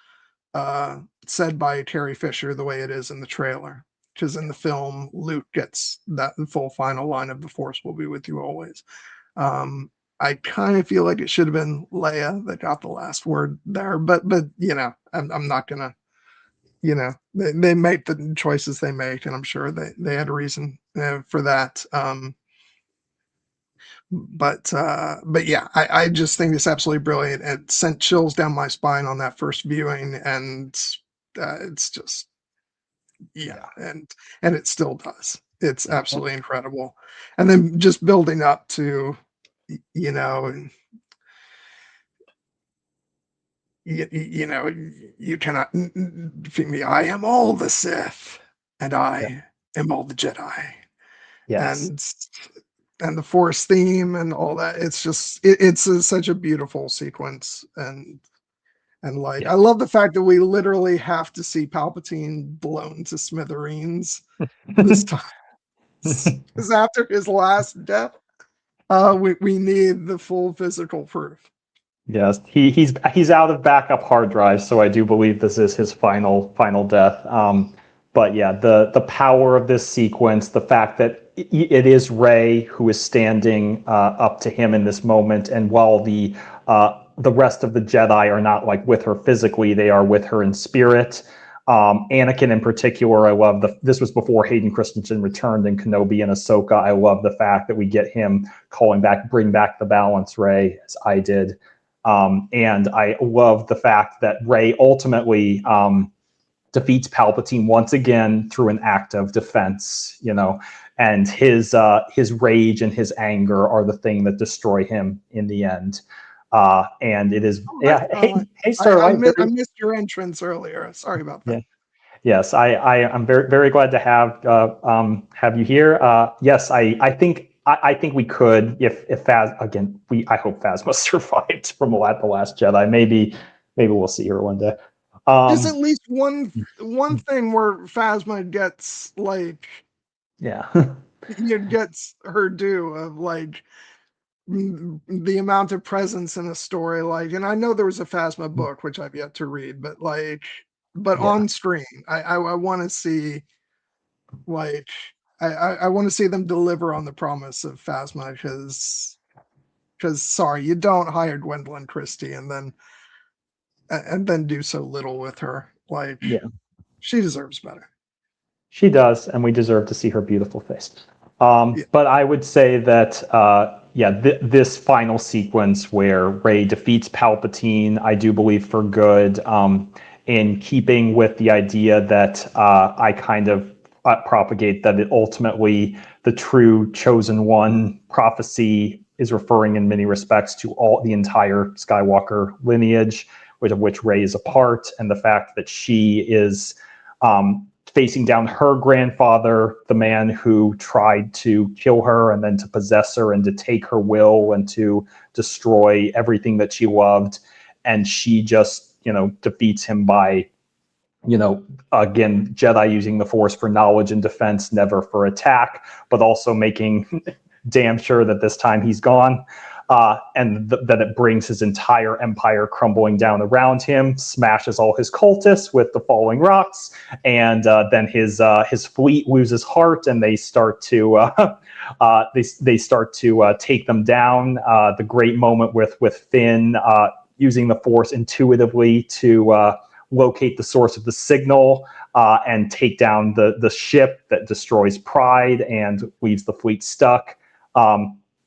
said by Carrie Fisher the way it is in the trailer, because in the film Luke gets that full final line of "the Force will be with you always." I kind of feel like it should have been Leia that got the last word there, but I'm not gonna, they make the choices they make, and I'm sure they had a reason for that. But yeah, I just think it's absolutely brilliant. It sent chills down my spine on that first viewing, and it's just, yeah, and it still does. It's absolutely incredible. And then just building up to, you cannot defeat me. I am all the Sith, and I am all the Jedi. Yes. And the Force theme and all that. It's just, it's such a beautiful sequence. And like, I love the fact that we literally have to see Palpatine blown to smithereens this time. Because after his last death, we need the full physical proof. Yes, he's out of backup hard drives, so I do believe this is his final death. But yeah, the power of this sequence, the fact that it is Rey who is standing up to him in this moment, and while the the rest of the Jedi are not like with her physically; they are with her in spirit. Anakin in particular, I love this was before Hayden Christensen returned in Kenobi and Ahsoka. I love the fact that we get him calling back, bring back the balance, Rey, as I did. And I love the fact that Rey ultimately defeats Palpatine once again through an act of defense, and his rage and his anger are the thing that destroy him in the end. And it is, Hey, Starlight. I missed your entrance earlier. Sorry about that. Yeah. Yes, I'm very, very glad to have you here. Yes, I think we could, if Phas, again, I hope Phasma survived from the Last Jedi. Maybe we'll see her one day. There's at least one thing where Phasma gets gets her due of the amount of presence in a story, and I know there was a Phasma book which I've yet to read, but on screen, I want to see I want to see them deliver on the promise of Phasma, because sorry, you don't hire Gwendolyn Christie and then do so little with her. She deserves better. She does, and we deserve to see her beautiful face. But I would say that this final sequence where Rey defeats Palpatine, I do believe for good, in keeping with the idea that I kind of propagate, that it ultimately the true chosen one prophecy is referring in many respects to the entire Skywalker lineage, of which Rey is a part, and the fact that she is facing down her grandfather, the man who tried to kill her and then to possess her and to take her will and to destroy everything that she loved. And she just, defeats him by, again, Jedi using the Force for knowledge and defense, never for attack, but also making damn sure that this time he's gone. And that it brings his entire empire crumbling down around him, smashes all his cultists with the falling rocks, and then his fleet loses heart, and they start to take them down. The great moment with Finn using the Force intuitively to locate the source of the signal and take down the ship that destroys Pride and leaves the fleet stuck.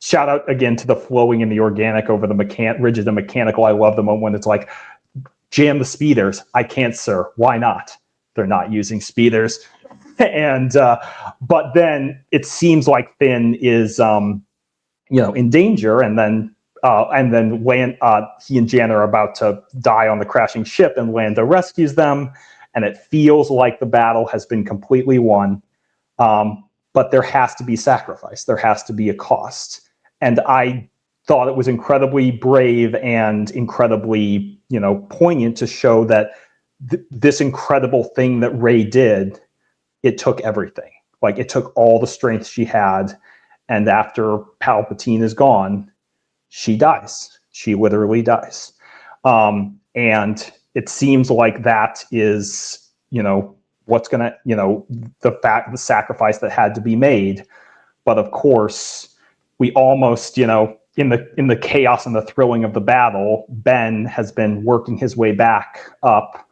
Shout out again to the flowing and the organic over the rigid and mechanical. I love the moment when it's like, jam the speeders. I can't, sir. Why not? They're not using speeders. And but then it seems like Finn is in danger, and then he and Jan are about to die on the crashing ship, and Lando rescues them, and it feels like the battle has been completely won. But there has to be sacrifice. There has to be a cost. And I thought it was incredibly brave and incredibly, poignant to show that this incredible thing that Rey did, it took everything. It took all the strength she had. And after Palpatine is gone, she dies. She literally dies. And it seems like that is, what's going to, the sacrifice that had to be made. But of course, we almost, in the chaos and the thrilling of the battle, Ben has been working his way back up.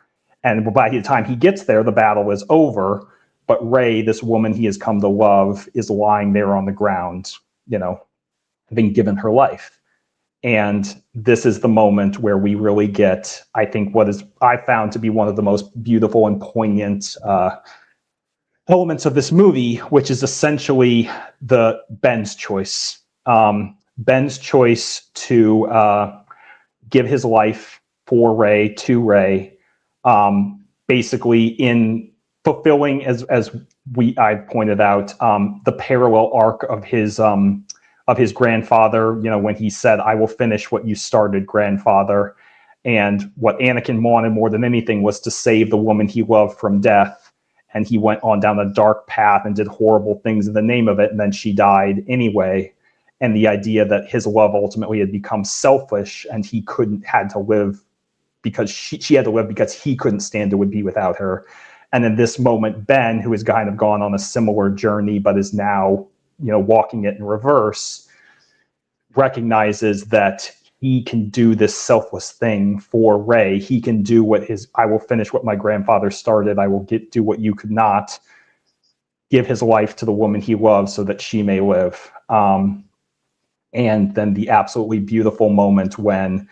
And by the time he gets there, the battle is over. But Rey, this woman he has come to love, is lying there on the ground, having given her life. And this is the moment where we really get, I think, I found to be one of the most beautiful and poignant elements of this movie, which is essentially Ben's choice. Ben's choice to give his life for Rey, to Rey, basically in fulfilling, as I pointed out, the parallel arc of his grandfather, when he said, "I will finish what you started, grandfather." And what Anakin wanted more than anything was to save the woman he loved from death. And he went on down a dark path and did horrible things in the name of it. And then she died anyway. And the idea that his love ultimately had become selfish, and he had to live because she had to live because he couldn't stand to be without her. And in this moment, Ben, who has kind of gone on a similar journey, but is now, walking it in reverse, recognizes that he can do this selfless thing for Rey. He can do I will finish what my grandfather started. I will do what you could not. Give his life to the woman he loves so that she may live. And then the absolutely beautiful moment when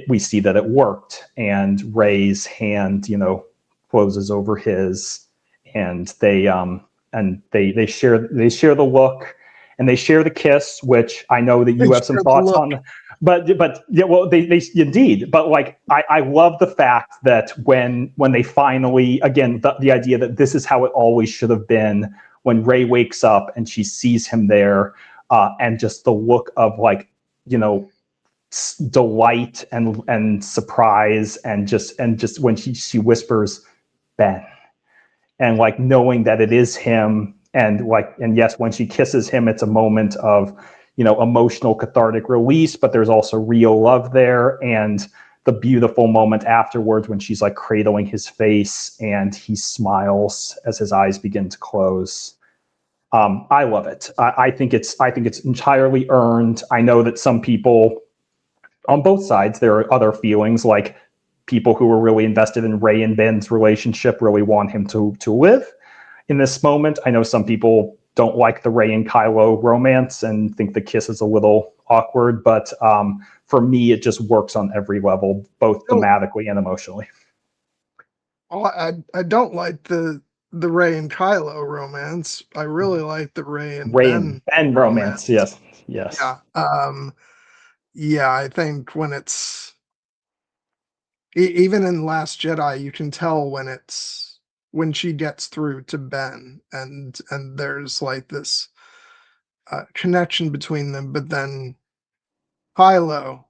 we see that it worked, and Rey's hand, closes over his, and they share the look, and they share the kiss, which I know that you have some thoughts on. But yeah, well, they indeed. But like, I love the fact that when they finally, again, the idea that this is how it always should have been, when Rey wakes up and she sees him there, and just the look of like, delight and surprise, and just when she whispers, Ben, and like knowing that it is him, and yes, when she kisses him, it's a moment of emotional cathartic release, but there's also real love there, and the beautiful moment afterwards when she's like cradling his face and he smiles as his eyes begin to close. I love it. I think it's entirely earned. I know that some people on both sides, there are other feelings, like people who were really invested in Rey and Ben's relationship really want him to live in this moment. I know some people don't like the Rey and Kylo romance and think the kiss is a little awkward, but for me, it just works on every level, both thematically and emotionally. Oh, I don't like the Rey and Kylo romance. I really like the Rey and Ben romance. Yes. Yeah. Yeah, I think when it's even in Last Jedi, you can tell when she gets through to Ben, and there's like this connection between them. But then Kylo,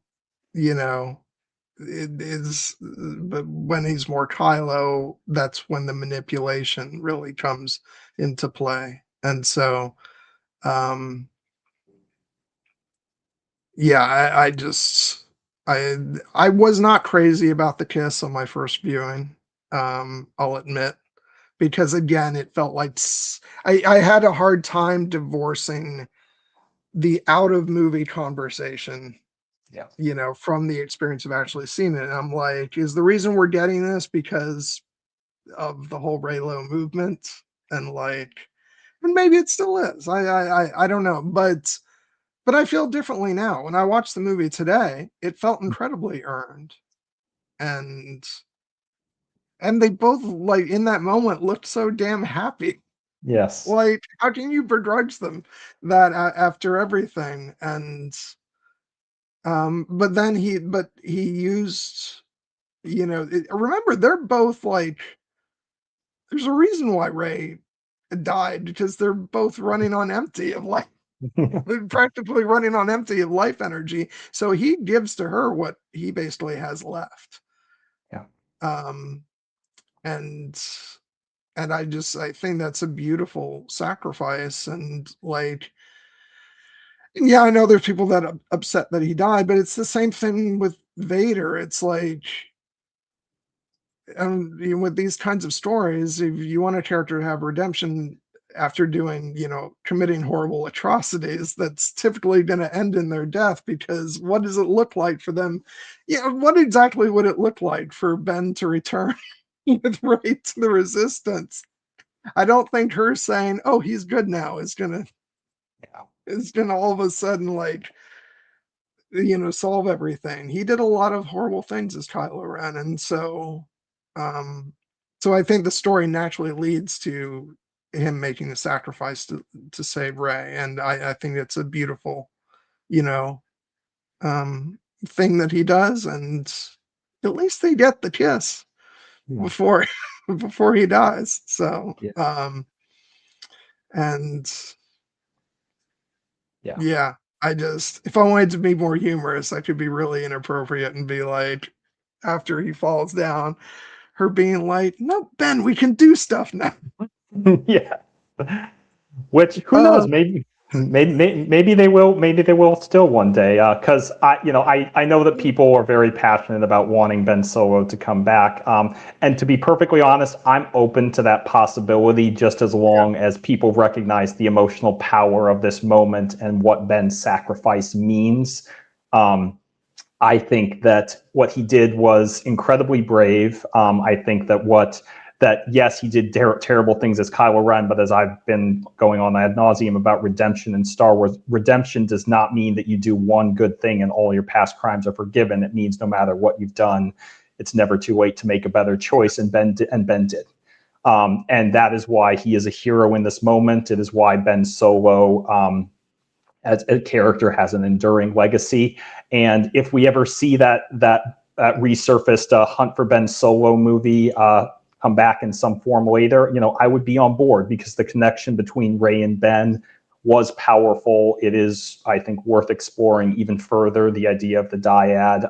it is, but when he's more Kylo, that's when the manipulation really comes into play. And so, yeah, I was not crazy about the kiss on my first viewing. I'll admit, because again, it felt like I had a hard time divorcing the out of movie conversation, from the experience of actually seeing it. And I'm like, is the reason we're getting this because of the whole Reylo movement? And maybe it still is. I don't know, but I feel differently now. When I watched the movie today, it felt incredibly earned, and they both, like, in that moment, looked so damn happy. Yes. Like, how can you begrudge them that after everything? And but he used, remember, they're both like, there's a reason why Rey died, because they're both running on empty of life. Practically running on empty of life energy. So he gives to her what he basically has left. Yeah. And I think that's a beautiful sacrifice. And yeah, I know there's people that are upset that he died, but it's the same thing with Vader. It's like, with these kinds of stories, if you want a character to have redemption after doing, committing horrible atrocities, that's typically going to end in their death, because what does it look like for them? What exactly would it look like for Ben to return with Rey to the Resistance? I don't think her saying, "Oh, he's good now," is gonna all of a sudden, solve everything. He did a lot of horrible things as Kylo Ren, and so I think the story naturally leads to him making a sacrifice to save Rey, and I think it's a beautiful, thing that he does, and at least they get the kiss before before he dies. So, and yeah, if I wanted to be more humorous, I could be really inappropriate and be like, after he falls down, her being like, "No, Ben, we can do stuff now." Yeah. Which, who knows? Maybe they will. Maybe they will still one day. Because I know that people are very passionate about wanting Ben Solo to come back. And to be perfectly honest, I'm open to that possibility, just as long as people recognize the emotional power of this moment and what Ben's sacrifice means. I think that what he did was incredibly brave. I think that yes, he did terrible things as Kylo Ren, but as I've been going on ad nauseum about redemption in Star Wars, redemption does not mean that you do one good thing and all your past crimes are forgiven. It means no matter what you've done, it's never too late to make a better choice, and Ben did. And that is why he is a hero in this moment. It is why Ben Solo, as a character, has an enduring legacy. And if we ever see that resurfaced Hunt for Ben Solo movie come back in some form later, I would be on board, because the connection between Rey and Ben was powerful. It is, I think, worth exploring even further, the idea of the dyad.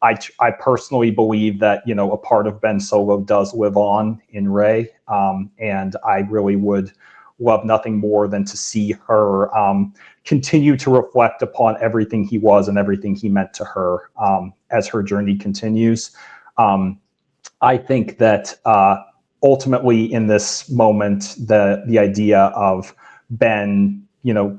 I personally believe that, a part of Ben Solo does live on in Rey, and I really would love nothing more than to see her continue to reflect upon everything he was and everything he meant to her as her journey continues. I think that ultimately in this moment, the idea of Ben,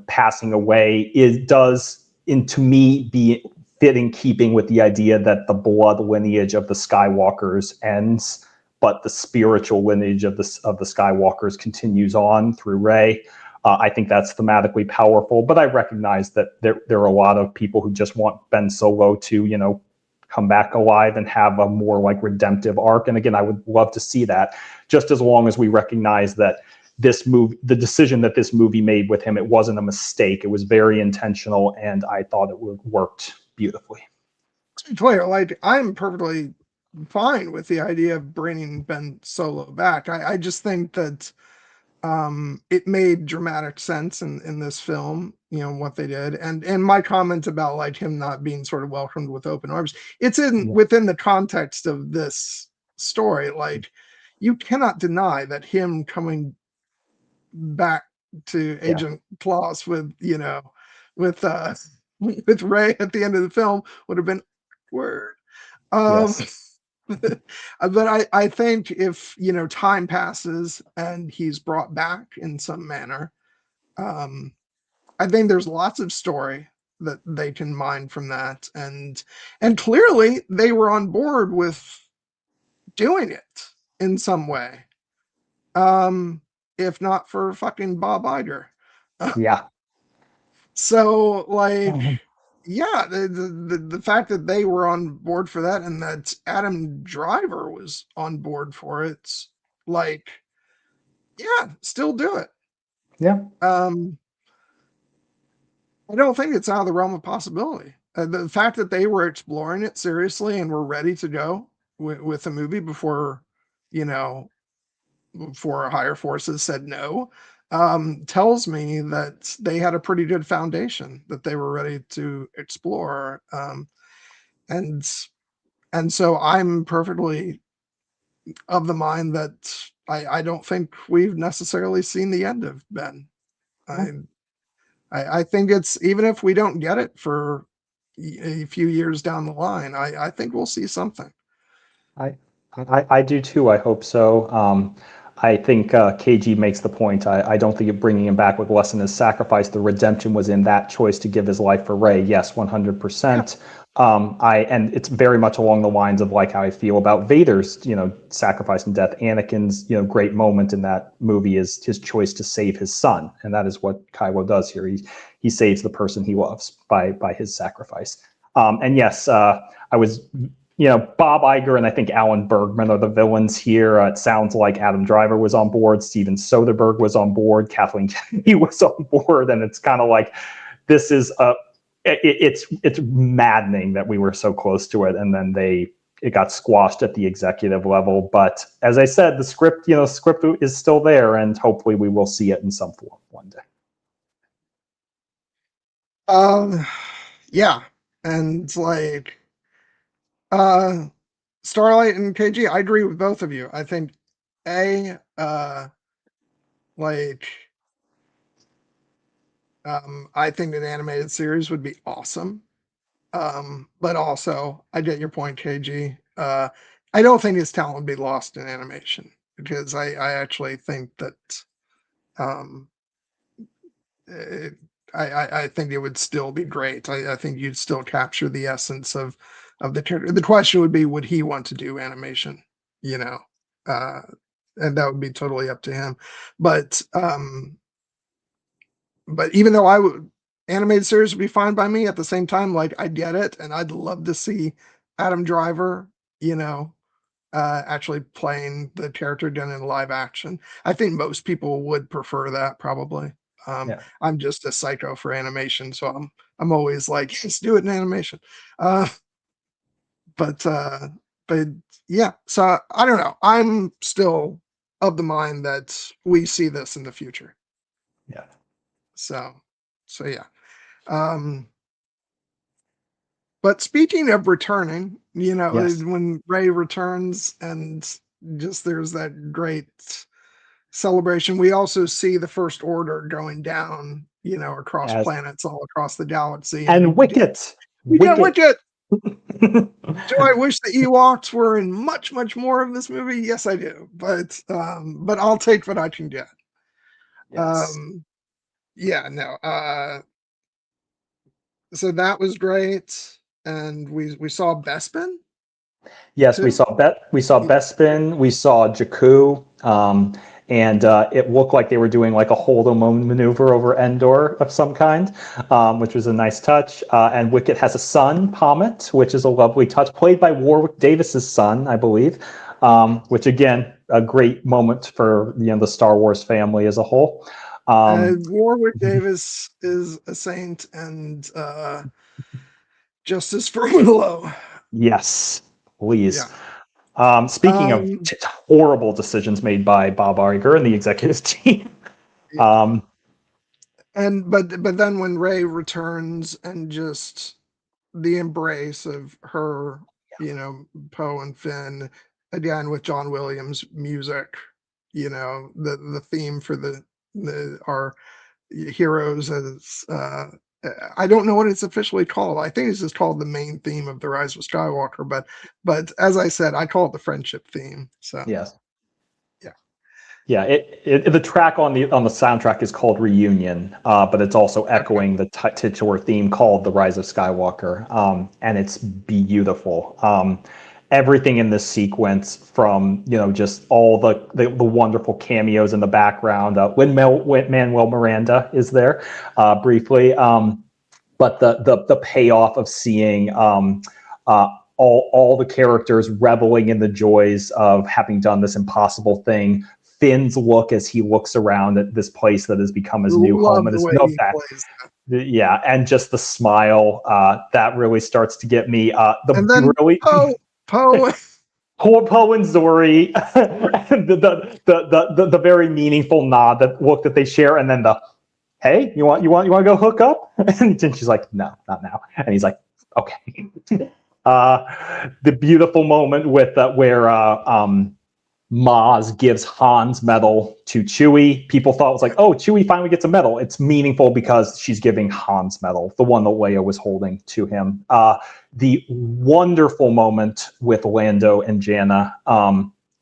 passing away, does, to me, fit in keeping with the idea that the blood lineage of the Skywalkers ends, but the spiritual lineage of the Skywalkers continues on through Rey. I think that's thematically powerful, but I recognize that there are a lot of people who just want Ben Solo to, come back alive and have a more redemptive arc. And again, I would love to see that, just as long as we recognize that the decision that this movie made with him, it wasn't a mistake. It was very intentional, and I thought it worked beautifully. To be clear, I'm perfectly fine with the idea of bringing Ben Solo back. I just think that it made dramatic sense in this film, what they did. And my comment about him not being sort of welcomed with open arms, it's within the context of this story. You cannot deny that him coming back to Agent Claus with with Rey at the end of the film would have been weird. Yes. But I think if time passes and he's brought back in some manner, I think there's lots of story that they can mine from that, and clearly they were on board with doing it in some way. If not for fucking Bob Iger. Yeah. So yeah, the fact that they were on board for that, and that Adam Driver was on board for it, yeah, still do it. Yeah. I don't think it's out of the realm of possibility. The fact that they were exploring it seriously and were ready to go with the movie before higher forces said no, tells me that they had a pretty good foundation that they were ready to explore. And so I'm perfectly of the mind that I don't think we've necessarily seen the end of Ben. I think it's, even if we don't get it for a few years down the line, I think we'll see something. I do too. I hope so. I think KG makes the point. I don't think bringing him back would lessen his sacrifice. The redemption was in that choice to give his life for Rey. Yes, 100%. And it's very much along the lines of how I feel about Vader's, sacrifice and death. Anakin's, great moment in that movie is his choice to save his son, and that is what Kylo does here. He saves the person he loves by his sacrifice. And yes, I was. Bob Iger and I think Alan Bergman are the villains here. It sounds like Adam Driver was on board, Steven Soderbergh was on board, Kathleen Kennedy was on board, and it's kind of this is it's maddening that we were so close to it, and then it got squashed at the executive level. But as I said, the script is still there, and hopefully we will see it in some form one day. Yeah, and Starlight and KG, I agree with both of you. I think I think an animated series would be awesome. But also, I get your point, KG. I don't think his talent would be lost in animation, because I actually think that I think it would still be great. I think you'd still capture the essence of the character. The question would be, would he want to do animation? You know, uh, and that would be totally up to him. But even though I would animated series would be fine by me, at the same time, like I get it, and I'd love to see Adam Driver, you know, actually playing the character done in live action. I think most people would prefer that probably. Yeah. I'm just a psycho for animation, so I'm always like, let's do it in animation. Uh, but uh, but yeah, so I don't know. I'm still of the mind that we see this in the future. Yeah. So yeah. Um, but speaking of returning, you know, Yes. when Ray returns and just there's that great celebration, we also see the First Order going down, you know, across As planets all across the galaxy, and and Wicket. we get Wicket. Wicket. Do I wish the Ewoks were in much more of this movie? Yes, I do. But I'll take what I can get. Yes. Yeah, no. So that was great, and we saw Bespin Yes, we too. saw Bespin, we saw Jakku, and it looked like they were doing like a hold-em maneuver over Endor of some kind, which was a nice touch. And Wicket has a son, Pommet, which is a lovely touch, played by Warwick Davis's son, I believe. Which again, a great moment for the Star Wars family as a whole. Warwick Davis is a saint, and justice for Willow. Yes, please. Yeah. Speaking of horrible decisions made by Bob Iger and the executive team. Yeah. But then when Ray returns and just the embrace of her, you know, Poe and Finn, again with John Williams music, you know, the theme for our heroes is I don't know what it's officially called. I think it's just called the main theme of the Rise of Skywalker, but as I said, I call it the friendship theme. So Yes. yeah. Yeah, the track on the soundtrack is called Reunion, but it's also echoing the titular theme called The Rise of Skywalker, and it's beautiful. Everything in this sequence, from just all the wonderful cameos in the background. Manuel Miranda is there briefly, but the payoff of seeing all the characters reveling in the joys of having done this impossible thing. Finn's look as he looks around at this place that has become his new home, and the his way he plays that. yeah, and just the smile that really starts to get me. And then Poe Poe and Zori, the very meaningful nod, that look that they share, and then the hey, you want to go hook up? And she's like, no, not now. And he's like, okay. The beautiful moment with where Maz gives Han's medal to Chewie. People thought it was like, oh, Chewie finally gets a medal. It's meaningful because she's giving Han's medal, the one that Leia was holding to him. The wonderful moment with Lando and Jannah.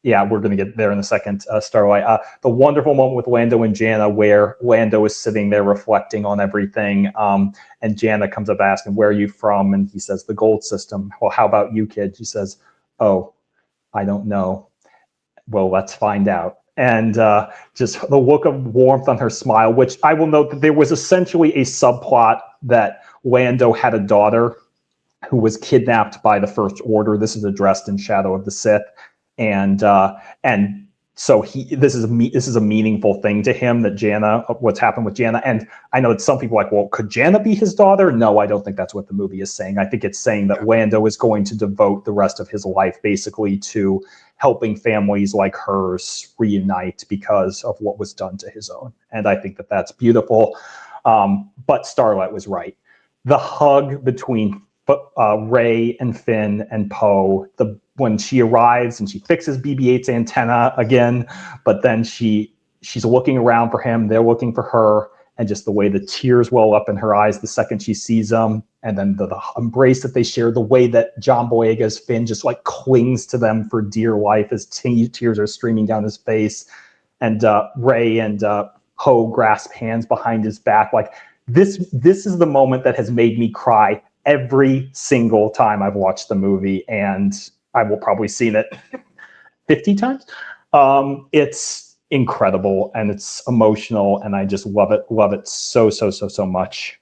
Yeah, we're going to get there in a second, Starlight. The wonderful moment with Lando and Jannah, where Lando is sitting there reflecting on everything, and Jannah comes up asking, where are you from? And he says, the gold system. Well, how about you, kid? She says, oh, I don't know. Well, let's find out. And just the look of warmth on her smile, which I will note that there was essentially a subplot that Lando had a daughter who was kidnapped by the First Order. This is addressed in Shadow of the Sith. And so this is a meaningful thing to him, that Jannah, what's happened with Jannah. And I know that some people are like, well, could Jannah be his daughter? No, I don't think that's what the movie is saying. I think it's saying that Lando is going to devote the rest of his life basically to helping families like hers reunite because of what was done to his own. And I think that that's beautiful. But Starlight was right. The hug between Rey and Finn and Poe, when she arrives and she fixes BB-8's antenna again, but then she's looking around for him, they're looking for her, and just the way the tears well up in her eyes the second she sees them, and then the embrace that they share, the way that John Boyega's Finn just like clings to them for dear life as tears are streaming down his face, and Rey and Poe grasp hands behind his back. Like, this is the moment that has made me cry every single time I've watched the movie, and I will probably seen it 50 times. It's incredible and it's emotional, and I just love it so much.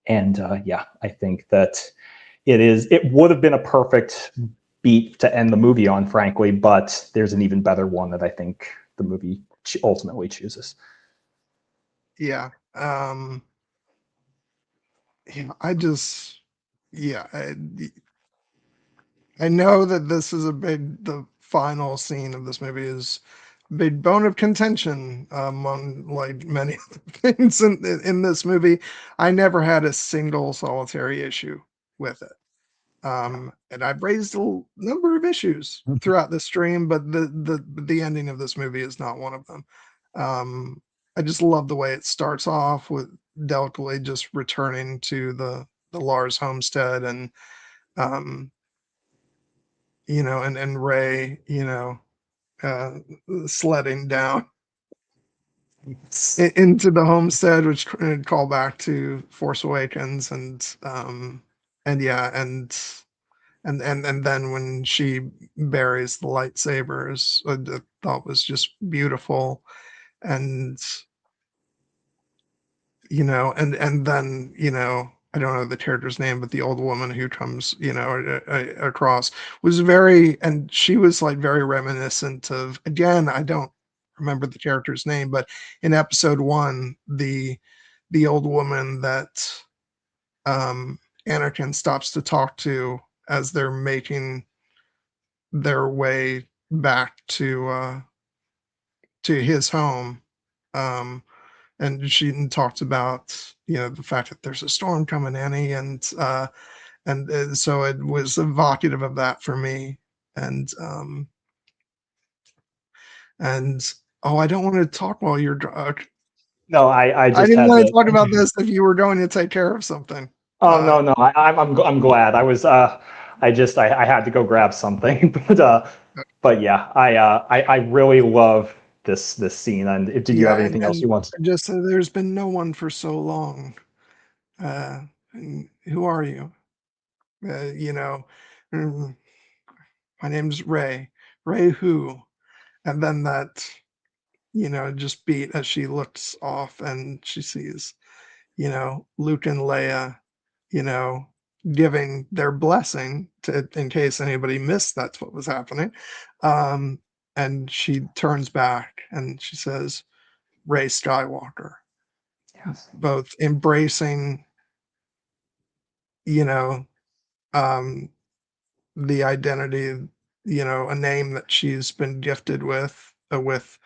Yeah, I think that it would have been a perfect beat to end the movie on, frankly, but there's an even better one that I think the movie ultimately chooses. Yeah. I just, yeah, I know that this is the final scene of this movie is a big bone of contention among like many things in this movie. I never had a single solitary issue with it. And I've raised a number of issues throughout the stream, but the ending of this movie is not one of them. I just love the way it starts off with delicately just returning to the Lars homestead, and and Ray, uh, sledding down into the homestead, which call back to Force Awakens, and yeah, and then when she buries the lightsabers, I thought was just beautiful, and and then I don't know the character's name, but the old woman who comes across was very, and she was like very reminiscent of, again, I don't remember the character's name, but in episode 1, the old woman that Anakin stops to talk to as they're making their way back to his home. And she talks about the fact that there's a storm coming, Annie, and so it was evocative of that for me. And oh, I don't want to talk while you're drunk. No, I I just didn't had want to. to talk about this if you were going to take care of something. Oh no, I'm glad. I had to go grab something, but yeah, I really love this scene. And did you Yeah, have anything else you and want? just there's been no one for so long. And who are you? You know, mm, my name's Ray. Ray who? And then that, just beat as she looks off and she sees, Luke and Leia, you know, giving their blessing to, in case anybody missed that's what was happening. Um, and she turns back and she says, Ray Skywalker, Yes. both embracing, you know, um, the identity, a name that she's been gifted with, Luke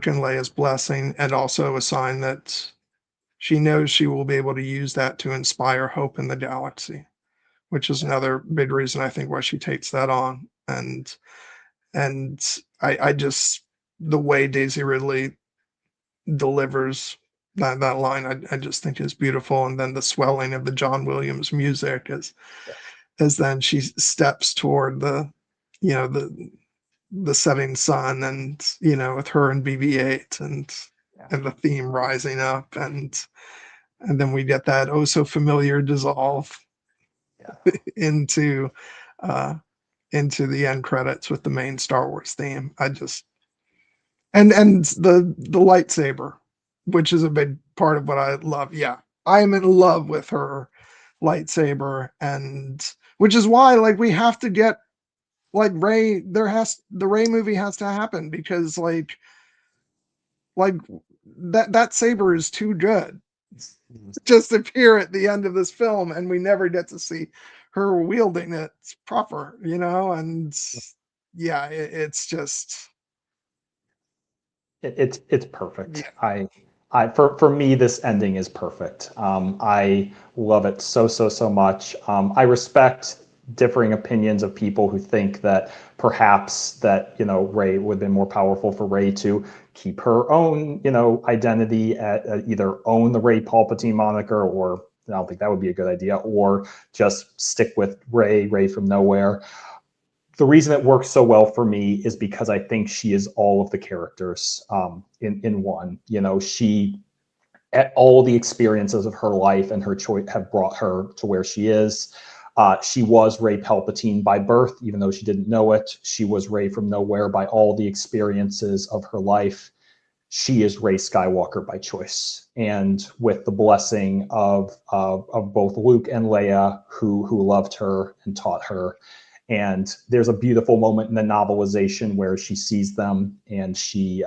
and Leia's blessing, and also a sign that she knows she will be able to use that to inspire hope in the galaxy, which is another big reason I think why she takes that on. And I just, the way Daisy Ridley delivers that line, I just think is beautiful. And then the swelling of the John Williams music as then she steps toward you know the the setting sun, and with her and BB-8, and the theme rising up, and then we get that oh so familiar dissolve Yeah. into uh into the end credits with the main Star Wars theme. I just, and the lightsaber, which is a big part of what I love. Yeah, I am in love with her lightsaber, and which is why like we have to get like Ray, the Ray movie has to happen, because like that saber is too good to just appear at the end of this film, and we never get to see her wielding it proper, and yeah, it's just It's perfect. For me, this ending is perfect. I love it so much. I respect differing opinions of people who think that perhaps that Rey would have been more powerful for Rey to keep her own identity, at either own the Rey Palpatine moniker, or I don't think that would be a good idea, or just stick with Rey from nowhere. The reason it works so well for me is because I think she is all of the characters in one. all the experiences of her life and her choice have brought her to where she is. She was Rey Palpatine by birth, even though she didn't know it. She was Rey from nowhere by all the experiences of her life. She is Rey Skywalker by choice, and with the blessing of both Luke and Leia, who loved her and taught her. And there's a beautiful moment in the novelization where she sees them, and she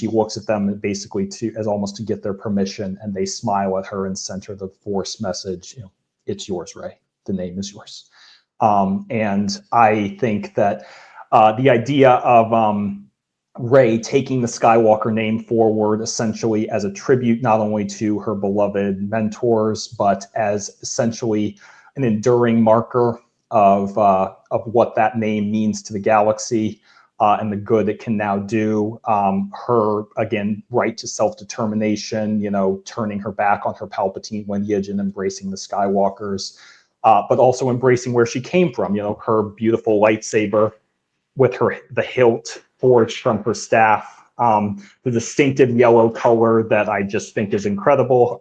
looks at them basically as almost to get their permission, and they smile at her and send her the Force message, it's yours, Rey. The name is yours. And I think that the idea of Rey taking the Skywalker name forward essentially as a tribute not only to her beloved mentors, but as essentially an enduring marker of what that name means to the galaxy and the good it can now do. Her, again, right to self-determination, turning her back on her Palpatine lineage and embracing the Skywalkers, but also embracing where she came from, her beautiful lightsaber with the hilt forged from her staff, the distinctive yellow color that I just think is incredible.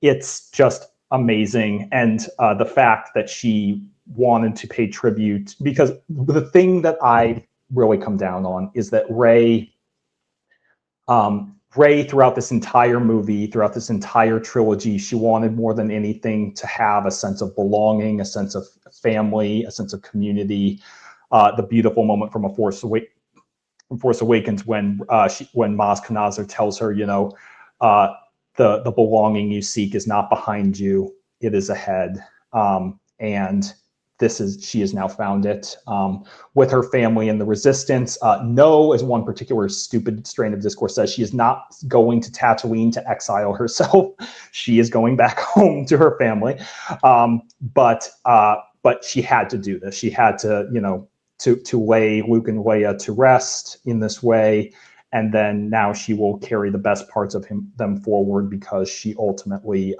It's just amazing. And the fact that she wanted to pay tribute, because the thing that I really come down on is that Rey, throughout this entire movie, throughout this entire trilogy, she wanted more than anything to have a sense of belonging, a sense of family, a sense of community. The beautiful moment from Force Awakens when Maz Kanata tells her, the belonging you seek is not behind you, it is ahead. And she has now found it with her family and the Resistance. No, as one particular stupid strain of discourse says, she is not going to Tatooine to exile herself. She is going back home to her family. But she had to do this. She had to, to lay Luke and Leia to rest in this way. And then now she will carry the best parts of them forward, because she ultimately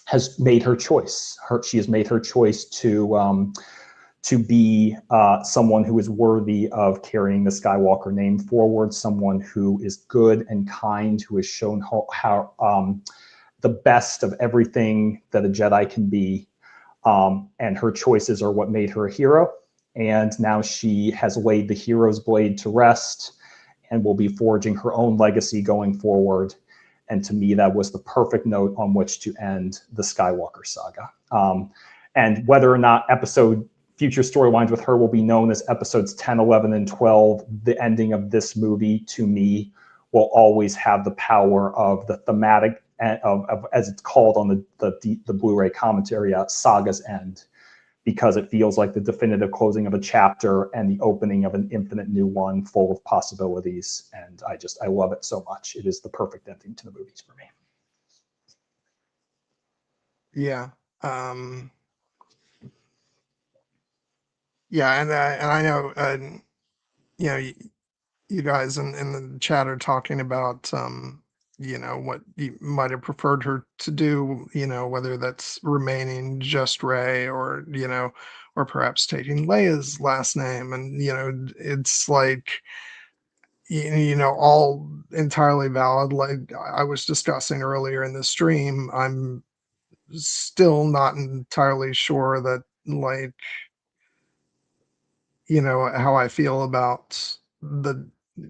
has made her choice. She has made her choice to be someone who is worthy of carrying the Skywalker name forward, someone who is good and kind, who has shown how the best of everything that a Jedi can be. And her choices are what made her a hero. And now she has laid the hero's blade to rest and will be forging her own legacy going forward. And to me, that was the perfect note on which to end the Skywalker saga. And whether or not future storylines with her will be known as episodes 10, 11, and 12, the ending of this movie, to me, will always have the power of the thematic, of as it's called on the Blu-ray commentary, Saga's End, because it feels like the definitive closing of a chapter and the opening of an infinite new one full of possibilities. And I love it so much. It is the perfect ending to the movies for me. Yeah. Yeah. And I know, you guys in the chat are talking about, what you might have preferred her to do, whether that's remaining just Rey or, or perhaps taking Leia's last name. And, it's like, all entirely valid. Like I was discussing earlier in the stream, I'm still not entirely sure that, like, how I feel about the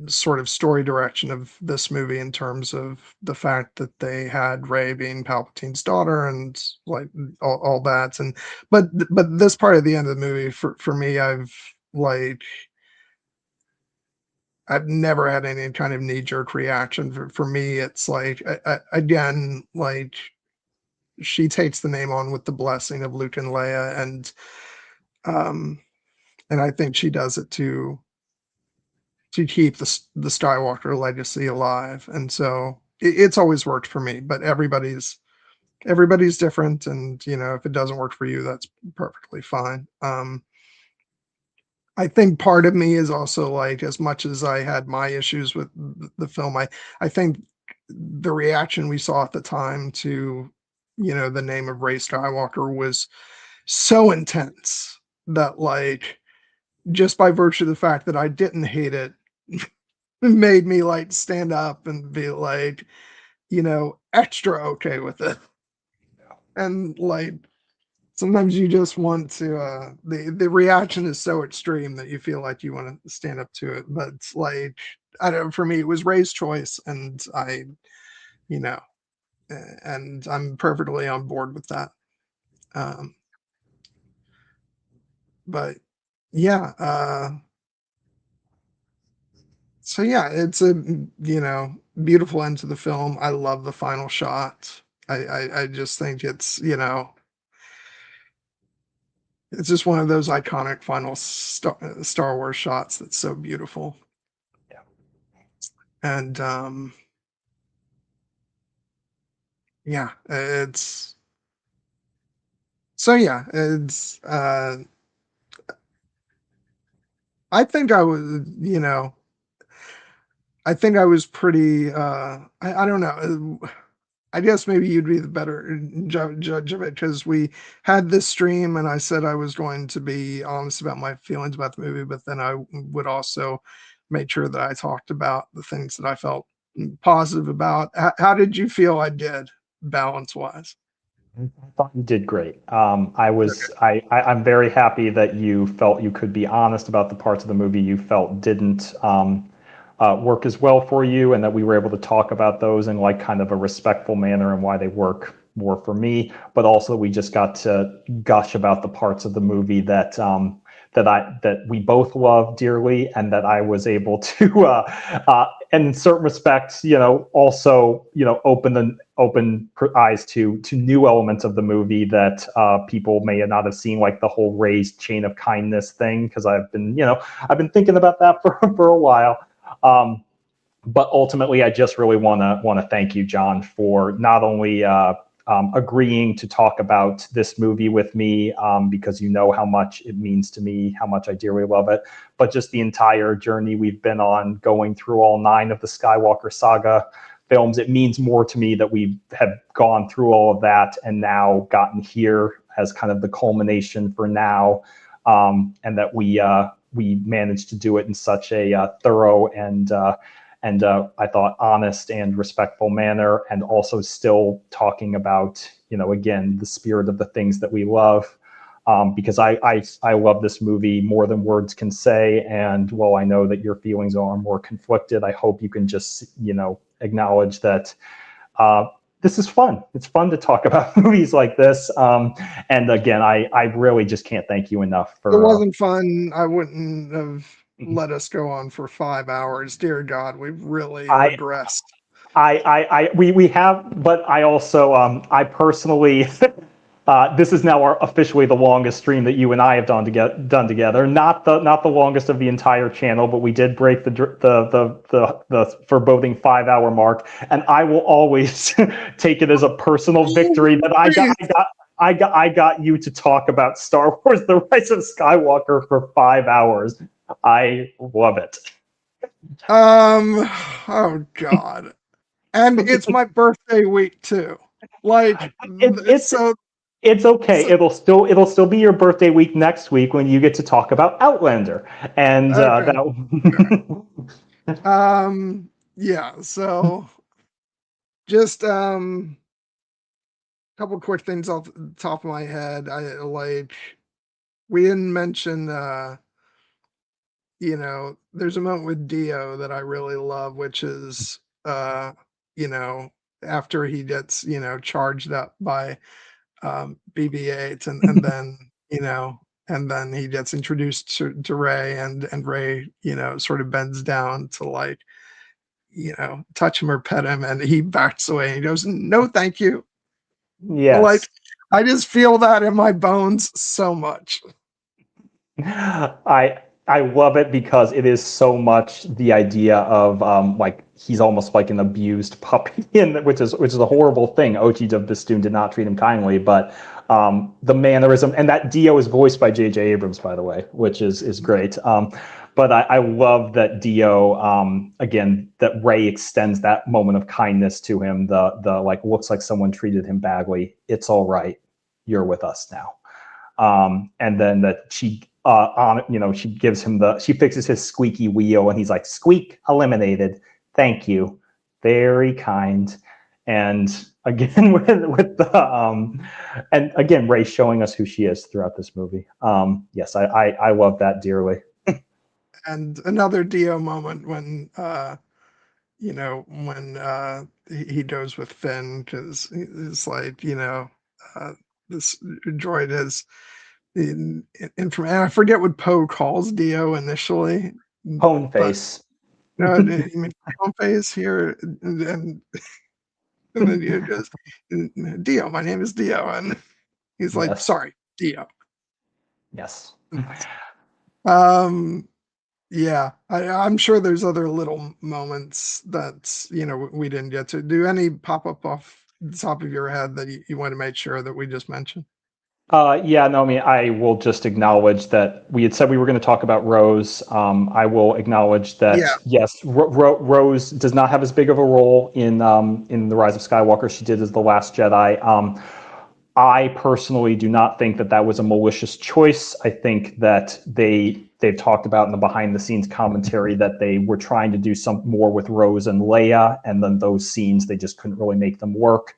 sort of story direction of this movie in terms of the fact that they had Rey being Palpatine's daughter and like all that. And but this part of the end of the movie for me, I've never had any kind of knee-jerk reaction. For me, it's like again, like she takes the name on with the blessing of Luke and Leia, and I think she does it to keep the Skywalker legacy alive. And so it's always worked for me, but everybody's different. And, if it doesn't work for you, that's perfectly fine. I think part of me is also like, as much as I had my issues with the film, I think the reaction we saw at the time to, the name of Rey Skywalker was so intense that, like, just by virtue of the fact that I didn't hate it, made me like stand up and be like, extra okay with it. And like sometimes you just want to the reaction is so extreme that you feel like you want to stand up to it. But like I don't know, for me it was Ray's choice, and you know and I'm perfectly on board with that. Um but yeah, so yeah, it's a beautiful end to the film. I love the final shot. I just think it's just one of those iconic final Star Wars shots that's so beautiful. Yeah. And yeah, it's so yeah, it's I think I was, I think I was pretty I don't know. I guess maybe you'd be the better judge of it, because we had this stream and I said I was going to be honest about my feelings about the movie, but then I would also make sure that I talked about the things that I felt positive about. How did you feel I did balance wise? I thought you did great. I'm very happy that you felt you could be honest about the parts of the movie you felt didn't work as well for you, and that we were able to talk about those in like kind of a respectful manner and why they work more for me. But also, we just got to gush about the parts of the movie that we both love dearly, and that I was able to, and in certain respects, also, open eyes to new elements of the movie that people may not have seen, like the whole raised chain of kindness thing, because I've been thinking about that for a while. But ultimately, I just really want to thank you, John, for not only agreeing to talk about this movie with me, because you know how much it means to me, how much I dearly love it, but just the entire journey we've been on, going through all 9 of the Skywalker saga films. It means more to me that we have gone through all of that and now gotten here as kind of the culmination for now, and that we managed to do it in such a thorough and I thought honest and respectful manner, and also still talking about, again, the spirit of the things that we love. Because I love this movie more than words can say. And while I know that your feelings are more conflicted, I hope you can just, acknowledge that this is fun. It's fun to talk about movies like this. And again, I really just can't thank you enough for. If it wasn't fun, I wouldn't have let us go on for 5 hours. Dear God, we've really regressed. We have, but I also, I personally, this is now officially the longest stream that you and I have done together. Not the longest of the entire channel, but we did break the foreboding 5-hour mark, and I will always take it as a personal victory that I got you to talk about Star Wars: The Rise of Skywalker for 5 hours. I love it. Oh God. And it's my birthday week too. Like it's okay. So, it'll still be your birthday week next week when you get to talk about Outlander. And yeah, so just couple quick things off the top of my head. We didn't mention there's a moment with Dio that I really love, which is you know, after he gets, charged up by BB-8, and then, and then he gets introduced to Ray, and Ray, sort of bends down to like, touch him or pet him, and he backs away and he goes, "No, thank you." yes. Like, I just feel that in my bones so much. I love it because it is so much the idea of like he's almost like an abused puppy, which is a horrible thing. Ochi of Bestoon did not treat him kindly, but the mannerism, and that Dio is voiced by JJ Abrams, by the way, which is great. But I love that Dio, again, that Ray extends that moment of kindness to him. The like, looks like someone treated him badly. It's all right. You're with us now. And then that she she gives him she fixes his squeaky wheel, and he's like, "Squeak eliminated. Thank you. Very kind." And again, with the and again, Rey showing us who she is throughout this movie. Yes, I love that dearly. And another Dio moment when when he goes with Finn, because it's like, this droid is and I forget what Poe calls Dio initially, Pone but face. no, you mean phone face here, and then he goes, Dio, my name is Dio, and he's like, Yes. sorry, Dio. Yes. Um, yeah, I'm sure there's other little moments that we didn't get to. Do any pop up off the top of your head that you want to make sure that we just mentioned? Yeah, no, I mean, I will just acknowledge that we had said we were going to talk about Rose. I will acknowledge Yeah, that yes, Rose does not have as big of a role in the Rise of Skywalker. She did as the Last Jedi. I personally do not think that that was a malicious choice. I think that they've talked about in the behind the scenes commentary that they were trying to do some more with Rose and Leia, and then those scenes they just couldn't really make them work.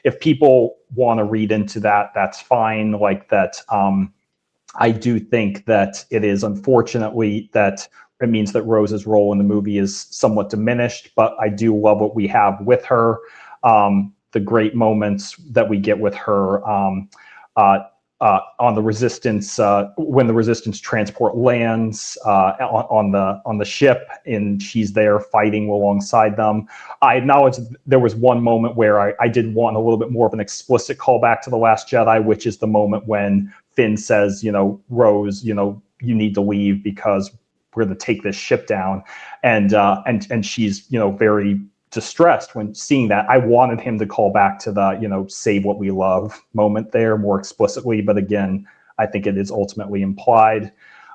If people want to read into that, that's fine. Like that, I do think that it is unfortunately that it means that Rose's role in the movie is somewhat diminished, but I do love what we have with her. The great moments that we get with her on the Resistance when the Resistance transport lands on the ship and she's there fighting alongside them. I acknowledge there was one moment where I did want a little bit more of an explicit callback to The Last Jedi, which is the moment when Finn says, Rose, you need to leave because we're going to take this ship down, and she's very distressed when seeing that. I wanted him to call back to the save what we love moment there more explicitly, but again, I think it is ultimately implied.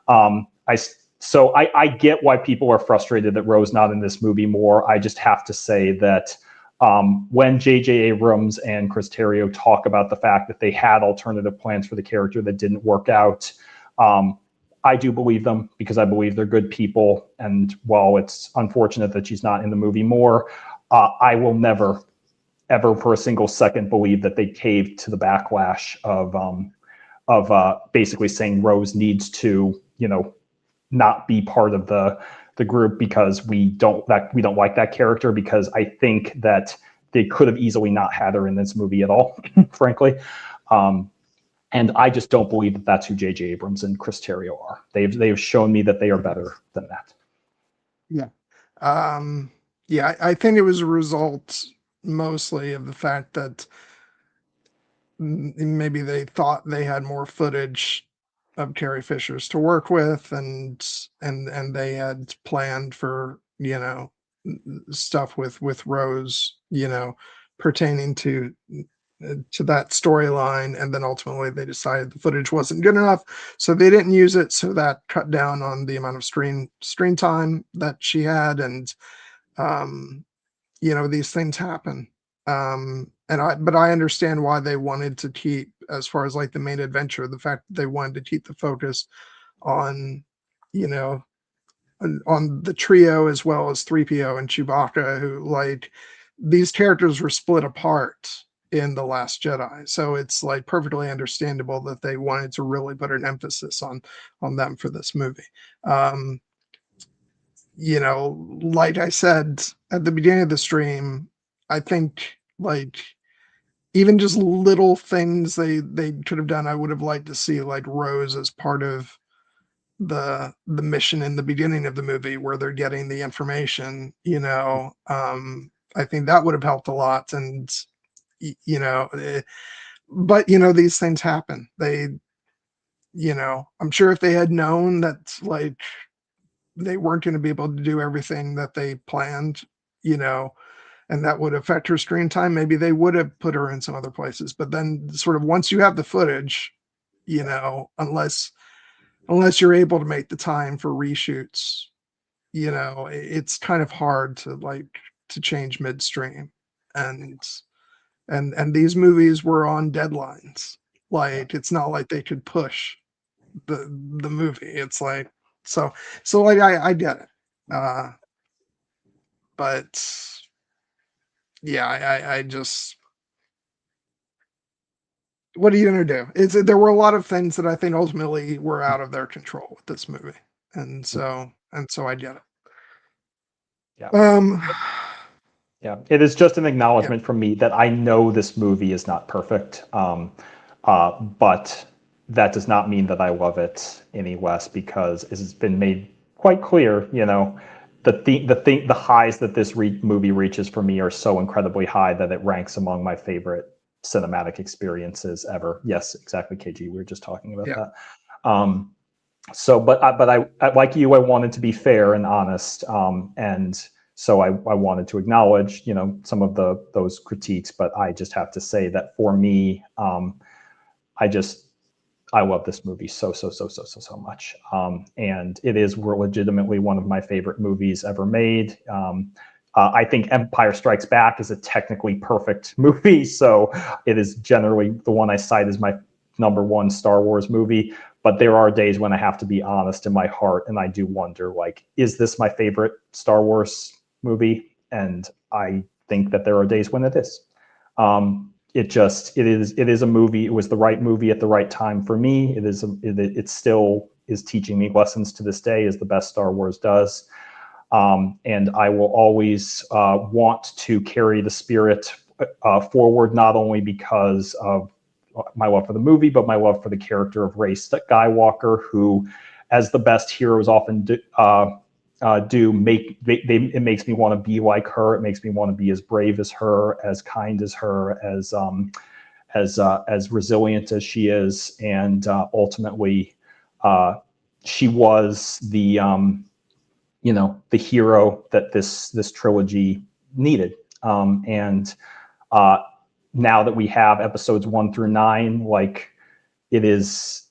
I get why people are frustrated that Rose not in this movie more. I just have to say that when JJ Abrams and Chris Terrio talk about the fact that they had alternative plans for the character that didn't work out, I do believe them because I believe they're good people. And while it's unfortunate that she's not in the movie more, I will never, ever for a single second believe that they caved to the backlash of basically saying Rose needs to, not be part of the group because we don't like that character, because I think that they could have easily not had her in this movie at all, frankly. And I just don't believe that that's who JJ Abrams and Chris Terrio are. They've shown me that they are better than that. yeah, yeah. I think it was a result mostly of the fact that maybe they thought they had more footage of Carrie Fisher's to work with, and they had planned for stuff with Rose, pertaining to that storyline, and then ultimately they decided the footage wasn't good enough, so they didn't use it. So that cut down on the amount of screen time that she had, and um, these things happen. But I understand why they wanted to keep, as far as like the main adventure, the fact that they wanted to keep the focus on, you know, on the trio as well as 3PO and Chewbacca, who like these characters were split apart in The Last Jedi. So it's like perfectly understandable that they wanted to really put an emphasis on them for this movie. Um, like I said at the beginning of the stream, I think like even just little things they could have done, I would have liked to see like Rose as part of the mission in the beginning of the movie where they're getting the information. I think that would have helped a lot. And but these things happen. I'm sure if they had known that like they weren't going to be able to do everything that they planned, you know, and that would affect her screen time, maybe they would have put her in some other places. But then sort of once you have the footage, unless you're able to make the time for reshoots, it's kind of hard to change midstream. And and these movies were on deadlines. Like it's not like they could push the movie. It's like so like I get it. But yeah, I just what are you gonna do? There were a lot of things that I think ultimately were out of their control with this movie, and so I get it. Yeah. Um, Yeah, it is just an yeah, acknowledgement from me that I know this movie is not perfect, but that does not mean that I love it any less because it has been made quite clear. The highs that this movie reaches for me are so incredibly high that it ranks among my favorite cinematic experiences ever. Yes, exactly, KG. We were just talking about yeah, that. Um, but I like you. I wanted to be fair and honest, and so I wanted to acknowledge, some of those critiques. But I just have to say that for me, I just I love this movie so much, and it is legitimately one of my favorite movies ever made. I think Empire Strikes Back is a technically perfect movie, so it is generally the one I cite as my number one Star Wars movie. But there are days when I have to be honest in my heart, and I do wonder, like, is this my favorite Star Wars movie? And I think that there are days when it is. It is a movie. It was the right movie at the right time for me. It still is teaching me lessons to this day, as the best Star Wars does. And I will always want to carry the spirit forward, not only because of my love for the movie, but my love for the character of Rey Skywalker, who, as the best heroes often do, it makes me want to be like her. It makes me want to be as brave as her, as kind as her, as resilient as she is, and ultimately, she was the hero that this trilogy needed. And uh, now that we have episodes 1 through 9, like, it is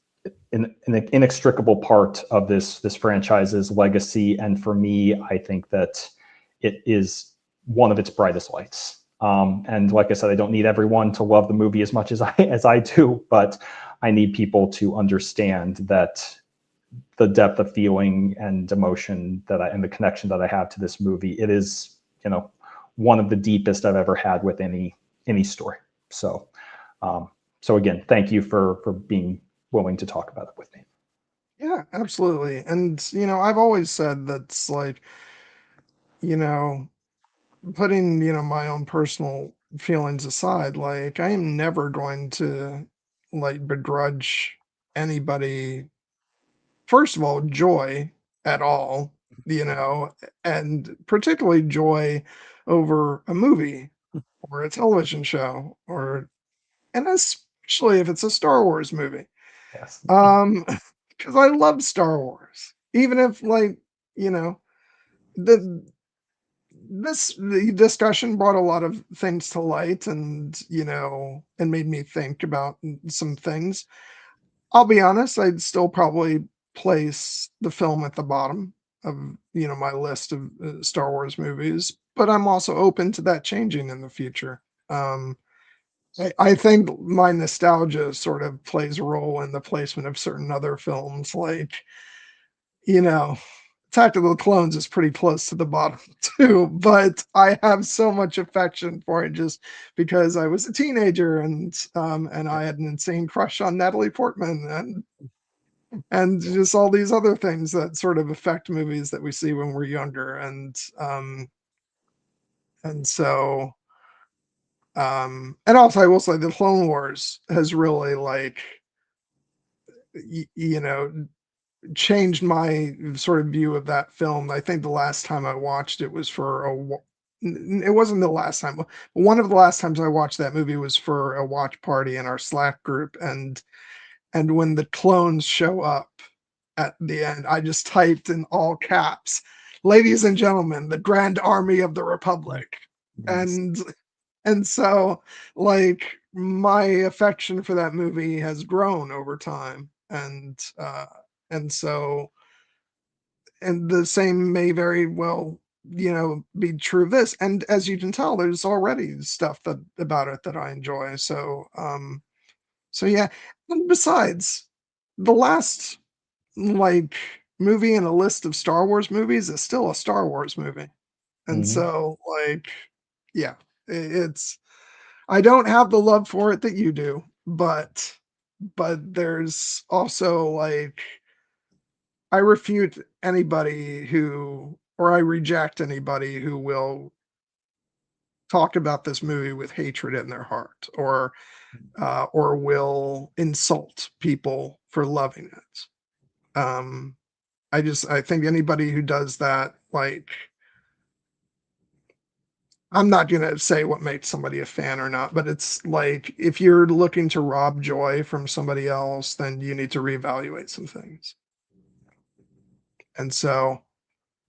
an inextricable part of this franchise's legacy. And for me, I think that it is one of its brightest lights. And like I said, I don't need everyone to love the movie as much as I do, but I need people to understand that the depth of feeling and emotion and the connection that I have to this movie, it is, one of the deepest I've ever had with any story. So, so again, thank you for being willing to talk about it with me. yeah, absolutely. And I've always said that's like, you know, putting my own personal feelings aside, like I am never going to like begrudge anybody, first of all, joy at all, you know, and particularly joy over a movie or a television show, or and especially if it's a Star Wars movie. Yes. Um, because I love Star Wars. Even if, like, you know, the the discussion brought a lot of things to light, and made me think about some things. I'll be honest, I'd still probably place the film at the bottom of, my list of Star Wars movies, but I'm also open to that changing in the future. Um, I think my nostalgia sort of plays a role in the placement of certain other films, like, you know, Attack of the Clones is pretty close to the bottom too, but I have so much affection for it just because I was a teenager, and I had an insane crush on Natalie Portman, and Yeah. just all these other things that sort of affect movies that we see when we're younger, and also I will say the Clone Wars has really, like, you know, changed my sort of view of that film. I think the last time I watched it was for it wasn't the last time, but one of the last times I watched that movie was for a watch party in our Slack group, and when the clones show up at the end, I just typed in all caps, "Ladies and gentlemen, the Grand Army of the Republic." Nice. And so, like, my affection for that movie has grown over time, and so and the same may very well, be true of this. And as you can tell, there's already stuff that about it that I enjoy. So yeah. And besides, the last, like, movie in a list of Star Wars movies is still a Star Wars movie. And Mhm. so, like, yeah. It's I don't have the love for it that you do, but there's also like I refute anybody who or I reject anybody who will talk about this movie with hatred in their heart or will insult people for loving it. I think anybody who does that, like, I'm not gonna say what makes somebody a fan or not, but it's like if you're looking to rob joy from somebody else, then you need to reevaluate some things. And so,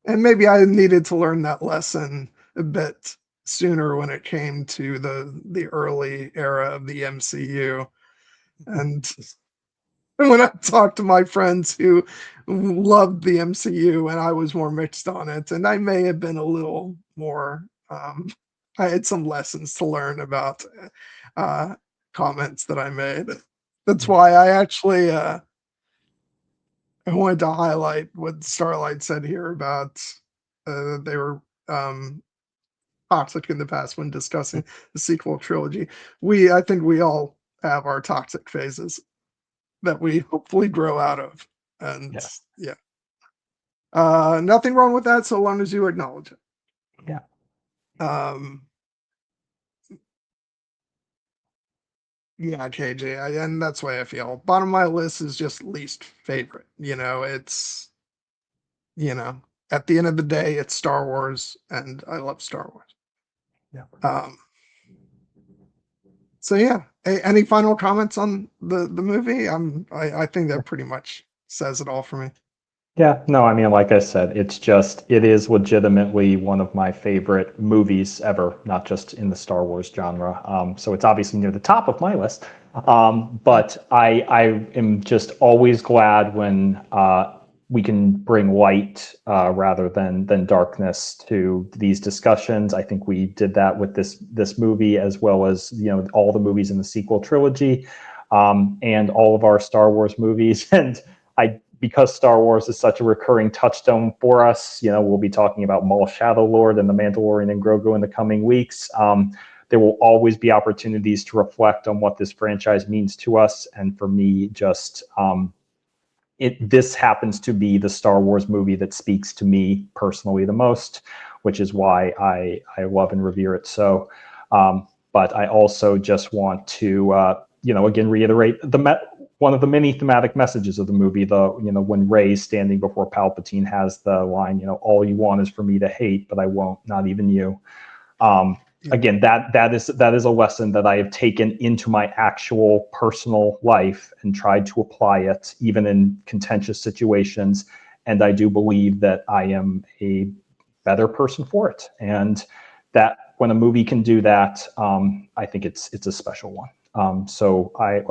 and maybe I needed to learn that lesson a bit sooner when it came to the early era of the MCU. And when I talked to my friends who loved the MCU and I was more mixed on it, and I may have been a little more, I had some lessons to learn about comments that I made. That's why I actually I wanted to highlight what Starlight said here about they were toxic in the past when discussing the sequel trilogy. I think we all have our toxic phases that we hopefully grow out of. And yeah. Nothing wrong with that so long as you acknowledge it. Yeah. Yeah, KJ, and that's the way I feel. Bottom of my list is just least favorite. It's at the end of the day, it's Star Wars, and I love Star Wars. Yeah. So yeah, any final comments on the movie? I think that pretty much says it all for me. Yeah, no, I mean, like I said, it is legitimately one of my favorite movies ever, not just in the Star Wars genre. So it's obviously near the top of my list. But I am just always glad when we can bring light rather than darkness to these discussions. I think we did that with this movie, as well as all the movies in the sequel trilogy, and all of our Star Wars movies. And because Star Wars is such a recurring touchstone for us, we'll be talking about Maul Shadow Lord and The Mandalorian and Grogu in the coming weeks. There will always be opportunities to reflect on what this franchise means to us. And for me, this happens to be the Star Wars movie that speaks to me personally the most, which is why I love and revere it so. But I also just want to, again, reiterate one of the many thematic messages of the movie, when Rey's standing before Palpatine has the line, all you want is for me to hate, but I won't, not even you. Again, that is a lesson that I have taken into my actual personal life and tried to apply it even in contentious situations. And I do believe that I am a better person for it. And that when a movie can do that, I think it's a special one. So I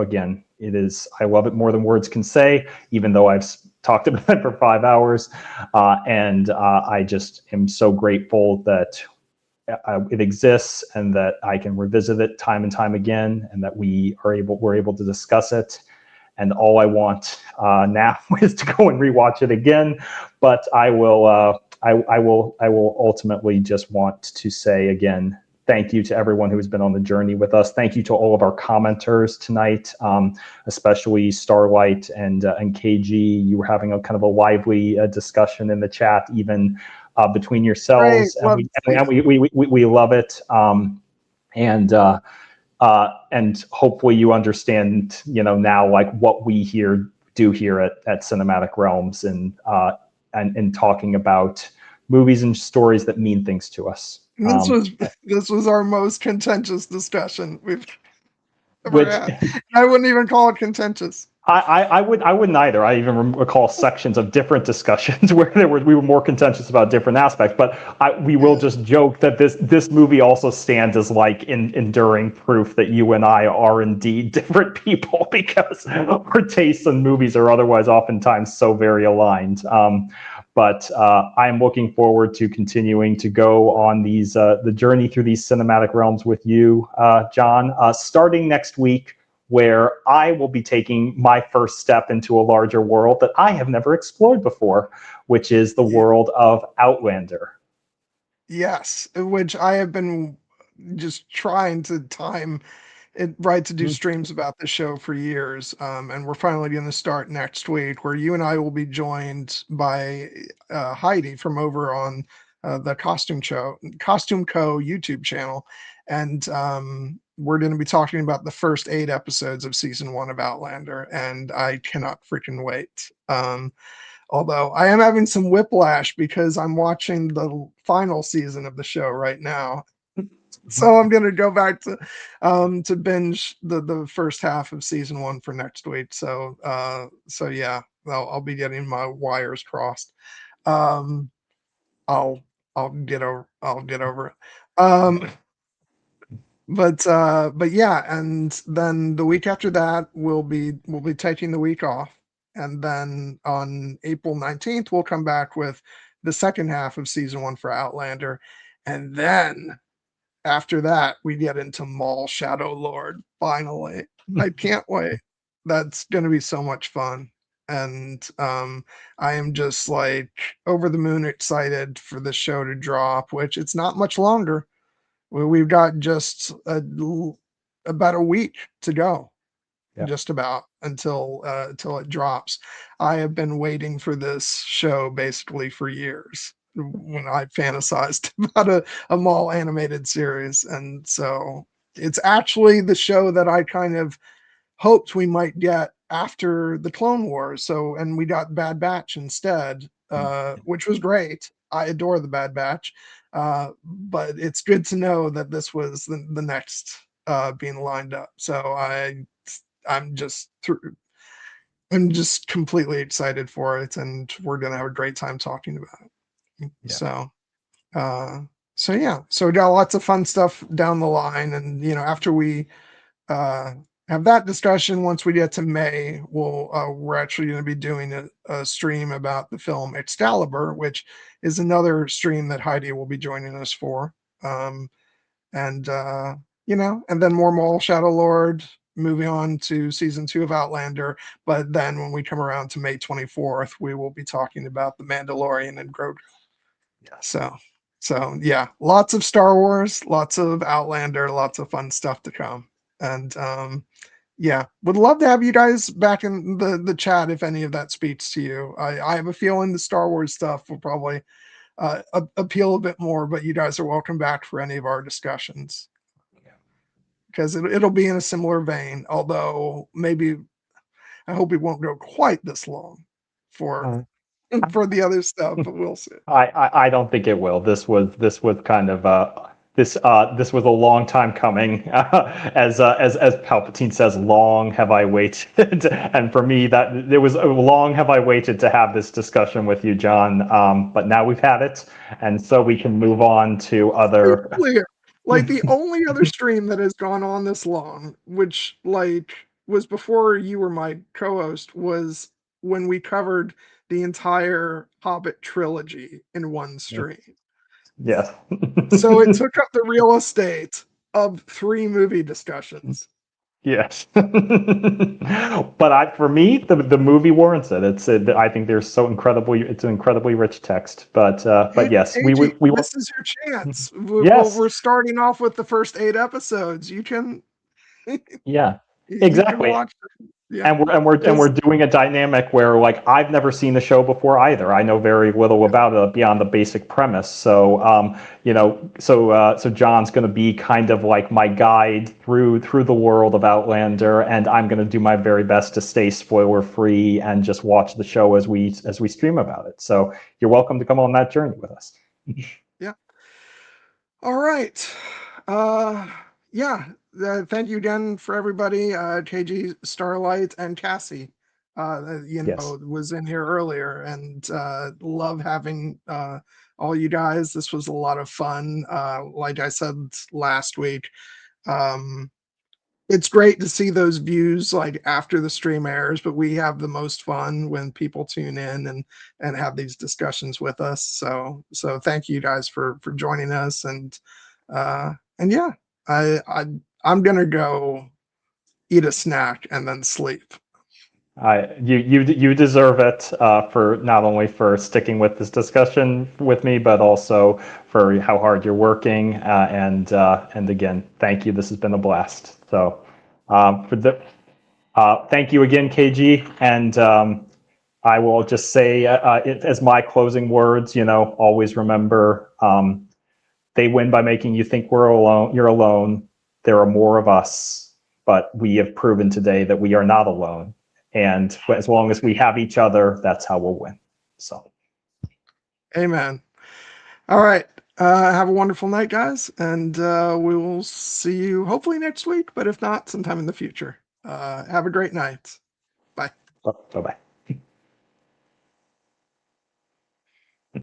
love it more than words can say, even though I've talked about it for 5 hours. And I just am so grateful that it exists and that I can revisit it time and time again, and that we're able to discuss it. And all I want now is to go and rewatch it again. But I will ultimately just want to say again, thank you to everyone who has been on the journey with us. Thank you to all of our commenters tonight, especially Starlight and KG. You were having a kind of a lively discussion in the chat, even between yourselves. Great, we love it. And hopefully you understand, now, like, what we do here at Cinematic Realms, and talking about movies and stories that mean things to us. This was our most contentious discussion we've ever had. I wouldn't even call it contentious. I wouldn't either. I even recall sections of different discussions where we were more contentious about different aspects. But we will just joke that this movie also stands as like enduring proof that you and I are indeed different people, because our tastes in movies are otherwise oftentimes so very aligned. But I'm looking forward to continuing to go on the journey through these cinematic realms with you, John, starting next week, where I will be taking my first step into a larger world that I have never explored before, which is the world of Outlander. Yes, which I have been just trying to time it right to do streams about the show for years. And we're finally going to start next week, where you and I will be joined by Heidi from over on the Costume Co YouTube channel, and we're going to be talking about the first 8 episodes of season 1 of Outlander, and I cannot freaking wait. Although I am having some whiplash because I'm watching the final season of the show right now. So I'm going to go back to binge the first half of season 1 for next week. So yeah, I'll be getting my wires crossed. I'll get over it. But yeah, and then the week after that we'll be taking the week off, and then on April 19th we'll come back with the second half of season 1 for Outlander, and then after that we get into Maul Shadow Lord. Finally, I can't wait. That's going to be so much fun, and I am just like over the moon excited for the show to drop, which it's not much longer. We've got just about a week to go, just about until it drops. I have been waiting for this show basically for years, when I fantasized about a Maul animated series, and so it's actually the show that I kind of hoped we might get after the Clone Wars. So, and we got Bad Batch instead, which was great. I adore the Bad Batch, but it's good to know that this was the next being lined up. So I'm just completely excited for it, and we're gonna have a great time talking about it. So yeah, so we got lots of fun stuff down the line, and after we have that discussion, once we get to May, we're actually going to be doing a stream about the film Excalibur, which is another stream that Heidi will be joining us for. And and then more Maul Shadow Lord, moving on to season 2 of Outlander. But then when we come around to May 24th, we will be talking about The Mandalorian and Grogu. So yeah, lots of Star Wars, lots of Outlander, lots of fun stuff to come. And yeah, would love to have you guys back in the chat if any of that speaks to you. I have a feeling the Star Wars stuff will probably appeal a bit more, but you guys are welcome back for any of our discussions, because it'll be in a similar vein, although maybe I hope it won't go quite this long for the other stuff, but we'll see. I don't think it will. This was kind of this was a long time coming. As Palpatine says, long have I waited. And for me, that there was a long have I waited to have this discussion with you, John. But now we've had it, and so we can move on to other. Clear. Like the only other stream that has gone on this long, which was before you were my co-host, was when we covered the entire Hobbit trilogy in one stream. Yes. So it took up the real estate of 3 movie discussions. Yes. But for me, the movie warrants it. I think it's an incredibly rich text. But yes, AJ, this is your chance. Yes. We're starting off with the first 8 episodes. You can. Yeah. Exactly. You can watch them. Yeah. And we're doing a dynamic where, like, I've never seen the show before either. I know very little about it beyond the basic premise. So so John's going to be kind of like my guide through the world of Outlander, and I'm going to do my very best to stay spoiler free and just watch the show as we stream about it. So you're welcome to come on that journey with us. Yeah. All right. Yeah. Thank you again for everybody. KG, Starlight, and Cassie, was in here earlier, and love having all you guys. This was a lot of fun. Like I said last week, it's great to see those views like after the stream airs, but we have the most fun when people tune in and have these discussions with us. So thank you guys for joining us, and yeah, I'm gonna go eat a snack and then sleep. You deserve it for not only for sticking with this discussion with me, but also for how hard you're working. And again, thank you. This has been a blast. So thank you again, KG. And I will just say as my closing words, always remember they win by making you think we're alone. You're alone. There are more of us, but we have proven today that we are not alone. And as long as we have each other, that's how we'll win. So, amen. All right. Have a wonderful night, guys, and we will see you hopefully next week, but if not, sometime in the future. Have a great night. Bye. bye bye.